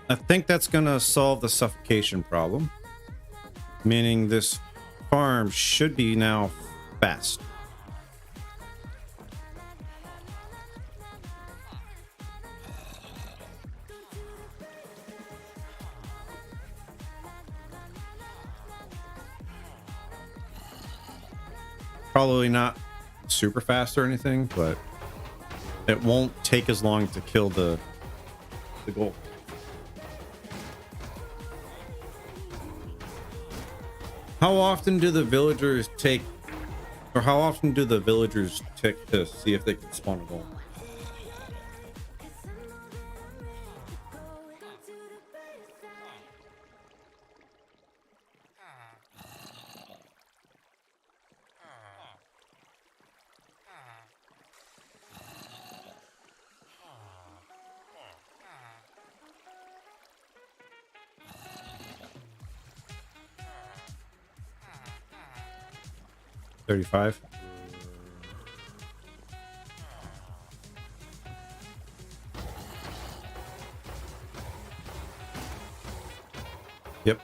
I think that's gonna solve the suffocation problem, meaning this farm should be now fast. Probably not super fast or anything, but it won't take as long to kill the goal. How often do the villagers take, or how often do the villagers tick to see if they can spawn a goal? $35. Yep.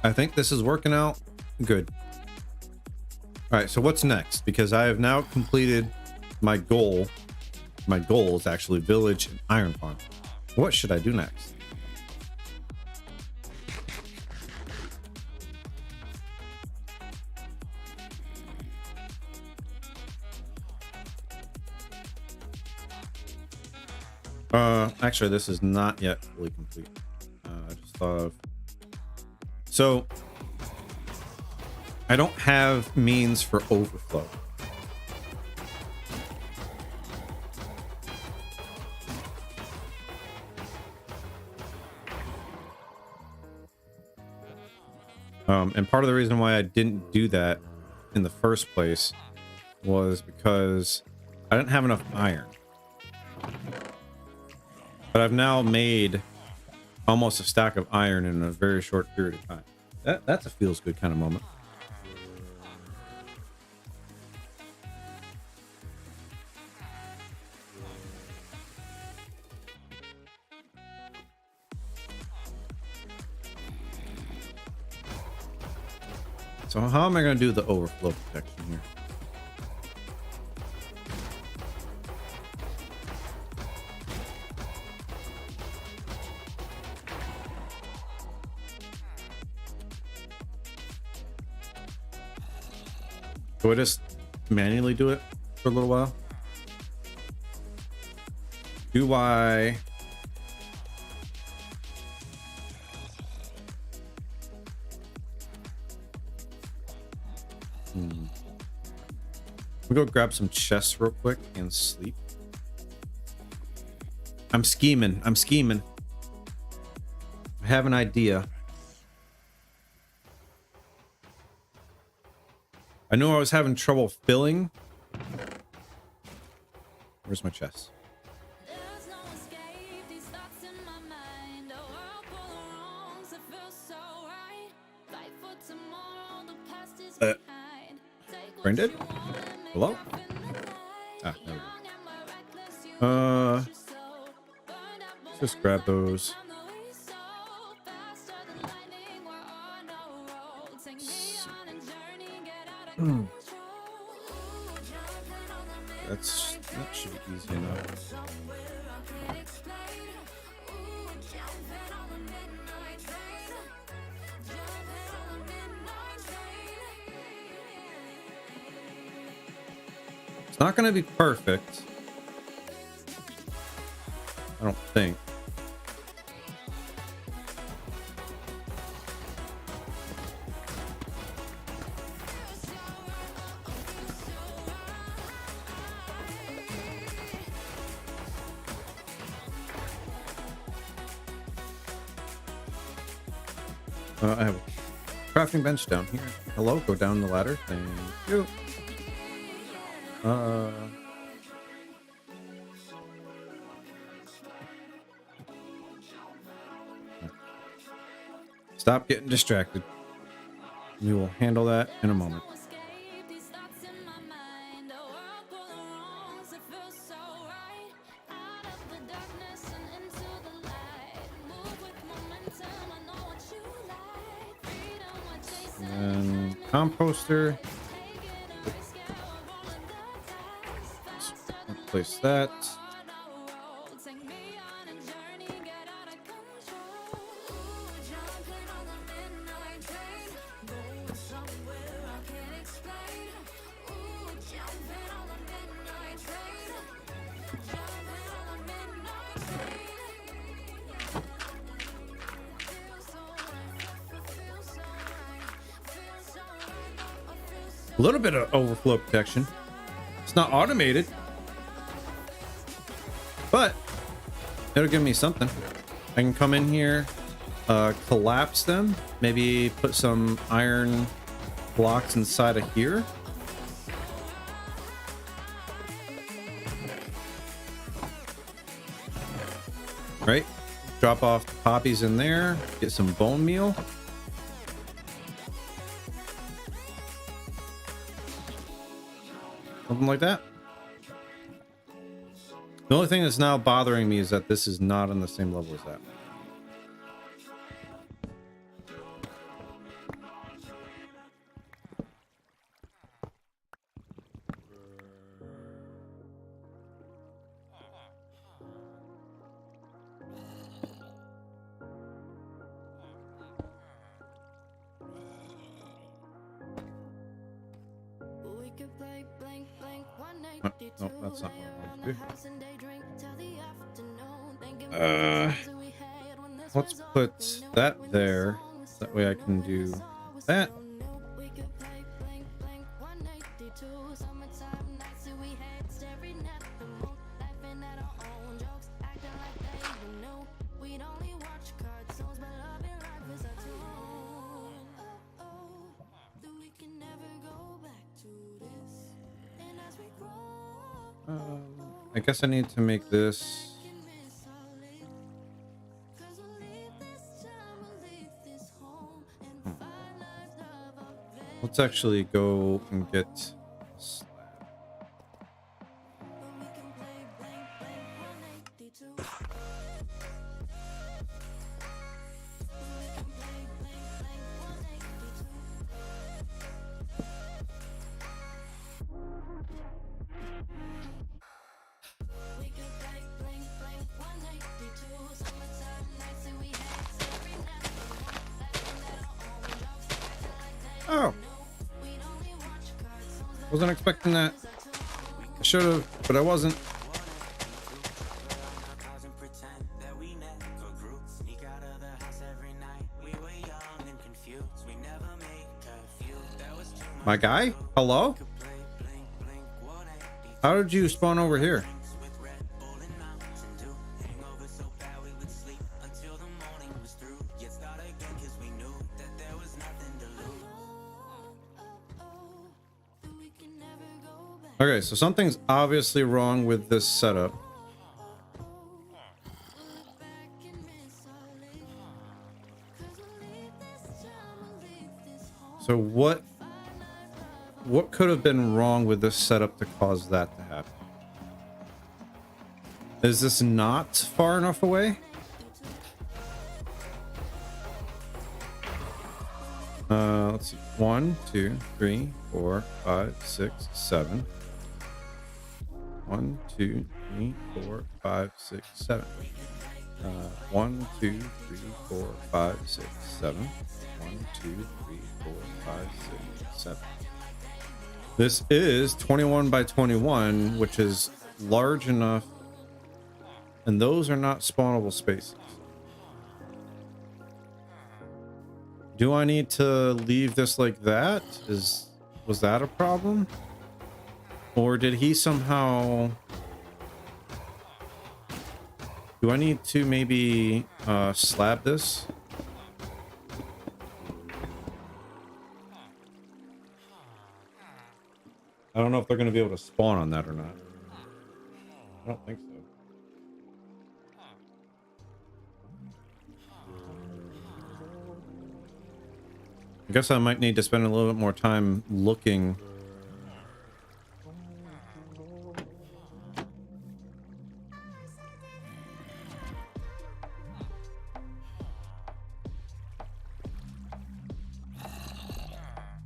I think this is working out good. All right, so what's next? Because I have now completed my goal. My goal is actually village and iron farm. What should I do next? Actually, this is not yet fully complete. I just thought of. So, I don't have means for overflow. And part of the reason why I didn't do that in the first place was because I didn't have enough iron. But I've now made almost a stack of iron in a very short period of time. That's a feels good kind of moment. So how am I going to do the overflow protection here? Do I just manually do it for a little while? Do I... We'll go grab some chests real quick and sleep. I'm scheming. I'm scheming. I have an idea. I knew I was having trouble filling. Where's my chest? There's no escape, these thoughts in my mind. A world full of wrongs, it feels so right. Fight for tomorrow, the past is behind. Take what Brain dead? you want and make Hello? up in the night. Ah, there we Young and we're reckless, you go. want your soul. Burned out, but Just grab those. on the way so faster than lightning, we're on a roll. Take me on a journey, get out of control. Jumping on the midnight That should be easy enough. somewhere I can't explain. Ooh, jumping on the midnight train. Jumping on the midnight train. It's not going to be perfect. I don't think. I have a crafting bench down here. Hello, go down the ladder. Thank you. Stop getting distracted. We will handle that in a moment. No escape, these thoughts in my mind. A world full of wrongs, it feels so right. Out of the darkness and into the light. Move with momentum, I know what you like. Freedom, we're chasing. And composter. Taking a risk, yeah, we're rolling the dice. Faster than Place that. on a roll. Take me on a journey, get out of control. Ooh, jumping on the midnight train. Going somewhere I can't explain. Ooh, jumping on the midnight train. Jumping on the midnight train. Feels so right, feels so right. Feels so right, feels so A little bit of overflow protection. It's not automated, but it'll give me something. I can come in here, collapse them, maybe put some iron blocks inside of here. Right? Drop off the poppies in there, get some bone meal. Something like that. The only thing that's now bothering me is that this is not on the same level as that. No, that's not what I wanted to do. Let's put that there. That way I can do that. I guess I need to make this. Let's actually go and get a slab. Oh, wasn't expecting that. I should have, but I wasn't. My guy? Hello? How did you spawn over here? Okay, so something's obviously wrong with this setup. So what could have been wrong with this setup to cause that to happen? Is this not far enough away? Let's see. 1, 2, 3, 4, 5, 6, 7. 1, 2, 3, 4, 5, 6, 7. 1, 2, 3, 4, 5, 6, 7. 1, 2, 3, 4, 5, 6, 7. This is 21 by 21, which is large enough, and those are not spawnable spaces. Do I need to leave this like that? Was that a problem? Or did he somehow... Do I need to maybe slab this? I don't know if they're going to be able to spawn on that or not. I don't think so. I guess I might need to spend a little bit more time looking.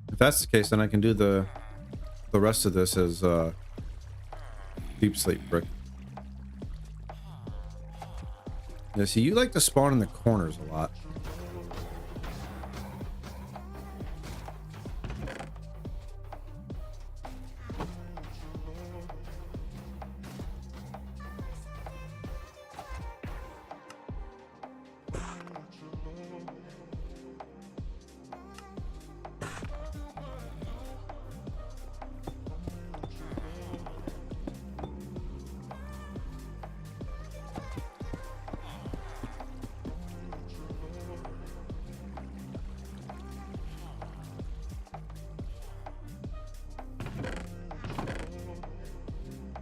If that's the case, then I can do the rest of this as deep slate brick. Yeah, see, you like to spawn in the corners a lot.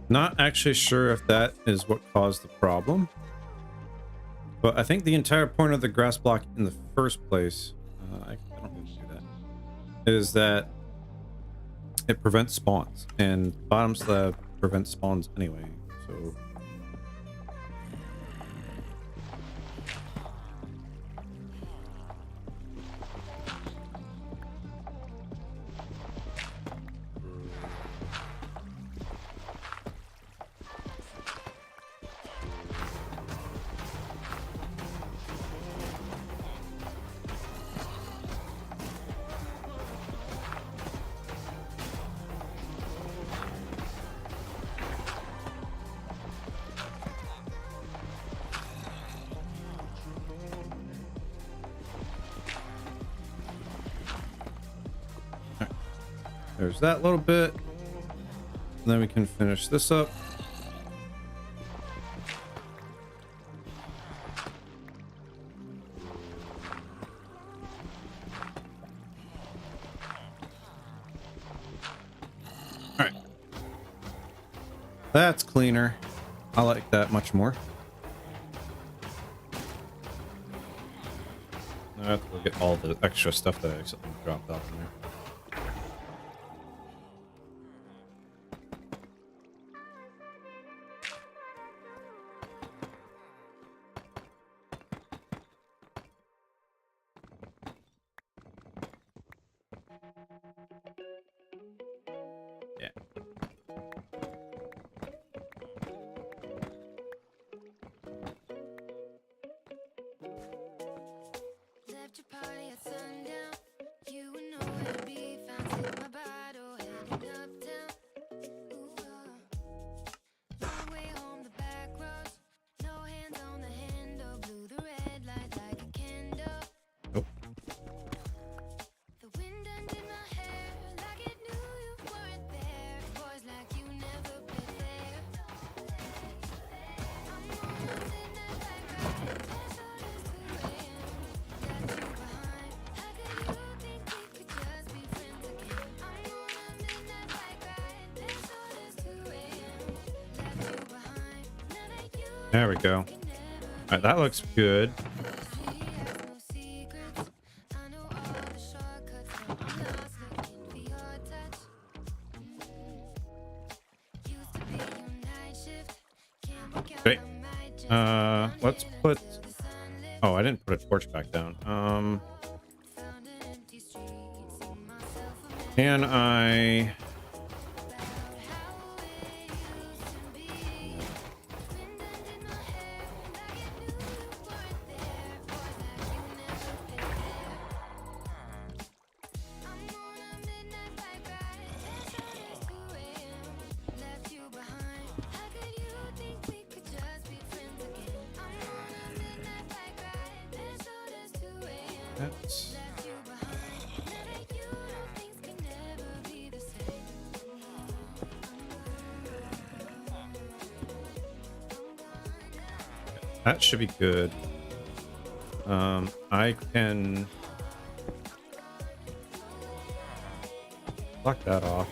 Not actually sure if that is what caused the problem, but I think the entire point of the grass block in the first place, I don't need to do that, is that it prevents spawns, and bottom slab prevents spawns anyway, so... There's that little bit. And then we can finish this up. All right. That's cleaner. I like that much more. I have to look at all the extra stuff that I accidentally dropped off in there. Yeah. Left your party at sundown. You were nowhere to be found. Took my bottle, headed uptown. Ooh, long way home, the back roads. No hands on the handle. Blew the red light like a candle. Oh. The wind under my hair, like it knew you weren't there. Boys like you never been there. I'm on a midnight bike ride. As old as 2 a.m. Left you behind. How could you think we could just be friends again? I'm on a midnight bike ride. As old as 2 a.m. Left you behind. Now that you There we go. All right, that looks good. she has no secrets. I know all the shortcuts. Now I'm lost looking for your touch. Used to be your night shift. Can't work out. Great. I might just Let's put. till the sun lit. Oh, I didn't put a torch back down. Found an empty street. See myself a man Can I? about how it used to be. Wind under my hair, like it knew you weren't there. Boys like you never been there. I'm on a midnight bike ride. As old as 2 a.m. Left you behind. How could you think we could just be friends again? I'm on a midnight bike ride. As old as 2 a.m. That's. Left you behind. Now that you know things can never be the same. That should be good. I can block that off.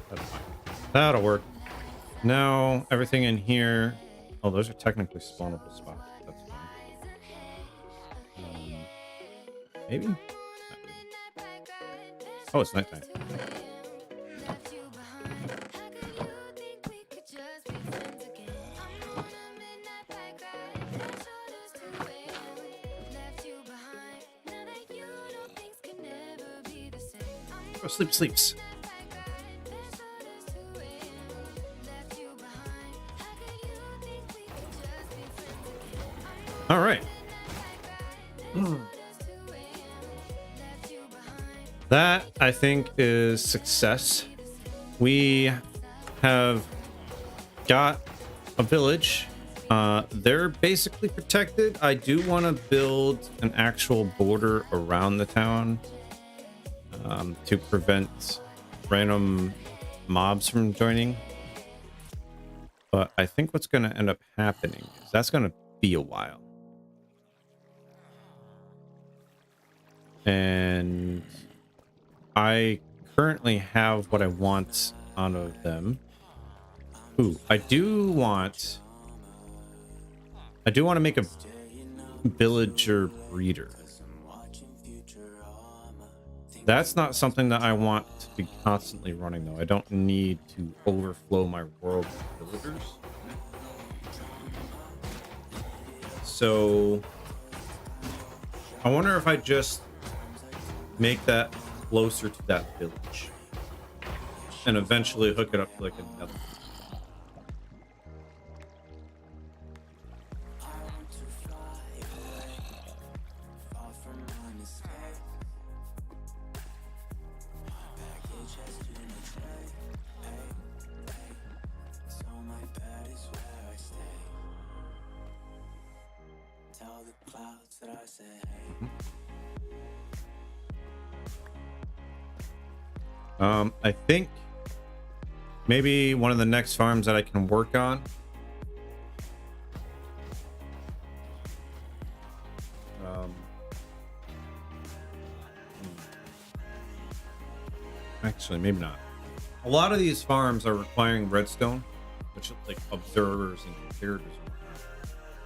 That's fine. That'll work. Now everything in here. Oh, those are technically spawnable spots. That's fine. Maybe. Not really. Oh, it's nighttime. Left you behind. How could you think we could just be friends again? I'm on a midnight bike ride. As old as 2 a.m. Left you behind. Now that you know things can never be the same. I'm Oh, sleeps. bike ride. As old as 2 a.m. Left you behind. How could you think we could just be friends again? I'm All right. as old as 2 a.m. Left you behind. That, I think, is success. We have got a village. They're basically protected. I do want to build an actual border around the town to prevent random mobs from joining. But I think what's going to end up happening is that's going to be a while. And I currently have what I want out of them. Ooh, I do want to make a villager breeder. That's not something that I want to be constantly running though. I don't need to overflow my world with villagers. So I wonder if I just make that closer to that village and eventually hook it up to like another. I think maybe one of the next farms that I can work on. Actually, maybe not. A lot of these farms are requiring redstone, which is like observers and comparators.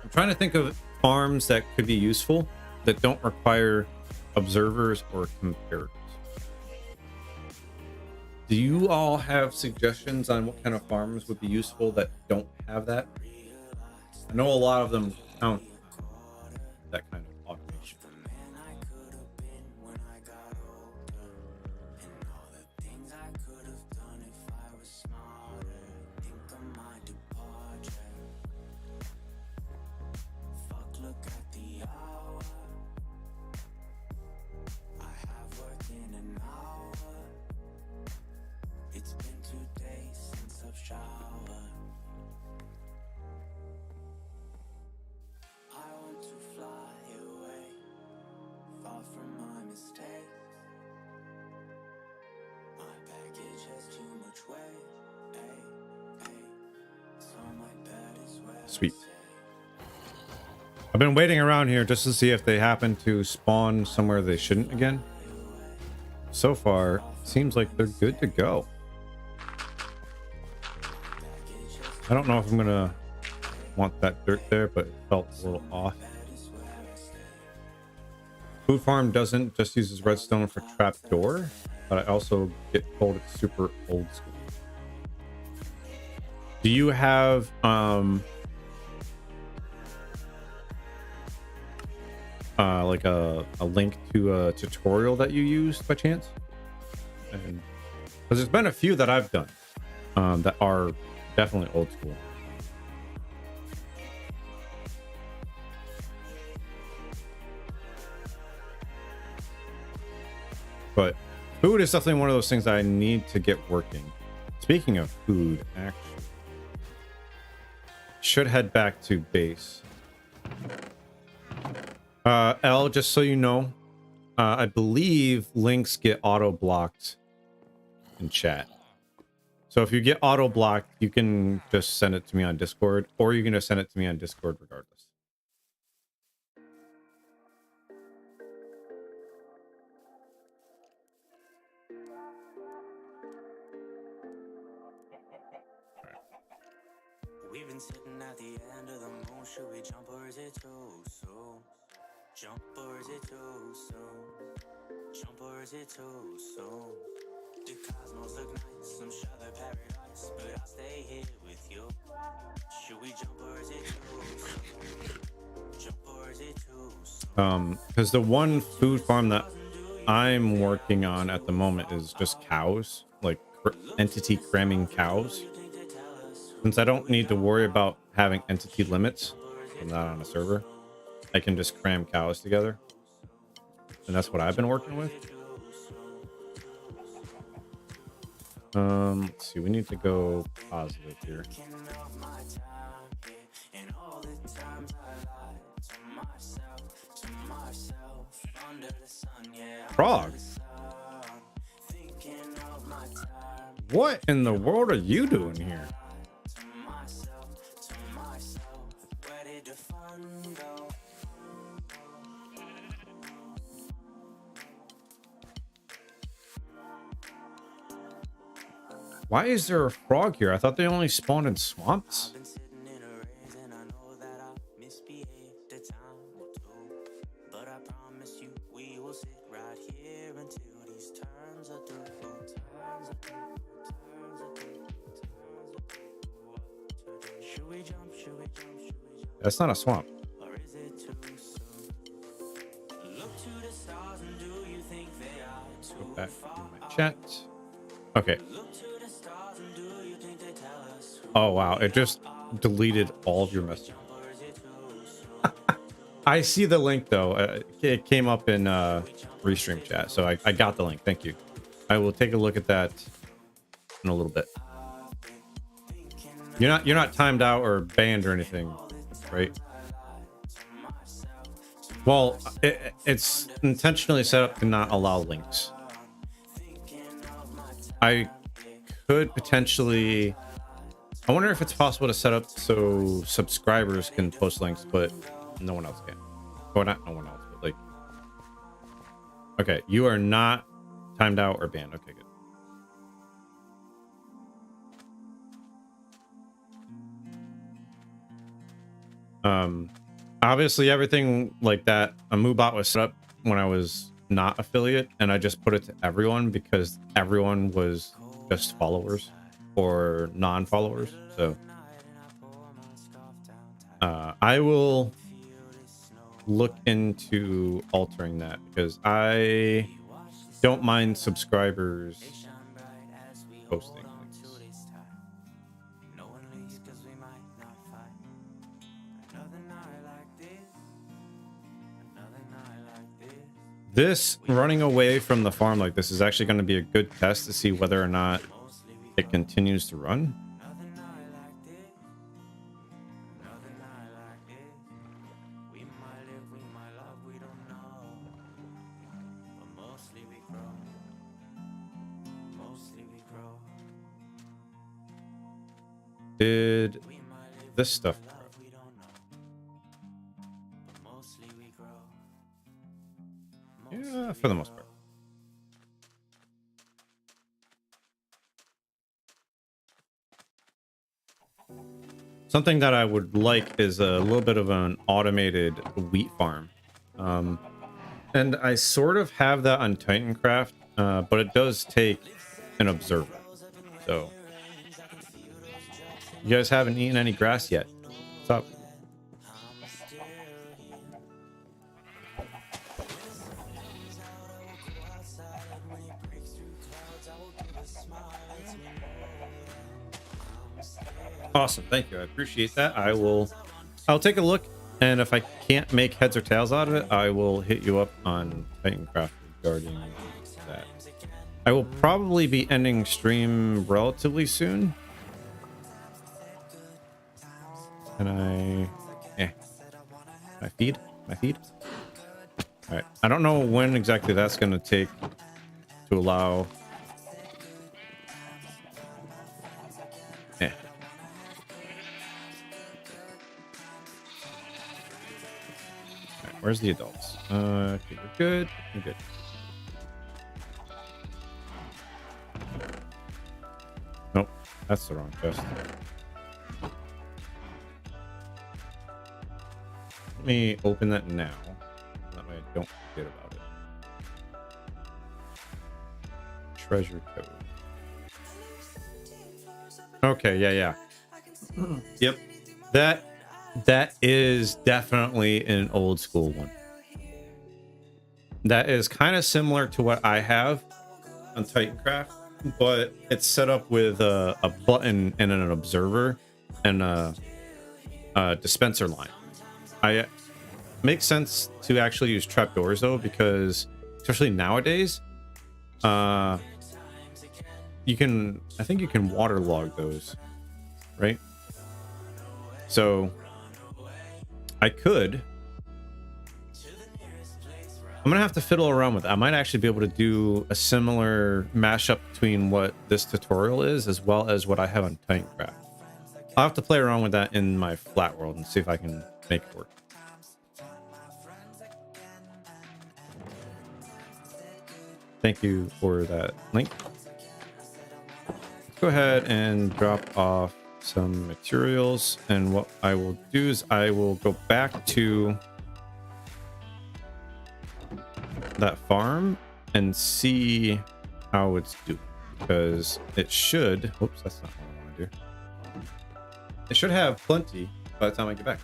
I'm trying to think of farms that could be useful that don't require observers or comparators. Do you all have suggestions on what kind of farms would be useful that don't have that? I know a lot of them count that kind of automation. It's been 2 days since I've showered. I want to fly away, far from my mistakes. My baggage has too much weight. Ay, ay. So my bed is where I Sweet. stay. I've been waiting around here just to see if they happen to spawn somewhere they shouldn't again. So far, seems like they're good to go. I don't know if I'm gonna want that dirt there, but it felt a little off. Food farm doesn't just uses redstone for trapdoor, but I also get told it's super old school. Do you have like a link to a tutorial that you used by chance? And because there's been a few that I've done that are definitely old school. But food is definitely one of those things that I need to get working. Speaking of food, actually, should head back to base. L, just so you know, I believe links get auto blocked in chat. So if you get auto blocked, you can just send it to me on Discord, or you can just send it to me on Discord regardless. We've been sitting at the end of the moon. Should we jump or is it too soon? Jump or is it too soon? Jump or is it too soon? The cosmos look nice, I'm sure they're paradise, but I'll stay here with you. Should we jump or is it too soon? Jump or is it too soon? Because the one food farm that I'm working on at the moment is just cows, like entity cramming cows. Since I don't need to worry about having entity limits, I'm not on a server, I can just cram cows together. And that's what I've been working with. Let's see, we need to go positive here. Frog. What in the world are you doing here? Why is there a frog here? I thought they only spawned in swamps. That's not a swamp. Go back to my chat. Okay. Oh wow, it just deleted all of your messages. I see the link though. It came up in restream chat, so I got the link. Thank you. I will take a look at that in a little bit. You're not timed out or banned or anything, right? Well, it's intentionally set up to not allow links. I could potentially... I wonder if it's possible to set up so subscribers can post links, but no one else can. Well, not no one else, but like... Okay, you are not timed out or banned. Okay, good. Obviously everything like that, a MooBot was set up when I was not affiliate, and I just put it to everyone because everyone was just followers or non-followers. So I will look into altering that because I don't mind subscribers posting. This running away from the farm like this is actually going to be a good test to see whether or not it continues to run. Did this stuff grow? Yeah, for the most part. Something that I would like is a little bit of an automated wheat farm. And I sort of have that on Titancraft, but it does take an observer. So you guys haven't eaten any grass yet. What's up? Awesome, thank you. I appreciate that. I'll take a look, and if I can't make heads or tails out of it, I will hit you up on Titancraft regarding that. I will probably be ending stream relatively soon. Can I feed? My feed? All right. I don't know when exactly that's going to take to allow. Where's the adults? Okay, you're good. You're good. Nope, that's the wrong chest. Let me open that now. That way I don't forget about it. Treasure code. Okay, yeah. Yep. That is definitely an old school one. That is kind of similar to what I have on Titancraft, but it's set up with a button and an observer and a dispenser line. Makes sense to actually use trapdoors though, because especially nowadays, I think you can waterlog those, right? So I'm gonna have to fiddle around with it. I might actually be able to do a similar mashup between what this tutorial is as well as what I have on Titancraft. I'll have to play around with that in my flat world and see if I can make it work. Thank you for that link. Let's go ahead and drop off some materials, and what I will do is I will go back to that farm and see how it's doing, because it should, oops, that's not what I want to do. It should have plenty by the time I get back.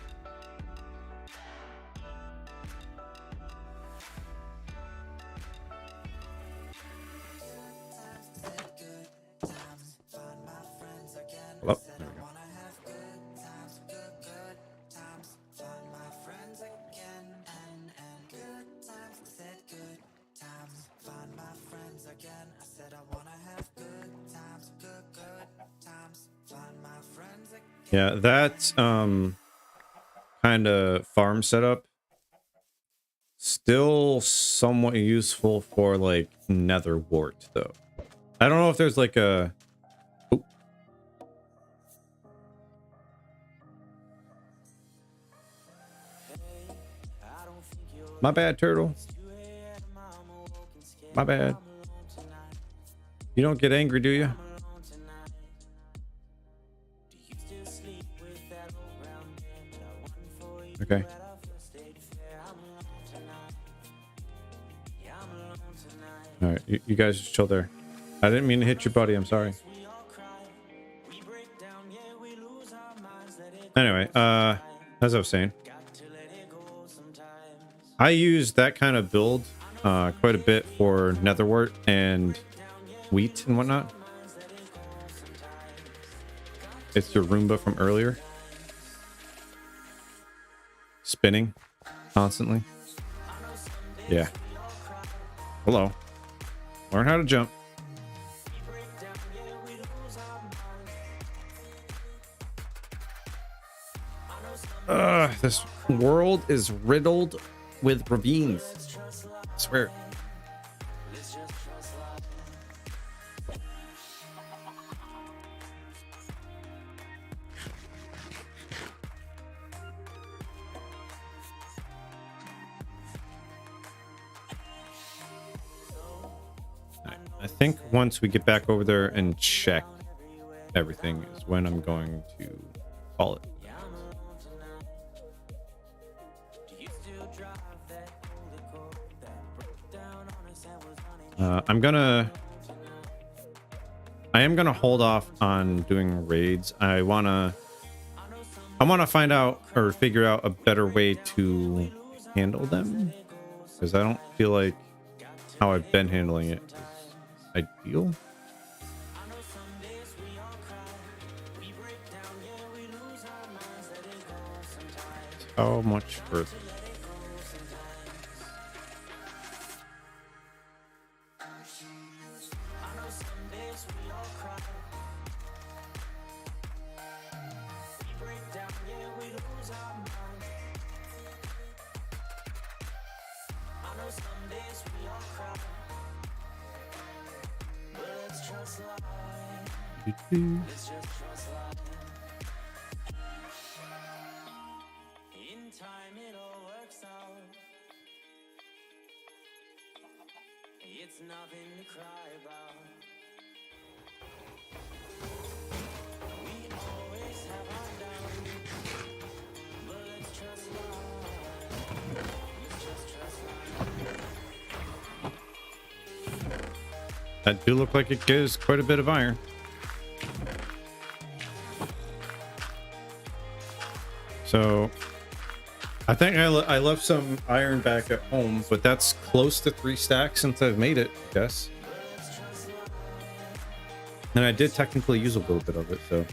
Hello? There we go. Yeah, that kind of farm setup Still somewhat useful for like nether wart though. I don't know if there's like a... Oop. My bad, turtle. My bad. You don't get angry, do you? Okay. All right, you guys just chill there. I didn't mean to hit your buddy. I'm sorry. Anyway, as I was saying, I use that kind of build quite a bit for netherwort and wheat and whatnot. It's your Roomba from earlier. Spinning constantly. Yeah. Hello. Learn how to jump. This world is riddled with ravines. I swear. I think once we get back over there and check everything is when I'm going to call it. I am gonna hold off on doing raids. I wanna find out or figure out a better way to handle them, because I don't feel like how I've been handling it is ideal. How much further? That do look like it gives quite a bit of iron. So I think I left some iron back at home, but that's close to 3 stacks since I've made it, I guess. And I did technically use a little bit of it, so.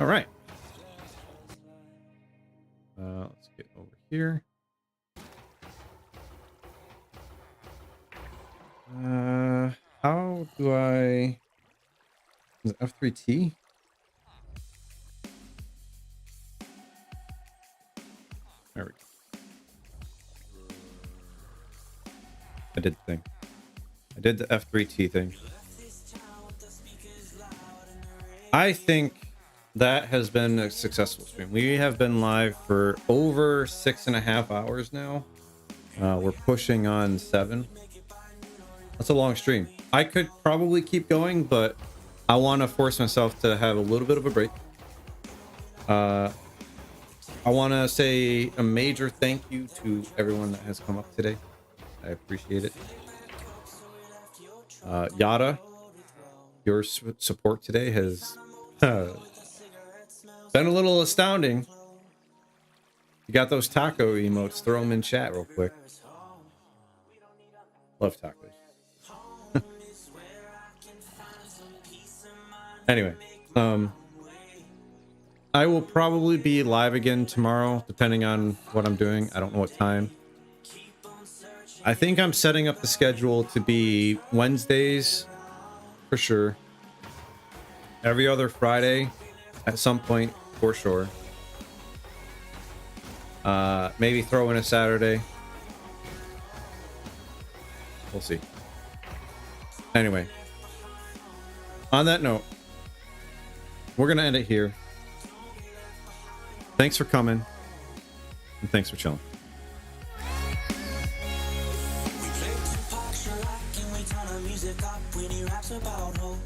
All right. Let's get over here. How do I... Is it F3T? There we go. I did the thing. I did the F3T thing. I think that has been a successful stream. We have been live for over 6.5 hours now. We're pushing on 7. That's a long stream. I could probably keep going, but I want to force myself to have a little bit of a break. I want to say a major thank you to everyone that has come up today. I appreciate it. Yada, your support today has been a little astounding. You got those taco emotes, throw them in chat real quick. Love tacos. I will probably be live again tomorrow, depending on what I'm doing. I don't know what time. I think I'm setting up the schedule to be Wednesdays for sure. Every other Friday at some point for sure. Maybe throw in a Saturday. We'll see. Anyway, on that note, we're going to end it here. Thanks for coming, and thanks for chilling. We play Tupac, Sharak, and we turn the music up when he raps about hope.